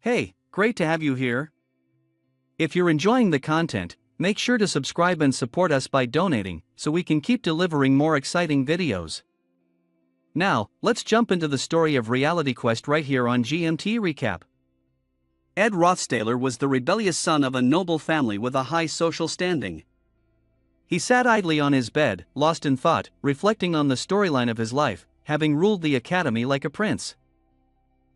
Hey, great to have you here. If you're enjoying the content, make sure to subscribe and support us by donating, so we can keep delivering more exciting videos. Now, let's jump into the story of Reality Quest right here on GMT Recap. Ed Rothstaler was the rebellious son of a noble family with a high social standing. He sat idly on his bed, lost in thought, reflecting on the storyline of his life, having ruled the academy like a prince.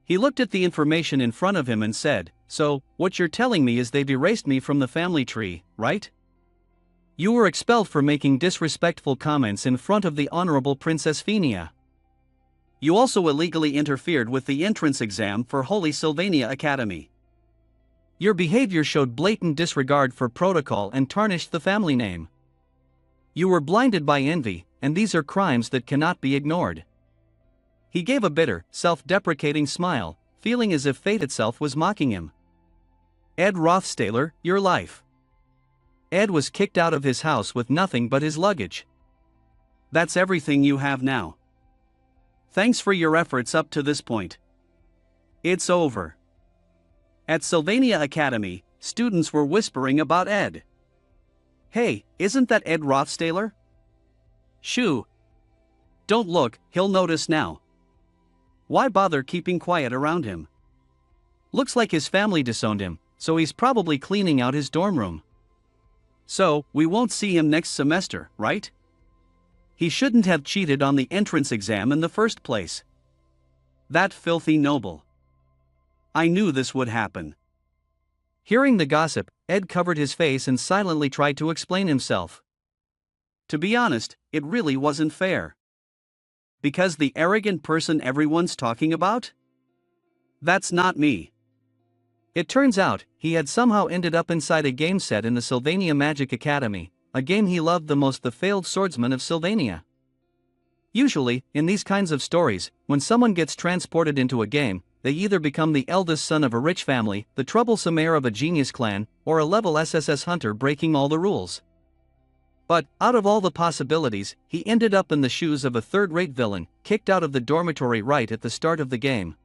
He looked at the information in front of him and said, "So, what you're telling me is they've erased me from the family tree, right? You were expelled for making disrespectful comments in front of the Honorable Princess Phenia. You also illegally interfered with the entrance exam for Holy Sylvania Academy. Your behavior showed blatant disregard for protocol and tarnished the family name. You were blinded by envy, and these are crimes that cannot be ignored." He gave a bitter, self-deprecating smile, feeling as if fate itself was mocking him. Ed Rothstaler, your life. Ed was kicked out of his house with nothing but his luggage. That's everything you have now. Thanks for your efforts up to this point. It's over. At Sylvania Academy, students were whispering about Ed. Hey, isn't that Ed Rothstaler? Shoo. Don't look, he'll notice now. Why bother keeping quiet around him? Looks like his family disowned him, so he's probably cleaning out his dorm room. So, we won't see him next semester, right? He shouldn't have cheated on the entrance exam in the first place. That filthy noble. I knew this would happen. Hearing the gossip, Ed covered his face and silently tried to explain himself. To be honest, it really wasn't fair. Because the arrogant person everyone's talking about? That's not me. It turns out, he had somehow ended up inside a game set in the Sylvania Magic Academy, a game he loved the most, the failed swordsman of Sylvania. Usually, in these kinds of stories, when someone gets transported into a game, they either become the eldest son of a rich family, the troublesome heir of a genius clan, or a level SSS hunter breaking all the rules. But, out of all the possibilities, he ended up in the shoes of a third-rate villain, kicked out of the dormitory right at the start of the game.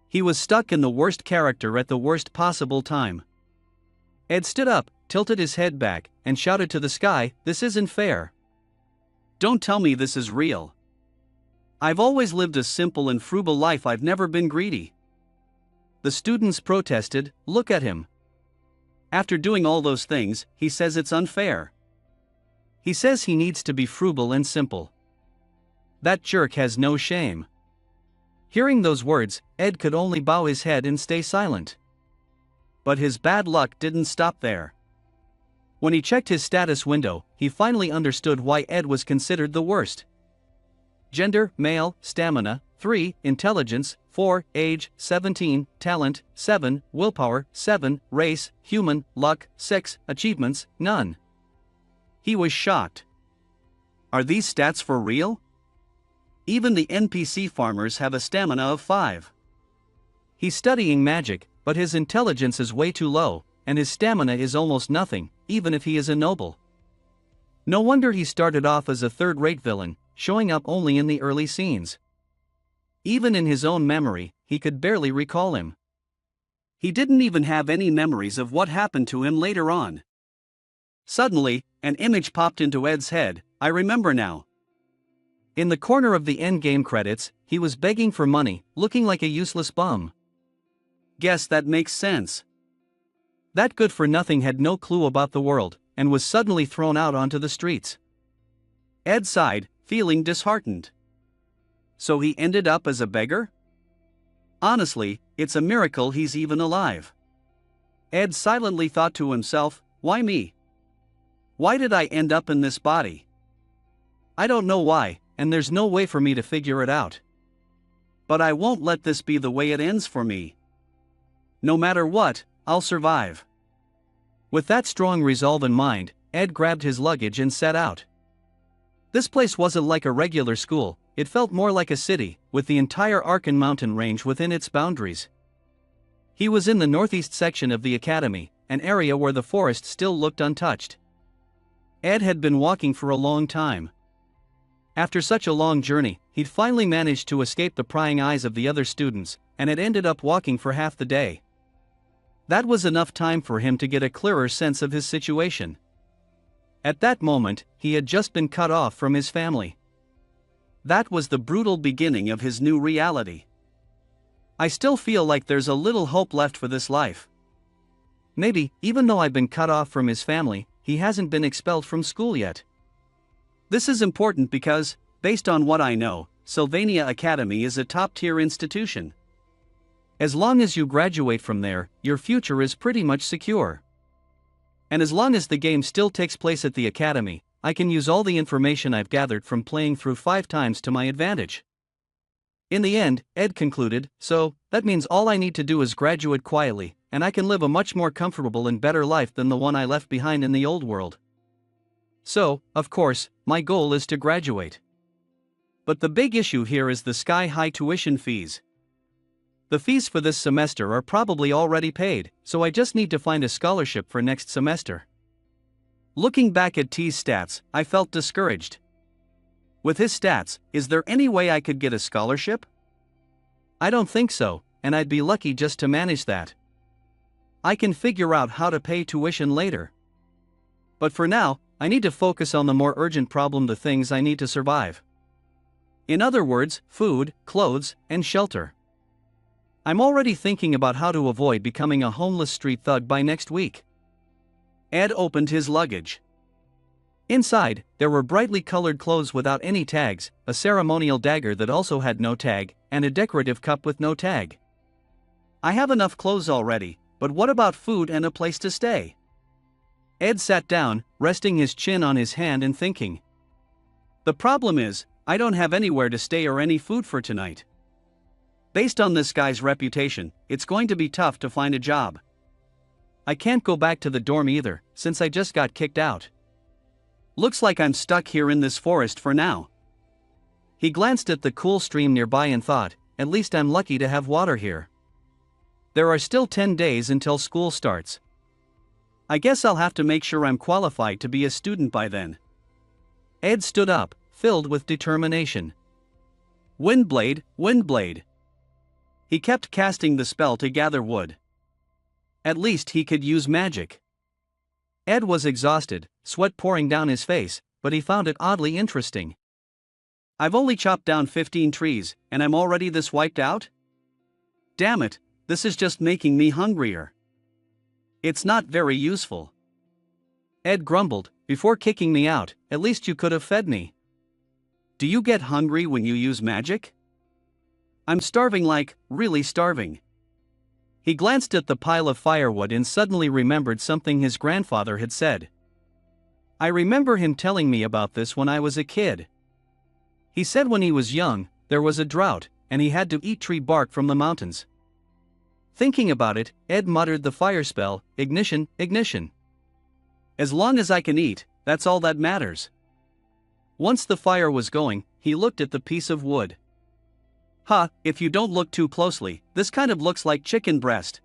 He was stuck in the worst character at the worst possible time. Ed stood up, tilted his head back, and shouted to the sky, "This isn't fair. Don't tell me this is real. I've always lived a simple and frugal life, I've never been greedy." The students protested, "Look at him. After doing all those things, he says it's unfair. He says he needs to be frugal and simple. That jerk has no shame." Hearing those words, Ed could only bow his head and stay silent. But his bad luck didn't stop there. When he checked his status window, he finally understood why Ed was considered the worst. Gender, male, stamina, 3, intelligence, 4, age, 17, talent, 7, willpower, 7, race, human, luck, 6, achievements, none. He was shocked. Are these stats for real? Even the NPC farmers have a stamina of 5. He's studying magic, but his intelligence is way too low, and his stamina is almost nothing, even if he is a noble. No wonder he started off as a third-rate villain, showing up only in the early scenes. Even in his own memory, he could barely recall him. He didn't even have any memories of what happened to him later on. Suddenly, an image popped into Ed's head. I remember now. In the corner of the endgame credits, he was begging for money, looking like a useless bum. Guess that makes sense. That good-for-nothing had no clue about the world, and was suddenly thrown out onto the streets. Ed sighed, feeling disheartened. So he ended up as a beggar? Honestly, it's a miracle he's even alive. Ed silently thought to himself, why me? Why did I end up in this body? I don't know why, and there's no way for me to figure it out. But I won't let this be the way it ends for me. No matter what, I'll survive. With that strong resolve in mind, Ed grabbed his luggage and set out. This place wasn't like a regular school, it felt more like a city, with the entire Arkan mountain range within its boundaries. He was in the northeast section of the academy, an area where the forest still looked untouched. Ed had been walking for a long time. After such a long journey, he'd finally managed to escape the prying eyes of the other students, and had ended up walking for half the day, That was enough time for him to get a clearer sense of his situation. At that moment, he had just been cut off from his family. That was the brutal beginning of his new reality. I still feel like there's a little hope left for this life. Maybe, even though I've been cut off from his family, he hasn't been expelled from school yet. This is important because, based on what I know, Sylvania Academy is a top-tier institution. As long as you graduate from there, your future is pretty much secure. And as long as the game still takes place at the academy, I can use all the information I've gathered from playing through 5 times to my advantage. In the end, Ed concluded, so, that means all I need to do is graduate quietly, and I can live a much more comfortable and better life than the one I left behind in the old world. So, of course, my goal is to graduate. But the big issue here is the sky-high tuition fees. The fees for this semester are probably already paid, so I just need to find a scholarship for next semester. Looking back at T's stats, I felt discouraged. With his stats, is there any way I could get a scholarship? I don't think so, and I'd be lucky just to manage that. I can figure out how to pay tuition later. But for now, I need to focus on the more urgent problem, the things I need to survive. In other words, food, clothes, and shelter. I'm already thinking about how to avoid becoming a homeless street thug by next week. Ed opened his luggage. Inside, there were brightly colored clothes without any tags, a ceremonial dagger that also had no tag, and a decorative cup with no tag. I have enough clothes already, but what about food and a place to stay? Ed sat down, resting his chin on his hand and thinking. The problem is, I don't have anywhere to stay or any food for tonight. Based on this guy's reputation, it's going to be tough to find a job. I can't go back to the dorm either, since I just got kicked out. Looks like I'm stuck here in this forest for now. He glanced at the cool stream nearby and thought, at least I'm lucky to have water here. There are still 10 days until school starts. I guess I'll have to make sure I'm qualified to be a student by then. Ed stood up, filled with determination. Windblade, Windblade. He kept casting the spell to gather wood. At least he could use magic. Ed was exhausted, sweat pouring down his face, but he found it oddly interesting. I've only chopped down 15 trees, and I'm already this wiped out? Damn it, this is just making me hungrier. It's not very useful. Ed grumbled, before kicking me out, at least you could have fed me. Do you get hungry when you use magic? I'm starving, like, really starving. He glanced at the pile of firewood and suddenly remembered something his grandfather had said. I remember him telling me about this when I was a kid. He said when he was young, there was a drought, and he had to eat tree bark from the mountains. Thinking about it, Ed muttered the fire spell, ignition, ignition. As long as I can eat, that's all that matters. Once the fire was going, he looked at the piece of wood. If you don't look too closely, this kind of looks like chicken breast.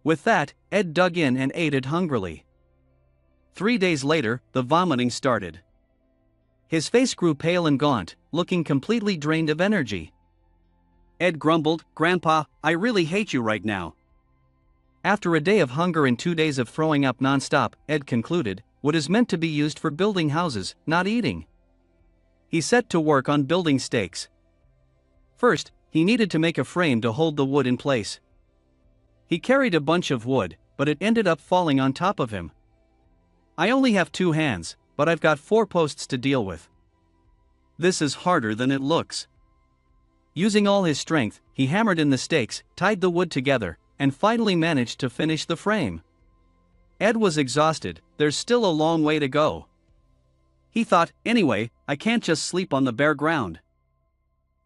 With that, Ed dug in and ate it hungrily. 3 days later, the vomiting started. His face grew pale and gaunt, looking completely drained of energy. Ed grumbled, Grandpa, I really hate you right now. After a day of hunger and 2 days of throwing up non-stop, Ed concluded, wood is meant to be used for building houses, not eating. He set to work on building stakes. First, he needed to make a frame to hold the wood in place. He carried a bunch of wood, but it ended up falling on top of him. I only have 2 hands, but I've got 4 posts to deal with. This is harder than it looks. Using all his strength, he hammered in the stakes, tied the wood together, and finally managed to finish the frame. Ed was exhausted, there's still a long way to go. He thought, anyway, I can't just sleep on the bare ground.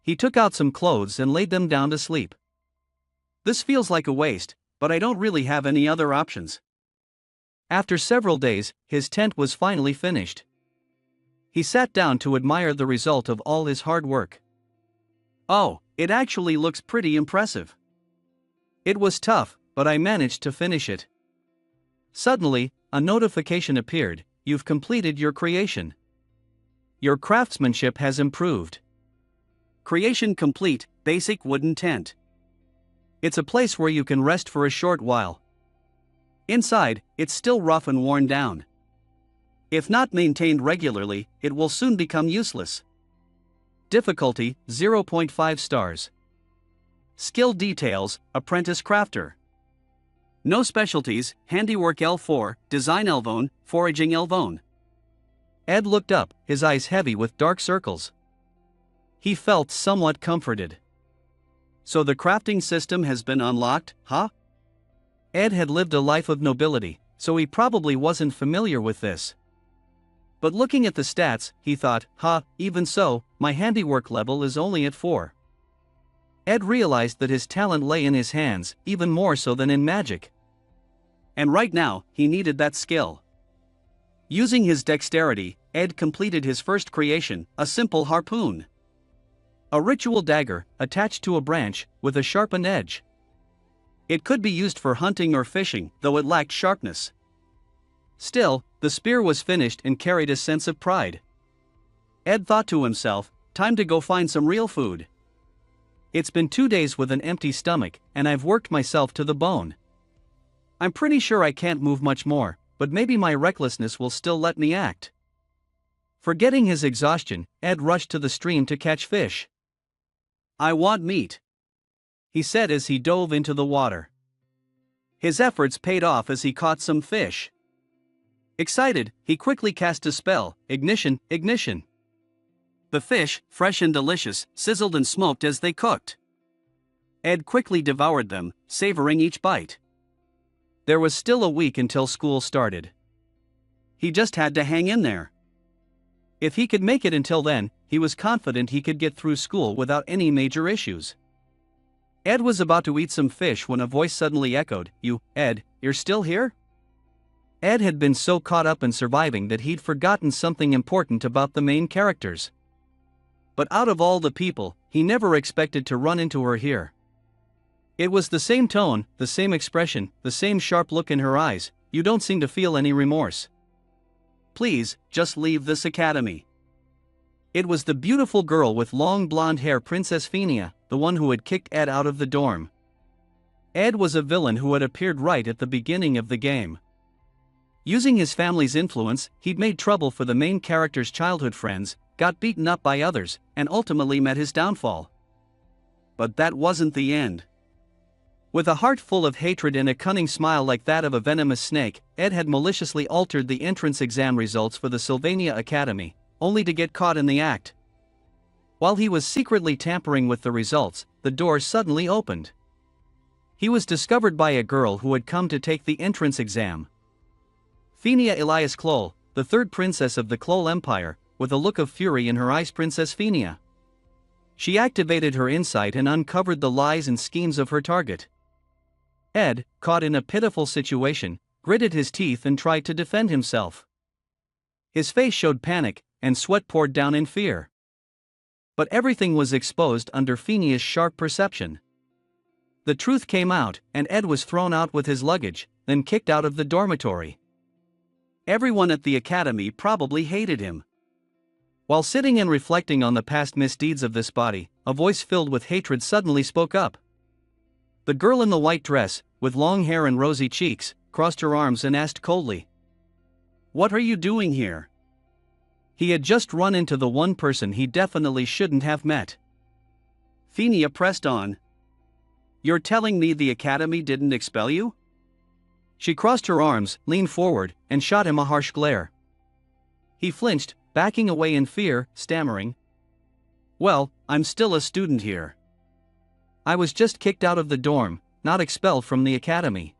He took out some clothes and laid them down to sleep. This feels like a waste, but I don't really have any other options. After several days, his tent was finally finished. He sat down to admire the result of all his hard work. Oh, it actually looks pretty impressive. It was tough, but I managed to finish it. Suddenly, a notification appeared, you've completed your creation. Your craftsmanship has improved. Creation complete, basic wooden tent. It's a place where you can rest for a short while, Inside, it's still rough and worn down. If not maintained regularly, it will soon become useless. Difficulty, 0.5 stars. Skill details, apprentice crafter. No specialties, handiwork L4, design Elvone, foraging Elvone. Ed looked up, his eyes heavy with dark circles. He felt somewhat comforted. So the crafting system has been unlocked, huh? Ed had lived a life of nobility, so he probably wasn't familiar with this. But looking at the stats, he thought, even so, my handiwork level is only at 4. Ed realized that his talent lay in his hands, even more so than in magic. And right now, he needed that skill. Using his dexterity, Ed completed his first creation, a simple harpoon. A ritual dagger, attached to a branch, with a sharpened edge. It could be used for hunting or fishing, though it lacked sharpness. Still, the spear was finished and carried a sense of pride. Ed thought to himself, time to go find some real food. It's been 2 days with an empty stomach, and I've worked myself to the bone. I'm pretty sure I can't move much more, but maybe my recklessness will still let me act. Forgetting his exhaustion, Ed rushed to the stream to catch fish. I want meat, he said as he dove into the water. His efforts paid off as he caught some fish. Excited, he quickly cast a spell, ignition, ignition. The fish, fresh and delicious, sizzled and smoked as they cooked. Ed quickly devoured them, savoring each bite. There was still a week until school started. He just had to hang in there. If he could make it until then, he was confident he could get through school without any major issues. Ed was about to eat some fish when a voice suddenly echoed, Ed, you're still here? Ed had been so caught up in surviving that he'd forgotten something important about the main characters. But out of all the people, he never expected to run into her here. It was the same tone, the same expression, the same sharp look in her eyes. You don't seem to feel any remorse. Please, just leave this academy. It was the beautiful girl with long blonde hair, Princess Phinia, the one who had kicked Ed out of the dorm. Ed was a villain who had appeared right at the beginning of the game. Using his family's influence, he'd made trouble for the main character's childhood friends, got beaten up by others, and ultimately met his downfall. But that wasn't the end. With a heart full of hatred and a cunning smile like that of a venomous snake, Ed had maliciously altered the entrance exam results for the Sylvania Academy, only to get caught in the act. While he was secretly tampering with the results, the door suddenly opened. He was discovered by a girl who had come to take the entrance exam. Phinia Elias Klol, the third princess of the Klol Empire, with a look of fury in her eyes. Princess Phinia. She activated her insight and uncovered the lies and schemes of her target. Ed, caught in a pitiful situation, gritted his teeth and tried to defend himself. His face showed panic, and sweat poured down in fear. But everything was exposed under Phinia's sharp perception. The truth came out, and Ed was thrown out with his luggage, then kicked out of the dormitory. Everyone at the academy probably hated him. While sitting and reflecting on the past misdeeds of this body, a voice filled with hatred suddenly spoke up. The girl in the white dress, with long hair and rosy cheeks, crossed her arms and asked coldly, "What are you doing here?" He had just run into the one person he definitely shouldn't have met. Phinia pressed on. "You're telling me the academy didn't expel you?" She crossed her arms, leaned forward, and shot him a harsh glare. He flinched, backing away in fear, stammering, "Well, I'm still a student here. I was just kicked out of the dorm, not expelled from the academy."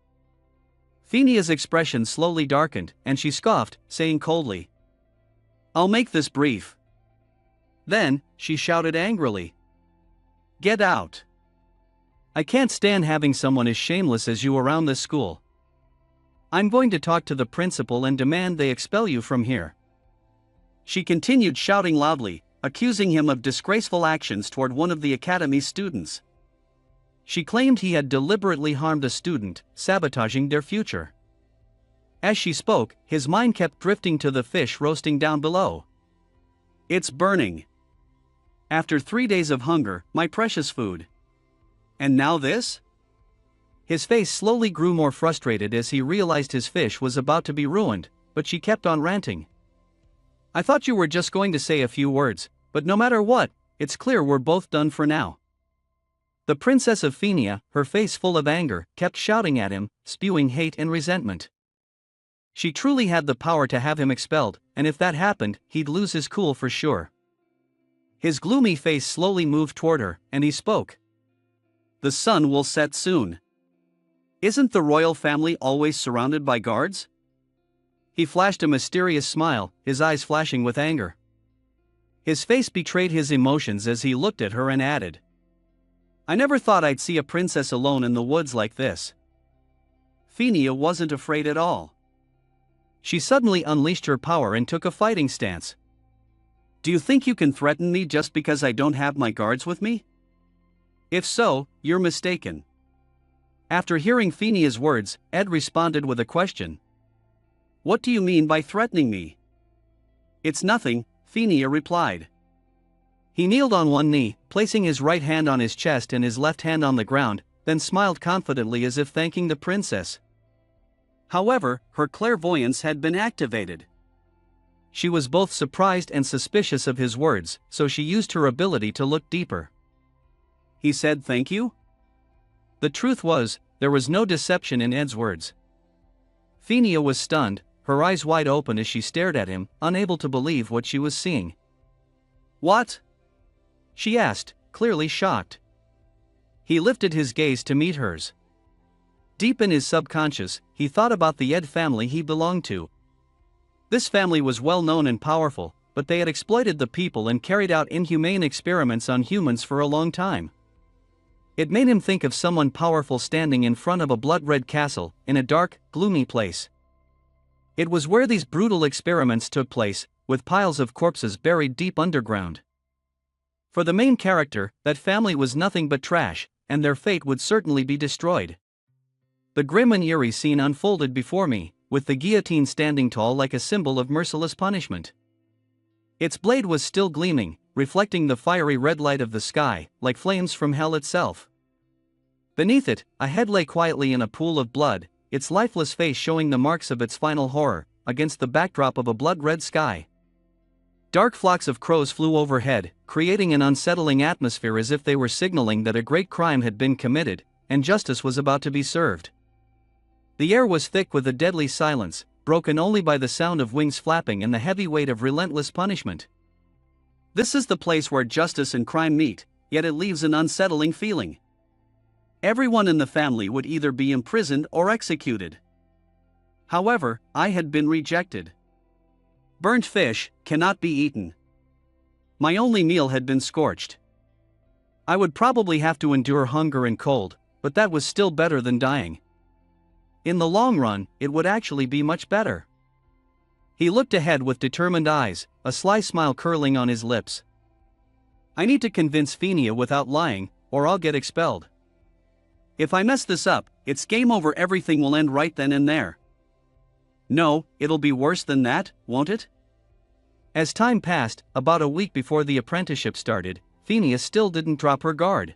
Phinia's expression slowly darkened, and she scoffed, saying coldly, "I'll make this brief." Then, she shouted angrily, "Get out! I can't stand having someone as shameless as you around this school. I'm going to talk to the principal and demand they expel you from here." She continued shouting loudly, accusing him of disgraceful actions toward one of the academy's students. She claimed he had deliberately harmed a student, sabotaging their future. As she spoke, his mind kept drifting to the fish roasting down below. "It's burning. After 3 days of hunger, my precious food. And now this?" His face slowly grew more frustrated as he realized his fish was about to be ruined, but she kept on ranting. I thought you were just going to say a few words, but no matter what, it's clear we're both done for now. The Princess of Fenia, her face full of anger, kept shouting at him, spewing hate and resentment. She truly had the power to have him expelled, and if that happened, he'd lose his cool for sure. His gloomy face slowly moved toward her, and he spoke. The sun will set soon. Isn't the royal family always surrounded by guards? He flashed a mysterious smile, his eyes flashing with anger. His face betrayed his emotions as he looked at her and added, I never thought I'd see a princess alone in the woods like this. Fenia wasn't afraid at all. She suddenly unleashed her power and took a fighting stance. Do you think you can threaten me just because I don't have my guards with me? If so, you're mistaken. After hearing Fenia's words, Ed responded with a question. What do you mean by threatening me? It's nothing, Fenia replied. He kneeled on one knee, placing his right hand on his chest and his left hand on the ground, then smiled confidently as if thanking the princess. However, her clairvoyance had been activated. She was both surprised and suspicious of his words, so she used her ability to look deeper. He said thank you? The truth was, there was no deception in Ed's words. Fenia was stunned, her eyes wide open as she stared at him, unable to believe what she was seeing. What? She asked, clearly shocked. He lifted his gaze to meet hers. Deep in his subconscious, he thought about the Ed family he belonged to. This family was well known and powerful, but they had exploited the people and carried out inhumane experiments on humans for a long time. It made him think of someone powerful standing in front of a blood-red castle, in a dark, gloomy place. It was where these brutal experiments took place, with piles of corpses buried deep underground. For the main character, that family was nothing but trash, and their fate would certainly be destroyed. The grim and eerie scene unfolded before me, with the guillotine standing tall like a symbol of merciless punishment. Its blade was still gleaming, reflecting the fiery red light of the sky, like flames from hell itself. Beneath it, a head lay quietly in a pool of blood, its lifeless face showing the marks of its final horror, against the backdrop of a blood-red sky. Dark flocks of crows flew overhead, creating an unsettling atmosphere as if they were signaling that a great crime had been committed, and justice was about to be served. The air was thick with a deadly silence, broken only by the sound of wings flapping and the heavy weight of relentless punishment. This is the place where justice and crime meet, yet it leaves an unsettling feeling. Everyone in the family would either be imprisoned or executed. However, I had been rejected. Burnt fish cannot be eaten. My only meal had been scorched. I would probably have to endure hunger and cold, but that was still better than dying. In the long run, it would actually be much better. He looked ahead with determined eyes, a sly smile curling on his lips. I need to convince Fenia without lying, or I'll get expelled. If I mess this up, it's game over. Everything will end right then and there. No, it'll be worse than that, won't it? As time passed, about a week before the apprenticeship started, Fenia still didn't drop her guard.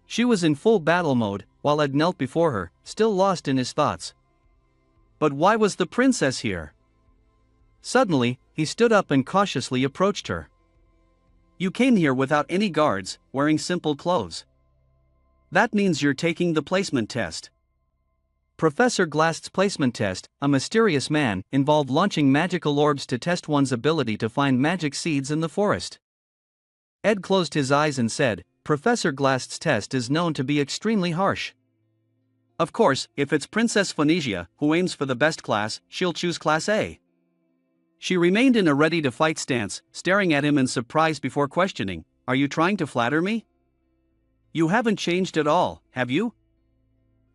She was in full battle mode, while Ed knelt before her, still lost in his thoughts. But why was the princess here? Suddenly, he stood up and cautiously approached her. You came here without any guards, wearing simple clothes. That means you're taking the placement test. Professor Glast's placement test, a mysterious man, involved launching magical orbs to test one's ability to find magic seeds in the forest. Ed closed his eyes and said, Professor Glast's test is known to be extremely harsh. Of course, if it's Princess Phoenicia, who aims for the best class, she'll choose Class A. She remained in a ready-to-fight stance, staring at him in surprise before questioning, Are you trying to flatter me? You haven't changed at all, have you?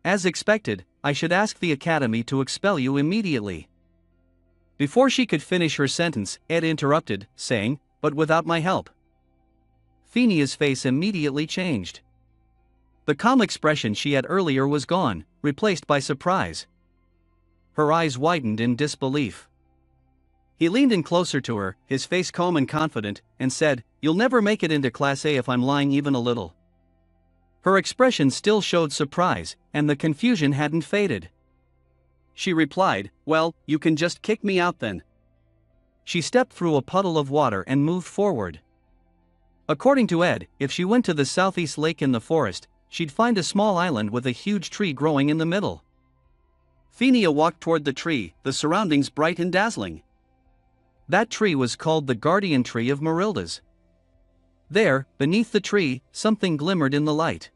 As expected, I should ask the Academy to expel you immediately. Before she could finish her sentence, Ed interrupted, saying, But without my help. Fenia's face immediately changed. The calm expression she had earlier was gone, replaced by surprise. Her eyes widened in disbelief. He leaned in closer to her, his face calm and confident, and said, You'll never make it into Class A if I'm lying even a little. Her expression still showed surprise, and the confusion hadn't faded. She replied, "Well, you can just kick me out then." She stepped through a puddle of water and moved forward. According to Ed, if she went to the southeast lake in the forest, she'd find a small island with a huge tree growing in the middle. Phinia walked toward the tree, the surroundings bright and dazzling. That tree was called the guardian tree of Marilda's. There, beneath the tree, something glimmered in the light.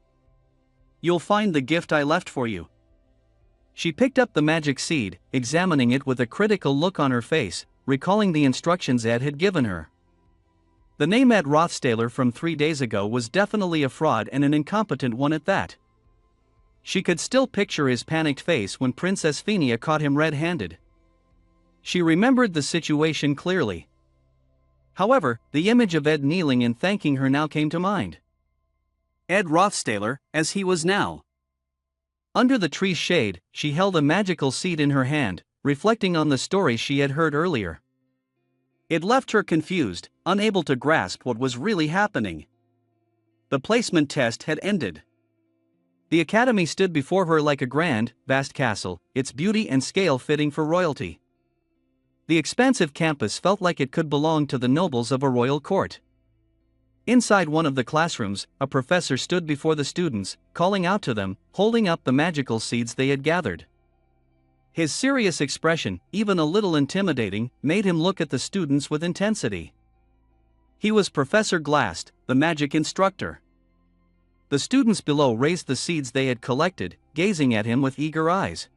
"You'll find the gift I left for you." She picked up the magic seed, examining it with a critical look on her face, recalling the instructions Ed had given her. The name Ed Rothstaler from 3 days ago was definitely a fraud, and an incompetent one at that. She could still picture his panicked face when Princess Phinia caught him red-handed. She remembered the situation clearly. However, the image of Ed kneeling and thanking her now came to mind. Ed Rothstaler, as he was now. Under the tree's shade, she held a magical seed in her hand, reflecting on the story she had heard earlier. It left her confused, unable to grasp what was really happening. The placement test had ended. The academy stood before her like a grand, vast castle, its beauty and scale fitting for royalty. The expansive campus felt like it could belong to the nobles of a royal court. Inside one of the classrooms, a professor stood before the students, calling out to them, holding up the magical seeds they had gathered. His serious expression, even a little intimidating, made him look at the students with intensity. He was Professor Glast, the magic instructor. The students below raised the seeds they had collected, gazing at him with eager eyes.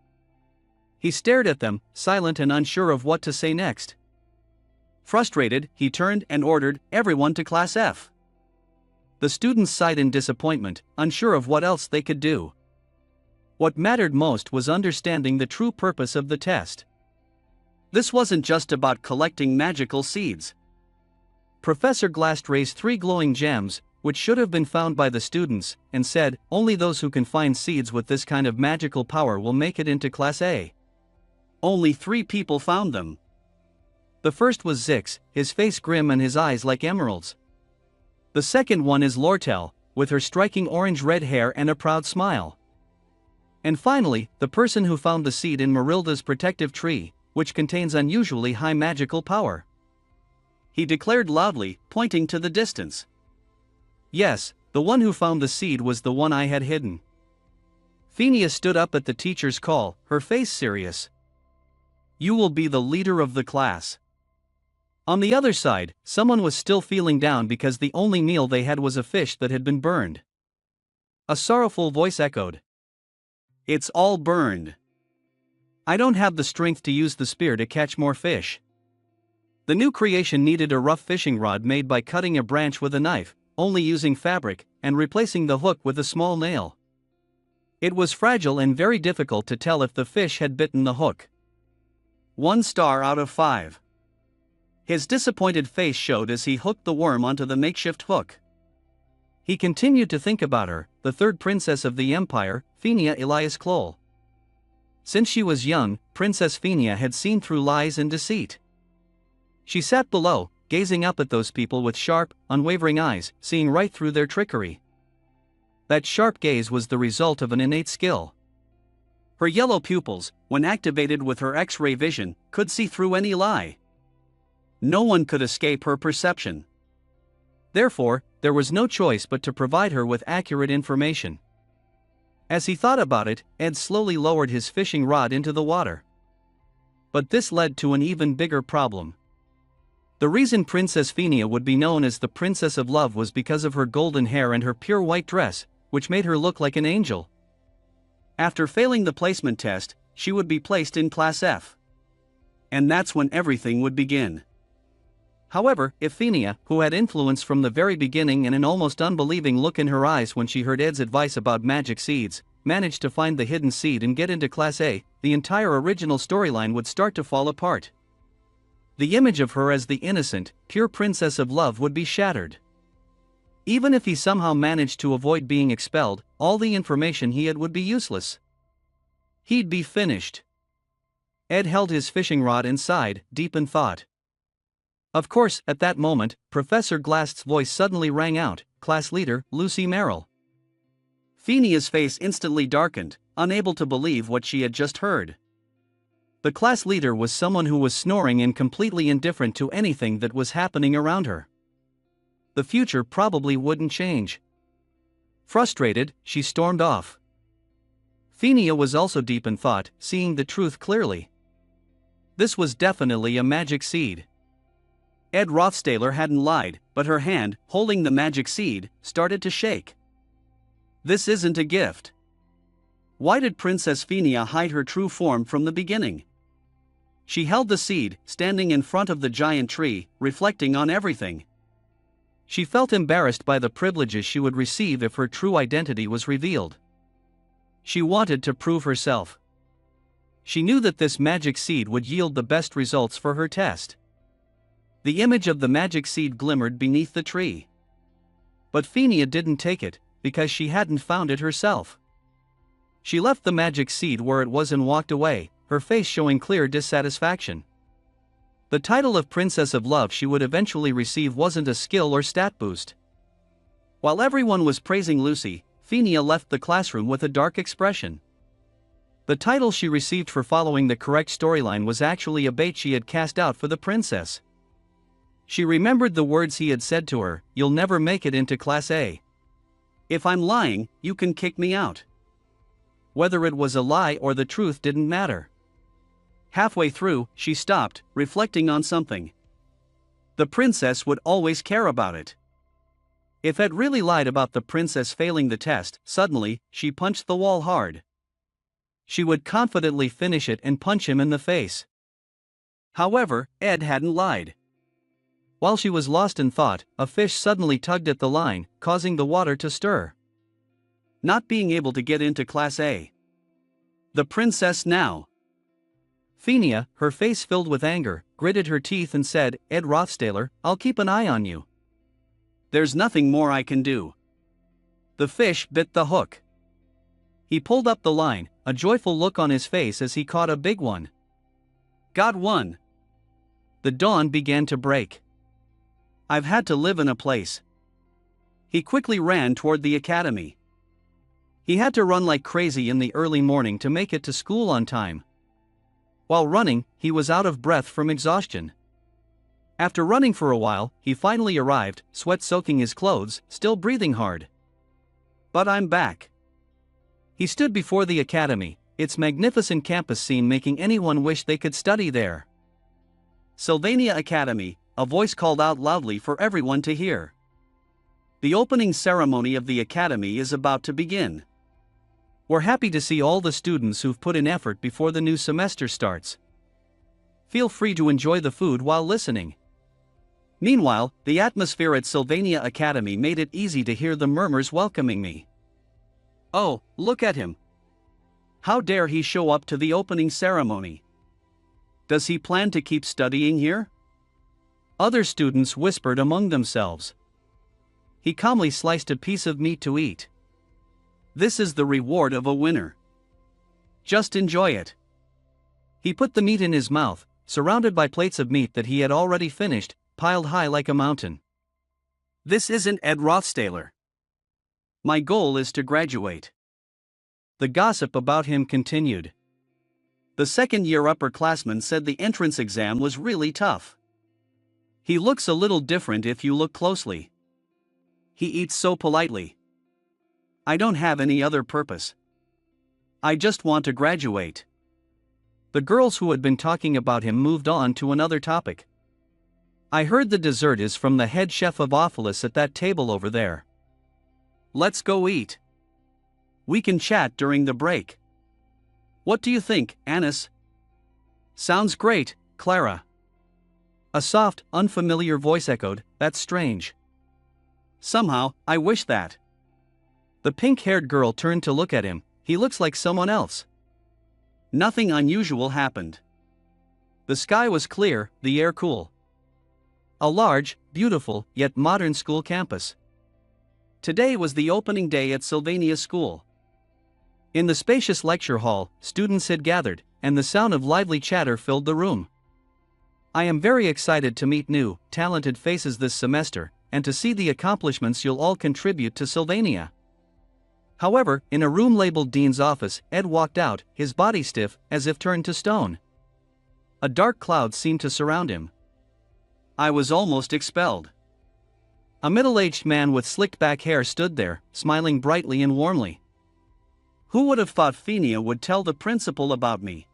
He stared at them, silent and unsure of what to say next. Frustrated, he turned and ordered everyone to Class F. The students sighed in disappointment, unsure of what else they could do. What mattered most was understanding the true purpose of the test. This wasn't just about collecting magical seeds. Professor Glast raised 3 glowing gems, which should have been found by the students, and said, "Only those who can find seeds with this kind of magical power will make it into Class A." Only 3 people found them. The first was Zix, his face grim and his eyes like emeralds. The second one is Lortel, with her striking orange-red hair and a proud smile. And finally, the person who found the seed in Marilda's protective tree, which contains unusually high magical power. He declared loudly, pointing to the distance. "Yes, the one who found the seed was the one I had hidden." Phinia stood up at the teacher's call, her face serious. "You will be the leader of the class." On the other side, someone was still feeling down because the only meal they had was a fish that had been burned. A sorrowful voice echoed, "It's all burned. I don't have the strength to use the spear to catch more fish." The new creation needed a rough fishing rod made by cutting a branch with a knife, only using fabric, and replacing the hook with a small nail. It was fragile and very difficult to tell if the fish had bitten the hook. 1 star out of 5. His disappointed face showed as he hooked the worm onto the makeshift hook. He continued to think about her, the third princess of the empire, Phinia Elias Kloll. Since she was young, Princess Phinia had seen through lies and deceit. She sat below, gazing up at those people with sharp, unwavering eyes, seeing right through their trickery. That sharp gaze was the result of an innate skill. Her yellow pupils, when activated with her X-ray vision, could see through any lie. No one could escape her perception. Therefore, there was no choice but to provide her with accurate information. As he thought about it, Ed slowly lowered his fishing rod into the water. But this led to an even bigger problem. The reason Princess Phinia would be known as the Princess of Love was because of her golden hair and her pure white dress, which made her look like an angel. After failing the placement test, she would be placed in Class F. And that's when everything would begin. However, if Phinia, who had influence from the very beginning and an almost unbelieving look in her eyes when she heard Ed's advice about magic seeds, managed to find the hidden seed and get into Class A, the entire original storyline would start to fall apart. The image of her as the innocent, pure Princess of Love would be shattered. Even if he somehow managed to avoid being expelled, all the information he had would be useless. He'd be finished. Ed held his fishing rod and sighed, deep in thought. Of course, at that moment, Professor Glast's voice suddenly rang out, "Class leader, Lucy Merrill." Fenia's face instantly darkened, unable to believe what she had just heard. The class leader was someone who was snoring and completely indifferent to anything that was happening around her. The future probably wouldn't change. Frustrated, she stormed off. Fenia was also deep in thought, seeing the truth clearly. This was definitely a magic seed. Ed Rothstaler hadn't lied, but her hand, holding the magic seed, started to shake. This isn't a gift. Why did Princess Fenia hide her true form from the beginning? She held the seed, standing in front of the giant tree, reflecting on everything. She felt embarrassed by the privileges she would receive if her true identity was revealed. She wanted to prove herself. She knew that this magic seed would yield the best results for her test. The image of the magic seed glimmered beneath the tree. But Fenia didn't take it, because she hadn't found it herself. She left the magic seed where it was and walked away, her face showing clear dissatisfaction. The title of Princess of Love she would eventually receive wasn't a skill or stat boost. While everyone was praising Lucy, Fenia left the classroom with a dark expression. The title she received for following the correct storyline was actually a bait she had cast out for the princess. She remembered the words he had said to her, "You'll never make it into Class A. If I'm lying, you can kick me out." Whether it was a lie or the truth didn't matter. Halfway through, she stopped, reflecting on something. The princess would always care about it. If Ed really lied about the princess failing the test, suddenly, she punched the wall hard. She would confidently finish it and punch him in the face. However, Ed hadn't lied. While she was lost in thought, a fish suddenly tugged at the line, causing the water to stir. Not being able to get into Class A. The princess now. Fenia, her face filled with anger, gritted her teeth and said, "Ed Rothstaler, I'll keep an eye on you. There's nothing more I can do." The fish bit the hook. He pulled up the line, a joyful look on his face as he caught a big one. Got one. The dawn began to break. I've had to live in a place. He quickly ran toward the academy. He had to run like crazy in the early morning to make it to school on time. While running, he was out of breath from exhaustion. After running for a while, he finally arrived, sweat soaking his clothes, still breathing hard. But I'm back. He stood before the academy, its magnificent campus scene making anyone wish they could study there. Sylvania Academy, a voice called out loudly for everyone to hear. The opening ceremony of the academy is about to begin. We're happy to see all the students who've put in effort before the new semester starts. Feel free to enjoy the food while listening. Meanwhile, the atmosphere at Sylvania Academy made it easy to hear the murmurs welcoming me. Oh, look at him. How dare he show up to the opening ceremony? Does he plan to keep studying here? Other students whispered among themselves. He calmly sliced a piece of meat to eat. This is the reward of a winner. Just enjoy it. He put the meat in his mouth, surrounded by plates of meat that he had already finished, piled high like a mountain. This isn't Ed Rothstaler. My goal is to graduate. The gossip about him continued. The second-year upperclassman said the entrance exam was really tough. He looks a little different if you look closely. He eats so politely. I don't have any other purpose. I just want to graduate. The girls who had been talking about him moved on to another topic. I heard the dessert is from the head chef of Ophelis at that table over there. Let's go eat. We can chat during the break. What do you think, Anis? Sounds great, Clara. A soft, unfamiliar voice echoed, "That's strange." Somehow, I wish that. The pink-haired girl turned to look at him. He looks like someone else. Nothing unusual happened. The sky was clear, the air cool. A large, beautiful, yet modern school campus. Today was the opening day at Sylvania School. In the spacious lecture hall, students had gathered, and the sound of lively chatter filled the room. I am very excited to meet new, talented faces this semester, and to see the accomplishments you'll all contribute to Sylvania. However, in a room labeled Dean's office, Ed walked out, his body stiff, as if turned to stone. A dark cloud seemed to surround him. I was almost expelled. A middle-aged man with slicked-back hair stood there, smiling brightly and warmly. Who would have thought Fenia would tell the principal about me?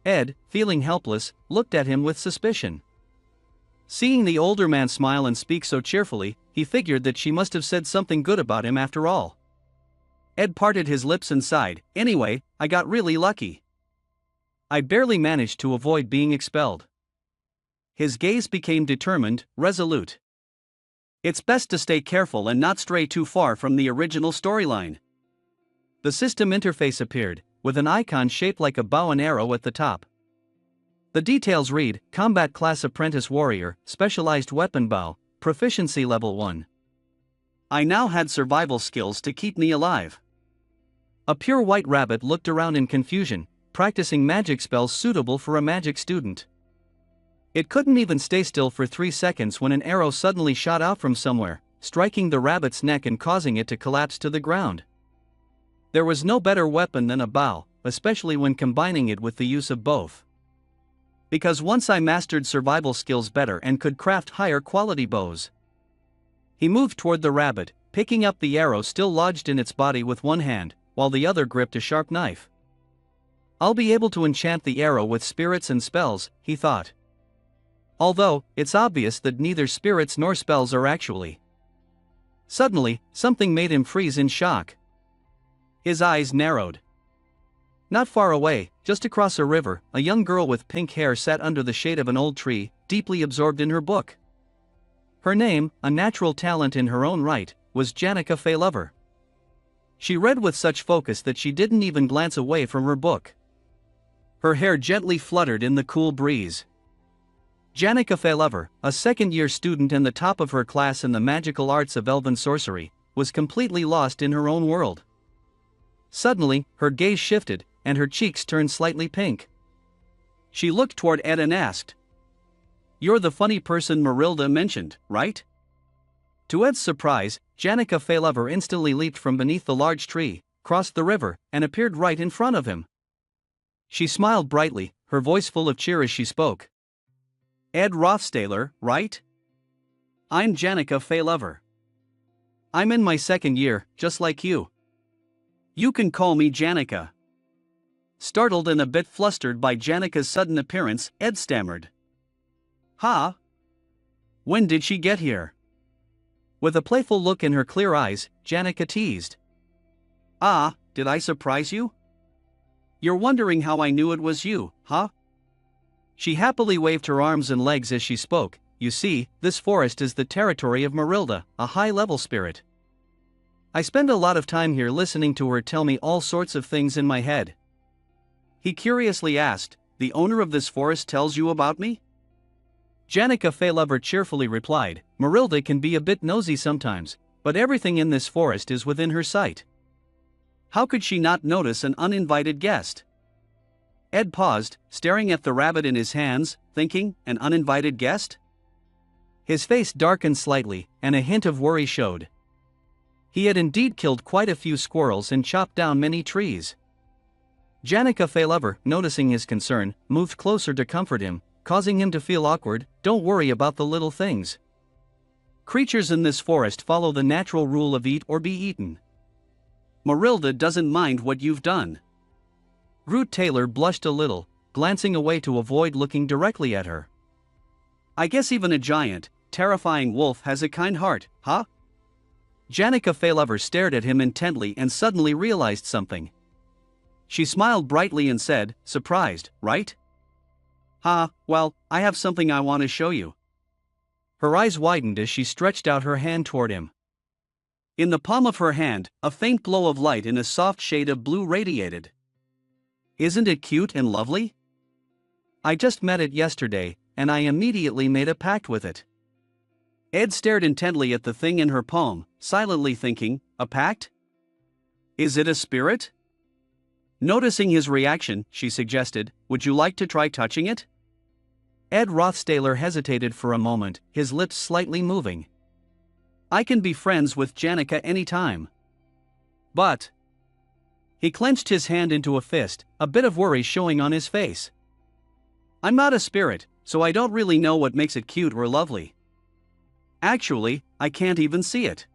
Ed, feeling helpless, looked at him with suspicion. Seeing the older man smile and speak so cheerfully, he figured that she must have said something good about him after all. Ed parted his lips and sighed, "Anyway, I got really lucky. I barely managed to avoid being expelled." His gaze became determined, resolute. It's best to stay careful and not stray too far from the original storyline. The system interface appeared, with an icon shaped like a bow and arrow at the top. The details read, Combat Class Apprentice Warrior, Specialized Weapon Bow, Proficiency Level 1. I now had survival skills to keep me alive. A pure white rabbit looked around in confusion, practicing magic spells suitable for a magic student. It couldn't even stay still for 3 seconds when an arrow suddenly shot out from somewhere, striking the rabbit's neck and causing it to collapse to the ground. There was no better weapon than a bow, especially when combining it with the use of both. Because once I mastered survival skills better and could craft higher quality bows. He moved toward the rabbit, picking up the arrow still lodged in its body with one hand, while the other gripped a sharp knife. I'll be able to enchant the arrow with spirits and spells, he thought. Although, it's obvious that neither spirits nor spells are actually. Suddenly, something made him freeze in shock. His eyes narrowed. Not far away, just across a river, a young girl with pink hair sat under the shade of an old tree, deeply absorbed in her book. Her name, a natural talent in her own right, was Janica Faylover. She read with such focus that she didn't even glance away from her book. Her hair gently fluttered in the cool breeze. Janica Faylover, a second-year student and the top of her class in the magical arts of elven sorcery, was completely lost in her own world. Suddenly, her gaze shifted, and her cheeks turned slightly pink. She looked toward Ed and asked, "You're the funny person Marilda mentioned, right?" To Ed's surprise, Janica Faylover instantly leaped from beneath the large tree, crossed the river, and appeared right in front of him. She smiled brightly, her voice full of cheer as she spoke. "Ed Rothstaler, right? I'm Janica Faylover. I'm in my second year, just like you. You can call me Janica." Startled and a bit flustered by Janica's sudden appearance, Ed stammered. "Huh? When did she get here?" With a playful look in her clear eyes, Janica teased. "Ah, did I surprise you? You're wondering how I knew it was you, huh?" She happily waved her arms and legs as she spoke. "You see, this forest is the territory of Marilda, a high-level spirit. I spend a lot of time here listening to her tell me all sorts of things in my head." He curiously asked, "The owner of this forest tells you about me?" Janica Faylover cheerfully replied, "Marilda can be a bit nosy sometimes, but everything in this forest is within her sight. How could she not notice an uninvited guest?" Ed paused, staring at the rabbit in his hands, thinking, an uninvited guest? His face darkened slightly, and a hint of worry showed. He had indeed killed quite a few squirrels and chopped down many trees. Janica Faylover, noticing his concern, moved closer to comfort him, causing him to feel awkward. "Don't worry about the little things. Creatures in this forest follow the natural rule of eat or be eaten. Marilda doesn't mind what you've done." Root Taylor blushed a little, glancing away to avoid looking directly at her. "I guess even a giant, terrifying wolf has a kind heart, huh?" Janica Faylover stared at him intently and suddenly realized something. She smiled brightly and said, "Surprised, right? Well, I have something I want to show you." Her eyes widened as she stretched out her hand toward him. In the palm of her hand, a faint glow of light in a soft shade of blue radiated. "Isn't it cute and lovely? I just met it yesterday, and I immediately made a pact with it." Ed stared intently at the thing in her palm, silently thinking, "A pact? Is it a spirit?" Noticing his reaction, she suggested, "Would you like to try touching it?" Ed Rothstaler hesitated for a moment, his lips slightly moving. "I can be friends with Janica anytime." But he clenched his hand into a fist, a bit of worry showing on his face. I'm not a spirit, so I don't really know what makes it cute or lovely. Actually, I can't even see it.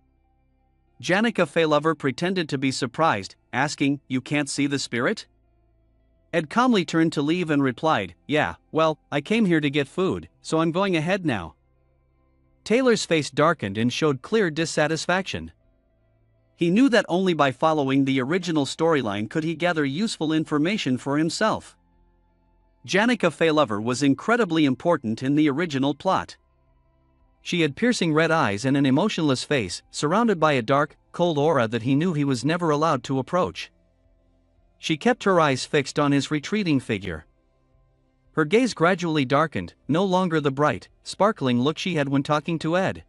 Janica Faylover pretended to be surprised, asking, You can't see the spirit? Ed calmly turned to leave and replied, Yeah, well, I came here to get food, so I'm going ahead now. Taylor's face darkened and showed clear dissatisfaction. He knew that only by following the original storyline could he gather useful information for himself. Janica Faylover was incredibly important in the original plot. She had piercing red eyes and an emotionless face, surrounded by a dark, cold aura that he knew he was never allowed to approach. She kept her eyes fixed on his retreating figure. Her gaze gradually darkened, no longer the bright, sparkling look she had when talking to Ed.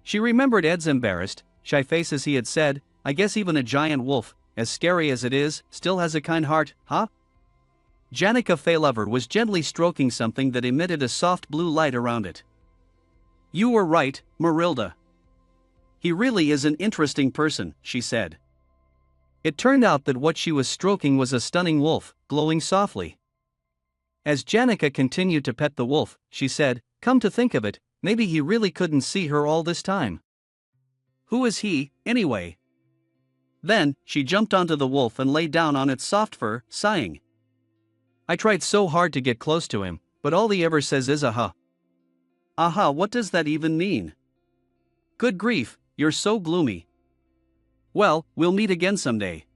She remembered Ed's embarrassed, shy face as he had said, I guess even a giant wolf, as scary as it is, still has a kind heart, huh? Janica Faylover was gently stroking something that emitted a soft blue light around it. You were right, Marilda. He really is an interesting person, she said. It turned out that what she was stroking was a stunning wolf, glowing softly. As Janica continued to pet the wolf, she said, Come to think of it, maybe he really couldn't see her all this time. Who is he, anyway? Then, she jumped onto the wolf and lay down on its soft fur, sighing. I tried so hard to get close to him, but all he ever says is aha. Aha, what does that even mean? Good grief, you're so gloomy. Well, we'll meet again someday.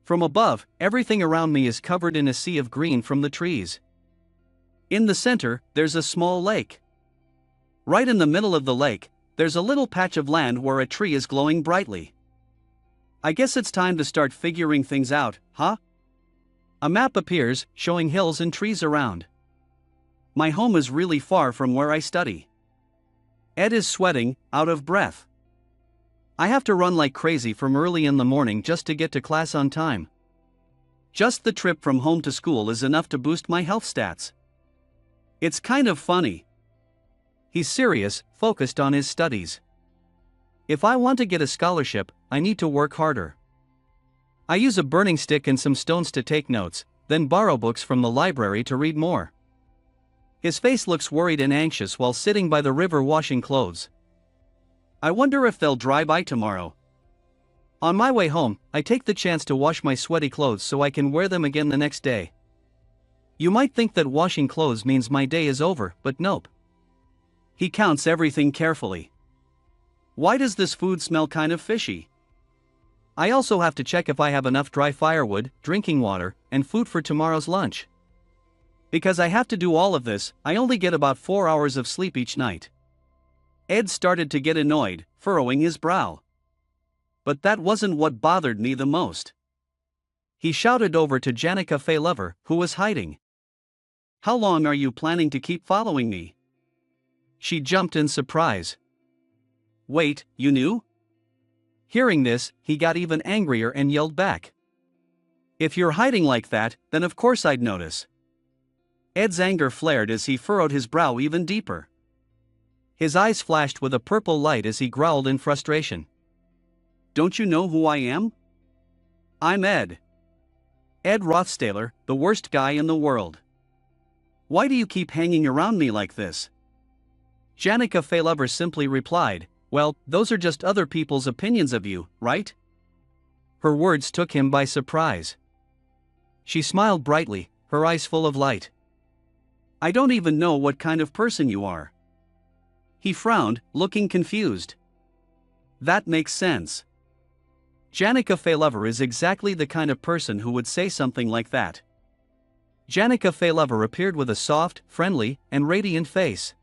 From above, everything around me is covered in a sea of green from the trees. In the center, there's a small lake. Right in the middle of the lake, there's a little patch of land where a tree is glowing brightly. I guess it's time to start figuring things out, huh? A map appears, showing hills and trees around. My home is really far from where I study. Ed is sweating, out of breath. I have to run like crazy from early in the morning just to get to class on time. Just the trip from home to school is enough to boost my health stats. It's kind of funny. He's serious, focused on his studies. If I want to get a scholarship, I need to work harder. I use a burning stick and some stones to take notes, then borrow books from the library to read more. His face looks worried and anxious while sitting by the river washing clothes. I wonder if they'll dry by tomorrow. On my way home, I take the chance to wash my sweaty clothes so I can wear them again the next day. You might think that washing clothes means my day is over, but nope. He counts everything carefully. Why does this food smell kind of fishy? I also have to check if I have enough dry firewood, drinking water, and food for tomorrow's lunch. Because I have to do all of this, I only get about 4 hours of sleep each night. Ed started to get annoyed, furrowing his brow. But that wasn't what bothered me the most. He shouted over to Janica Faylover, who was hiding. How long are you planning to keep following me? She jumped in surprise. Wait, you knew? Hearing this, he got even angrier and yelled back. If you're hiding like that, then of course I'd notice. Ed's anger flared as he furrowed his brow even deeper. His eyes flashed with a purple light as he growled in frustration. Don't you know who I am? I'm Ed. Ed Rothstaler, the worst guy in the world. Why do you keep hanging around me like this? Janica Faylover simply replied, Well, those are just other people's opinions of you, right? Her words took him by surprise. She smiled brightly, her eyes full of light. I don't even know what kind of person you are. He frowned, looking confused. That makes sense. Janica Faylover is exactly the kind of person who would say something like that. Janica Faylover appeared with a soft, friendly, and radiant face.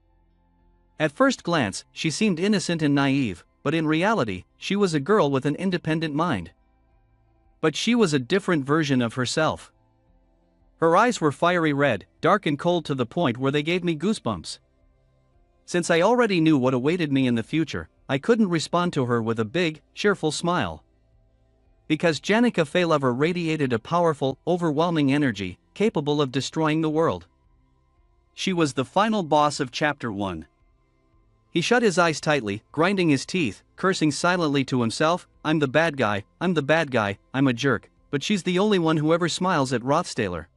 At first glance, she seemed innocent and naive, but in reality, she was a girl with an independent mind. But she was a different version of herself. Her eyes were fiery red, dark and cold to the point where they gave me goosebumps. Since I already knew what awaited me in the future, I couldn't respond to her with a big, cheerful smile. Because Janica Faylover radiated a powerful, overwhelming energy, capable of destroying the world. She was the final boss of Chapter 1. He shut his eyes tightly, grinding his teeth, cursing silently to himself. I'm the bad guy, I'm the bad guy, I'm a jerk, but she's the only one who ever smiles at Rothstaler.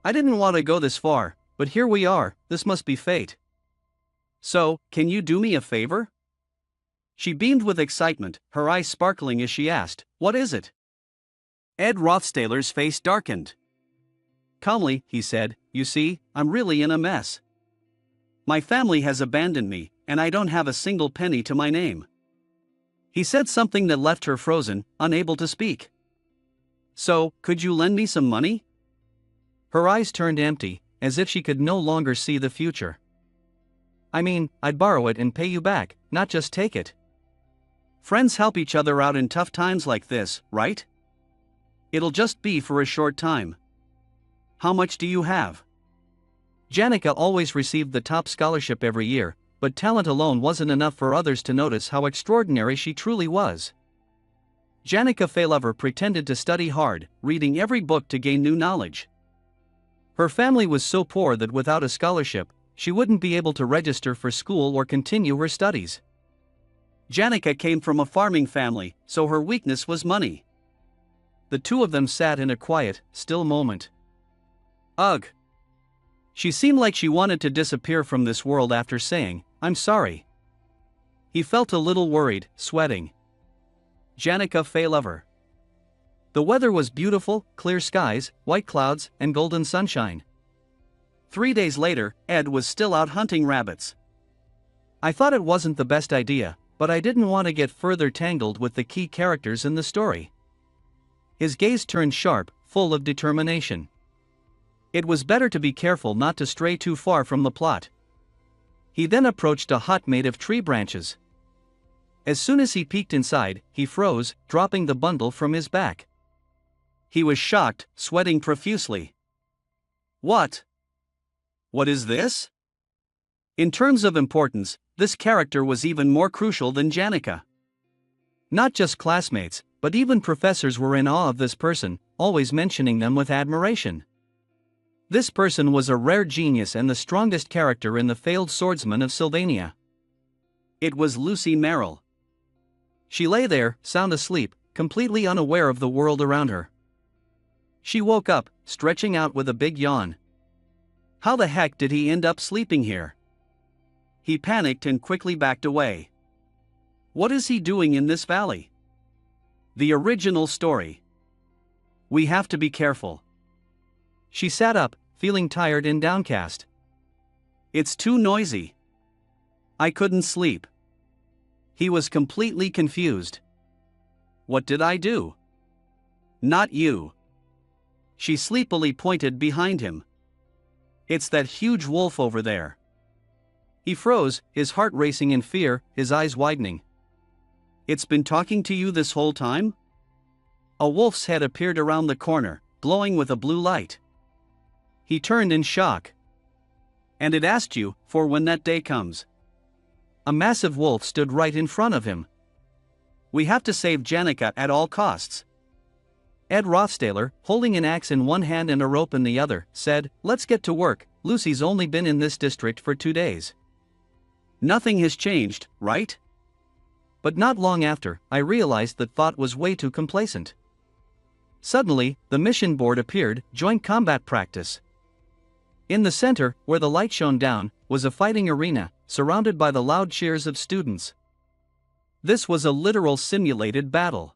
I didn't want to go this far, but here we are, this must be fate. So, can you do me a favor? She beamed with excitement, her eyes sparkling as she asked, what is it? Ed Rothstaler's face darkened. Calmly, he said, you see, I'm really in a mess. My family has abandoned me, and I don't have a single penny to my name. He said something that left her frozen, unable to speak. So, could you lend me some money? Her eyes turned empty, as if she could no longer see the future. I mean, I'd borrow it and pay you back, not just take it. Friends help each other out in tough times like this, right? It'll just be for a short time. How much do you have? Janica always received the top scholarship every year, but talent alone wasn't enough for others to notice how extraordinary she truly was. Janica Failover pretended to study hard, reading every book to gain new knowledge. Her family was so poor that without a scholarship, she wouldn't be able to register for school or continue her studies. Janica came from a farming family, so her weakness was money. The two of them sat in a quiet, still moment. Ugh. She seemed like she wanted to disappear from this world after saying, I'm sorry. He felt a little worried, sweating. Janica Failover. The weather was beautiful, clear skies, white clouds, and golden sunshine. 3 days later, Ed was still out hunting rabbits. I thought it wasn't the best idea, but I didn't want to get further tangled with the key characters in the story. His gaze turned sharp, full of determination. It was better to be careful not to stray too far from the plot. He then approached a hut made of tree branches. As soon as he peeked inside, he froze, dropping the bundle from his back. He was shocked, sweating profusely. What? What is this? In terms of importance, this character was even more crucial than Janica. Not just classmates, but even professors were in awe of this person, always mentioning them with admiration. This person was a rare genius and the strongest character in the failed swordsman of Sylvania. It was Lucy Merrill. She lay there, sound asleep, completely unaware of the world around her. She woke up, stretching out with a big yawn. How the heck did he end up sleeping here? He panicked and quickly backed away. What is he doing in this valley? The original story. We have to be careful. She sat up, feeling tired and downcast. It's too noisy. I couldn't sleep. He was completely confused. What did I do? Not you. She sleepily pointed behind him. It's that huge wolf over there. He froze, his heart racing in fear, his eyes widening. It's been talking to you this whole time? A wolf's head appeared around the corner, glowing with a blue light. He turned in shock. And it asked you for when that day comes. A massive wolf stood right in front of him. We have to save Janica at all costs. Ed Rothstaler, holding an axe in one hand and a rope in the other, said, let's get to work. Lucy's only been in this district for 2 days. Nothing has changed, right? But not long after, I realized that thought was way too complacent. Suddenly, the mission board appeared, joint combat practice. In the center, where the light shone down, was a fighting arena, surrounded by the loud cheers of students. This was a literal simulated battle.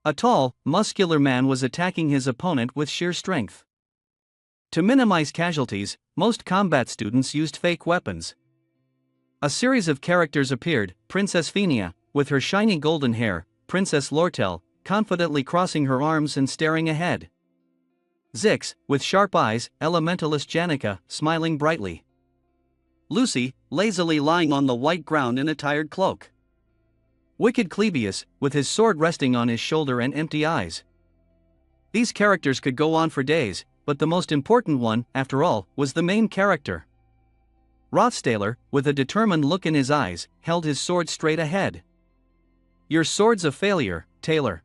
A tall, muscular man was attacking his opponent with sheer strength. To minimize casualties, most combat students used fake weapons. A series of characters appeared, Princess Phenia, with her shiny golden hair, Princess Lortel, confidently crossing her arms and staring ahead. Zix, with sharp eyes, Elementalist Janica, smiling brightly. Lucy, lazily lying on the white ground in a tired cloak. Wicked Clebius, with his sword resting on his shoulder and empty eyes. These characters could go on for days, but the most important one, after all, was the main character. Rothstaler, with a determined look in his eyes, held his sword straight ahead. Your sword's a failure, Taylor.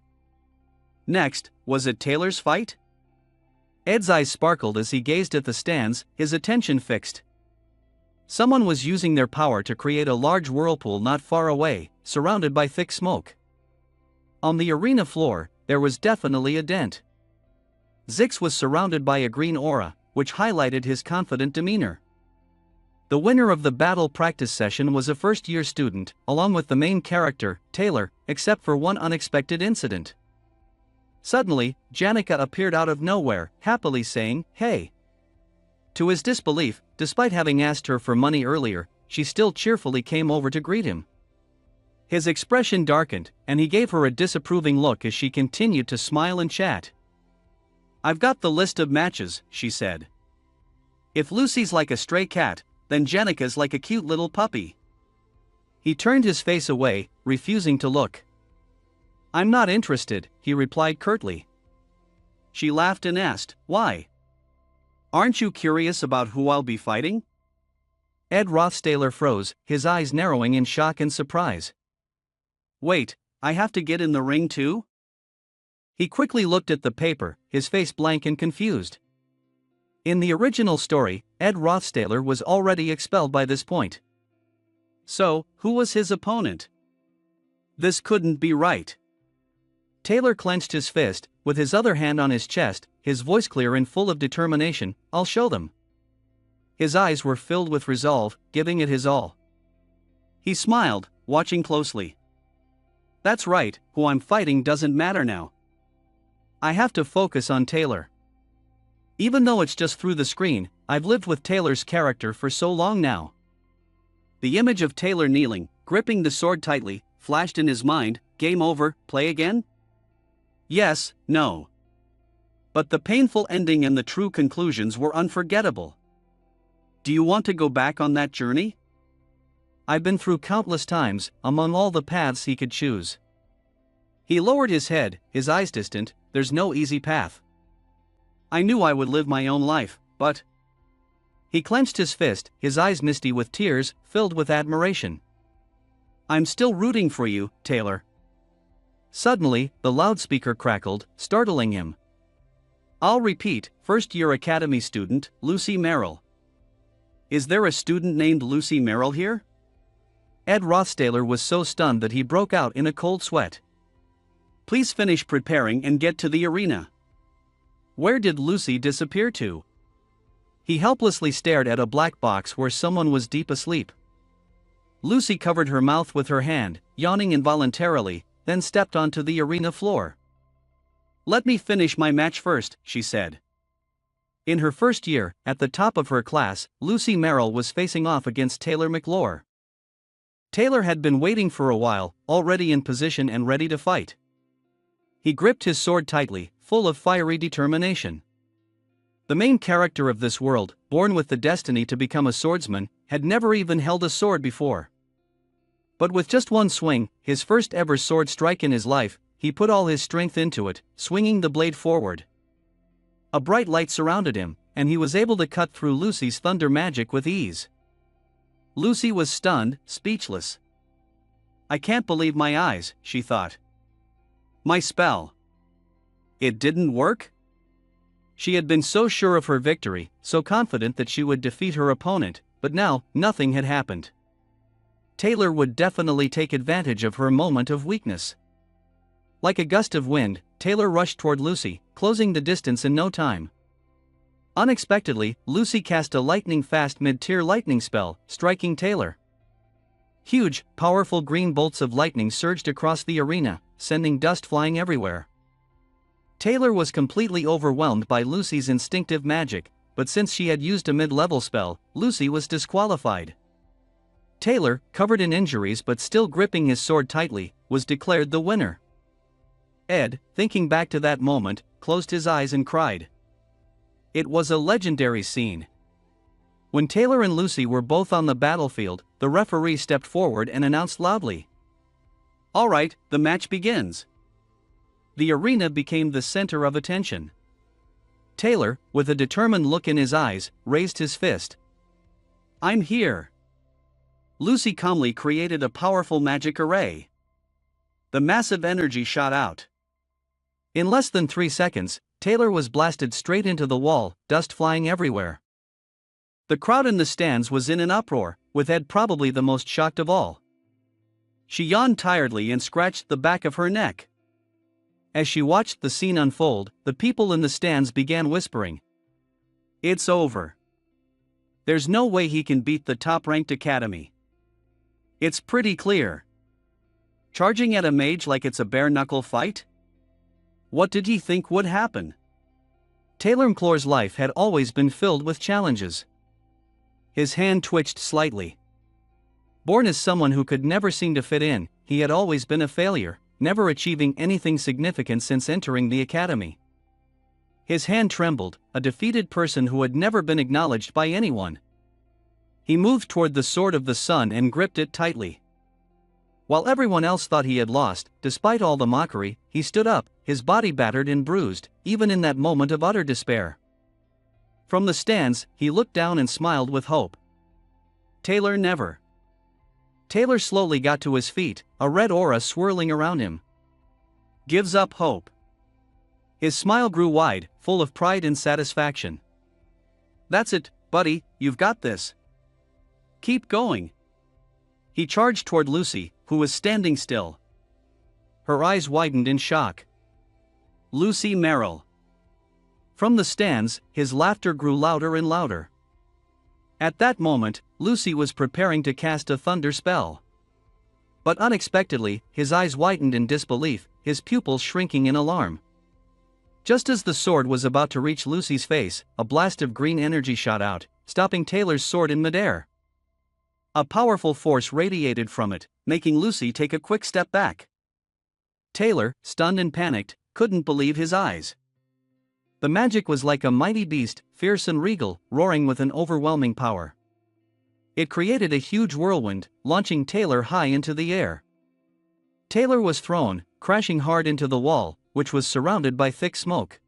Next, was it Taylor's fight? Ed's eyes sparkled as he gazed at the stands, his attention fixed. Someone was using their power to create a large whirlpool not far away, surrounded by thick smoke. On the arena floor, there was definitely a dent. Zix was surrounded by a green aura, which highlighted his confident demeanor. The winner of the battle practice session was a first-year student, along with the main character, Taylor, except for one unexpected incident. Suddenly, Janica appeared out of nowhere, happily saying, "Hey." To his disbelief, despite having asked her for money earlier, she still cheerfully came over to greet him. His expression darkened, and he gave her a disapproving look as she continued to smile and chat. "I've got the list of matches," she said. "If Lucy's like a stray cat, then Janica's like a cute little puppy." He turned his face away, refusing to look. "I'm not interested," he replied curtly. She laughed and asked, "Why? Aren't you curious about who I'll be fighting?" Ed Rothstaler froze, his eyes narrowing in shock and surprise. "Wait, I have to get in the ring too?" He quickly looked at the paper, his face blank and confused. In the original story, Ed Rothstaler was already expelled by this point. So, who was his opponent? This couldn't be right. Taylor clenched his fist, with his other hand on his chest, his voice clear and full of determination. "I'll show them." His eyes were filled with resolve, giving it his all. He smiled, watching closely. "That's right, who I'm fighting doesn't matter now. I have to focus on Taylor. Even though it's just through the screen, I've lived with Taylor's character for so long now." The image of Taylor kneeling, gripping the sword tightly, flashed in his mind. Game over, play again? Yes, no. But the painful ending and the true conclusions were unforgettable. Do you want to go back on that journey? I've been through countless times, among all the paths he could choose. He lowered his head, his eyes distant. There's no easy path. I knew I would live my own life, but... He clenched his fist, his eyes misty with tears, filled with admiration. I'm still rooting for you, Taylor. Suddenly, the loudspeaker crackled, startling him. I'll repeat, first-year academy student, Lucy Merrill. Is there a student named Lucy Merrill here? Ed Rothstaler was so stunned that he broke out in a cold sweat. Please finish preparing and get to the arena. Where did Lucy disappear to? He helplessly stared at a black box where someone was deep asleep. Lucy covered her mouth with her hand, yawning involuntarily, then stepped onto the arena floor. Let me finish my match first, she said. In her first year, at the top of her class, Lucy Merrill was facing off against Taylor McClure. Taylor had been waiting for a while, already in position and ready to fight. He gripped his sword tightly, full of fiery determination. The main character of this world, born with the destiny to become a swordsman, had never even held a sword before. But with just one swing, his first ever sword strike in his life, he put all his strength into it, swinging the blade forward. A bright light surrounded him, and he was able to cut through Lucy's thunder magic with ease. Lucy was stunned, speechless. I can't believe my eyes, she thought. My spell. It didn't work? She had been so sure of her victory, so confident that she would defeat her opponent, but now, nothing had happened. Taylor would definitely take advantage of her moment of weakness. Like a gust of wind, Taylor rushed toward Lucy, closing the distance in no time. Unexpectedly, Lucy cast a lightning-fast mid-tier lightning spell, striking Taylor. Huge, powerful green bolts of lightning surged across the arena, sending dust flying everywhere. Taylor was completely overwhelmed by Lucy's instinctive magic, but since she had used a mid-level spell, Lucy was disqualified. Taylor, covered in injuries but still gripping his sword tightly, was declared the winner. Ed, thinking back to that moment, closed his eyes and cried. It was a legendary scene. When Taylor and Lucy were both on the battlefield, the referee stepped forward and announced loudly, "All right, the match begins." The arena became the center of attention. Taylor, with a determined look in his eyes, raised his fist. I'm here. Lucy calmly created a powerful magic array. The massive energy shot out. In less than 3 seconds, Taylor was blasted straight into the wall, dust flying everywhere. The crowd in the stands was in an uproar, with Ed probably the most shocked of all. She yawned tiredly and scratched the back of her neck. As she watched the scene unfold, the people in the stands began whispering. "It's over. There's no way he can beat the top-ranked academy. It's pretty clear. Charging at a mage like it's a bare-knuckle fight? What did he think would happen?" Taylor McClure's life had always been filled with challenges. His hand twitched slightly. Born as someone who could never seem to fit in, he had always been a failure, never achieving anything significant since entering the academy. His hand trembled, a defeated person who had never been acknowledged by anyone. He moved toward the Sword of the Sun and gripped it tightly. While everyone else thought he had lost, despite all the mockery, he stood up, his body battered and bruised, even in that moment of utter despair. From the stands, he looked down and smiled with hope. Taylor never. Taylor slowly got to his feet, a red aura swirling around him. Gives up hope. His smile grew wide, full of pride and satisfaction. That's it, buddy, you've got this. Keep going. He charged toward Lucy, who was standing still. Her eyes widened in shock. Lucy Merrill. From the stands, his laughter grew louder and louder. At that moment, Lucy was preparing to cast a thunder spell. But unexpectedly, his eyes widened in disbelief, his pupils shrinking in alarm. Just as the sword was about to reach Lucy's face, a blast of green energy shot out, stopping Taylor's sword in midair. A powerful force radiated from it, making Lucy take a quick step back. Taylor, stunned and panicked, couldn't believe his eyes. The magic was like a mighty beast, fierce and regal, roaring with an overwhelming power. It created a huge whirlwind, launching Taylor high into the air. Taylor was thrown, crashing hard into the wall, which was surrounded by thick smoke.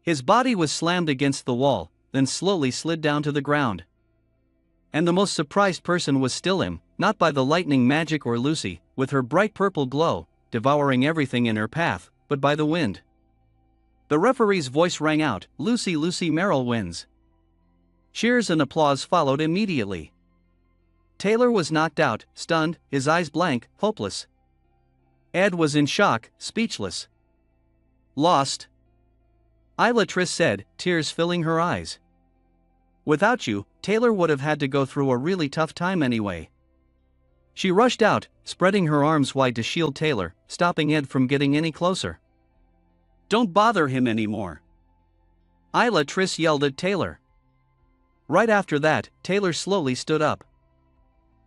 His body was slammed against the wall, then slowly slid down to the ground. And the most surprised person was still him, not by the lightning magic or Lucy, with her bright purple glow, devouring everything in her path, but by the wind. The referee's voice rang out, Lucy Merrill wins." Cheers and applause followed immediately. Taylor was knocked out, stunned, his eyes blank, hopeless. Ed was in shock, speechless. "Lost?" Isla Triss said, tears filling her eyes. "Without you, Taylor would have had to go through a really tough time anyway." She rushed out, spreading her arms wide to shield Taylor, stopping Ed from getting any closer. "Don't bother him anymore," Isla Triss yelled at Taylor. Right after that, Taylor slowly stood up.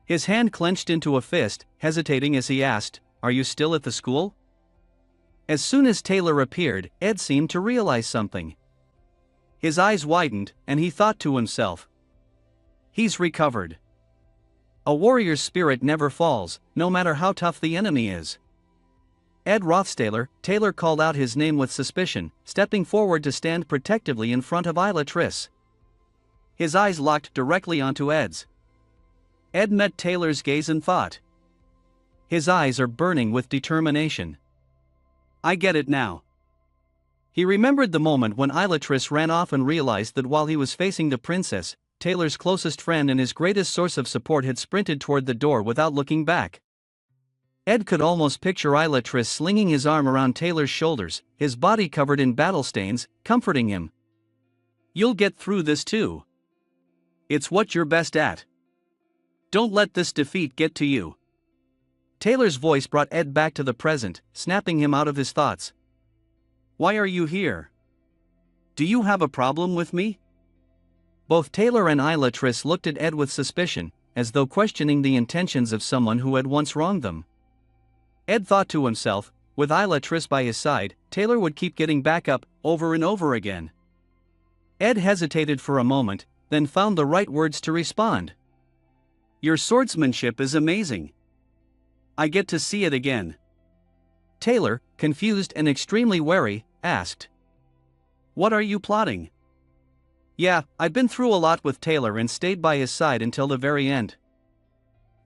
His hand clenched into a fist, hesitating as he asked, "Are you still at the school?" As soon as Taylor appeared, Ed seemed to realize something. His eyes widened, and he thought to himself, "He's recovered. A warrior's spirit never falls, no matter how tough the enemy is." Ed Rothstaler, Taylor called out his name with suspicion, stepping forward to stand protectively in front of Isla Triss. His eyes locked directly onto Ed's. Ed met Taylor's gaze and thought. His eyes are burning with determination. "I get it now." He remembered the moment when Isla Triss ran off and realized that while he was facing the princess, Taylor's closest friend and his greatest source of support had sprinted toward the door without looking back. Ed could almost picture Isla Triss slinging his arm around Taylor's shoulders, his body covered in battle stains, comforting him. "You'll get through this too. It's what you're best at. Don't let this defeat get to you." Taylor's voice brought Ed back to the present, snapping him out of his thoughts. "Why are you here? Do you have a problem with me?" Both Taylor and Isla Triss looked at Ed with suspicion, as though questioning the intentions of someone who had once wronged them. Ed thought to himself, with Isla Triss by his side, Taylor would keep getting back up, over and over again. Ed hesitated for a moment, then found the right words to respond. "Your swordsmanship is amazing. I get to see it again." Taylor, confused and extremely wary, asked, "What are you plotting?" "Yeah, I've been through a lot with Taylor and stayed by his side until the very end."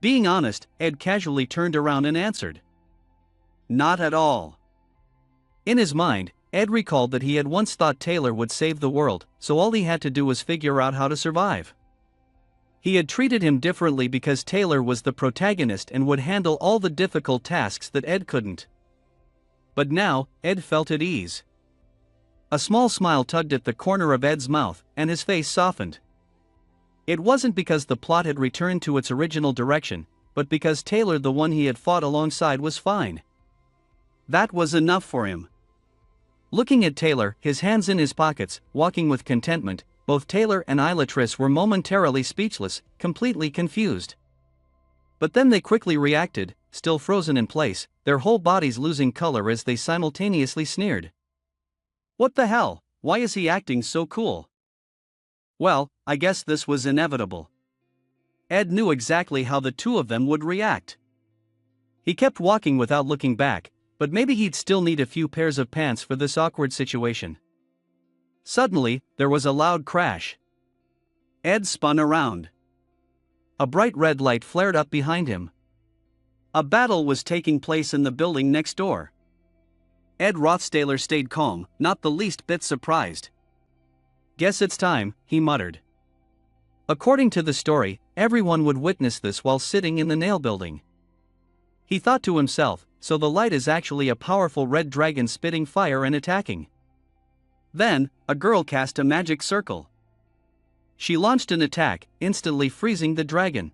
Being honest, Ed casually turned around and answered, "Not at all." In his mind, Ed recalled that he had once thought Taylor would save the world, so all he had to do was figure out how to survive. He had treated him differently because Taylor was the protagonist and would handle all the difficult tasks that Ed couldn't. But now, Ed felt at ease. A small smile tugged at the corner of Ed's mouth, and his face softened. It wasn't because the plot had returned to its original direction, but because Taylor, the one he had fought alongside, was fine. That was enough for him. Looking at Taylor, his hands in his pockets, walking with contentment, both Taylor and Ilatrice were momentarily speechless, completely confused. But then they quickly reacted, still frozen in place, their whole bodies losing color as they simultaneously sneered. What the hell, why is he acting so cool? Well, I guess this was inevitable. Ed knew exactly how the two of them would react. He kept walking without looking back, but maybe he'd still need a few pairs of pants for this awkward situation. Suddenly, there was a loud crash. Ed spun around. A bright red light flared up behind him. A battle was taking place in the building next door. Ed Rothstaler stayed calm, not the least bit surprised. Guess it's time, he muttered. According to the story, everyone would witness this while sitting in the nail building. He thought to himself, so the light is actually a powerful red dragon spitting fire and attacking. Then, a girl cast a magic circle. She launched an attack, instantly freezing the dragon.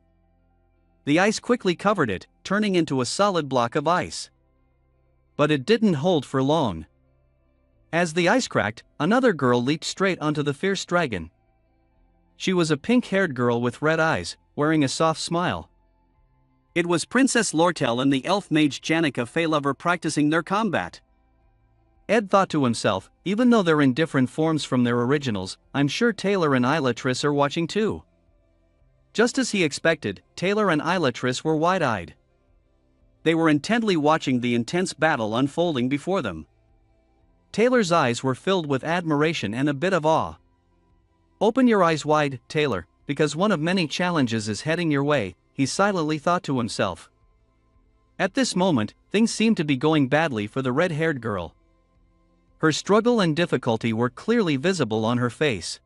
The ice quickly covered it, turning into a solid block of ice. But it didn't hold for long. As the ice cracked, another girl leaped straight onto the fierce dragon. She was a pink-haired girl with red eyes, wearing a soft smile. It was Princess Lortel and the elf mage Janica Feylover practicing their combat. Ed thought to himself, even though they're in different forms from their originals, I'm sure Taylor and Ilatrice are watching too. Just as he expected, Taylor and Ilatrice were wide-eyed. They were intently watching the intense battle unfolding before them. Taylor's eyes were filled with admiration and a bit of awe. Open your eyes wide, Taylor, because one of many challenges is heading your way, he silently thought to himself. At this moment, things seemed to be going badly for the red-haired girl. Her struggle and difficulty were clearly visible on her face.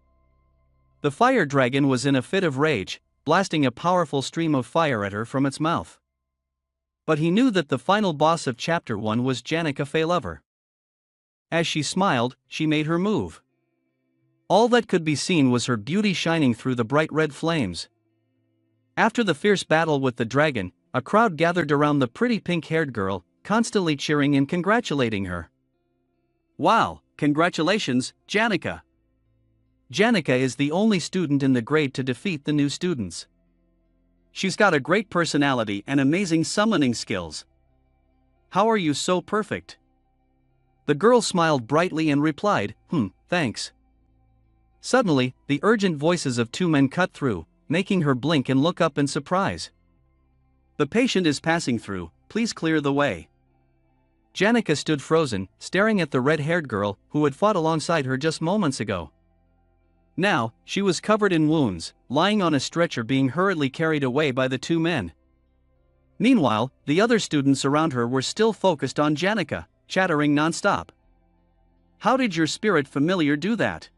The fire dragon was in a fit of rage, blasting a powerful stream of fire at her from its mouth. But he knew that the final boss of Chapter 1 was Janica Feylover. As she smiled, she made her move. All that could be seen was her beauty shining through the bright red flames. After the fierce battle with the dragon, a crowd gathered around the pretty pink-haired girl, constantly cheering and congratulating her. Wow, congratulations, Janica! Janica is the only student in the grade to defeat the new students. She's got a great personality and amazing summoning skills. How are you so perfect? The girl smiled brightly and replied, thanks. Suddenly, the urgent voices of two men cut through, making her blink and look up in surprise. The patient is passing through, please clear the way. Janica stood frozen, staring at the red-haired girl who had fought alongside her just moments ago. Now, she was covered in wounds, lying on a stretcher being hurriedly carried away by the two men. Meanwhile, the other students around her were still focused on Janica, chattering non-stop. How did your spirit familiar do that?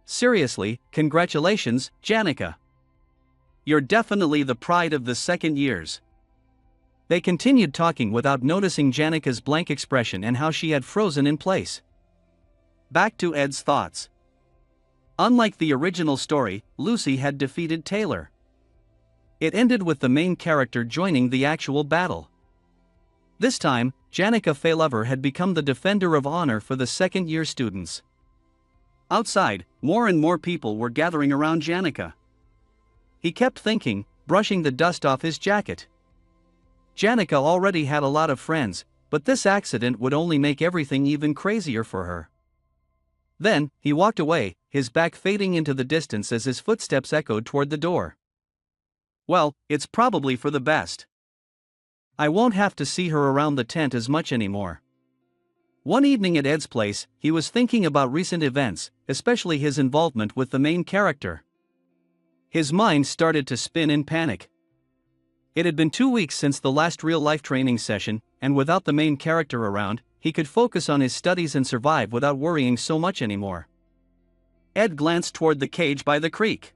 Seriously, congratulations, Janica. You're definitely the pride of the second years. They continued talking without noticing Janica's blank expression and how she had frozen in place. Back to Ed's thoughts. Unlike the original story, Lucy had defeated Taylor. It ended with the main character joining the actual battle. This time, Janica Feylover had become the defender of honor for the second-year students. Outside, more and more people were gathering around Janica. He kept thinking, brushing the dust off his jacket. Janica already had a lot of friends, but this accident would only make everything even crazier for her. Then, he walked away, his back fading into the distance as his footsteps echoed toward the door. Well, it's probably for the best. I won't have to see her around the tent as much anymore. One evening at Ed's place, he was thinking about recent events, especially his involvement with the main character. His mind started to spin in panic. It had been 2 weeks since the last real-life training session, and without the main character around, he could focus on his studies and survive without worrying so much anymore. Ed glanced toward the cage by the creek.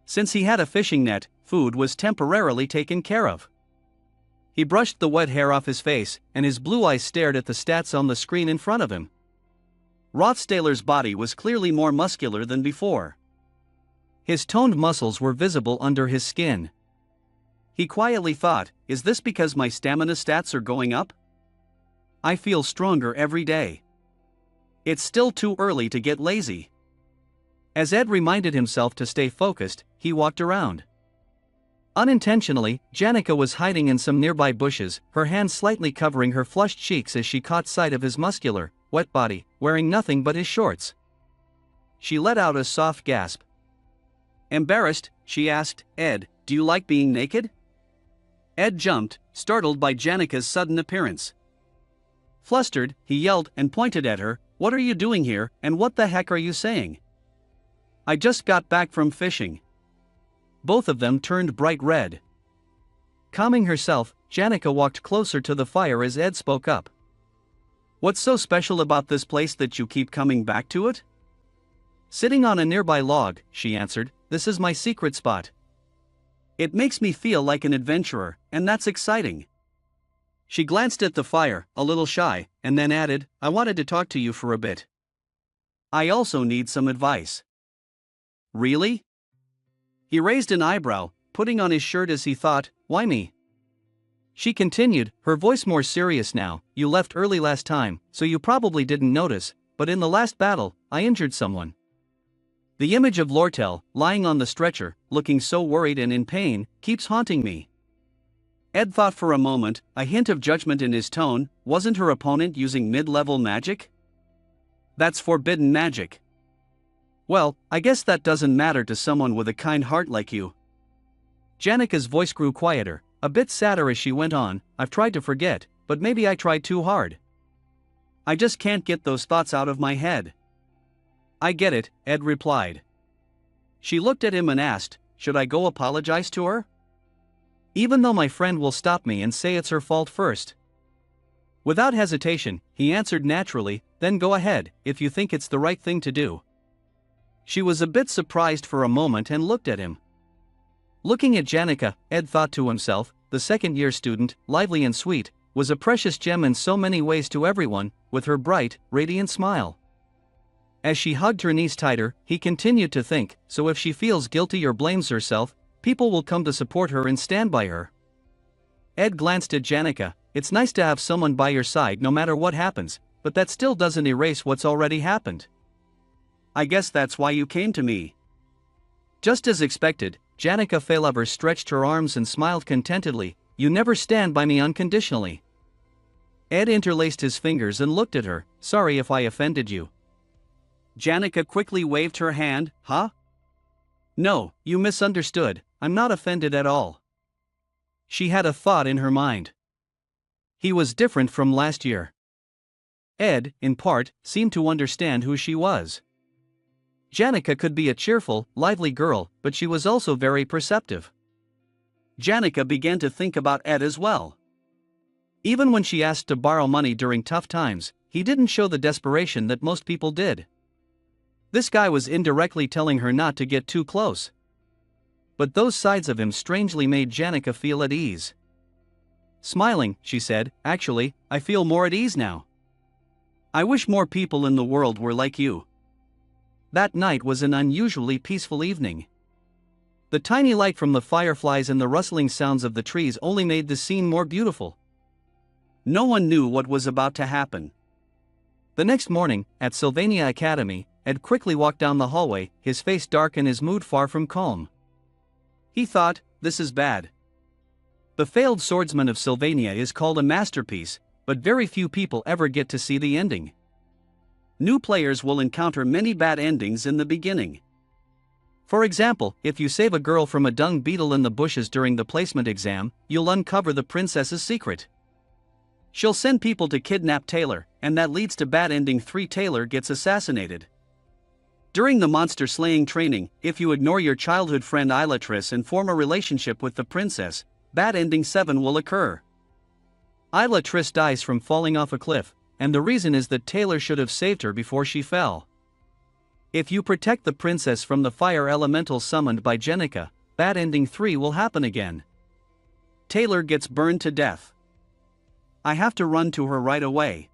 Since he had a fishing net, food was temporarily taken care of. He brushed the wet hair off his face, and his blue eyes stared at the stats on the screen in front of him. Rothstaler's body was clearly more muscular than before. His toned muscles were visible under his skin. He quietly thought, is this because my stamina stats are going up? I feel stronger every day. It's still too early to get lazy. As Ed reminded himself to stay focused, he walked around. Unintentionally, Janica was hiding in some nearby bushes, her hand slightly covering her flushed cheeks as she caught sight of his muscular, wet body, wearing nothing but his shorts. She let out a soft gasp. Embarrassed, she asked, Ed, do you like being naked? Ed jumped, startled by Janica's sudden appearance. Flustered, he yelled and pointed at her, what are you doing here, and what the heck are you saying? I just got back from fishing. Both of them turned bright red. Calming herself, Janica walked closer to the fire as Ed spoke up. What's so special about this place that you keep coming back to it? Sitting on a nearby log, she answered, this is my secret spot. It makes me feel like an adventurer, and that's exciting. She glanced at the fire, a little shy, and then added, I wanted to talk to you for a bit. I also need some advice. Really? He raised an eyebrow, putting on his shirt as he thought, why me? She continued, her voice more serious now, you left early last time, so you probably didn't notice, but in the last battle, I injured someone. The image of Lortel, lying on the stretcher, looking so worried and in pain, keeps haunting me. Ed thought for a moment, a hint of judgment in his tone, wasn't her opponent using mid-level magic? That's forbidden magic. Well, I guess that doesn't matter to someone with a kind heart like you. Janica's voice grew quieter, a bit sadder as she went on, I've tried to forget, but maybe I tried too hard. I just can't get those thoughts out of my head. I get it, Ed replied. She looked at him and asked, should I go apologize to her? Even though my friend will stop me and say it's her fault first. Without hesitation, he answered naturally, then go ahead, if you think it's the right thing to do. She was a bit surprised for a moment and looked at him. Looking at Janica, Ed thought to himself, the second-year student, lively and sweet, was a precious gem in so many ways to everyone, with her bright, radiant smile. As she hugged her niece tighter, he continued to think, so if she feels guilty or blames herself, people will come to support her and stand by her. Ed glanced at Janica, it's nice to have someone by your side no matter what happens, but that still doesn't erase what's already happened. I guess that's why you came to me. Just as expected, Janica Failover stretched her arms and smiled contentedly, you never stand by me unconditionally. Ed interlaced his fingers and looked at her, sorry if I offended you. Janica quickly waved her hand, huh? No, you misunderstood, I'm not offended at all. She had a thought in her mind. He was different from last year. Ed, in part, seemed to understand who she was. Janica could be a cheerful, lively girl, but she was also very perceptive. Janica began to think about Ed as well. Even when she asked to borrow money during tough times, he didn't show the desperation that most people did. This guy was indirectly telling her not to get too close. But those sides of him strangely made Janica feel at ease. Smiling, she said, actually, I feel more at ease now. I wish more people in the world were like you. That night was an unusually peaceful evening. The tiny light from the fireflies and the rustling sounds of the trees only made the scene more beautiful. No one knew what was about to happen. The next morning, at Sylvania Academy, Ed quickly walked down the hallway, his face dark and his mood far from calm. He thought, this is bad. The Failed Swordsman of Sylvania is called a masterpiece, but very few people ever get to see the ending. New players will encounter many bad endings in the beginning. For example, if you save a girl from a dung beetle in the bushes during the placement exam, you'll uncover the princess's secret. She'll send people to kidnap Taylor, and that leads to bad ending 3. Taylor gets assassinated. During the monster slaying training, if you ignore your childhood friend Isla and form a relationship with the princess, bad ending 7 will occur. Isla dies from falling off a cliff, and the reason is that Taylor should have saved her before she fell. If you protect the princess from the fire elemental summoned by Jenica, Bad Ending 3 will happen again. Taylor gets burned to death. I have to run to her right away.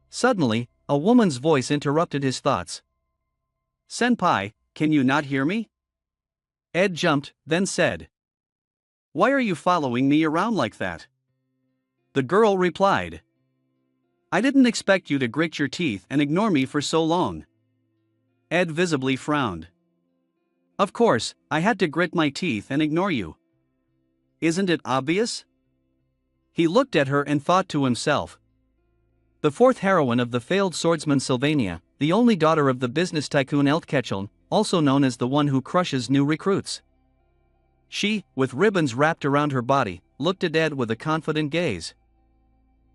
Suddenly, a woman's voice interrupted his thoughts. Senpai, can you not hear me? Ed jumped, then said. Why are you following me around like that? The girl replied. I didn't expect you to grit your teeth and ignore me for so long. Ed visibly frowned. Of course, I had to grit my teeth and ignore you. Isn't it obvious? He looked at her and thought to himself. The fourth heroine of the failed swordsman Sylvania, the only daughter of the business tycoon Eltkecheln, also known as the one who crushes new recruits. She, with ribbons wrapped around her body, looked at Ed with a confident gaze.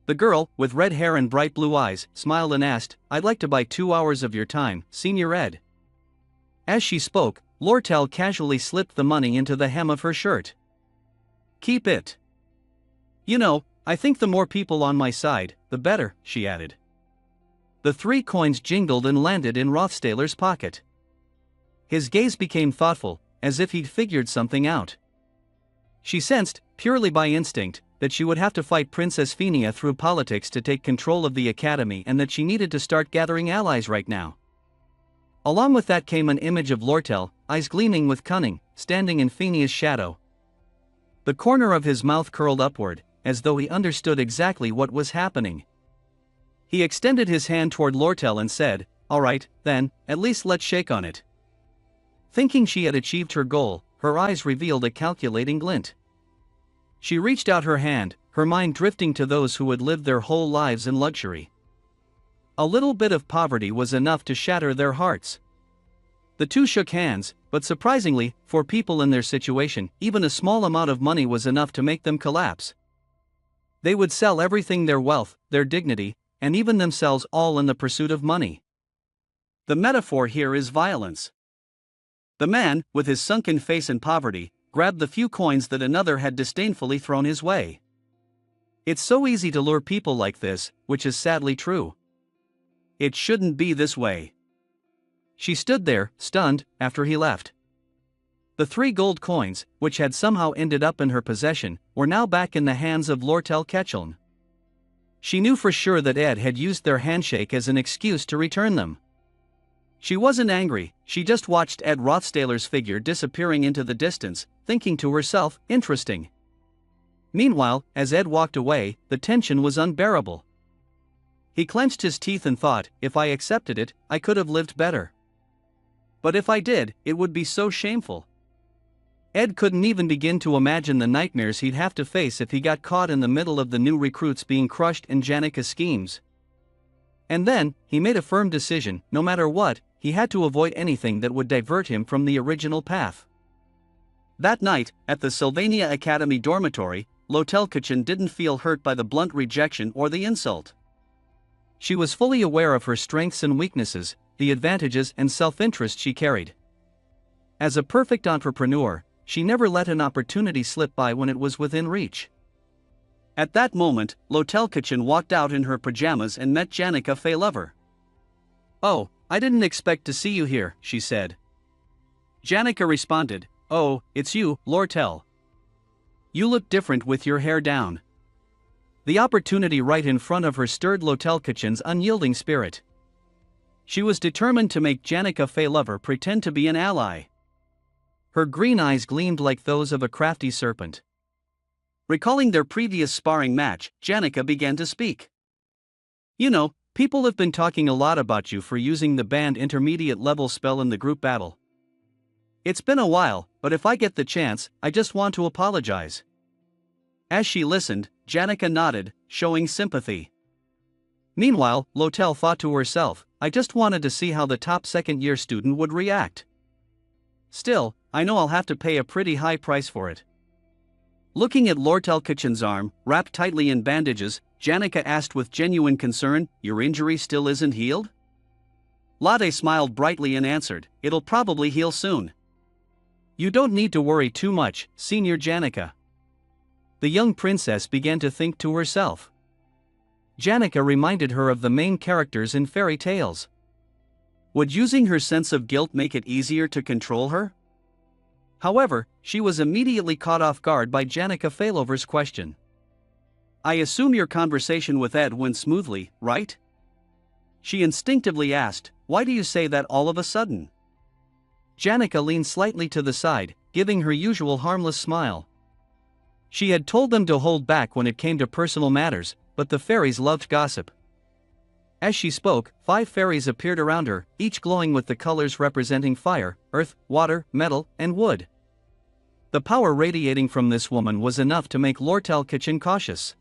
The girl, with red hair and bright blue eyes, smiled and asked, I'd like to buy 2 hours of your time, Senior Ed. As she spoke, Lortel casually slipped the money into the hem of her shirt. Keep it. You know, I think the more people on my side, the better, she added. The 3 coins jingled and landed in Rothstaler's pocket. His gaze became thoughtful, as if he'd figured something out. She sensed, purely by instinct, that she would have to fight Princess Fenia through politics to take control of the academy and that she needed to start gathering allies right now. Along with that came an image of Lortel, eyes gleaming with cunning, standing in Fenia's shadow. The corner of his mouth curled upward, as though he understood exactly what was happening. He extended his hand toward Lortel and said, All right, then, at least let's shake on it. Thinking she had achieved her goal, her eyes revealed a calculating glint. She reached out her hand, her mind drifting to those who had lived their whole lives in luxury. A little bit of poverty was enough to shatter their hearts. The two shook hands, but surprisingly, for people in their situation, even a small amount of money was enough to make them collapse. They would sell everything, their wealth, their dignity, and even themselves, all in the pursuit of money. The metaphor here is violence. The man, with his sunken face and poverty, grabbed the few coins that another had disdainfully thrown his way. It's so easy to lure people like this, which is sadly true. It shouldn't be this way. She stood there, stunned, after he left. The 3 gold coins, which had somehow ended up in her possession, were now back in the hands of Lortel Ketcheln. She knew for sure that Ed had used their handshake as an excuse to return them. She wasn't angry, she just watched Ed Rothstaler's figure disappearing into the distance, thinking to herself, interesting. Meanwhile, as Ed walked away, the tension was unbearable. He clenched his teeth and thought, if I accepted it, I could have lived better. But if I did, it would be so shameful. Ed couldn't even begin to imagine the nightmares he'd have to face if he got caught in the middle of the new recruits being crushed in Janica's schemes. And then, he made a firm decision, no matter what, he had to avoid anything that would divert him from the original path. That night, at the Sylvania Academy dormitory, Lotelkachin didn't feel hurt by the blunt rejection or the insult. She was fully aware of her strengths and weaknesses, the advantages and self-interest she carried. As a perfect entrepreneur, she never let an opportunity slip by when it was within reach. At that moment, Lotelkachin walked out in her pajamas and met Janica Faylover. Oh, I didn't expect to see you here, she said. Janica responded, Oh, it's you, Lortel. You look different with your hair down. The opportunity right in front of her stirred Lotelkachin's unyielding spirit. She was determined to make Janica Faylover pretend to be an ally. Her green eyes gleamed like those of a crafty serpent. Recalling their previous sparring match, Janica began to speak. You know, people have been talking a lot about you for using the banned intermediate level spell in the group battle. It's been a while, but if I get the chance, I just want to apologize. As she listened, Janica nodded, showing sympathy. Meanwhile, Lotel thought to herself, I just wanted to see how the top second-year student would react. Still, I know I'll have to pay a pretty high price for it. Looking at Lortelkachin's arm, wrapped tightly in bandages, Janica asked with genuine concern, Your injury still isn't healed? Lade smiled brightly and answered, It'll probably heal soon. You don't need to worry too much, Senior Janica. The young princess began to think to herself. Janica reminded her of the main characters in fairy tales. Would using her sense of guilt make it easier to control her? However, she was immediately caught off guard by Janica Failover's question. I assume your conversation with Ed went smoothly, right? She instinctively asked, why do you say that all of a sudden? Janica leaned slightly to the side, giving her usual harmless smile. She had told them to hold back when it came to personal matters, but the fairies loved gossip. As she spoke, 5 fairies appeared around her, each glowing with the colors representing fire, earth, water, metal, and wood. The power radiating from this woman was enough to make Lortel Kitchen cautious.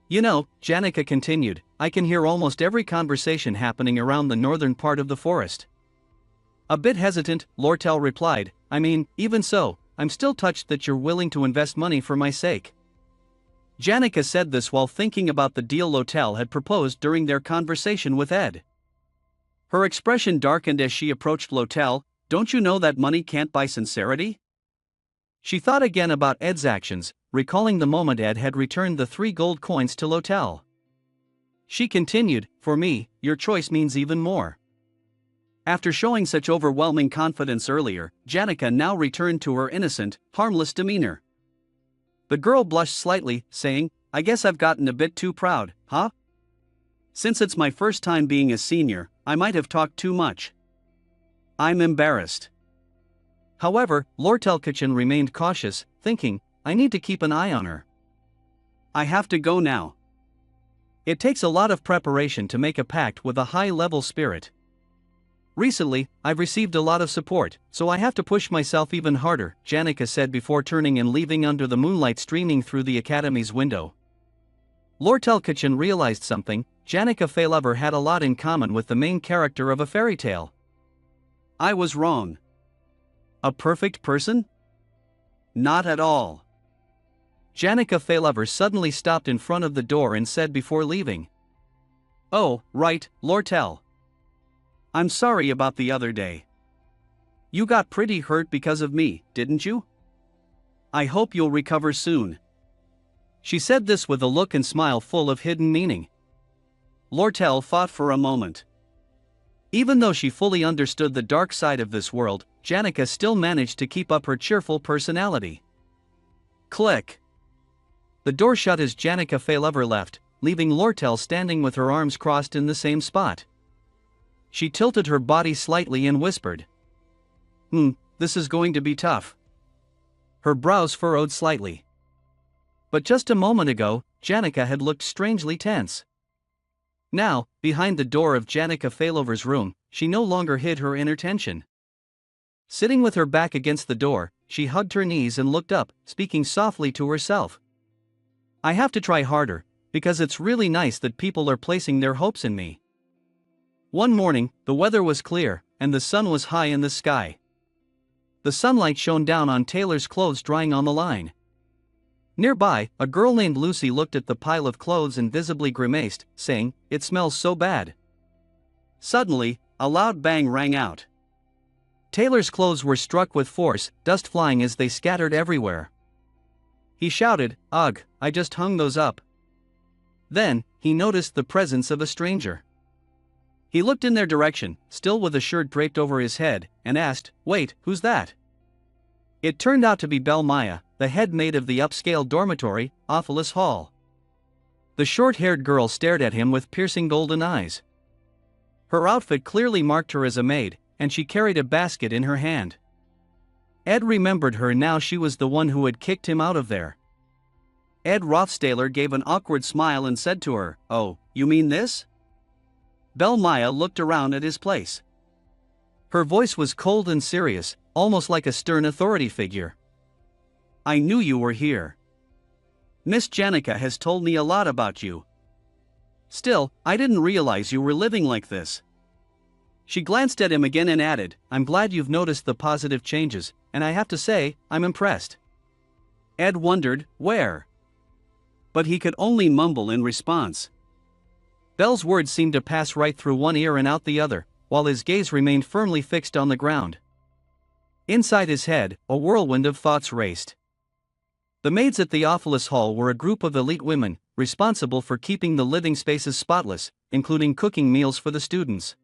You know, Janica continued, I can hear almost every conversation happening around the northern part of the forest. A bit hesitant, Lortel replied, I mean, even so, I'm still touched that you're willing to invest money for my sake. Janica said this while thinking about the deal Lortel had proposed during their conversation with Ed. Her expression darkened as she approached Lortel. Don't you know that money can't buy sincerity? She thought again about Ed's actions, recalling the moment Ed had returned the 3 gold coins to Lortel. She continued, for me, your choice means even more. After showing such overwhelming confidence earlier, Janica now returned to her innocent, harmless demeanor. The girl blushed slightly, saying, I guess I've gotten a bit too proud, huh? Since it's my first time being a senior, I might have talked too much. I'm embarrassed. However, Lortel Kitchen remained cautious, thinking, I need to keep an eye on her. I have to go now. It takes a lot of preparation to make a pact with a high-level spirit. Recently, I've received a lot of support, so I have to push myself even harder, Janica said before turning and leaving under the moonlight streaming through the academy's window. Lortel Kitchen realized something. Janica Failover had a lot in common with the main character of a fairy tale. I was wrong. A perfect person? Not at all. Janica Failover suddenly stopped in front of the door and said before leaving. Oh, right, Lortel. I'm sorry about the other day. You got pretty hurt because of me, didn't you? I hope you'll recover soon. She said this with a look and smile full of hidden meaning. Lortel thought for a moment. Even though she fully understood the dark side of this world, Janica still managed to keep up her cheerful personality. Click. The door shut as Janica Failover left, leaving Lortel standing with her arms crossed in the same spot. She tilted her body slightly and whispered. This is going to be tough. Her brows furrowed slightly. But just a moment ago, Janica had looked strangely tense. Now, behind the door of Janica Failover's room, she no longer hid her inner tension. Sitting with her back against the door, she hugged her knees and looked up, speaking softly to herself. I have to try harder, because it's really nice that people are placing their hopes in me. One morning, the weather was clear, and the sun was high in the sky. The sunlight shone down on Taylor's clothes drying on the line. Nearby, a girl named Lucy looked at the pile of clothes and visibly grimaced, saying, "It smells so bad." Suddenly, a loud bang rang out. Taylor's clothes were struck with force, dust flying as they scattered everywhere. He shouted, "Ugh, I just hung those up." Then, he noticed the presence of a stranger. He looked in their direction, still with a shirt draped over his head, and asked, "Wait, who's that?" It turned out to be Belle Maya, the head maid of the upscale dormitory, Ophelis Hall. The short-haired girl stared at him with piercing golden eyes. Her outfit clearly marked her as a maid, and she carried a basket in her hand. Ed remembered her now. She was the one who had kicked him out of there. Ed Rothstaler gave an awkward smile and said to her, "Oh, you mean this?" Belle Maya looked around at his place. Her voice was cold and serious, almost like a stern authority figure. "I knew you were here. Miss Janica has told me a lot about you. Still, I didn't realize you were living like this." She glanced at him again and added, "I'm glad you've noticed the positive changes, and I have to say, I'm impressed." Ed wondered, where? But he could only mumble in response. Belle's words seemed to pass right through one ear and out the other, while his gaze remained firmly fixed on the ground. Inside his head, a whirlwind of thoughts raced. The maids at the Ophelis Hall were a group of elite women, responsible for keeping the living spaces spotless, including cooking meals for the students.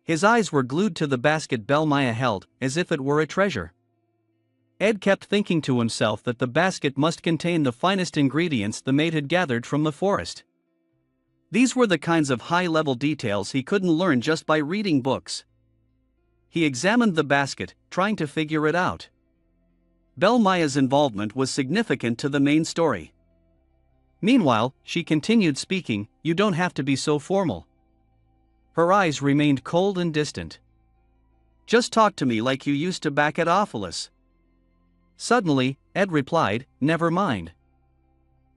His eyes were glued to the basket Belmaya held, as if it were a treasure. Ed kept thinking to himself that the basket must contain the finest ingredients the maid had gathered from the forest. These were the kinds of high-level details he couldn't learn just by reading books. He examined the basket, trying to figure it out. Belmaya's involvement was significant to the main story. Meanwhile, she continued speaking, "You don't have to be so formal." Her eyes remained cold and distant. "Just talk to me like you used to back at Ophelis." Suddenly, Ed replied, "Never mind."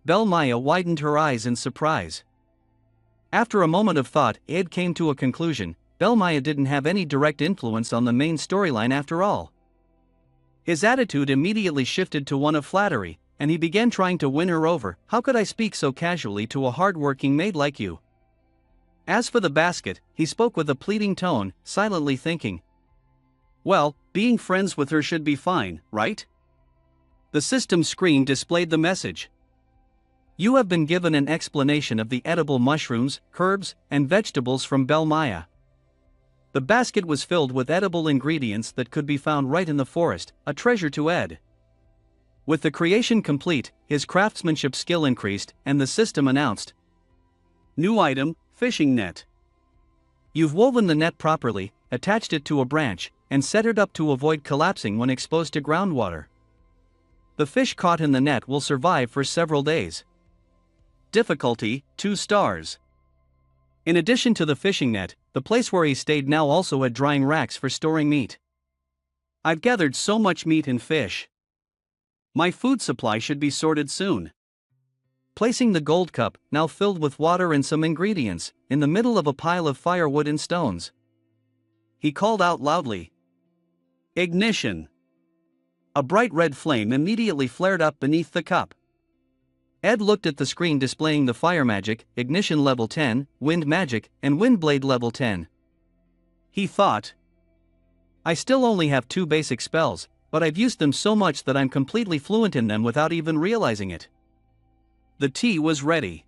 Belmaya widened her eyes in surprise. After a moment of thought, Ed came to a conclusion: Belmaya didn't have any direct influence on the main storyline after all. His attitude immediately shifted to one of flattery, and he began trying to win her over. "How could I speak so casually to a hard-working maid like you?" As for the basket, he spoke with a pleading tone, silently thinking, "Well, being friends with her should be fine, right?" The system screen displayed the message. "You have been given an explanation of the edible mushrooms, herbs, and vegetables from Belmaya." The basket was filled with edible ingredients that could be found right in the forest, a treasure to Ed. With the creation complete, his craftsmanship skill increased, and the system announced, "New item, fishing net. You've woven the net properly, attached it to a branch, and set it up to avoid collapsing when exposed to groundwater. The fish caught in the net will survive for several days. Difficulty, 2 stars. In addition to the fishing net, the place where he stayed now also had drying racks for storing meat. I've gathered so much meat and fish. My food supply should be sorted soon." Placing the gold cup, now filled with water and some ingredients, in the middle of a pile of firewood and stones, he called out loudly, "Ignition!" A bright red flame immediately flared up beneath the cup. Ed looked at the screen displaying the fire magic, ignition level 10, wind magic, and wind blade level 10. He thought, "I still only have 2 basic spells, but I've used them so much that I'm completely fluent in them without even realizing it." The tea was ready.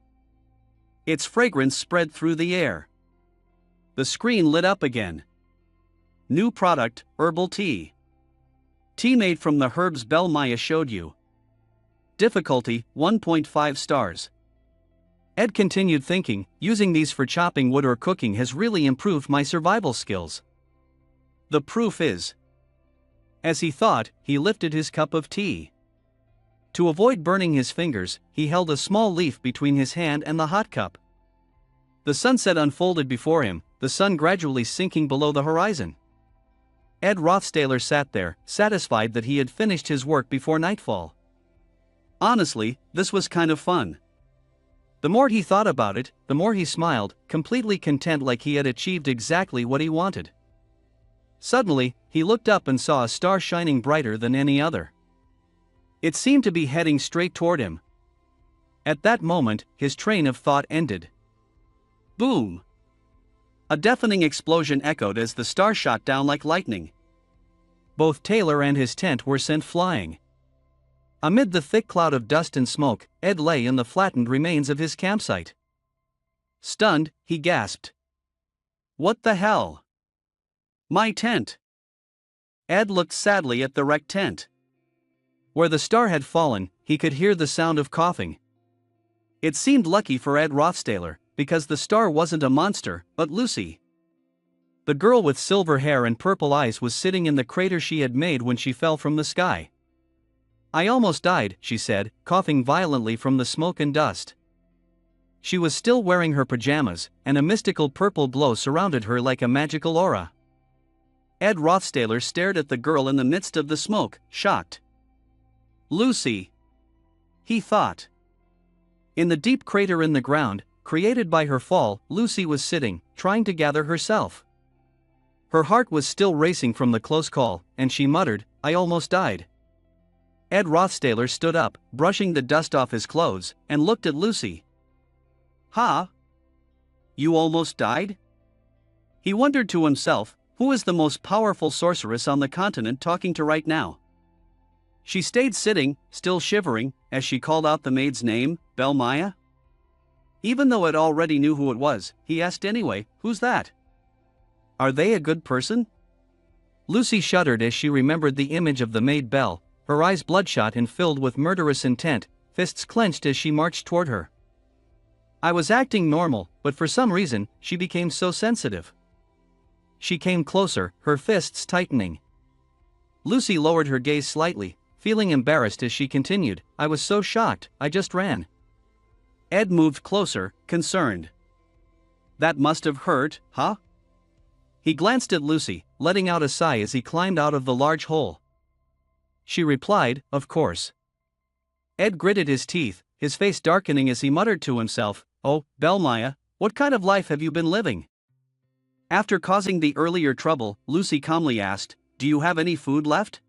Its fragrance spread through the air. The screen lit up again. New product, herbal tea. Tea made from the herbs Belmaya showed you. Difficulty, 1.5 stars. Ed continued thinking, "Using these for chopping wood or cooking has really improved my survival skills. The proof is..." As he thought, he lifted his cup of tea. To avoid burning his fingers, he held a small leaf between his hand and the hot cup. The sunset unfolded before him, the sun gradually sinking below the horizon. Ed Rothstaler sat there, satisfied that he had finished his work before nightfall. Honestly, this was kind of fun. The more he thought about it, the more he smiled, completely content, like he had achieved exactly what he wanted. Suddenly, he looked up and saw a star shining brighter than any other. It seemed to be heading straight toward him. At that moment, his train of thought ended. Boom! A deafening explosion echoed as the star shot down like lightning. Both Taylor and his tent were sent flying. Amid the thick cloud of dust and smoke, Ed lay in the flattened remains of his campsite. Stunned, he gasped, "What the hell? My tent!" Ed looked sadly at the wrecked tent. Where the star had fallen, he could hear the sound of coughing. It seemed lucky for Ed Rothstaler, because the star wasn't a monster, but Lucy. The girl with silver hair and purple eyes was sitting in the crater she had made when she fell from the sky. "I almost died," she said, coughing violently from the smoke and dust. She was still wearing her pajamas, and a mystical purple glow surrounded her like a magical aura. Ed Rothstaler stared at the girl in the midst of the smoke, shocked. Lucy! He thought. In the deep crater in the ground, created by her fall, Lucy was sitting, trying to gather herself. Her heart was still racing from the close call, and she muttered, "I almost died." Ed Rothstaler stood up, brushing the dust off his clothes, and looked at Lucy. "Huh? You almost died?" He wondered to himself, who is the most powerful sorceress on the continent talking to right now? She stayed sitting, still shivering, as she called out the maid's name, Belmaya. Even though Ed already knew who it was, he asked anyway, "Who's that?" Are they a good person? Lucy shuddered as she remembered the image of the maid Belle, her eyes bloodshot and filled with murderous intent, fists clenched as she marched toward her. I was acting normal, but for some reason, she became so sensitive. She came closer, her fists tightening. Lucy lowered her gaze slightly, feeling embarrassed as she continued, I was so shocked, I just ran. Ed moved closer, concerned. That must have hurt, huh? He glanced at Lucy, letting out a sigh as he climbed out of the large hole. She replied, of course. Ed gritted his teeth, his face darkening as he muttered to himself, oh, Belmaya, what kind of life have you been living? After causing the earlier trouble, Lucy calmly asked, do you have any food left?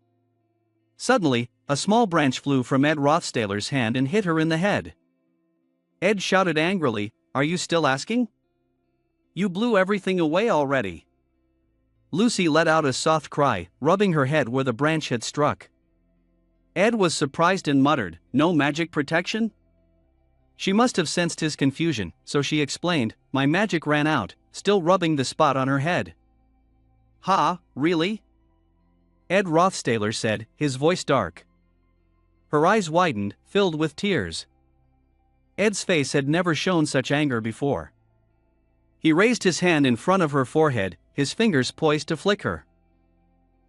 Suddenly, a small branch flew from Ed Rothstaller's hand and hit her in the head. Ed shouted angrily, are you still asking? You blew everything away already. Lucy let out a soft cry, rubbing her head where the branch had struck. Ed was surprised and muttered, no magic protection? She must have sensed his confusion, so she explained, my magic ran out, still rubbing the spot on her head. Ha, really? Ed Rothstaller said, his voice dark. Her eyes widened, filled with tears. Ed's face had never shown such anger before. He raised his hand in front of her forehead, his fingers poised to flick her.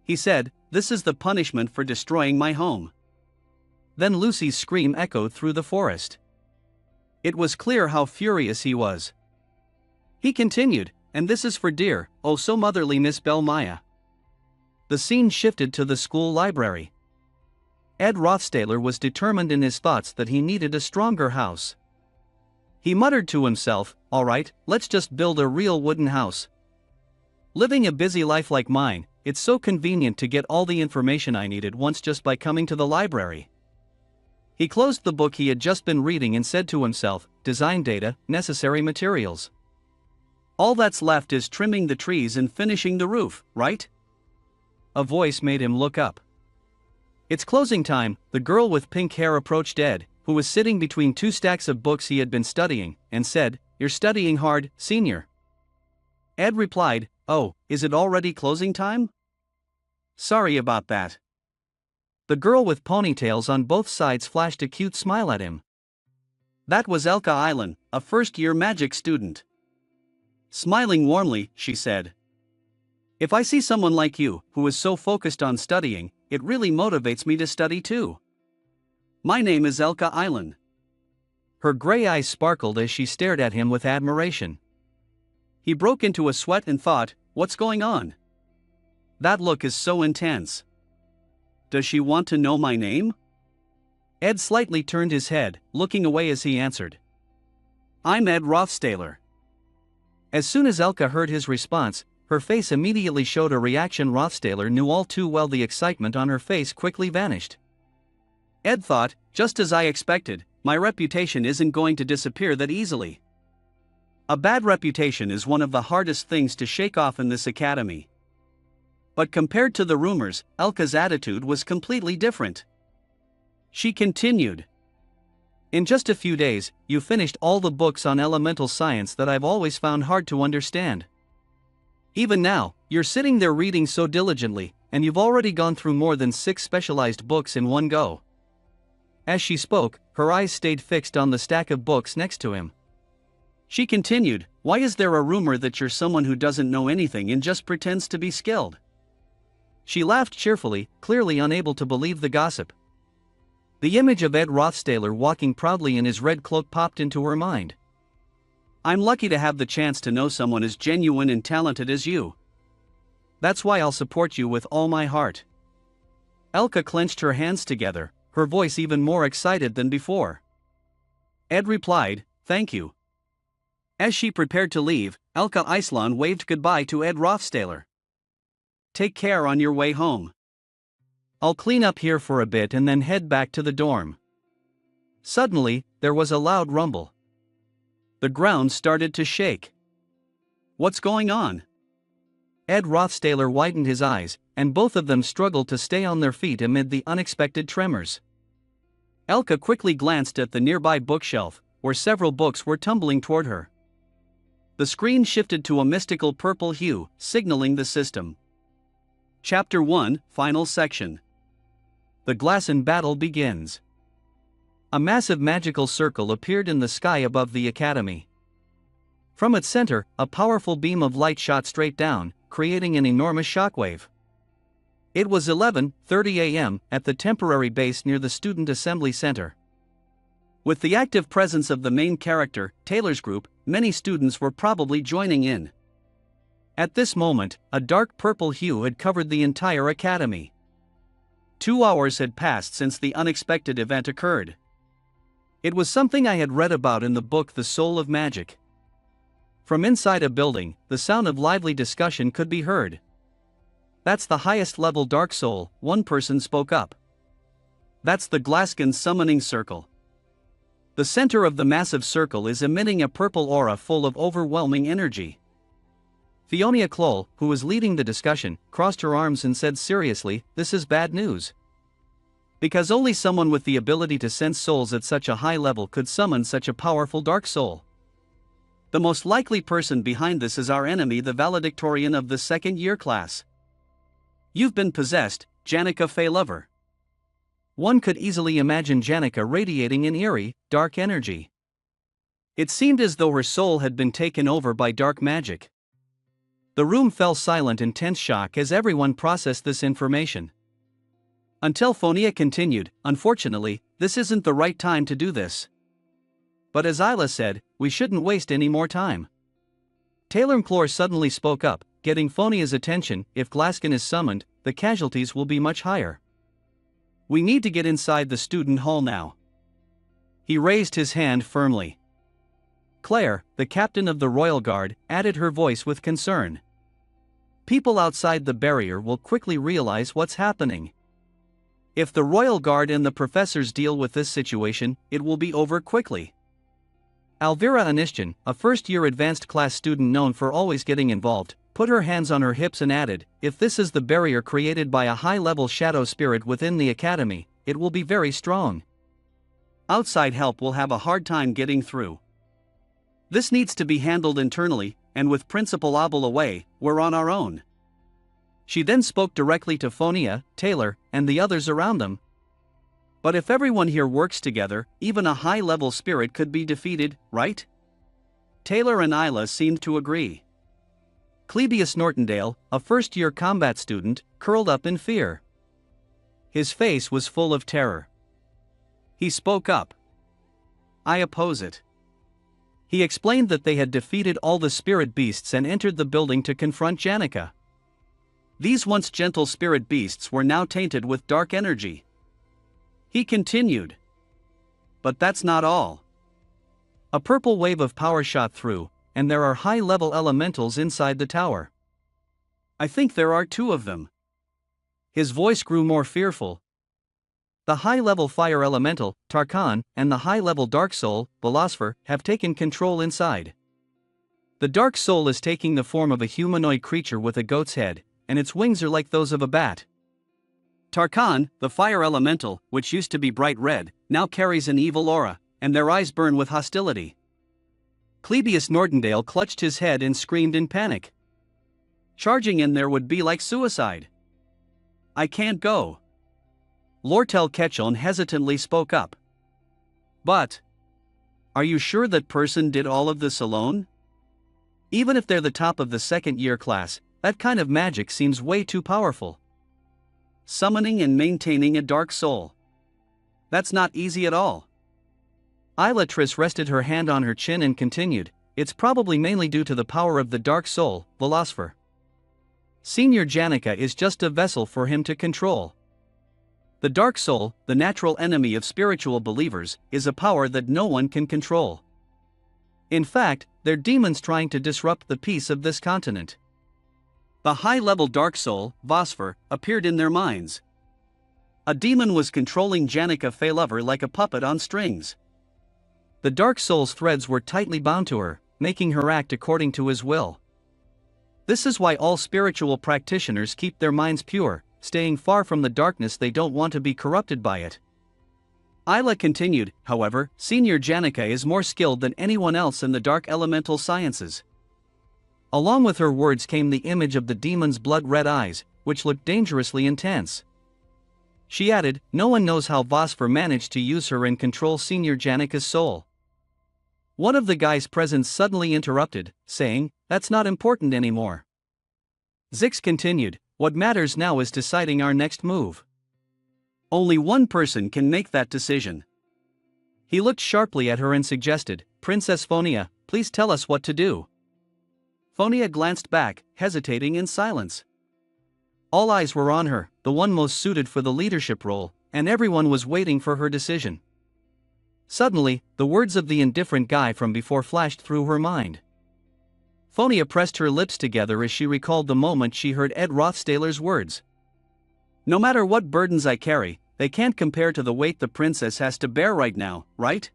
He said, this is the punishment for destroying my home. Then Lucy's scream echoed through the forest. It was clear how furious he was. He continued, and this is for dear, oh so motherly Miss Belmaya. The scene shifted to the school library. Ed Rothstaller was determined in his thoughts that he needed a stronger house. He muttered to himself, all right, let's just build a real wooden house. Living a busy life like mine, it's so convenient to get all the information I needed once just by coming to the library. He closed the book he had just been reading and said to himself, design data, necessary materials. All that's left is trimming the trees and finishing the roof, right? A voice made him look up. It's closing time. The girl with pink hair approached Ed, who was sitting between two stacks of books he had been studying, and said, you're studying hard, senior. Ed replied, oh, is it already closing time? Sorry about that. The girl with ponytails on both sides flashed a cute smile at him. That was Elka Island, a first-year magic student. Smiling warmly, she said, if I see someone like you, who is so focused on studying, it really motivates me to study too. My name is Elka Island. Her gray eyes sparkled as she stared at him with admiration. He broke into a sweat and thought, what's going on? That look is so intense. Does she want to know my name? Ed slightly turned his head, looking away as he answered. I'm Ed Rothstaller. As soon as Elka heard his response, her face immediately showed a reaction Rothstaller knew all too well. The excitement on her face quickly vanished. Ed thought, just as I expected, my reputation isn't going to disappear that easily. A bad reputation is one of the hardest things to shake off in this academy. But compared to the rumors, Elka's attitude was completely different. She continued. In just a few days, you finished all the books on elemental science that I've always found hard to understand. Even now, you're sitting there reading so diligently, and you've already gone through more than 6 specialized books in one go. As she spoke, her eyes stayed fixed on the stack of books next to him. She continued, why is there a rumor that you're someone who doesn't know anything and just pretends to be skilled? She laughed cheerfully, clearly unable to believe the gossip. The image of Ed Rothstaller walking proudly in his red cloak popped into her mind. I'm lucky to have the chance to know someone as genuine and talented as you. That's why I'll support you with all my heart. Elka clenched her hands together, her voice even more excited than before. Ed replied, thank you. As she prepared to leave, Elka Islan waved goodbye to Ed Rothstaller. Take care on your way home. I'll clean up here for a bit and then head back to the dorm. Suddenly, there was a loud rumble. The ground started to shake. What's going on? Ed Rothstaller widened his eyes, and both of them struggled to stay on their feet amid the unexpected tremors. Elka quickly glanced at the nearby bookshelf, where several books were tumbling toward her. The screen shifted to a mystical purple hue, signaling the system. Chapter 1, Final Section. The Glassen battle begins. A massive magical circle appeared in the sky above the academy. From its center, a powerful beam of light shot straight down, creating an enormous shockwave. It was 11:30 a.m. at the temporary base near the Student Assembly Center. With the active presence of the main character, Taylor's group, many students were probably joining in. At this moment, a dark purple hue had covered the entire academy. 2 hours had passed since the unexpected event occurred. It was something I had read about in the book The Soul of Magic. From inside a building, the sound of lively discussion could be heard. "That's the highest level Dark Soul," one person spoke up. "That's the Glassen summoning circle." The center of the massive circle is emitting a purple aura full of overwhelming energy. Fionia Kloll, who was leading the discussion, crossed her arms and said seriously, "This is bad news. Because only someone with the ability to sense souls at such a high level could summon such a powerful Dark Soul. The most likely person behind this is our enemy, the valedictorian of the second-year class. You've been possessed, Janica Feylover." One could easily imagine Janica radiating an eerie, dark energy. It seemed as though her soul had been taken over by dark magic. The room fell silent in tense shock as everyone processed this information. Until Fonia continued, "Unfortunately, this isn't the right time to do this. But as Isla said, we shouldn't waste any more time." Taylor McClure suddenly spoke up, getting Fonia's attention. "If Glassen is summoned, the casualties will be much higher. We need to get inside the student hall now." He raised his hand firmly. Claire, the captain of the Royal Guard, added her voice with concern. "People outside the barrier will quickly realize what's happening. If the Royal Guard and the professors deal with this situation, it will be over quickly." Alvira Anishjan, a first-year advanced class student known for always getting involved, put her hands on her hips and added, "If this is the barrier created by a high-level shadow spirit within the academy, it will be very strong. Outside help will have a hard time getting through. This needs to be handled internally, and with Principal Abel away, we're on our own." She then spoke directly to Fonia, Taylor, and the others around them. "But if everyone here works together, even a high-level spirit could be defeated, right?" Taylor and Isla seemed to agree. Clebius Nortondale, a first-year combat student, curled up in fear. His face was full of terror. He spoke up. "I oppose it." He explained that they had defeated all the spirit beasts and entered the building to confront Janica. These once gentle spirit beasts were now tainted with dark energy. He continued. "But that's not all. A purple wave of power shot through, and there are high-level elementals inside the tower. I think there are 2 of them." His voice grew more fearful. "The high-level fire elemental, Tarkan, and the high-level dark soul, Velosfer, have taken control inside. The dark soul is taking the form of a humanoid creature with a goat's head, and its wings are like those of a bat. Tarkan, the fire elemental, which used to be bright red, now carries an evil aura, and their eyes burn with hostility." Clebius Nortondale clutched his head and screamed in panic. "Charging in there would be like suicide. I can't go." Lortel Ketchon hesitantly spoke up. "But are you sure that person did all of this alone? Even if they're the top of the second-year class, that kind of magic seems way too powerful. Summoning and maintaining a dark soul. That's not easy at all." Isla Triss rested her hand on her chin and continued, "It's probably mainly due to the power of the dark soul, Velosfer. Senior Janica is just a vessel for him to control. The dark soul, the natural enemy of spiritual believers, is a power that no one can control. In fact, they're demons trying to disrupt the peace of this continent." The high-level dark soul, Vosfer, appeared in their minds. A demon was controlling Janica Feylover like a puppet on strings. The dark soul's threads were tightly bound to her, making her act according to his will. This is why all spiritual practitioners keep their minds pure, staying far from the darkness. They don't want to be corrupted by it. Isla continued, "However, Senior Janica is more skilled than anyone else in the dark elemental sciences. Along with her words came the image of the demon's blood-red eyes, which looked dangerously intense. She added, "No one knows how Vosper managed to use her and control Senior Janika's soul." One of the guys present suddenly interrupted, saying, "That's not important anymore." Zix continued, "What matters now is deciding our next move. Only one person can make that decision." He looked sharply at her and suggested, "Princess Phonia, please tell us what to do." Phonia glanced back, hesitating in silence. All eyes were on her, the one most suited for the leadership role, and everyone was waiting for her decision. Suddenly, the words of the indifferent guy from before flashed through her mind. Phonia pressed her lips together as she recalled the moment she heard Ed Rothstaler's words. "No matter what burdens I carry, they can't compare to the weight the princess has to bear right now, right?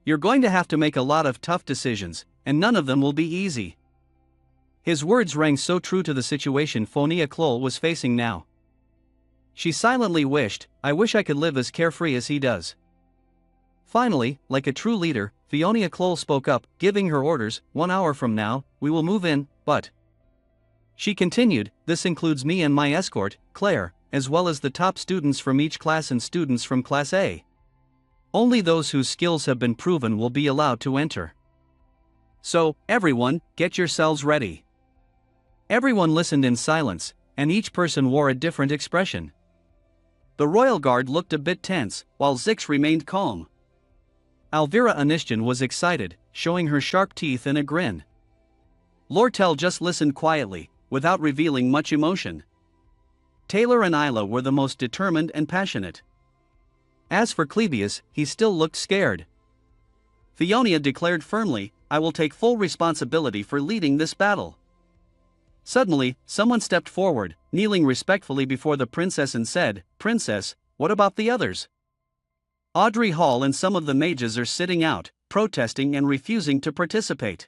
You're going to have to make a lot of tough decisions, and none of them will be easy." His words rang so true to the situation Phonia Kloll was facing now. She silently wished, "I wish I could live as carefree as he does." Finally, like a true leader, Phonia Kloll spoke up, giving her orders. 1 hour from now, we will move in, but..." She continued, "This includes me and my escort, Claire, as well as the top students from each class and students from Class A. Only those whose skills have been proven will be allowed to enter. So, everyone, get yourselves ready." Everyone listened in silence, and each person wore a different expression. The royal guard looked a bit tense, while Zix remained calm. Alvira Anishjan was excited, showing her sharp teeth in a grin. Lortel just listened quietly, without revealing much emotion. Taylor and Isla were the most determined and passionate. As for Clebius, he still looked scared. Phonia declared firmly, "I will take full responsibility for leading this battle." Suddenly, someone stepped forward, kneeling respectfully before the princess and said, "Princess, what about the others? Audrey Hall and some of the mages are sitting out, protesting and refusing to participate.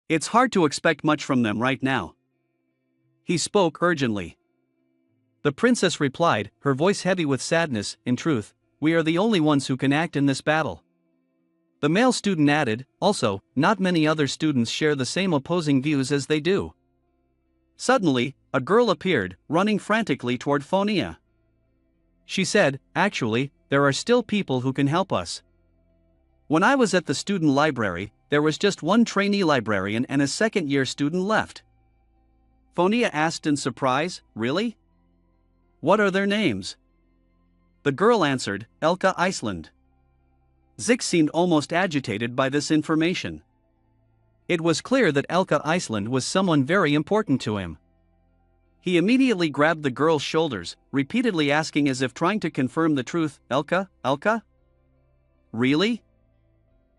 It's hard to expect much from them right now." He spoke urgently. The princess replied, her voice heavy with sadness, "In truth, we are the only ones who can act in this battle." The male student added, "Also, not many other students share the same opposing views as they do." Suddenly, a girl appeared, running frantically toward Phonia. She said, "Actually, there are still people who can help us. When I was at the student library, there was just one trainee librarian and a second-year student left." Phonia asked in surprise, "Really? What are their names?" The girl answered, "Elka Iceland." Zix seemed almost agitated by this information. It was clear that Elka Iceland was someone very important to him. He immediately grabbed the girl's shoulders, repeatedly asking as if trying to confirm the truth, "Elka, Elka? Really?"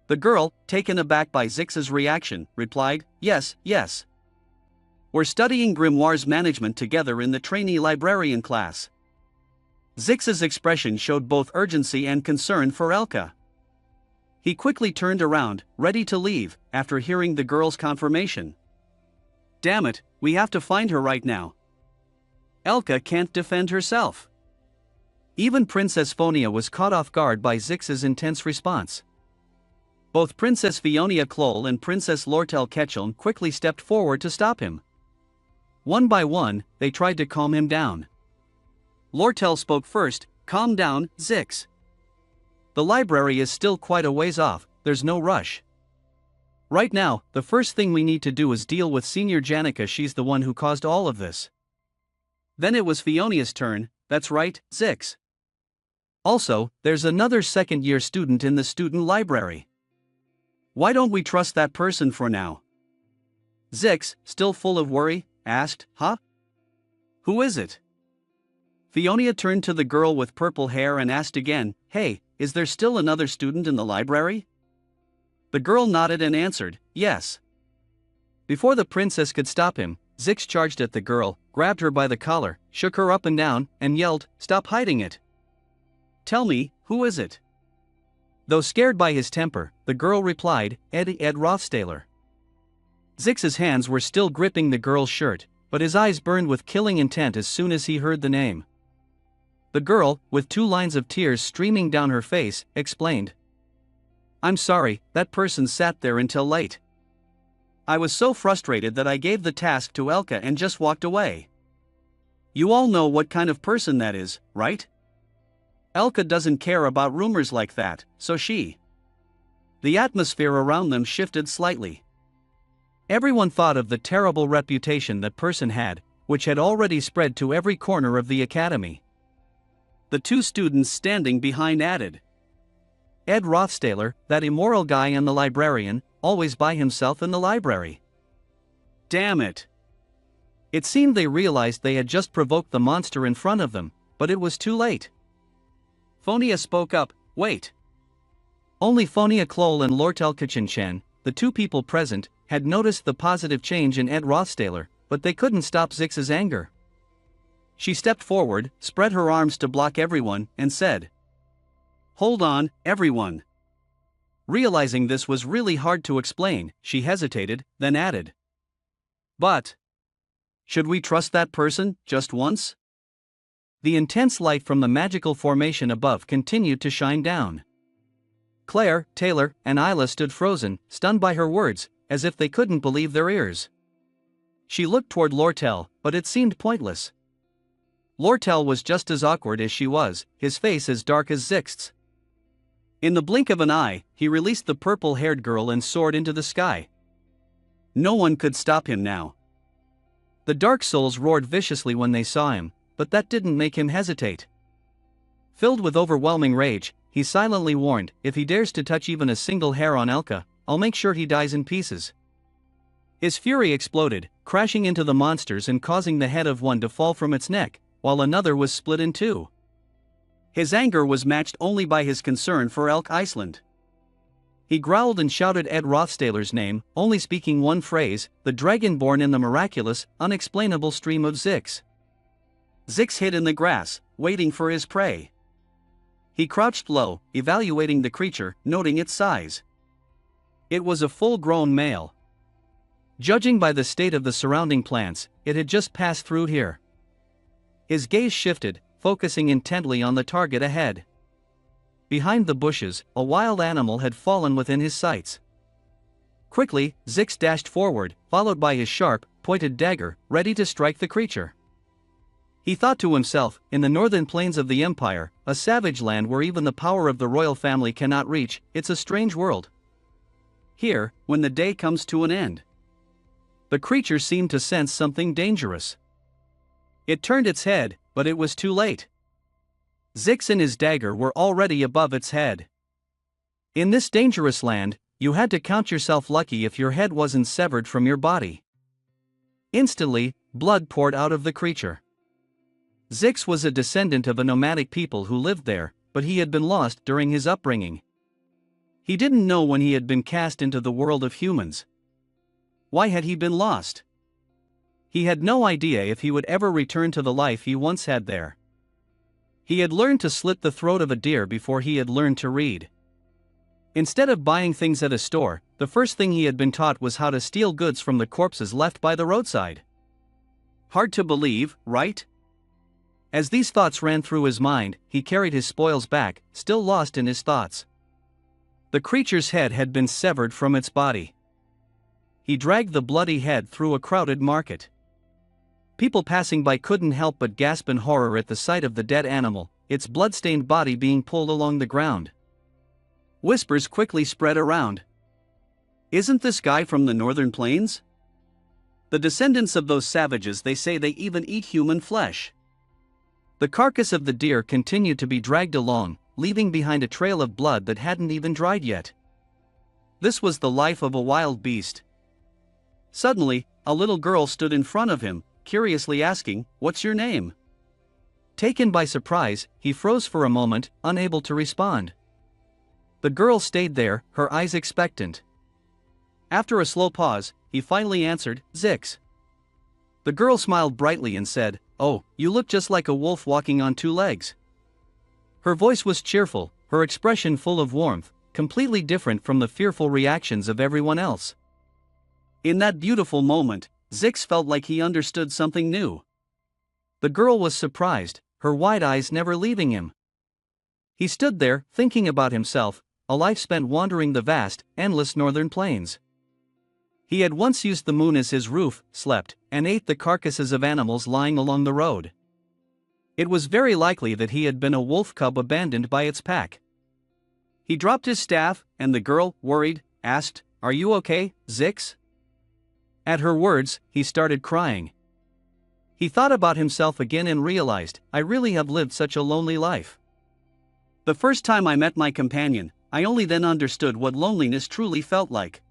The girl, taken aback by Zix's reaction, replied, "Yes, yes. We're studying grimoires management together in the trainee librarian class." Zix's expression showed both urgency and concern for Elka. He quickly turned around, ready to leave, after hearing the girl's confirmation. "Damn it, we have to find her right now. Elka can't defend herself." Even Princess Phonia was caught off guard by Zix's intense response. Both Princess Phonia Kloll and Princess Lortel Ketchum quickly stepped forward to stop him. One by one, they tried to calm him down. Lortel spoke first, "Calm down, Zix. The library is still quite a ways off, there's no rush. Right now, the first thing we need to do is deal with Senior Janika. She's the one who caused all of this." Then it was Fionia's turn. "That's right, Zix. Also, there's another second-year student in the student library. Why don't we trust that person for now?" Zix, still full of worry, asked, "Huh? Who is it?" Phonia turned to the girl with purple hair and asked again, "Hey, is there still another student in the library?" The girl nodded and answered, "Yes." Before the princess could stop him, Zix charged at the girl, grabbed her by the collar, shook her up and down, and yelled, "Stop hiding it! Tell me, who is it?" Though scared by his temper, the girl replied, Ed Rothstaler." Zix's hands were still gripping the girl's shirt, but his eyes burned with killing intent as soon as he heard the name. The girl, with 2 lines of tears streaming down her face, explained, "I'm sorry, that person sat there until late. I was so frustrated that I gave the task to Elka and just walked away. You all know what kind of person that is, right? Elka doesn't care about rumors like that, so she. The atmosphere around them shifted slightly. Everyone thought of the terrible reputation that person had, which had already spread to every corner of the academy. The two students standing behind added. Ed Rothstaler, that immoral guy and the librarian, always by himself in the library. Damn it. It seemed they realized they had just provoked the monster in front of them, but it was too late. Phonia spoke up, wait. Only Phonia Kloll and Lortel Kachin-chen, the two people present, had noticed the positive change in Ed Rothstaler, but they couldn't stop Zix's anger. She stepped forward, spread her arms to block everyone, and said, "Hold on, everyone." Realizing this was really hard to explain, she hesitated, then added, "But should we trust that person, just once?" The intense light from the magical formation above continued to shine down. Claire, Taylor, and Isla stood frozen, stunned by her words, as if they couldn't believe their ears. She looked toward Lortel, but it seemed pointless. Lortel was just as awkward as she was, his face as dark as Zix's. In the blink of an eye, he released the purple-haired girl and soared into the sky. No one could stop him now. The Dark Souls roared viciously when they saw him, but that didn't make him hesitate. Filled with overwhelming rage, he silently warned, "If he dares to touch even a single hair on Elka, I'll make sure he dies in pieces." His fury exploded, crashing into the monsters and causing the head of one to fall from its neck, while another was split in two. His anger was matched only by his concern for Elk Iceland. He growled and shouted Ed Rothstaler's name, only speaking one phrase, the dragonborn in the miraculous, unexplainable stream of Zix. Zix hid in the grass, waiting for his prey. He crouched low, evaluating the creature, noting its size. It was a full-grown male. Judging by the state of the surrounding plants, it had just passed through here. His gaze shifted, focusing intently on the target ahead. Behind the bushes, a wild animal had fallen within his sights. Quickly, Zix dashed forward, followed by his sharp, pointed dagger, ready to strike the creature. He thought to himself, in the northern plains of the Empire, a savage land where even the power of the royal family cannot reach, it's a strange world. Here, when the day comes to an end. The creature seemed to sense something dangerous. It turned its head, but it was too late. Zix and his dagger were already above its head. In this dangerous land, you had to count yourself lucky if your head wasn't severed from your body. Instantly, blood poured out of the creature. Zix was a descendant of a nomadic people who lived there, but he had been lost during his upbringing. He didn't know when he had been cast into the world of humans. Why had he been lost? He had no idea if he would ever return to the life he once had there. He had learned to slit the throat of a deer before he had learned to read. Instead of buying things at a store, the first thing he had been taught was how to steal goods from the corpses left by the roadside. Hard to believe, right? As these thoughts ran through his mind, he carried his spoils back, still lost in his thoughts. The creature's head had been severed from its body. He dragged the bloody head through a crowded market. People passing by couldn't help but gasp in horror at the sight of the dead animal, its blood-stained body being pulled along the ground. Whispers quickly spread around. "Isn't this guy from the northern plains? The descendants of those savages, they say they even eat human flesh." The carcass of the deer continued to be dragged along, leaving behind a trail of blood that hadn't even dried yet. This was the life of a wild beast. Suddenly, a little girl stood in front of him, curiously asking, "What's your name?" Taken by surprise, he froze for a moment, unable to respond. The girl stayed there, her eyes expectant. After a slow pause, he finally answered, "Zix." The girl smiled brightly and said, "Oh, you look just like a wolf walking on two legs." Her voice was cheerful, her expression full of warmth, completely different from the fearful reactions of everyone else. In that beautiful moment, Zix felt like he understood something new. The girl was surprised, her wide eyes never leaving him. He stood there, thinking about himself, a life spent wandering the vast, endless northern plains. He had once used the moon as his roof, slept, and ate the carcasses of animals lying along the road. It was very likely that he had been a wolf cub abandoned by its pack. He dropped his staff, and the girl, worried, asked, "Are you okay, Zix?" At her words, he started crying. He thought about himself again and realized, I really have lived such a lonely life. The first time I met my companion, I only then understood what loneliness truly felt like.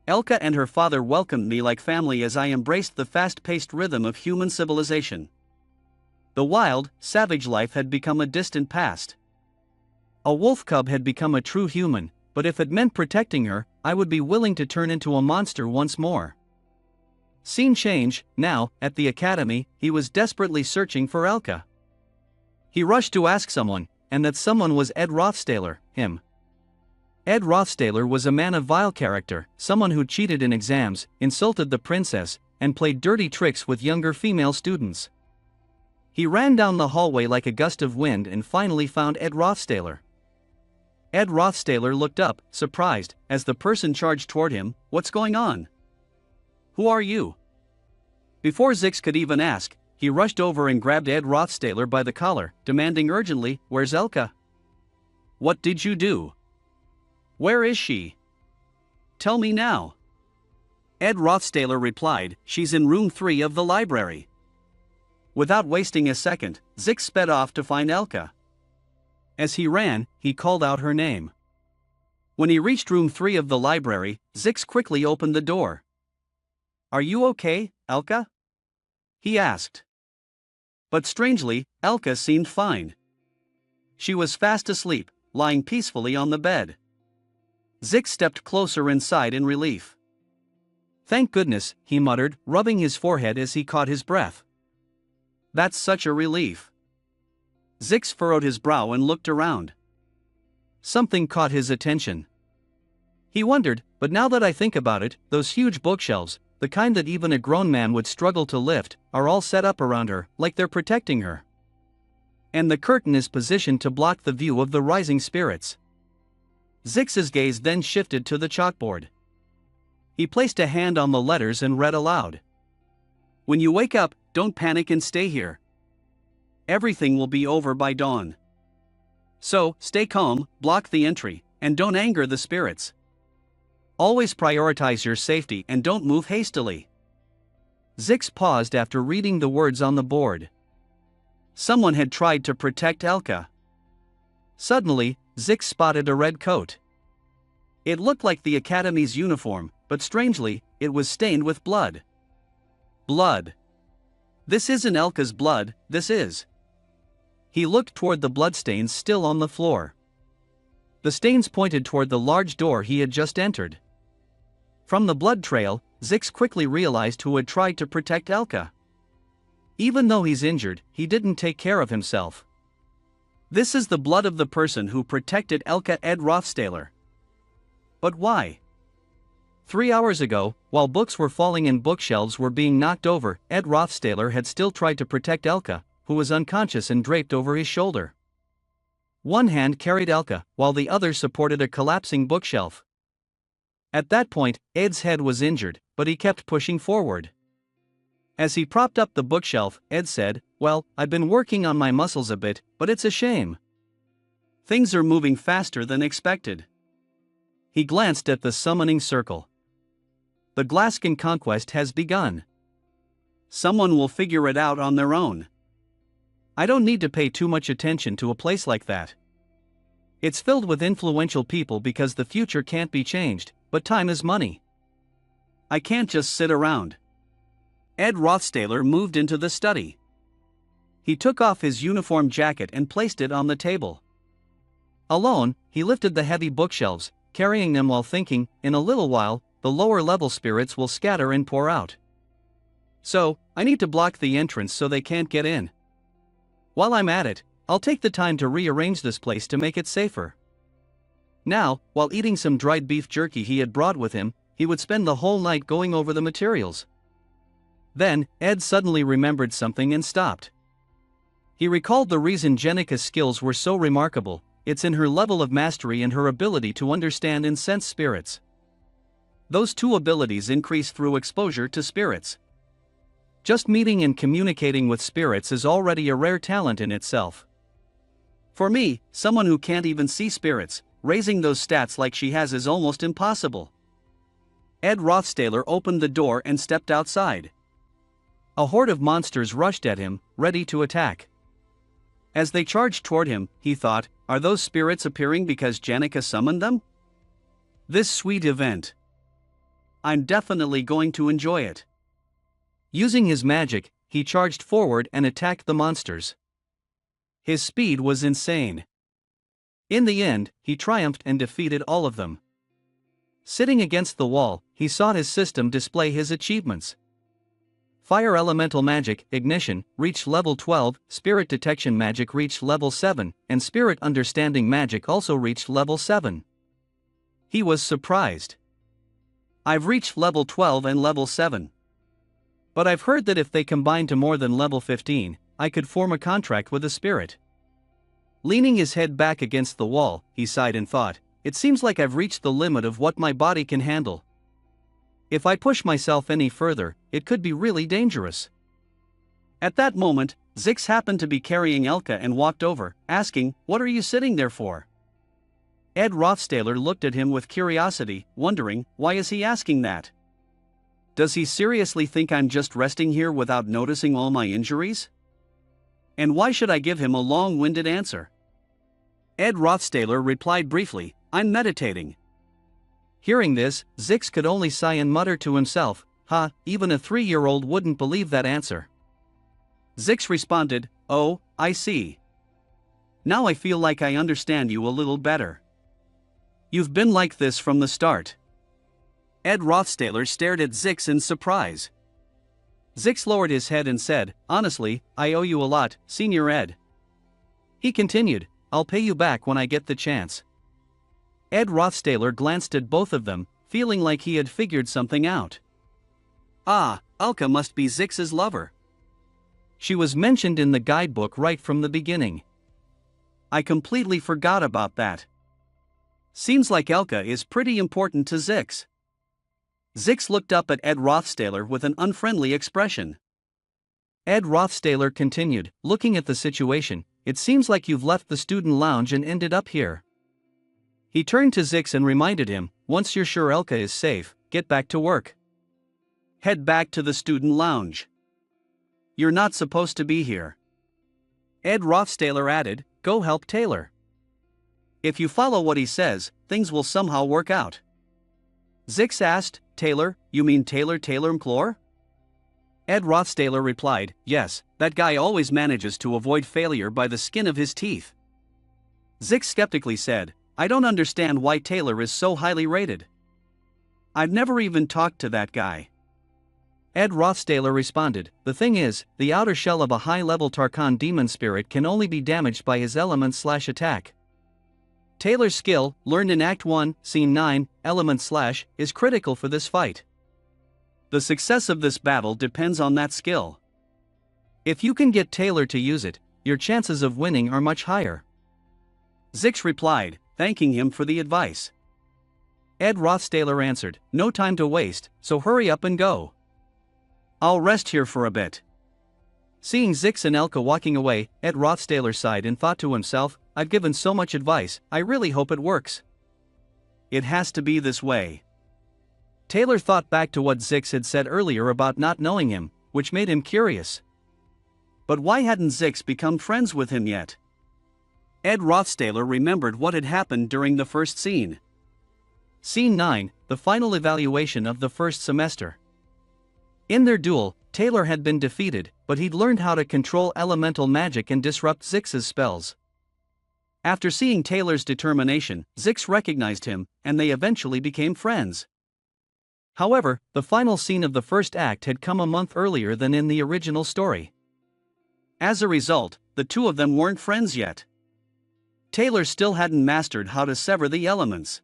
Elka and her father welcomed me like family as I embraced the fast-paced rhythm of human civilization. The wild, savage life had become a distant past. A wolf cub had become a true human, but if it meant protecting her, I would be willing to turn into a monster once more. Scene change. Now, at the academy, he was desperately searching for Elka. He rushed to ask someone, and that someone was Ed Rothstaler, him. Ed Rothstaler was a man of vile character, someone who cheated in exams, insulted the princess, and played dirty tricks with younger female students. He ran down the hallway like a gust of wind and finally found Ed Rothstaler. Ed Rothstaler looked up, surprised, as the person charged toward him. "What's going on? Who are you?" Before Zix could even ask, he rushed over and grabbed Ed Rothstaler by the collar, demanding urgently, "Where's Elka? What did you do? Where is she? Tell me now." Ed Rothstaler replied, "She's in room 3 of the library." Without wasting a second, Zix sped off to find Elka. As he ran, he called out her name. When he reached room 3 of the library, Zix quickly opened the door. "Are you okay, Elka?" he asked. But strangely, Elka seemed fine. She was fast asleep, lying peacefully on the bed. Zix stepped closer inside in relief. "Thank goodness," he muttered, rubbing his forehead as he caught his breath. "That's such a relief." Zix furrowed his brow and looked around. Something caught his attention. He wondered, but now that I think about it, those huge bookshelves, the kind that even a grown man would struggle to lift, are all set up around her, like they're protecting her. And the curtain is positioned to block the view of the rising spirits. Zix's gaze then shifted to the chalkboard. He placed a hand on the letters and read aloud. "When you wake up, don't panic and stay here. Everything will be over by dawn. So, stay calm, block the entry, and don't anger the spirits. Always prioritize your safety and don't move hastily." Zix paused after reading the words on the board. Someone had tried to protect Elka. Suddenly, Zix spotted a red coat. It looked like the Academy's uniform, but strangely, it was stained with blood. Blood. This isn't Elka's blood, this is. He looked toward the bloodstains still on the floor. The stains pointed toward the large door he had just entered. From the blood trail, Zix quickly realized who had tried to protect Elka. Even though he's injured, he didn't take care of himself. This is the blood of the person who protected Elka, Ed Rothstaler. But why? 3 hours ago, while books were falling and bookshelves were being knocked over, Ed Rothstaler had still tried to protect Elka, who was unconscious and draped over his shoulder. One hand carried Elka, while the other supported a collapsing bookshelf. At that point, Ed's head was injured, but he kept pushing forward. As he propped up the bookshelf, Ed said, "Well, I've been working on my muscles a bit, but it's a shame. Things are moving faster than expected." He glanced at the summoning circle. The Glaskin conquest has begun. Someone will figure it out on their own. I don't need to pay too much attention to a place like that. It's filled with influential people because the future can't be changed, but time is money. I can't just sit around. Ed Rothstaler moved into the study. He took off his uniform jacket and placed it on the table. Alone, he lifted the heavy bookshelves, carrying them while thinking, in a little while, the lower-level spirits will scatter and pour out. So, I need to block the entrance so they can't get in. While I'm at it, I'll take the time to rearrange this place to make it safer. Now, while eating some dried beef jerky he had brought with him, he would spend the whole night going over the materials. Then, Ed suddenly remembered something and stopped. He recalled the reason Jenika's skills were so remarkable. It's in her level of mastery and her ability to understand and sense spirits. Those two abilities increase through exposure to spirits. Just meeting and communicating with spirits is already a rare talent in itself. For me, someone who can't even see spirits, raising those stats like she has is almost impossible. Ed Rothstaler opened the door and stepped outside. A horde of monsters rushed at him, ready to attack. As they charged toward him, he thought, are those spirits appearing because Janica summoned them? This sweet event. I'm definitely going to enjoy it. Using his magic, he charged forward and attacked the monsters. His speed was insane. In the end, he triumphed and defeated all of them. Sitting against the wall, he saw his system display his achievements. Fire Elemental Magic, Ignition, reached level 12, Spirit Detection Magic reached level 7, and Spirit Understanding Magic also reached level 7. He was surprised. I've reached level 12 and level 7. But I've heard that if they combine to more than level 15, I could form a contract with a spirit. Leaning his head back against the wall, he sighed and thought, it seems like I've reached the limit of what my body can handle. If I push myself any further, it could be really dangerous. At that moment, Zix happened to be carrying Elka and walked over, asking, what are you sitting there for? Ed Rothstaler looked at him with curiosity, wondering, why is he asking that? Does he seriously think I'm just resting here without noticing all my injuries? And why should I give him a long-winded answer? Ed Rothstaler replied briefly, I'm meditating. Hearing this, Zix could only sigh and mutter to himself, even a 3-year-old wouldn't believe that answer. Zix responded, oh, I see. Now I feel like I understand you a little better. You've been like this from the start. Ed Rothstaler stared at Zix in surprise. Zix lowered his head and said, honestly, I owe you a lot, Senior Ed. He continued, I'll pay you back when I get the chance. Ed Rothstaler glanced at both of them, feeling like he had figured something out. Ah, Elka must be Zix's lover. She was mentioned in the guidebook right from the beginning. I completely forgot about that. Seems like Elka is pretty important to Zix. Zix looked up at Ed Rothstaler with an unfriendly expression. Ed Rothstaler continued, looking at the situation, it seems like you've left the student lounge and ended up here. He turned to Zix and reminded him, once you're sure Elka is safe, get back to work. Head back to the student lounge. You're not supposed to be here. Ed Rothstaler added, go help Taylor. If you follow what he says, things will somehow work out. Zix asked, Taylor, you mean Taylor Implore? Ed Rothstaler replied, yes, that guy always manages to avoid failure by the skin of his teeth. Zix skeptically said, I don't understand why Taylor is so highly rated. I've never even talked to that guy. Ed Rothstaler responded, the thing is, the outer shell of a high-level Tarkan demon spirit can only be damaged by his element/attack. Taylor's skill, learned in Act 1, Scene 9, Element/ is critical for this fight. The success of this battle depends on that skill. If you can get Taylor to use it, your chances of winning are much higher. Zix replied, thanking him for the advice. Ed Rothstaler answered, no time to waste, so hurry up and go. I'll rest here for a bit. Seeing Zix and Elka walking away, Ed Rothstaler sighed and thought to himself, I've given so much advice, I really hope it works. It has to be this way. Taylor thought back to what Zix had said earlier about not knowing him, which made him curious. But why hadn't Zix become friends with him yet? Ed Rothstaler remembered what had happened during the first scene. Scene 9, the final evaluation of the first semester. In their duel, Taylor had been defeated, but he'd learned how to control elemental magic and disrupt Zix's spells. After seeing Taylor's determination, Zix recognized him, and they eventually became friends. However, the final scene of the first act had come a month earlier than in the original story. As a result, the two of them weren't friends yet. Taylor still hadn't mastered how to sever the elements.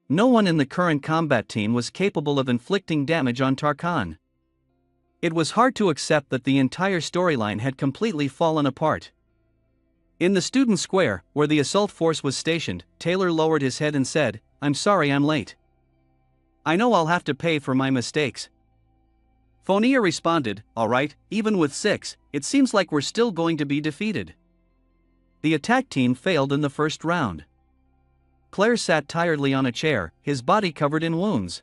No one in the current combat team was capable of inflicting damage on Tarkan. It was hard to accept that the entire storyline had completely fallen apart. In the student square, where the assault force was stationed, Taylor lowered his head and said, I'm sorry I'm late. I know I'll have to pay for my mistakes. Fonia responded, alright, even with 6, it seems like we're still going to be defeated. The attack team failed in the first round. Claire sat tiredly on a chair, his body covered in wounds.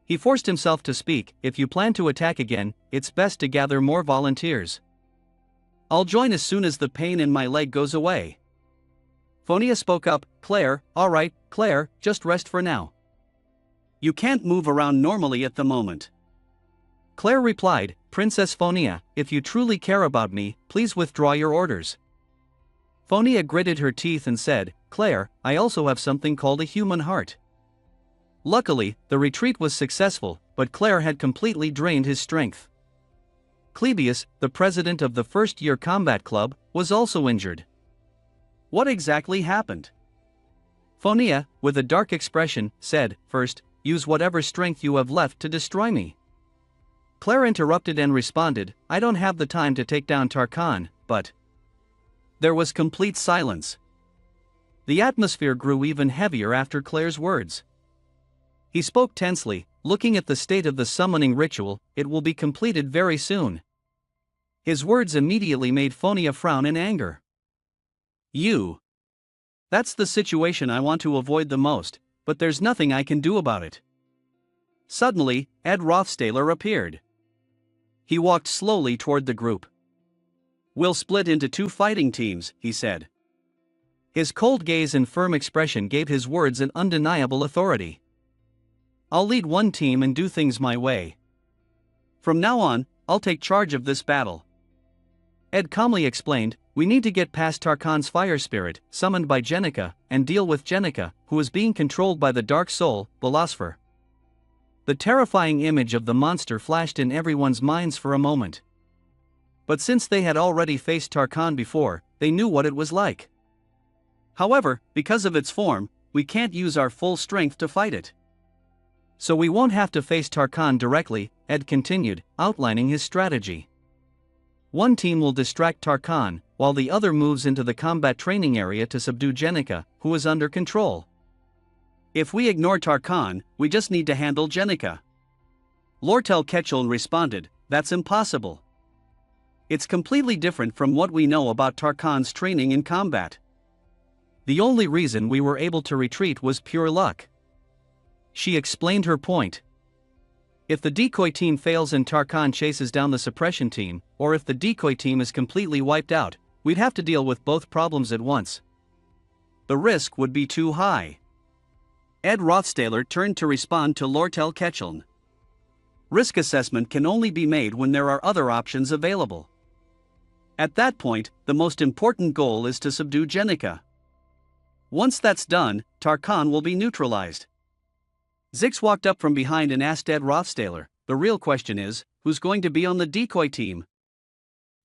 He forced himself to speak, if you plan to attack again, it's best to gather more volunteers. I'll join as soon as the pain in my leg goes away. Fonia spoke up, Claire, alright, Claire, just rest for now. You can't move around normally at the moment. Claire replied, Princess Fonia, if you truly care about me, please withdraw your orders. Fonia gritted her teeth and said, Claire, I also have something called a human heart. Luckily, the retreat was successful, but Claire had completely drained his strength. Clebius, the president of the first-year combat club, was also injured. What exactly happened? Fonia, with a dark expression, said, First, use whatever strength you have left to destroy me. Claire interrupted and responded, I don't have the time to take down Tarkan, but... There was complete silence. The atmosphere grew even heavier after Claire's words. He spoke tensely, looking at the state of the summoning ritual, it will be completed very soon. His words immediately made Fonia frown in anger. You. That's the situation I want to avoid the most, but there's nothing I can do about it. Suddenly, Ed Rothstaler appeared. He walked slowly toward the group. We'll split into 2 fighting teams, he said. His cold gaze and firm expression gave his words an undeniable authority. I'll lead one team and do things my way. From now on, I'll take charge of this battle. Ed calmly explained, we need to get past Tarkan's fire spirit, summoned by Jenica, and deal with Jenica, who is being controlled by the dark soul, Belosphor. The terrifying image of the monster flashed in everyone's minds for a moment. But since they had already faced Tarkan before, they knew what it was like. However, because of its form, we can't use our full strength to fight it. So we won't have to face Tarkan directly, Ed continued, outlining his strategy. One team will distract Tarkan, while the other moves into the combat training area to subdue Jenica, who is under control. If we ignore Tarkan, we just need to handle Jenica. Lortel Ketchel responded, that's impossible. It's completely different from what we know about Tarkan's training in combat. The only reason we were able to retreat was pure luck. She explained her point. If the decoy team fails and Tarkan chases down the suppression team, or if the decoy team is completely wiped out, we'd have to deal with both problems at once. The risk would be too high. Ed Rothstaler turned to respond to Lortel Ketchel. Risk assessment can only be made when there are other options available. At that point, the most important goal is to subdue Jenica. Once that's done, Tarkan will be neutralized. Zix walked up from behind and asked Ed Rothstaler, the real question is, who's going to be on the decoy team?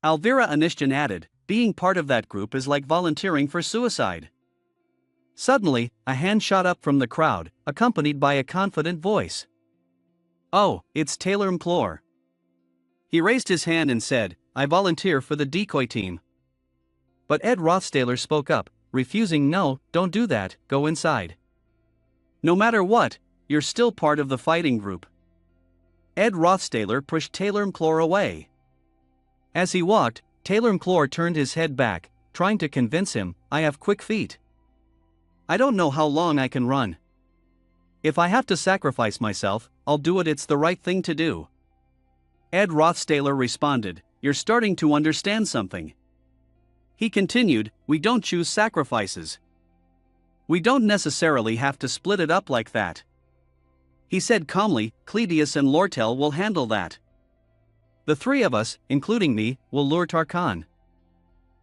Alvira Anishjan added, being part of that group is like volunteering for suicide. Suddenly, a hand shot up from the crowd, accompanied by a confident voice. Oh, it's Taylor Implore. He raised his hand and said, I volunteer for the decoy team. But Ed Rothstaler spoke up, refusing, no, don't do that, go inside. No matter what, you're still part of the fighting group. Ed Rothstaler pushed Taylor Implore away. As he walked, Taylor Implore turned his head back, trying to convince him, I have quick feet. I don't know how long I can run. If I have to sacrifice myself, I'll do it, it's the right thing to do. Ed Rothstaler responded, you're starting to understand something. He continued, we don't choose sacrifices. We don't necessarily have to split it up like that. He said calmly, Clebius and Lortel will handle that. The 3 of us, including me, will lure Tarkan.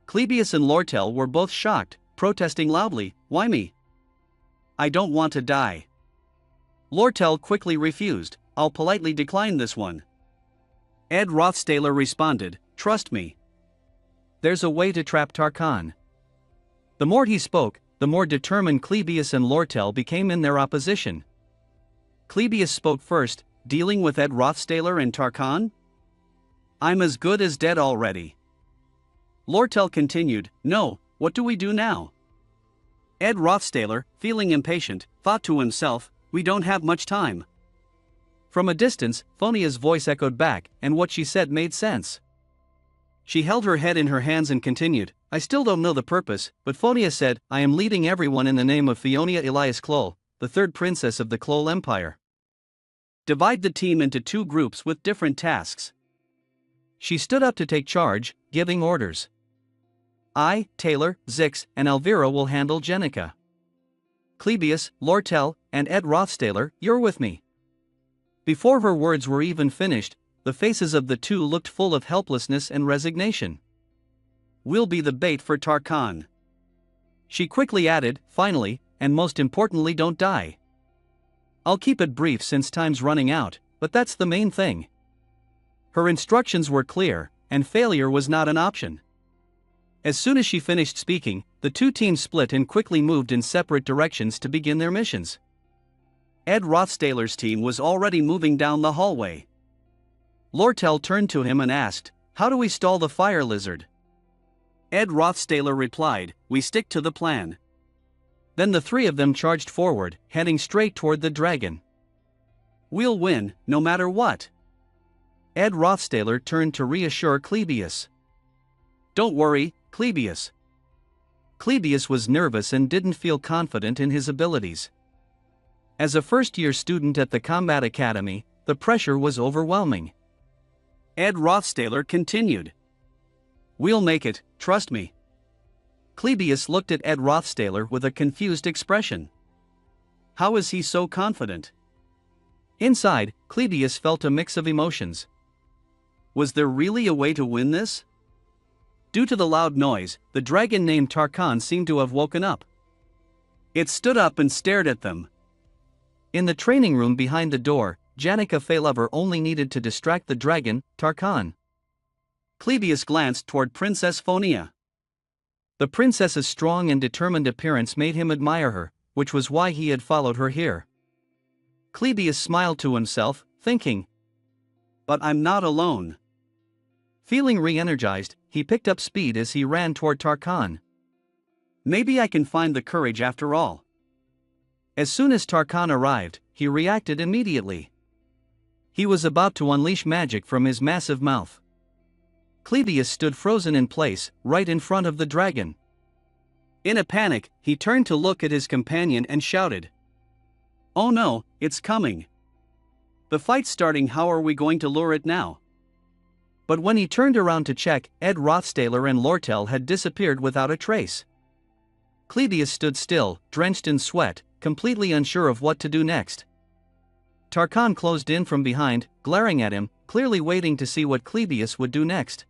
Clebius and Lortel were both shocked, protesting loudly, why me? I don't want to die. Lortel quickly refused, I'll politely decline this one. Ed Rothstaler responded, trust me. There's a way to trap Tarkan. The more he spoke, the more determined Clebius and Lortel became in their opposition. Clebius spoke first, dealing with Ed Rothstaler and Tarkan? I'm as good as dead already. Lortel continued, no, what do we do now? Ed Rothstaler, feeling impatient, thought to himself, we don't have much time. From a distance, Phonia's voice echoed back, and what she said made sense. She held her head in her hands and continued, I still don't know the purpose, but Phonia said, I am leading everyone in the name of Fionia Elias Klol, the third princess of the Klol Empire. Divide the team into 2 groups with different tasks. She stood up to take charge, giving orders. I, Taylor, Zix, and Elvira will handle Jenica. Clebius, Lortel, and Ed Rothstaler, you're with me. Before her words were even finished, the faces of the 2 looked full of helplessness and resignation. We'll be the bait for Tarkan. She quickly added, finally, and most importantly, don't die. I'll keep it brief since time's running out, but that's the main thing. Her instructions were clear, and failure was not an option. As soon as she finished speaking, the 2 teams split and quickly moved in separate directions to begin their missions. Ed Rothstaler's team was already moving down the hallway. Lortel turned to him and asked, how do we stall the fire lizard? Ed Rothstaler replied, we stick to the plan. Then the 3 of them charged forward, heading straight toward the dragon. We'll win, no matter what. Ed Rothstaler turned to reassure Clebius. Don't worry, Clebius. Clebius was nervous and didn't feel confident in his abilities. As a first-year student at the Combat Academy, the pressure was overwhelming. Ed Rothstaler continued. We'll make it, trust me. Clebius looked at Ed Rothstaler with a confused expression. How is he so confident? Inside, Clebius felt a mix of emotions. Was there really a way to win this? Due to the loud noise, the dragon named Tarkan seemed to have woken up. It stood up and stared at them. In the training room behind the door, Jenica Feylover only needed to distract the dragon, Tarkan. Clebius glanced toward Princess Phonia. The princess's strong and determined appearance made him admire her, which was why he had followed her here. Clebius smiled to himself, thinking, but I'm not alone. Feeling re-energized, he picked up speed as he ran toward Tarkan. Maybe I can find the courage after all. As soon as Tarkan arrived, he reacted immediately. He was about to unleash magic from his massive mouth. Clebius stood frozen in place, right in front of the dragon. In a panic, he turned to look at his companion and shouted, oh no, it's coming. The fight's starting, how are we going to lure it now? But when he turned around to check, Ed Rothstaler and Lortel had disappeared without a trace. Clebius stood still, drenched in sweat, completely unsure of what to do next. Tarkan closed in from behind, glaring at him, clearly waiting to see what Clebius would do next.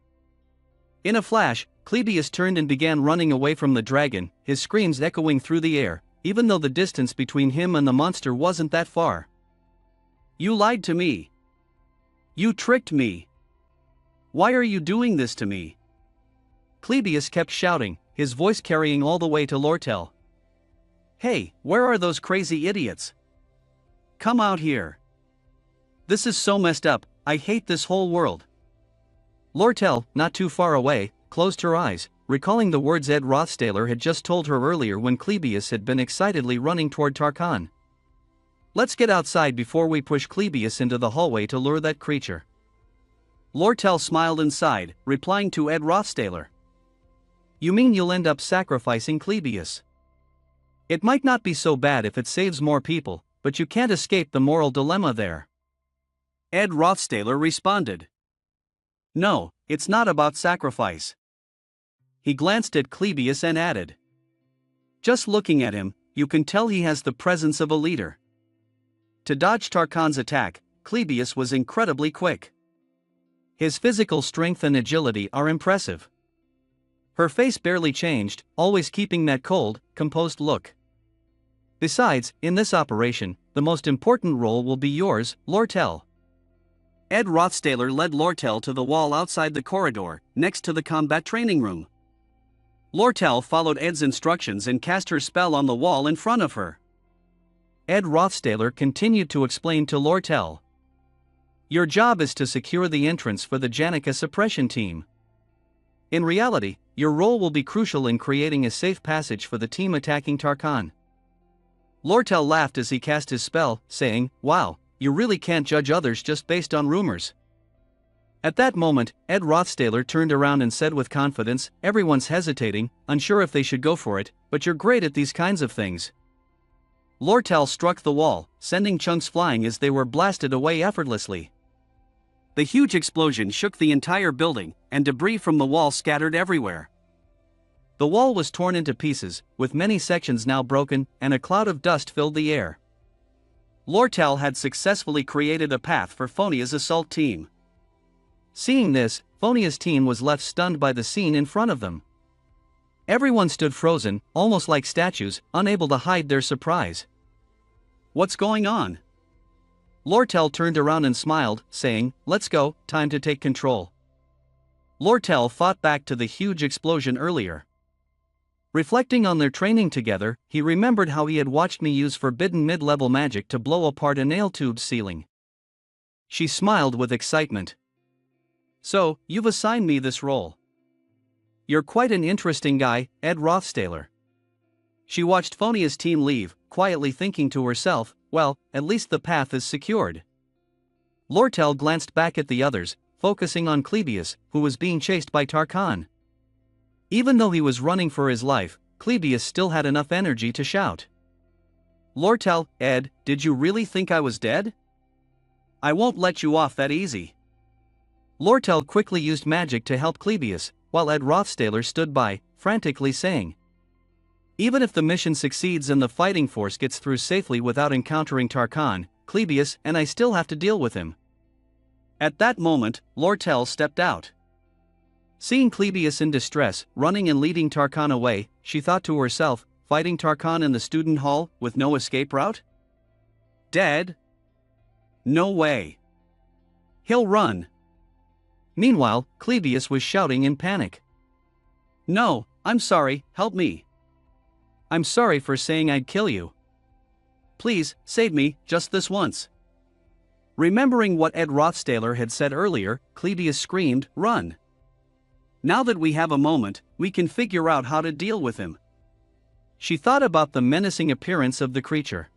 In a flash, Clebius turned and began running away from the dragon, his screams echoing through the air, even though the distance between him and the monster wasn't that far. You lied to me. You tricked me. Why are you doing this to me? Clebius kept shouting, his voice carrying all the way to Lortel. Hey, where are those crazy idiots? Come out here. This is so messed up, I hate this whole world. Lortel, not too far away, closed her eyes, recalling the words Ed Rothstaler had just told her earlier when Clebius had been excitedly running toward Tarkan. Let's get outside before we push Clebius into the hallway to lure that creature. Lortel smiled inside, replying to Ed Rothstaler. You mean you'll end up sacrificing Clebius? It might not be so bad if it saves more people, but you can't escape the moral dilemma there. Ed Rothstaler responded. No, it's not about sacrifice. He glanced at Clebius and added. Just looking at him, you can tell he has the presence of a leader. To dodge Tarkan's attack, Clebius was incredibly quick. His physical strength and agility are impressive. Her face barely changed, always keeping that cold, composed look. Besides, in this operation, the most important role will be yours, Lortel. Ed Rothstaler led Lortel to the wall outside the corridor, next to the combat training room. Lortel followed Ed's instructions and cast her spell on the wall in front of her. Ed Rothstaler continued to explain to Lortel. Your job is to secure the entrance for the Jenica suppression team. In reality, your role will be crucial in creating a safe passage for the team attacking Tarkan. Lortel laughed as he cast his spell, saying, "Wow, you really can't judge others just based on rumors." At that moment, Ed Rothstaler turned around and said with confidence, "Everyone's hesitating, unsure if they should go for it, but you're great at these kinds of things." Lortel struck the wall, sending chunks flying as they were blasted away effortlessly. The huge explosion shook the entire building, and debris from the wall scattered everywhere. The wall was torn into pieces, with many sections now broken, and a cloud of dust filled the air. Lortel had successfully created a path for Phonia's assault team. Seeing this, Phonia's team was left stunned by the scene in front of them. Everyone stood frozen, almost like statues, unable to hide their surprise. "What's going on?" Lortel turned around and smiled, saying, "Let's go, time to take control." Lortel thought back to the huge explosion earlier. Reflecting on their training together, he remembered how he had watched me use forbidden mid-level magic to blow apart a nail tube ceiling. She smiled with excitement. "So, you've assigned me this role. You're quite an interesting guy, Ed Rothstaler." She watched Phonia's team leave, quietly thinking to herself, "Well, at least the path is secured." Lortel glanced back at the others, focusing on Clebius, who was being chased by Tarkan. Even though he was running for his life, Clebius still had enough energy to shout. "Lortel, Ed, did you really think I was dead? I won't let you off that easy." Lortel quickly used magic to help Clebius, while Ed Rothstaler stood by, frantically saying, "Even if the mission succeeds and the fighting force gets through safely without encountering Tarkan, Clebius and I still have to deal with him." At that moment, Lortel stepped out. Seeing Clebius in distress, running and leading Tarkan away, she thought to herself, fighting Tarkan in the student hall, with no escape route? Dead? No way. He'll run. Meanwhile, Clebius was shouting in panic. "No, I'm sorry, help me. I'm sorry for saying I'd kill you. Please, save me, just this once." Remembering what Ed Rothstaler had said earlier, Clebius screamed, "Run! Now that we have a moment, we can figure out how to deal with him." She thought about the menacing appearance of the creature.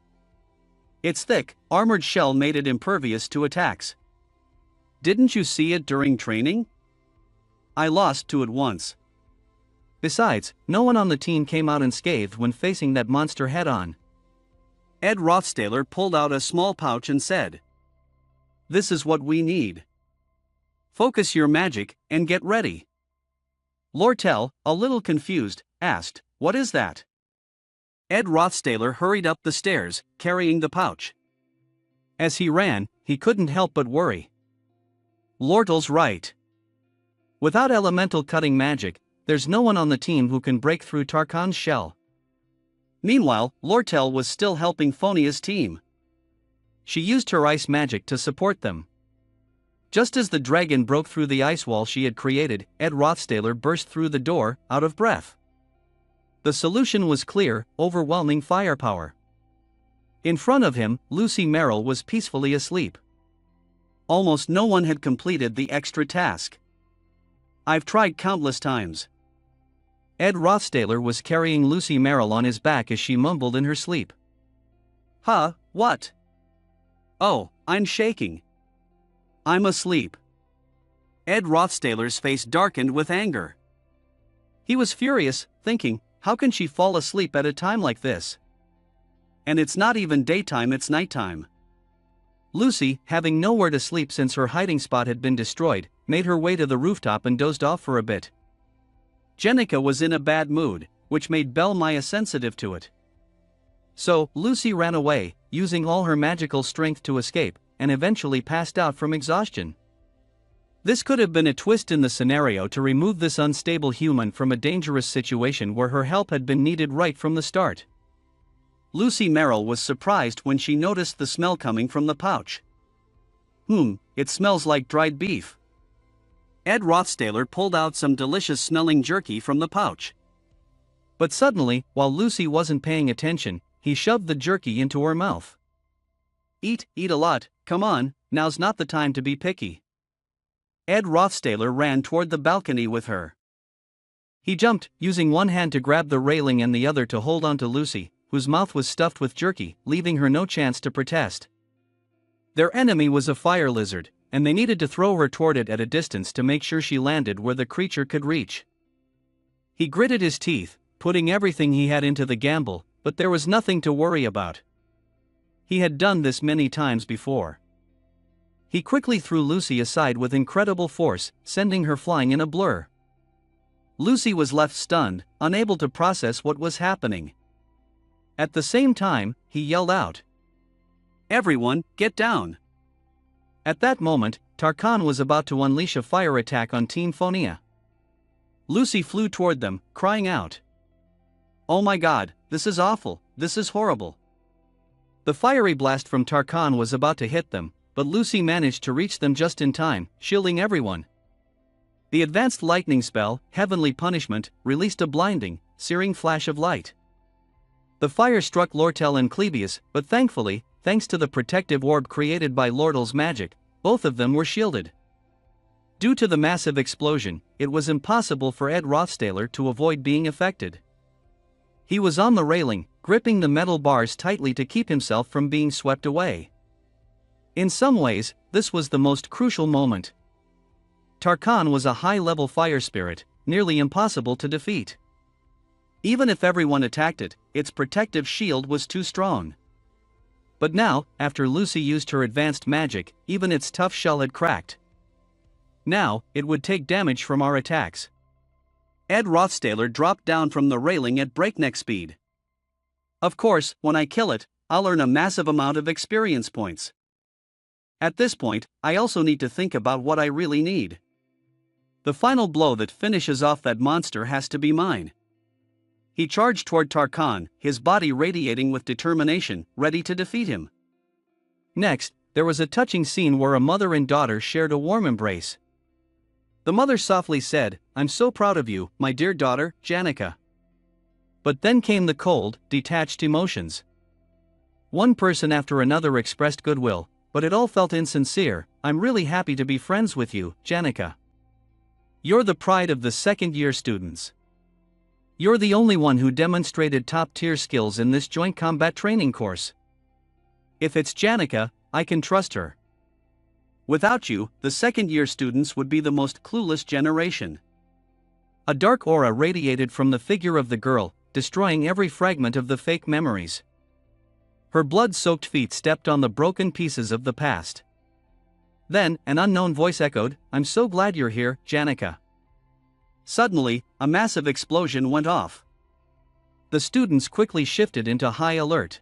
Its thick, armored shell made it impervious to attacks. "Didn't you see it during training? I lost to it once. Besides, no one on the team came out unscathed when facing that monster head-on." Ed Rothstaler pulled out a small pouch and said, "This is what we need. Focus your magic, and get ready." Lortel, a little confused, asked, "What is that?" Ed Rothstaler hurried up the stairs, carrying the pouch. As he ran, he couldn't help but worry. Lortel's right. Without elemental cutting magic, there's no one on the team who can break through Tarkan's shell. Meanwhile, Lortel was still helping Phonia's team. She used her ice magic to support them. Just as the dragon broke through the ice wall she had created, Ed Rothstaler burst through the door, out of breath. The solution was clear, overwhelming firepower. In front of him, Lucy Merrill was peacefully asleep. Almost no one had completed the extra task. "I've tried countless times." Ed Rothstaler was carrying Lucy Merrill on his back as she mumbled in her sleep. "Huh, what? Oh, I'm shaking. I'm asleep." Ed Rothstaler's face darkened with anger. He was furious, thinking, how can she fall asleep at a time like this? And it's not even daytime, it's nighttime. Lucy, having nowhere to sleep since her hiding spot had been destroyed, made her way to the rooftop and dozed off for a bit. Jenica was in a bad mood, which made Belle Maya sensitive to it. So, Lucy ran away, using all her magical strength to escape, and eventually passed out from exhaustion. This could have been a twist in the scenario to remove this unstable human from a dangerous situation where her help had been needed right from the start. Lucy Merrill was surprised when she noticed the smell coming from the pouch. It smells like dried beef." Ed Rothstaler pulled out some delicious-smelling jerky from the pouch. But suddenly, while Lucy wasn't paying attention, he shoved the jerky into her mouth. Eat a lot, come on, now's not the time to be picky." Ed Rothstaler ran toward the balcony with her. He jumped, using one hand to grab the railing and the other to hold onto Lucy, whose mouth was stuffed with jerky, leaving her no chance to protest. Their enemy was a fire lizard, and they needed to throw her toward it at a distance to make sure she landed where the creature could reach. He gritted his teeth, putting everything he had into the gamble, but there was nothing to worry about. He had done this many times before. He quickly threw Lucy aside with incredible force, sending her flying in a blur. Lucy was left stunned, unable to process what was happening. At the same time, he yelled out, "Everyone, get down!" At that moment, Tarkan was about to unleash a fire attack on Team Phonia. Lucy flew toward them, crying out, "Oh my god, this is awful, this is horrible." The fiery blast from Tarkan was about to hit them, but Lucy managed to reach them just in time, shielding everyone. The advanced lightning spell, Heavenly Punishment, released a blinding, searing flash of light. The fire struck Lortel and Clebius, but thankfully, thanks to the protective orb created by Lortel's magic, both of them were shielded. Due to the massive explosion, it was impossible for Ed Rothstaler to avoid being affected. He was on the railing, gripping the metal bars tightly to keep himself from being swept away. In some ways, this was the most crucial moment. Tarkan was a high-level fire spirit, nearly impossible to defeat. Even if everyone attacked it, its protective shield was too strong. But now, after Lucy used her advanced magic, even its tough shell had cracked. Now, it would take damage from our attacks. Ed Rothstaler dropped down from the railing at breakneck speed. Of course, when I kill it, I'll earn a massive amount of experience points. At this point, I also need to think about what I really need. The final blow that finishes off that monster has to be mine. He charged toward Tarkan, his body radiating with determination, ready to defeat him. Next, there was a touching scene where a mother and daughter shared a warm embrace. The mother softly said, "I'm so proud of you, my dear daughter, Janica." But then came the cold, detached emotions. One person after another expressed goodwill, but it all felt insincere. "I'm really happy to be friends with you, Janica. You're the pride of the second-year students. You're the only one who demonstrated top-tier skills in this joint combat training course. If it's Janica, I can trust her. Without you, the second-year students would be the most clueless generation." A dark aura radiated from the figure of the girl, destroying every fragment of the fake memories. Her blood-soaked feet stepped on the broken pieces of the past. Then, an unknown voice echoed, "I'm so glad you're here, Janica." Suddenly, a massive explosion went off. The students quickly shifted into high alert.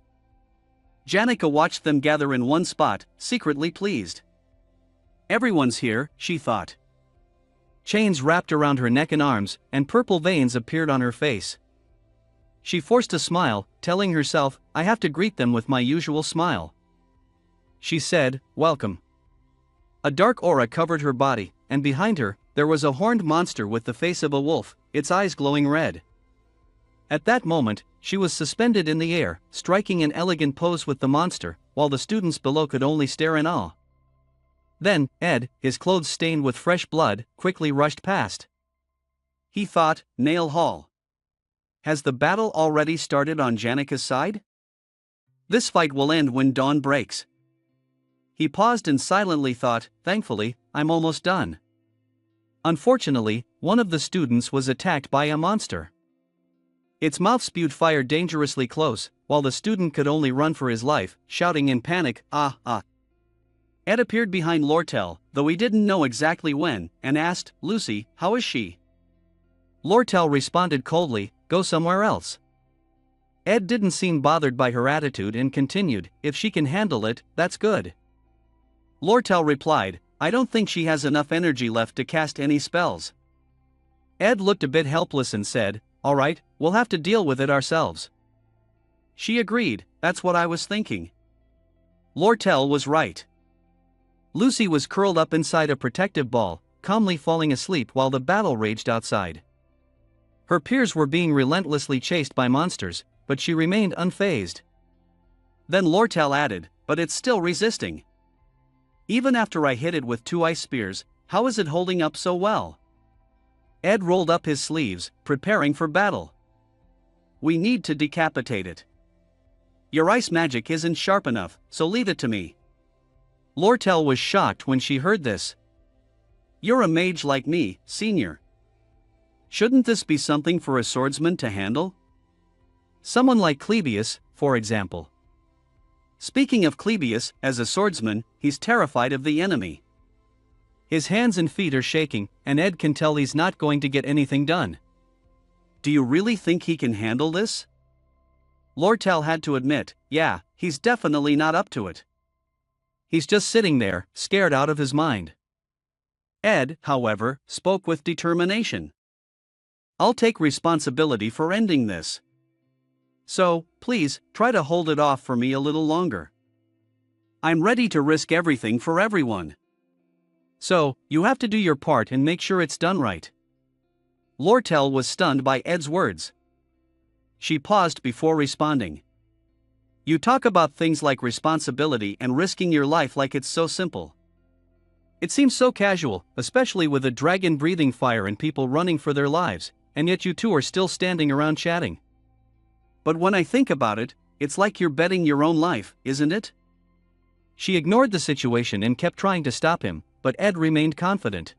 Janica watched them gather in one spot, secretly pleased. Everyone's here, she thought. Chains wrapped around her neck and arms, and purple veins appeared on her face. She forced a smile, telling herself, "I have to greet them with my usual smile." She said, "Welcome." A dark aura covered her body, and behind her, there was a horned monster with the face of a wolf, its eyes glowing red. At that moment, she was suspended in the air, striking an elegant pose with the monster, while the students below could only stare in awe. Then, Ed, his clothes stained with fresh blood, quickly rushed past. He thought, Nail Hall. Has the battle already started on Janica's side? This fight will end when dawn breaks. He paused and silently thought, thankfully, I'm almost done. Unfortunately, one of the students was attacked by a monster. Its mouth spewed fire dangerously close, while the student could only run for his life, shouting in panic, "Ah, ah." Ed appeared behind Lortel, though he didn't know exactly when, and asked, "Lucy, how is she?" Lortel responded coldly, "Go somewhere else." Ed didn't seem bothered by her attitude and continued, "If she can handle it, that's good." Lortel replied, "I don't think she has enough energy left to cast any spells." Ed looked a bit helpless and said, "Alright, we'll have to deal with it ourselves." She agreed, "That's what I was thinking." Lortel was right. Lucy was curled up inside a protective ball, calmly falling asleep while the battle raged outside. Her peers were being relentlessly chased by monsters, but she remained unfazed. Then Lortel added, "But it's still resisting. Even after I hit it with 2 ice spears, how is it holding up so well?" Ed rolled up his sleeves, preparing for battle. "We need to decapitate it. Your ice magic isn't sharp enough, so leave it to me. Lortel was shocked when she heard this. You're a mage like me, senior. Shouldn't this be something for a swordsman to handle? Someone like Clebius, for example. Speaking of Clebius, as a swordsman, he's terrified of the enemy. His hands and feet are shaking, and Ed can tell he's not going to get anything done. Do you really think he can handle this? Lortel had to admit, yeah, he's definitely not up to it. He's just sitting there, scared out of his mind. Ed, however, spoke with determination. I'll take responsibility for ending this. So, please, try to hold it off for me a little longer. I'm ready to risk everything for everyone. So, you have to do your part and make sure it's done right. Lortel was stunned by Ed's words. She paused before responding. You talk about things like responsibility and risking your life like it's so simple. It seems so casual, especially with a dragon breathing fire and people running for their lives, and yet you two are still standing around chatting. But when I think about it, it's like you're betting your own life, isn't it? She ignored the situation and kept trying to stop him, but Ed remained confident.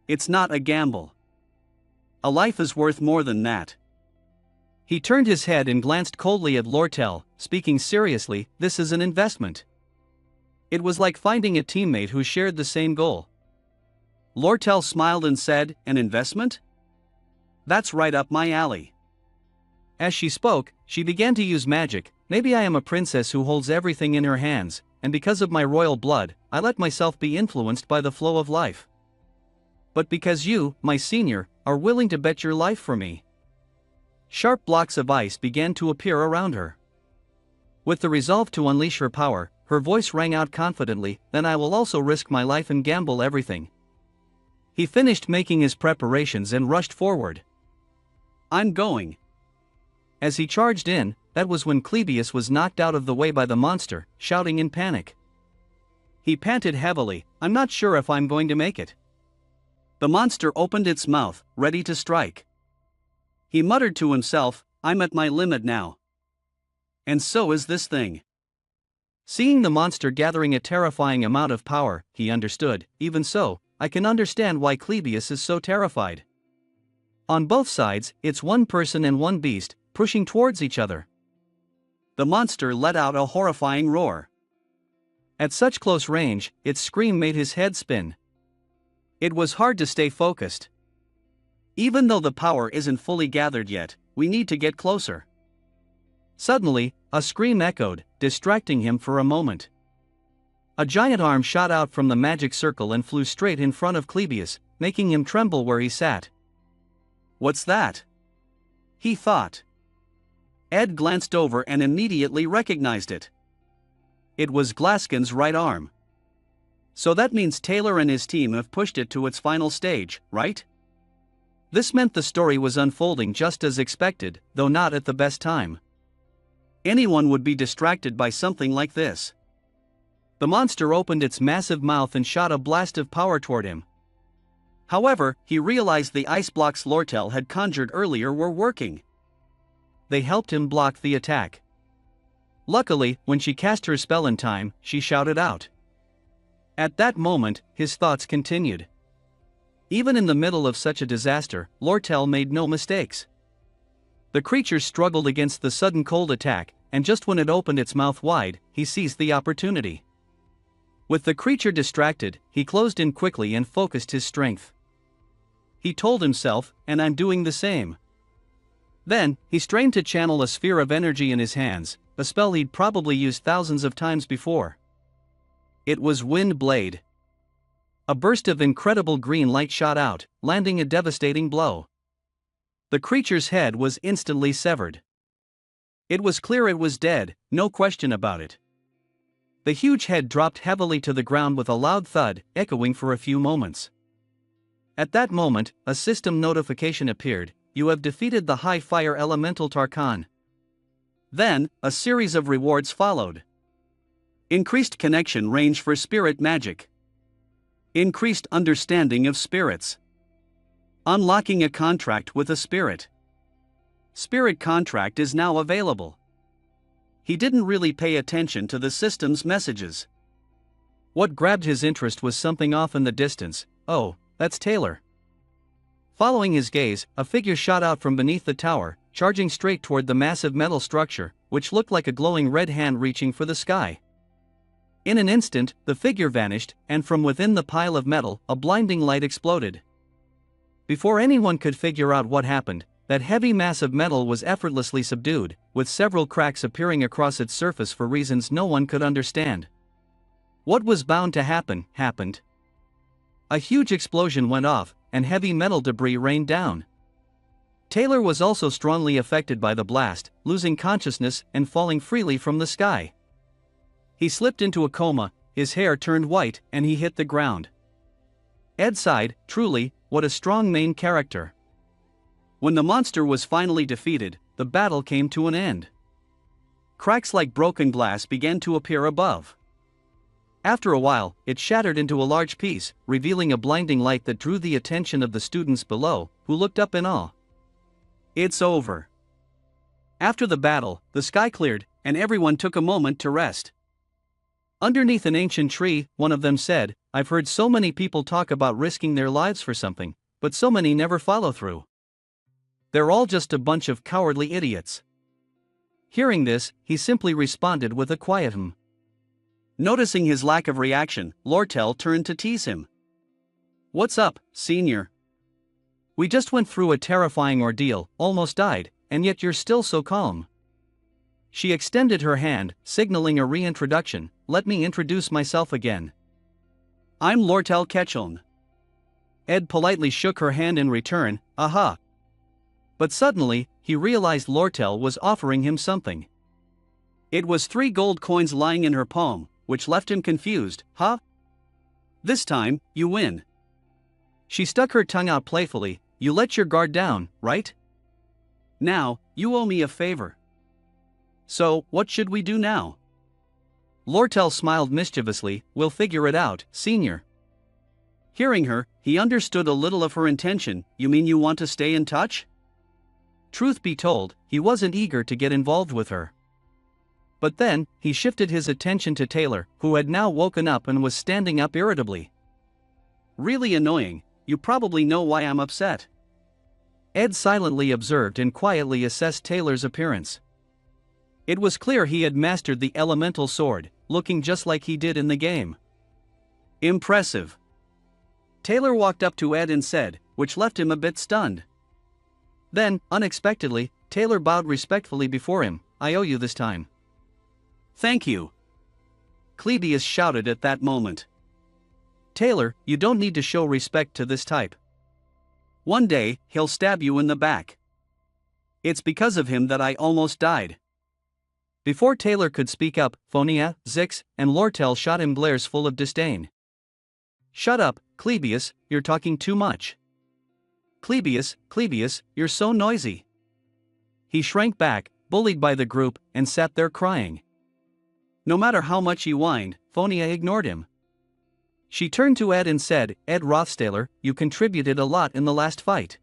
It's not a gamble. A life is worth more than that. He turned his head and glanced coldly at Lortel, speaking seriously, this is an investment. It was like finding a teammate who shared the same goal. Lortel smiled and said, an investment? That's right up my alley. As she spoke, she began to use magic. Maybe I am a princess who holds everything in her hands, and because of my royal blood, I let myself be influenced by the flow of life. But because you, my senior, are willing to bet your life for me. Sharp blocks of ice began to appear around her. With the resolve to unleash her power, her voice rang out confidently, then I will also risk my life and gamble everything. He finished making his preparations and rushed forward. I'm going. As he charged in, that was when Clebius was knocked out of the way by the monster, shouting in panic. He panted heavily, I'm not sure if I'm going to make it. The monster opened its mouth, ready to strike. He muttered to himself, I'm at my limit now. And so is this thing. Seeing the monster gathering a terrifying amount of power, he understood, even so, I can understand why Clebius is so terrified. On both sides, it's one person and one beast, pushing towards each other. The monster let out a horrifying roar. At such close range, its scream made his head spin. It was hard to stay focused. Even though the power isn't fully gathered yet, we need to get closer. Suddenly, a scream echoed, distracting him for a moment. A giant arm shot out from the magic circle and flew straight in front of Clebius, making him tremble where he sat. What's that? He thought. Ed glanced over and immediately recognized it. It was Glaskin's right arm. So that means Taylor and his team have pushed it to its final stage, right? This meant the story was unfolding just as expected, though not at the best time. Anyone would be distracted by something like this. The monster opened its massive mouth and shot a blast of power toward him. However, he realized the ice blocks Lortel had conjured earlier were working. They helped him block the attack. Luckily, when she cast her spell in time, she shouted out. At that moment, his thoughts continued. Even in the middle of such a disaster, Lortel made no mistakes. The creature struggled against the sudden cold attack, and just when it opened its mouth wide, he seized the opportunity. With the creature distracted, he closed in quickly and focused his strength. He told himself, and I'm doing the same. Then, he strained to channel a sphere of energy in his hands, a spell he'd probably used thousands of times before. It was Wind Blade. A burst of incredible green light shot out, landing a devastating blow. The creature's head was instantly severed. It was clear it was dead, no question about it. The huge head dropped heavily to the ground with a loud thud, echoing for a few moments. At that moment, a system notification appeared. You have defeated the high fire elemental Tarkan. Then, a series of rewards followed. Increased connection range for spirit magic. Increased understanding of spirits. Unlocking a contract with a spirit. Spirit contract is now available. he didn't really pay attention to the system's messages. What grabbed his interest was something off in the distance. Oh, that's Taylor. Following his gaze, a figure shot out from beneath the tower, charging straight toward the massive metal structure, which looked like a glowing red hand reaching for the sky. In an instant, the figure vanished, and from within the pile of metal, a blinding light exploded. Before anyone could figure out what happened, that heavy mass of metal was effortlessly subdued, with several cracks appearing across its surface for reasons no one could understand. What was bound to happen, happened. A huge explosion went off, and heavy metal debris rained down. Taylor was also strongly affected by the blast, losing consciousness and falling freely from the sky. He slipped into a coma, his hair turned white, and he hit the ground. Ed sighed, truly, what a strong main character. When the monster was finally defeated, the battle came to an end. Cracks like broken glass began to appear above. After a while, it shattered into a large piece, revealing a blinding light that drew the attention of the students below, who looked up in awe. It's over. After the battle, the sky cleared, and everyone took a moment to rest. Underneath an ancient tree, one of them said, I've heard so many people talk about risking their lives for something, but so many never follow through. They're all just a bunch of cowardly idiots. Hearing this, he simply responded with a quiet hum. Noticing his lack of reaction, Lortel turned to tease him. What's up, senior? We just went through a terrifying ordeal, almost died, and yet you're still so calm. She extended her hand, signaling a reintroduction. Let me introduce myself again. I'm Lortel Ketchum. Ed politely shook her hand in return, aha. But suddenly, he realized Lortel was offering him something. It was 3 gold coins lying in her palm, which left him confused, huh? This time, you win. She stuck her tongue out playfully, you let your guard down, right? Now, you owe me a favor. So, what should we do now? Lortel smiled mischievously, we'll figure it out, senior. Hearing her, he understood a little of her intention. You mean you want to stay in touch? Truth be told, he wasn't eager to get involved with her. But then, he shifted his attention to Taylor, who had now woken up and was standing up irritably. Really annoying, you probably know why I'm upset. Ed silently observed and quietly assessed Taylor's appearance. It was clear he had mastered the elemental sword, looking just like he did in the game. Impressive. Taylor walked up to Ed and said, which left him a bit stunned. Then, unexpectedly, Taylor bowed respectfully before him. I owe you this time. Thank you. Clebius shouted at that moment. Taylor, you don't need to show respect to this type. One day, he'll stab you in the back. It's because of him that I almost died. Before Taylor could speak up, Phonia, Zix, and Lortel shot him glares full of disdain. Shut up, Clebius, you're talking too much. Clebius, you're so noisy. He shrank back, bullied by the group, and sat there crying. No matter how much he whined, Phonia ignored him. She turned to Ed and said, Ed Rothstaler, you contributed a lot in the last fight.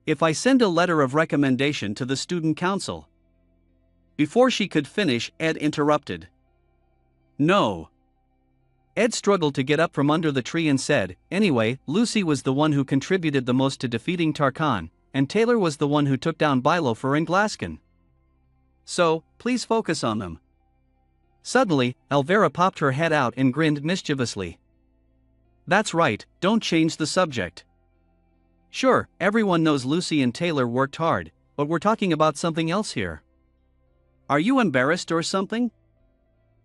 If I send a letter of recommendation to the student council. Before she could finish, Ed interrupted. No. Ed struggled to get up from under the tree and said, anyway, Lucy was the one who contributed the most to defeating Tarkan, and Taylor was the one who took down Bilofer and Glaskin. So, please focus on them. Suddenly, Elvira popped her head out and grinned mischievously. That's right, don't change the subject. Sure, everyone knows Lucy and Taylor worked hard, but we're talking about something else here. Are you embarrassed or something?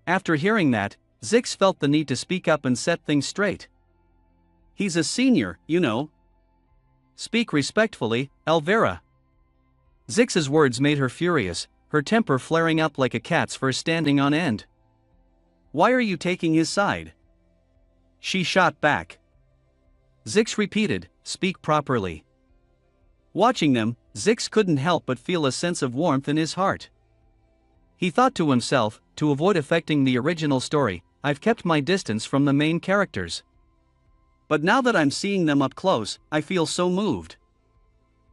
After hearing that, Zix felt the need to speak up and set things straight. He's a senior, you know. Speak respectfully, Elvira. Zix's words made her furious, her temper flaring up like a cat's for standing on end. Why are you taking his side? She shot back. Zix repeated, speak properly. Watching them, Zix couldn't help but feel a sense of warmth in his heart. He thought to himself, to avoid affecting the original story, I've kept my distance from the main characters. But now that I'm seeing them up close, I feel so moved.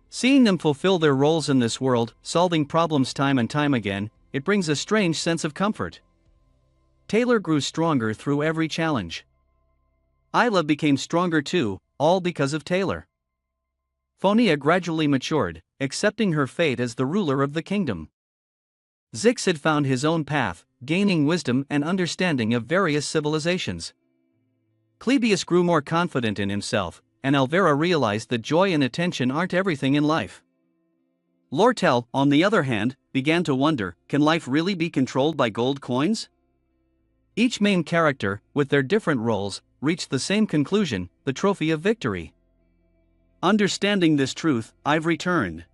Seeing them fulfill their roles in this world, solving problems time and time again, it brings a strange sense of comfort. Taylor grew stronger through every challenge. Isla became stronger too, all because of Taylor. Phonia gradually matured, accepting her fate as the ruler of the kingdom. Zix had found his own path, gaining wisdom and understanding of various civilizations. Clebius grew more confident in himself, and Elvira realized that joy and attention aren't everything in life. Lortel, on the other hand, began to wonder, can life really be controlled by gold coins? Each main character, with their different roles, reached the same conclusion, the trophy of victory. Understanding this truth, I've returned.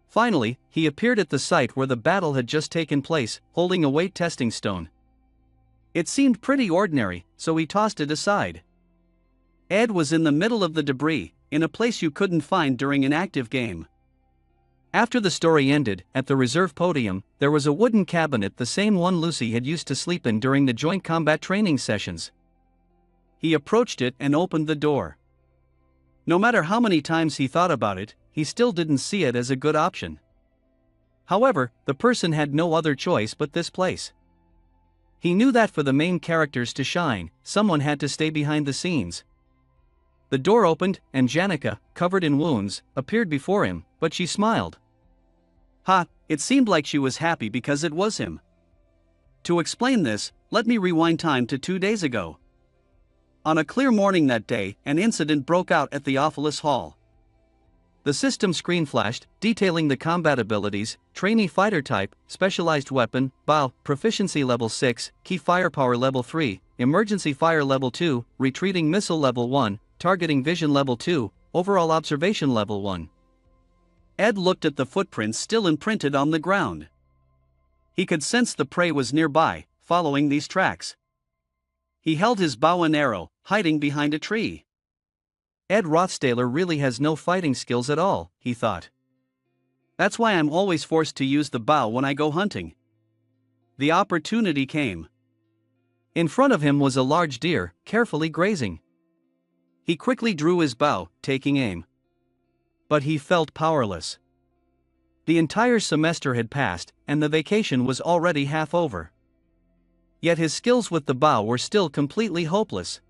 Finally, he appeared at the site where the battle had just taken place, holding a weight testing stone. It seemed pretty ordinary, so he tossed it aside. Ed was in the middle of the debris, in a place you couldn't find during an active game. After the story ended, at the reserve podium, there was a wooden cabinet, the same one Lucy had used to sleep in during the joint combat training sessions. He approached it and opened the door. No matter how many times he thought about it, he still didn't see it as a good option. However, the person had no other choice but this place. He knew that for the main characters to shine, someone had to stay behind the scenes. The door opened, and Janica, covered in wounds, appeared before him, but she smiled. It seemed like she was happy because it was him. To explain this, let me rewind time to 2 days ago. On a clear morning that day, an incident broke out at the Ophilis Hall. The system screen flashed, detailing the combat abilities: trainee fighter type, specialized weapon, BOW, proficiency level 6, key firepower level 3, emergency fire level 2, retreating missile level 1, targeting vision level 2, overall observation level 1. Ed looked at the footprints still imprinted on the ground. He could sense the prey was nearby, following these tracks. He held his bow and arrow, hiding behind a tree. Ed Rothstaler really has no fighting skills at all, he thought. That's why I'm always forced to use the bow when I go hunting. The opportunity came. In front of him was a large deer, carefully grazing. He quickly drew his bow, taking aim. But he felt powerless. The entire semester had passed, and the vacation was already half over. Yet his skills with the bow were still completely hopeless.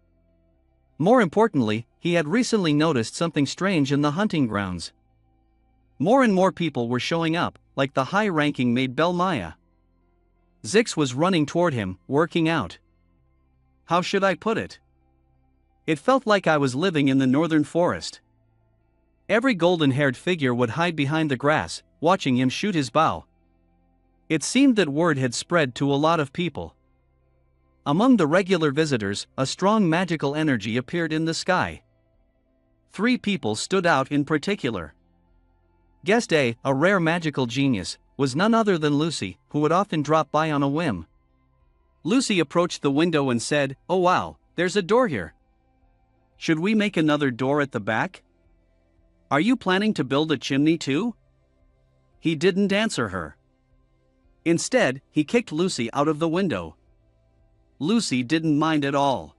More importantly, he had recently noticed something strange in the hunting grounds. More and more people were showing up, like the high-ranking maid Belmaya. Zix was running toward him, working out. How should I put it? It felt like I was living in the northern forest. Every golden-haired figure would hide behind the grass, watching him shoot his bow. It seemed that word had spread to a lot of people. Among the regular visitors, a strong magical energy appeared in the sky. 3 people stood out in particular. Guest A, a rare magical genius, was none other than Lucy, who would often drop by on a whim. Lucy approached the window and said, "Oh wow, there's a door here. Should we make another door at the back? Are you planning to build a chimney too?" He didn't answer her. Instead, he kicked Lucy out of the window. Lucy didn't mind at all.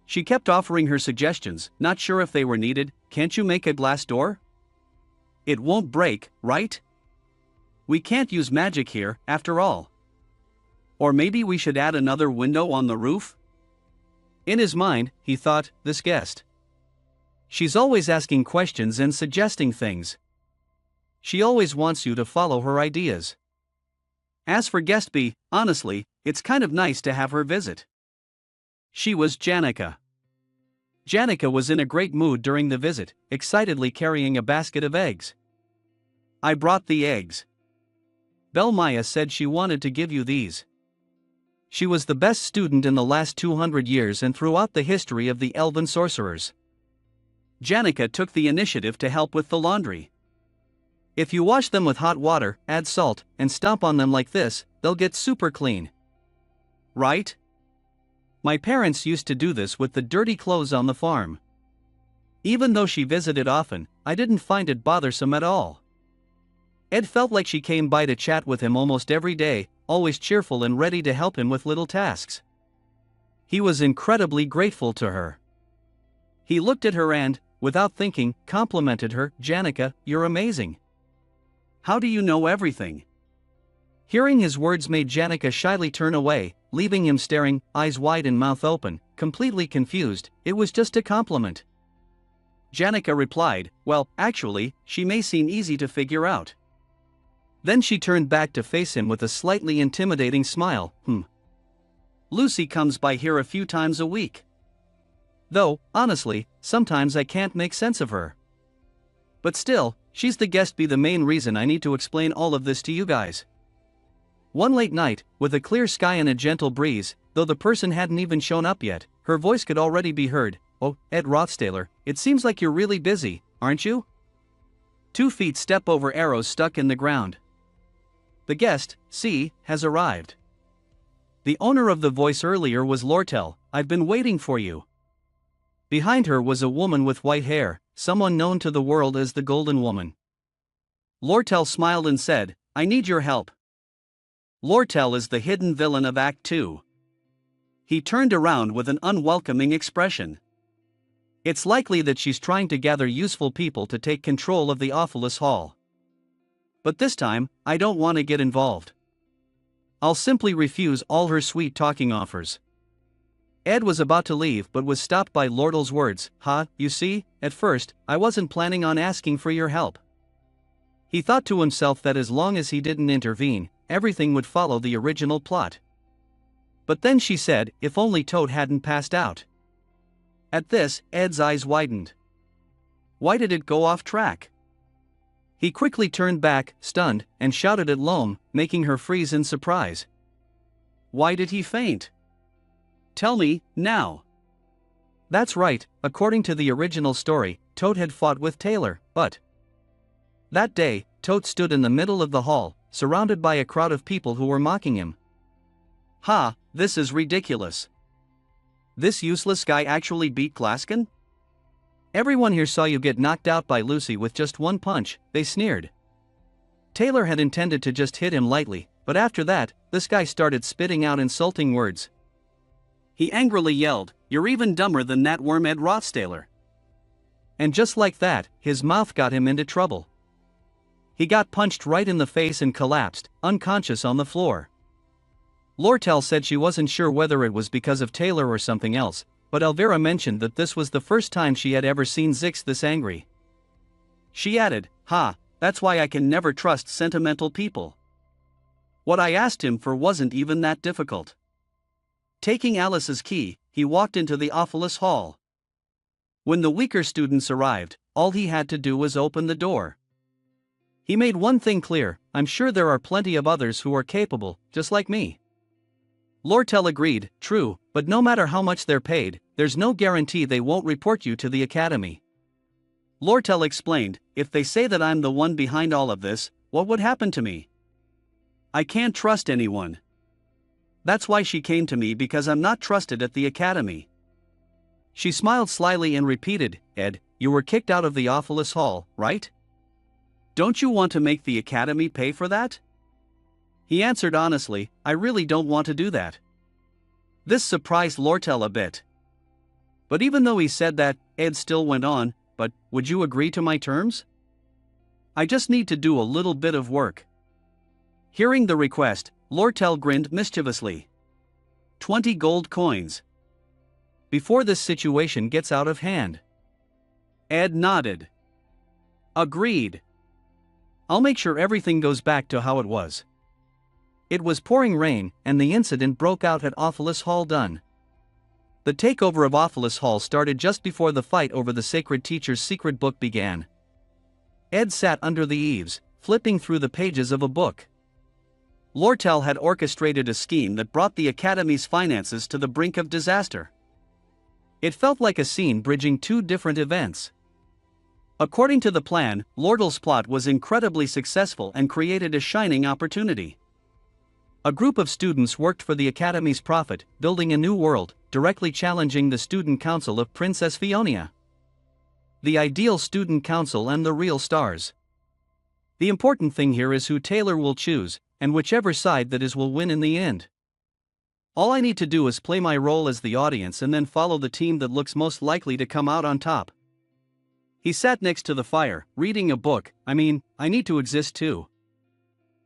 She kept offering her suggestions, not sure if they were needed. "Can't you make a glass door? It won't break, right? We can't use magic here, after all. Or maybe we should add another window on the roof?" In his mind, he thought, this guest. She's always asking questions and suggesting things. She always wants you to follow her ideas. As for guest B, honestly, it's kind of nice to have her visit. She was Janica. Janica was in a great mood during the visit, excitedly carrying a basket of eggs. "I brought the eggs. Belmaya said she wanted to give you these. She was the best student in the last 200 years and throughout the history of the elven sorcerers." Janica took the initiative to help with the laundry. "If you wash them with hot water, add salt, and stomp on them like this, they'll get super clean. Right? My parents used to do this with the dirty clothes on the farm. Even though she visited often, I didn't find it bothersome at all." Ed felt like she came by to chat with him almost every day, always cheerful and ready to help him with little tasks. He was incredibly grateful to her. He looked at her and, without thinking, complimented her. "Janica, you're amazing. How do you know everything?" Hearing his words made Janica shyly turn away, leaving him staring, eyes wide and mouth open, completely confused. It was just a compliment. Janica replied, well, actually, she may seem easy to figure out. Then she turned back to face him with a slightly intimidating smile. Lucy comes by here a few times a week. Though, honestly, sometimes I can't make sense of her. But still, she's the guest. Be the main reason I need to explain all of this to you guys. One late night, with a clear sky and a gentle breeze, though the person hadn't even shown up yet, her voice could already be heard. Oh, Ed Rothstaler, it seems like you're really busy, aren't you? 2 feet step over arrows stuck in the ground. The guest, C, has arrived. The owner of the voice earlier was Lortel. I've been waiting for you. Behind her was a woman with white hair, someone known to the world as the Golden Woman. Lortel smiled and said, I need your help. Lortel is the hidden villain of Act 2. He turned around with an unwelcoming expression. It's likely that she's trying to gather useful people to take control of the Awfulest Hall. But this time, I don't want to get involved. I'll simply refuse all her sweet talking offers. Ed was about to leave but was stopped by Lortel's words. You see, at first, I wasn't planning on asking for your help. He thought to himself that as long as he didn't intervene, everything would follow the original plot. But then she said, if only Toad hadn't passed out. At this, Ed's eyes widened. Why did it go off track? He quickly turned back, stunned, and shouted at Loam, making her freeze in surprise. Why did he faint? Tell me, now. That's right, according to the original story, Toad had fought with Taylor, but that day, Toad stood in the middle of the hall, surrounded by a crowd of people who were mocking him. This is ridiculous. This useless guy actually beat Glaskin? Everyone here saw you get knocked out by Lucy with just one punch, they sneered. Taylor had intended to just hit him lightly, but after that, this guy started spitting out insulting words. He angrily yelled, you're even dumber than that worm Ed Rothstaler. And just like that, his mouth got him into trouble. He got punched right in the face and collapsed, unconscious on the floor. Lortel said she wasn't sure whether it was because of Taylor or something else, but Elvira mentioned that this was the first time she had ever seen Zix this angry. She added, that's why I can never trust sentimental people. What I asked him for wasn't even that difficult. Taking Alice's key, he walked into the Awfulest Hall. When the weaker students arrived, all he had to do was open the door. He made one thing clear, I'm sure there are plenty of others who are capable, just like me. Lortel agreed, true, but no matter how much they're paid, there's no guarantee they won't report you to the academy. Lortel explained, if they say that I'm the one behind all of this, what would happen to me? I can't trust anyone. That's why she came to me, because I'm not trusted at the academy. She smiled slyly and repeated, Ed, you were kicked out of the Awfulest Hall, right? Don't you want to make the academy pay for that? He answered honestly, I really don't want to do that. This surprised Lortel a bit. But even though he said that, Ed still went on, but would you agree to my terms? I just need to do a little bit of work. Hearing the request, Lortel grinned mischievously. 20 gold coins. Before this situation gets out of hand. Ed nodded. Agreed. I'll make sure everything goes back to how it was. It was pouring rain, and the incident broke out at Awfulest Hall. The takeover of Awfulest Hall started just before the fight over the sacred teacher's secret book began. Ed sat under the eaves, flipping through the pages of a book. Lortel had orchestrated a scheme that brought the academy's finances to the brink of disaster. It felt like a scene bridging 2 different events. According to the plan, Lortel's plot was incredibly successful and created a shining opportunity. A group of students worked for the Academy's profit, building a new world, directly challenging the student council of Princess Fionia. The ideal student council and the real stars. The important thing here is who Taylor will choose, and whichever side that is will win in the end. All I need to do is play my role as the audience and then follow the team that looks most likely to come out on top. He sat next to the fire, reading a book. I need to exist too.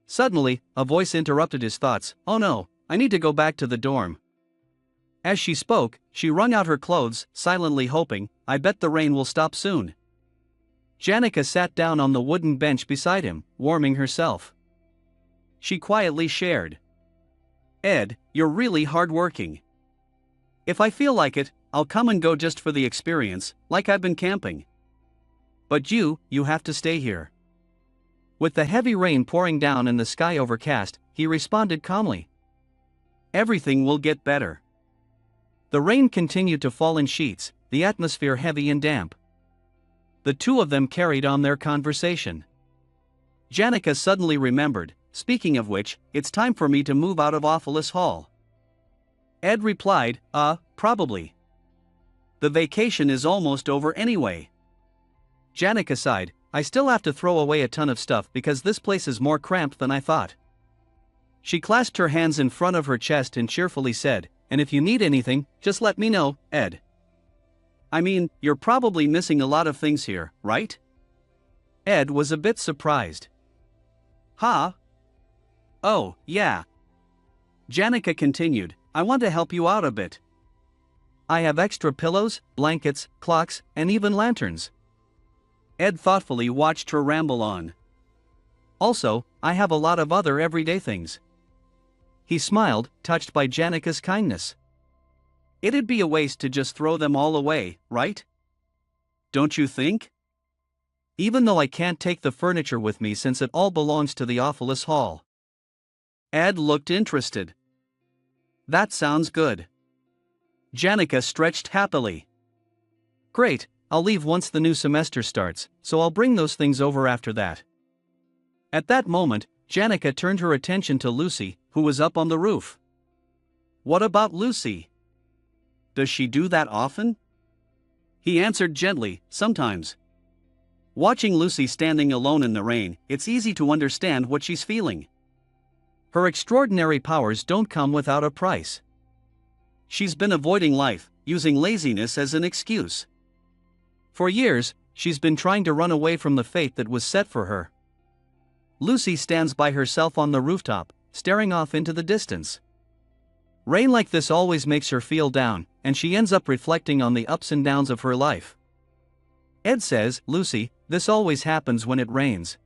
Suddenly, a voice interrupted his thoughts. Oh no, I need to go back to the dorm. As she spoke, she wrung out her clothes, silently hoping, I bet the rain will stop soon. Janica sat down on the wooden bench beside him, warming herself. She quietly shared. Ed, you're really hardworking. If I feel like it, I'll come and go just for the experience, like I've been camping. But you have to stay here. With the heavy rain pouring down and the sky overcast, he responded calmly. Everything will get better. The rain continued to fall in sheets, the atmosphere heavy and damp. The two of them carried on their conversation. Janica suddenly remembered, speaking of which, it's time for me to move out of Office Hall. Ed replied, probably. The vacation is almost over anyway. Janica sighed, I still have to throw away a ton of stuff because this place is more cramped than I thought. She clasped her hands in front of her chest and cheerfully said, and if you need anything, just let me know, Ed. I mean, you're probably missing a lot of things here, right? Ed was a bit surprised. Huh? Oh, yeah. Janica continued, I want to help you out a bit. I have extra pillows, blankets, clocks, and even lanterns. Ed thoughtfully watched her ramble on. Also, I have a lot of other everyday things. He smiled, touched by Janica's kindness. It'd be a waste to just throw them all away, right? Don't you think? Even though I can't take the furniture with me since it all belongs to the Office Hall. Ed looked interested. That sounds good. Janica stretched happily. Great, I'll leave once the new semester starts, so I'll bring those things over after that. At that moment, Janica turned her attention to Lucy, who was up on the roof. What about Lucy? Does she do that often? He answered gently, sometimes. Watching Lucy standing alone in the rain, it's easy to understand what she's feeling. Her extraordinary powers don't come without a price. She's been avoiding life, using laziness as an excuse. For years, she's been trying to run away from the fate that was set for her. Lucy stands by herself on the rooftop, staring off into the distance. Rain like this always makes her feel down, and she ends up reflecting on the ups and downs of her life. Ed says, Lucy, this always happens when it rains.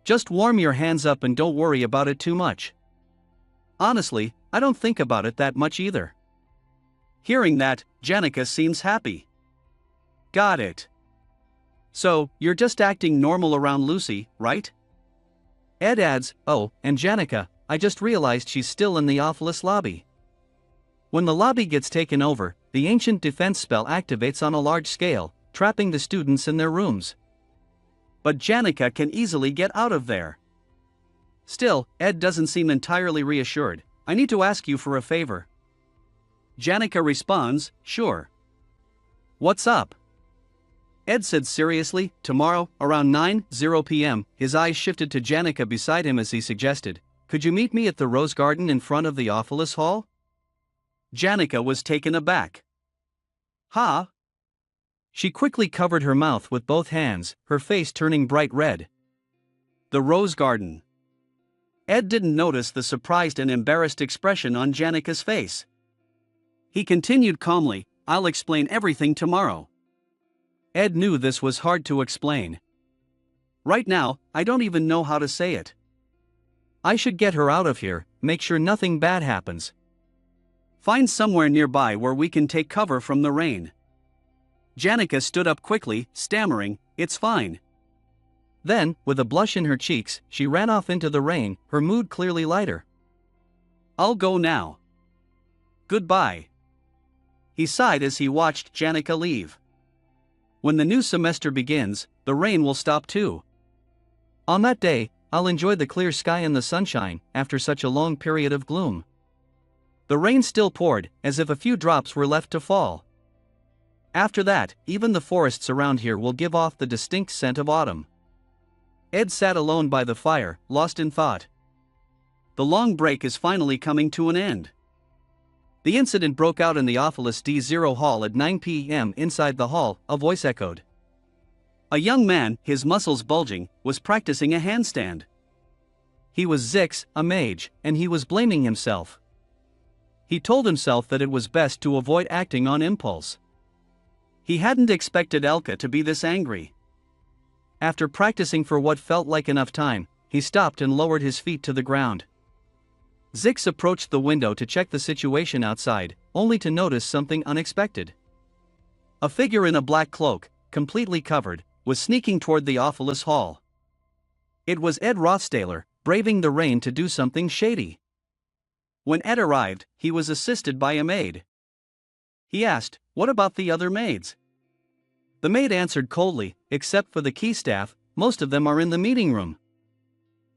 Just warm your hands up and don't worry about it too much. Honestly, I don't think about it that much either. Hearing that, Janica seems happy. Got it. So, you're just acting normal around Lucy, right? Ed adds, oh, and Janica, I just realized she's still in the office lobby. When the lobby gets taken over, the ancient defense spell activates on a large scale, trapping the students in their rooms. But Janica can easily get out of there. Still, Ed doesn't seem entirely reassured. I need to ask you for a favor. Janica responds, sure. What's up? Ed said seriously, tomorrow, around 9:00 p.m., his eyes shifted to Janica beside him as he suggested, could you meet me at the Rose Garden in front of the Office Hall? Janica was taken aback. Huh? She quickly covered her mouth with both hands, her face turning bright red. The Rose Garden. Ed didn't notice the surprised and embarrassed expression on Janica's face. He continued calmly, I'll explain everything tomorrow. Ed knew this was hard to explain. Right now, I don't even know how to say it. I should get her out of here, make sure nothing bad happens. Find somewhere nearby where we can take cover from the rain. Janica stood up quickly, stammering, it's fine. Then, with a blush in her cheeks, she ran off into the rain, her mood clearly lighter. I'll go now. Goodbye. He sighed as he watched Janica leave. When the new semester begins, the rain will stop too. On that day, I'll enjoy the clear sky and the sunshine, after such a long period of gloom. The rain still poured, as if a few drops were left to fall. After that, even the forests around here will give off the distinct scent of autumn. Ed sat alone by the fire, lost in thought. The long break is finally coming to an end. The incident broke out in the Office D0 hall at 9 p.m. Inside the hall, a voice echoed. A young man, his muscles bulging, was practicing a handstand. He was Zix, a mage, and he was blaming himself. He told himself that it was best to avoid acting on impulse. He hadn't expected Elka to be this angry. After practicing for what felt like enough time, he stopped and lowered his feet to the ground. Zix approached the window to check the situation outside, only to notice something unexpected. A figure in a black cloak, completely covered, was sneaking toward the Awfulest Hall. It was Ed Rothstaler, braving the rain to do something shady. When Ed arrived, he was assisted by a maid. He asked, "What about the other maids?" The maid answered coldly, "Except for the key staff, most of them are in the meeting room."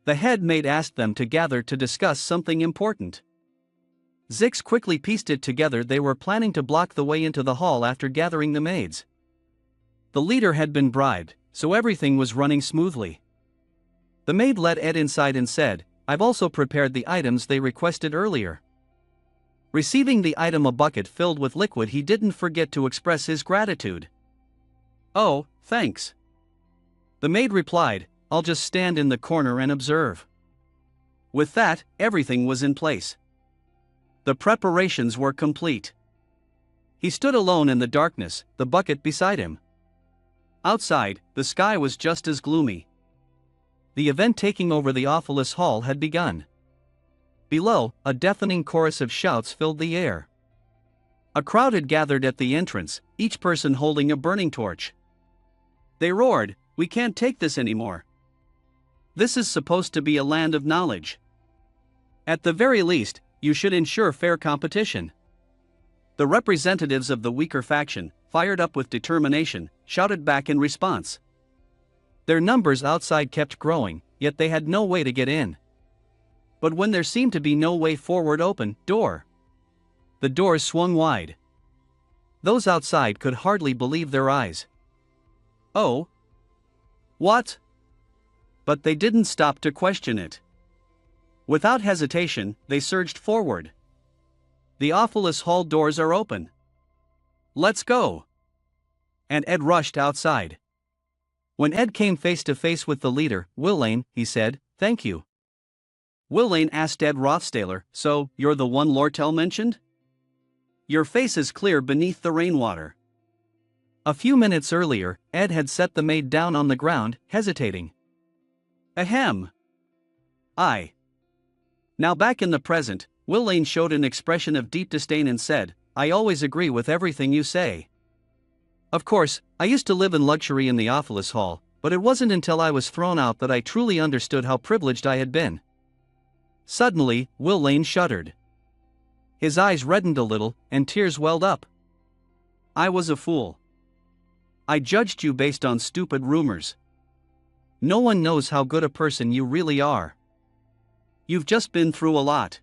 The head maid asked them to gather to discuss something important. Zix quickly pieced it together. They were planning to block the way into the hall after gathering the maids. The leader had been bribed, so everything was running smoothly. The maid led Ed inside and said, "I've also prepared the items they requested earlier." Receiving the item, a bucket filled with liquid, he didn't forget to express his gratitude. "Oh, thanks." The maid replied, "I'll just stand in the corner and observe." With that, everything was in place. The preparations were complete. He stood alone in the darkness, the bucket beside him. Outside, the sky was just as gloomy. The event taking over the Awfulest Hall had begun. Below, a deafening chorus of shouts filled the air. A crowd had gathered at the entrance, each person holding a burning torch. They roared, "We can't take this anymore. This is supposed to be a land of knowledge. At the very least, you should ensure fair competition." The representatives of the weaker faction, fired up with determination, shouted back in response. Their numbers outside kept growing, yet they had no way to get in. But when there seemed to be no way forward, the doors swung wide. Those outside could hardly believe their eyes. "Oh? What?" But they didn't stop to question it. Without hesitation, they surged forward. "The Awfulest Hall doors are open. Let's go." And Ed rushed outside. When Ed came face to face with the leader, "Willane," he said, "thank you." Willane asked Ed Rothstaler, "So, you're the one Lortel mentioned? Your face is clear beneath the rainwater." A few minutes earlier, Ed had set the maid down on the ground, hesitating. "Ahem. I." Now back in the present, Willane showed an expression of deep disdain and said, "I always agree with everything you say. Of course, I used to live in luxury in the Awfulest Hall, but it wasn't until I was thrown out that I truly understood how privileged I had been." Suddenly, Willane shuddered. His eyes reddened a little, and tears welled up. "I was a fool. I judged you based on stupid rumors. No one knows how good a person you really are. You've just been through a lot."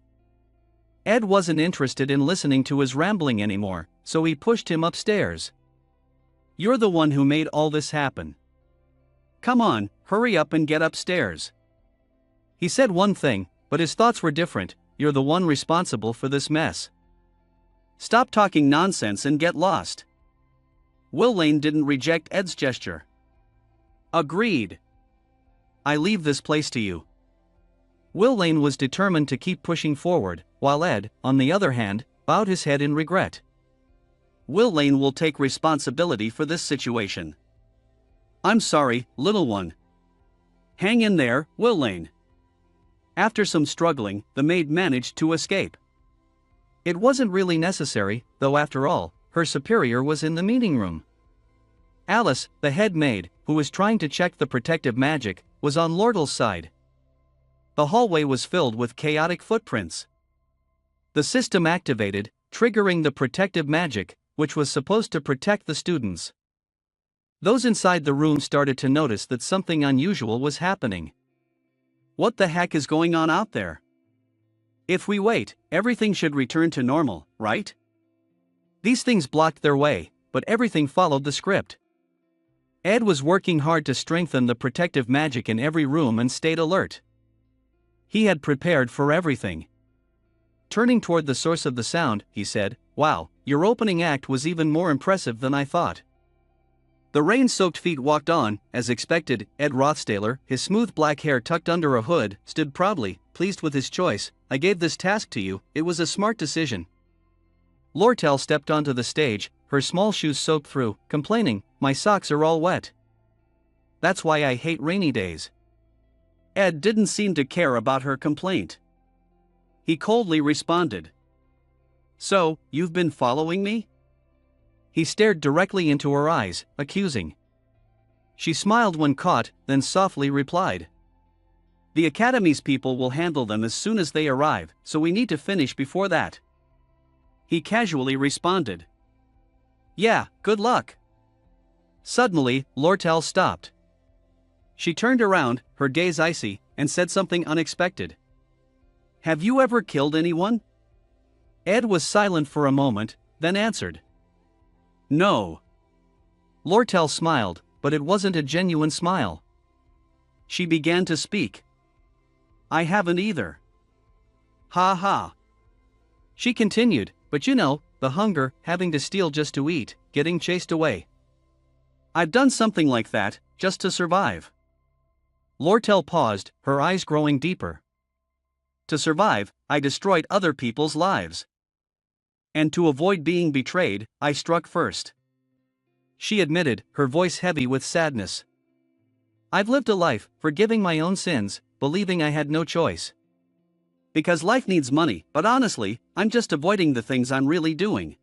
Ed wasn't interested in listening to his rambling anymore, so he pushed him upstairs. "You're the one who made all this happen. Come on, hurry up and get upstairs." He said one thing, but his thoughts were different. "You're the one responsible for this mess. Stop talking nonsense and get lost." Willane didn't reject Ed's gesture. "Agreed. I leave this place to you." Willane was determined to keep pushing forward, while Ed, on the other hand, bowed his head in regret. "Willane will take responsibility for this situation. I'm sorry, little one." "Hang in there, Willane." After some struggling, the maid managed to escape. It wasn't really necessary, though after all, her superior was in the meeting room. Alice, the head maid, who was trying to check the protective magic, was on Lortel's side. The hallway was filled with chaotic footprints. The system activated, triggering the protective magic, which was supposed to protect the students. Those inside the room started to notice that something unusual was happening. "What the heck is going on out there? If we wait, everything should return to normal, right?" These things blocked their way, but everything followed the script. Ed was working hard to strengthen the protective magic in every room and stayed alert. He had prepared for everything. Turning toward the source of the sound, he said, "Wow, your opening act was even more impressive than I thought. The rain-soaked feet walked on, as expected. Ed Rothstaler, his smooth black hair tucked under a hood, stood proudly, pleased with his choice. I gave this task to you, it was a smart decision. Lortel stepped onto the stage, her small shoes soaked through, complaining, my socks are all wet. That's why I hate rainy days. Ed didn't seem to care about her complaint. He coldly responded. So, you've been following me? He stared directly into her eyes, accusing. She smiled when caught, then softly replied. The Academy's people will handle them as soon as they arrive, so we need to finish before that. He casually responded. Yeah, good luck. Suddenly, Lortel stopped. She turned around, her gaze icy, and said something unexpected. Have you ever killed anyone? Ed was silent for a moment, then answered. No. Lortel smiled, but it wasn't a genuine smile. She began to speak. I haven't either. Ha ha. She continued, but you know, the hunger, having to steal just to eat, getting chased away. I've done something like that, just to survive. Lortel paused, her eyes growing deeper. To survive, I destroyed other people's lives. And to avoid being betrayed, I struck first. She admitted, her voice heavy with sadness. I've lived a life, forgiving my own sins, believing I had no choice. Because life needs money, but honestly, I'm just avoiding the things I'm really doing.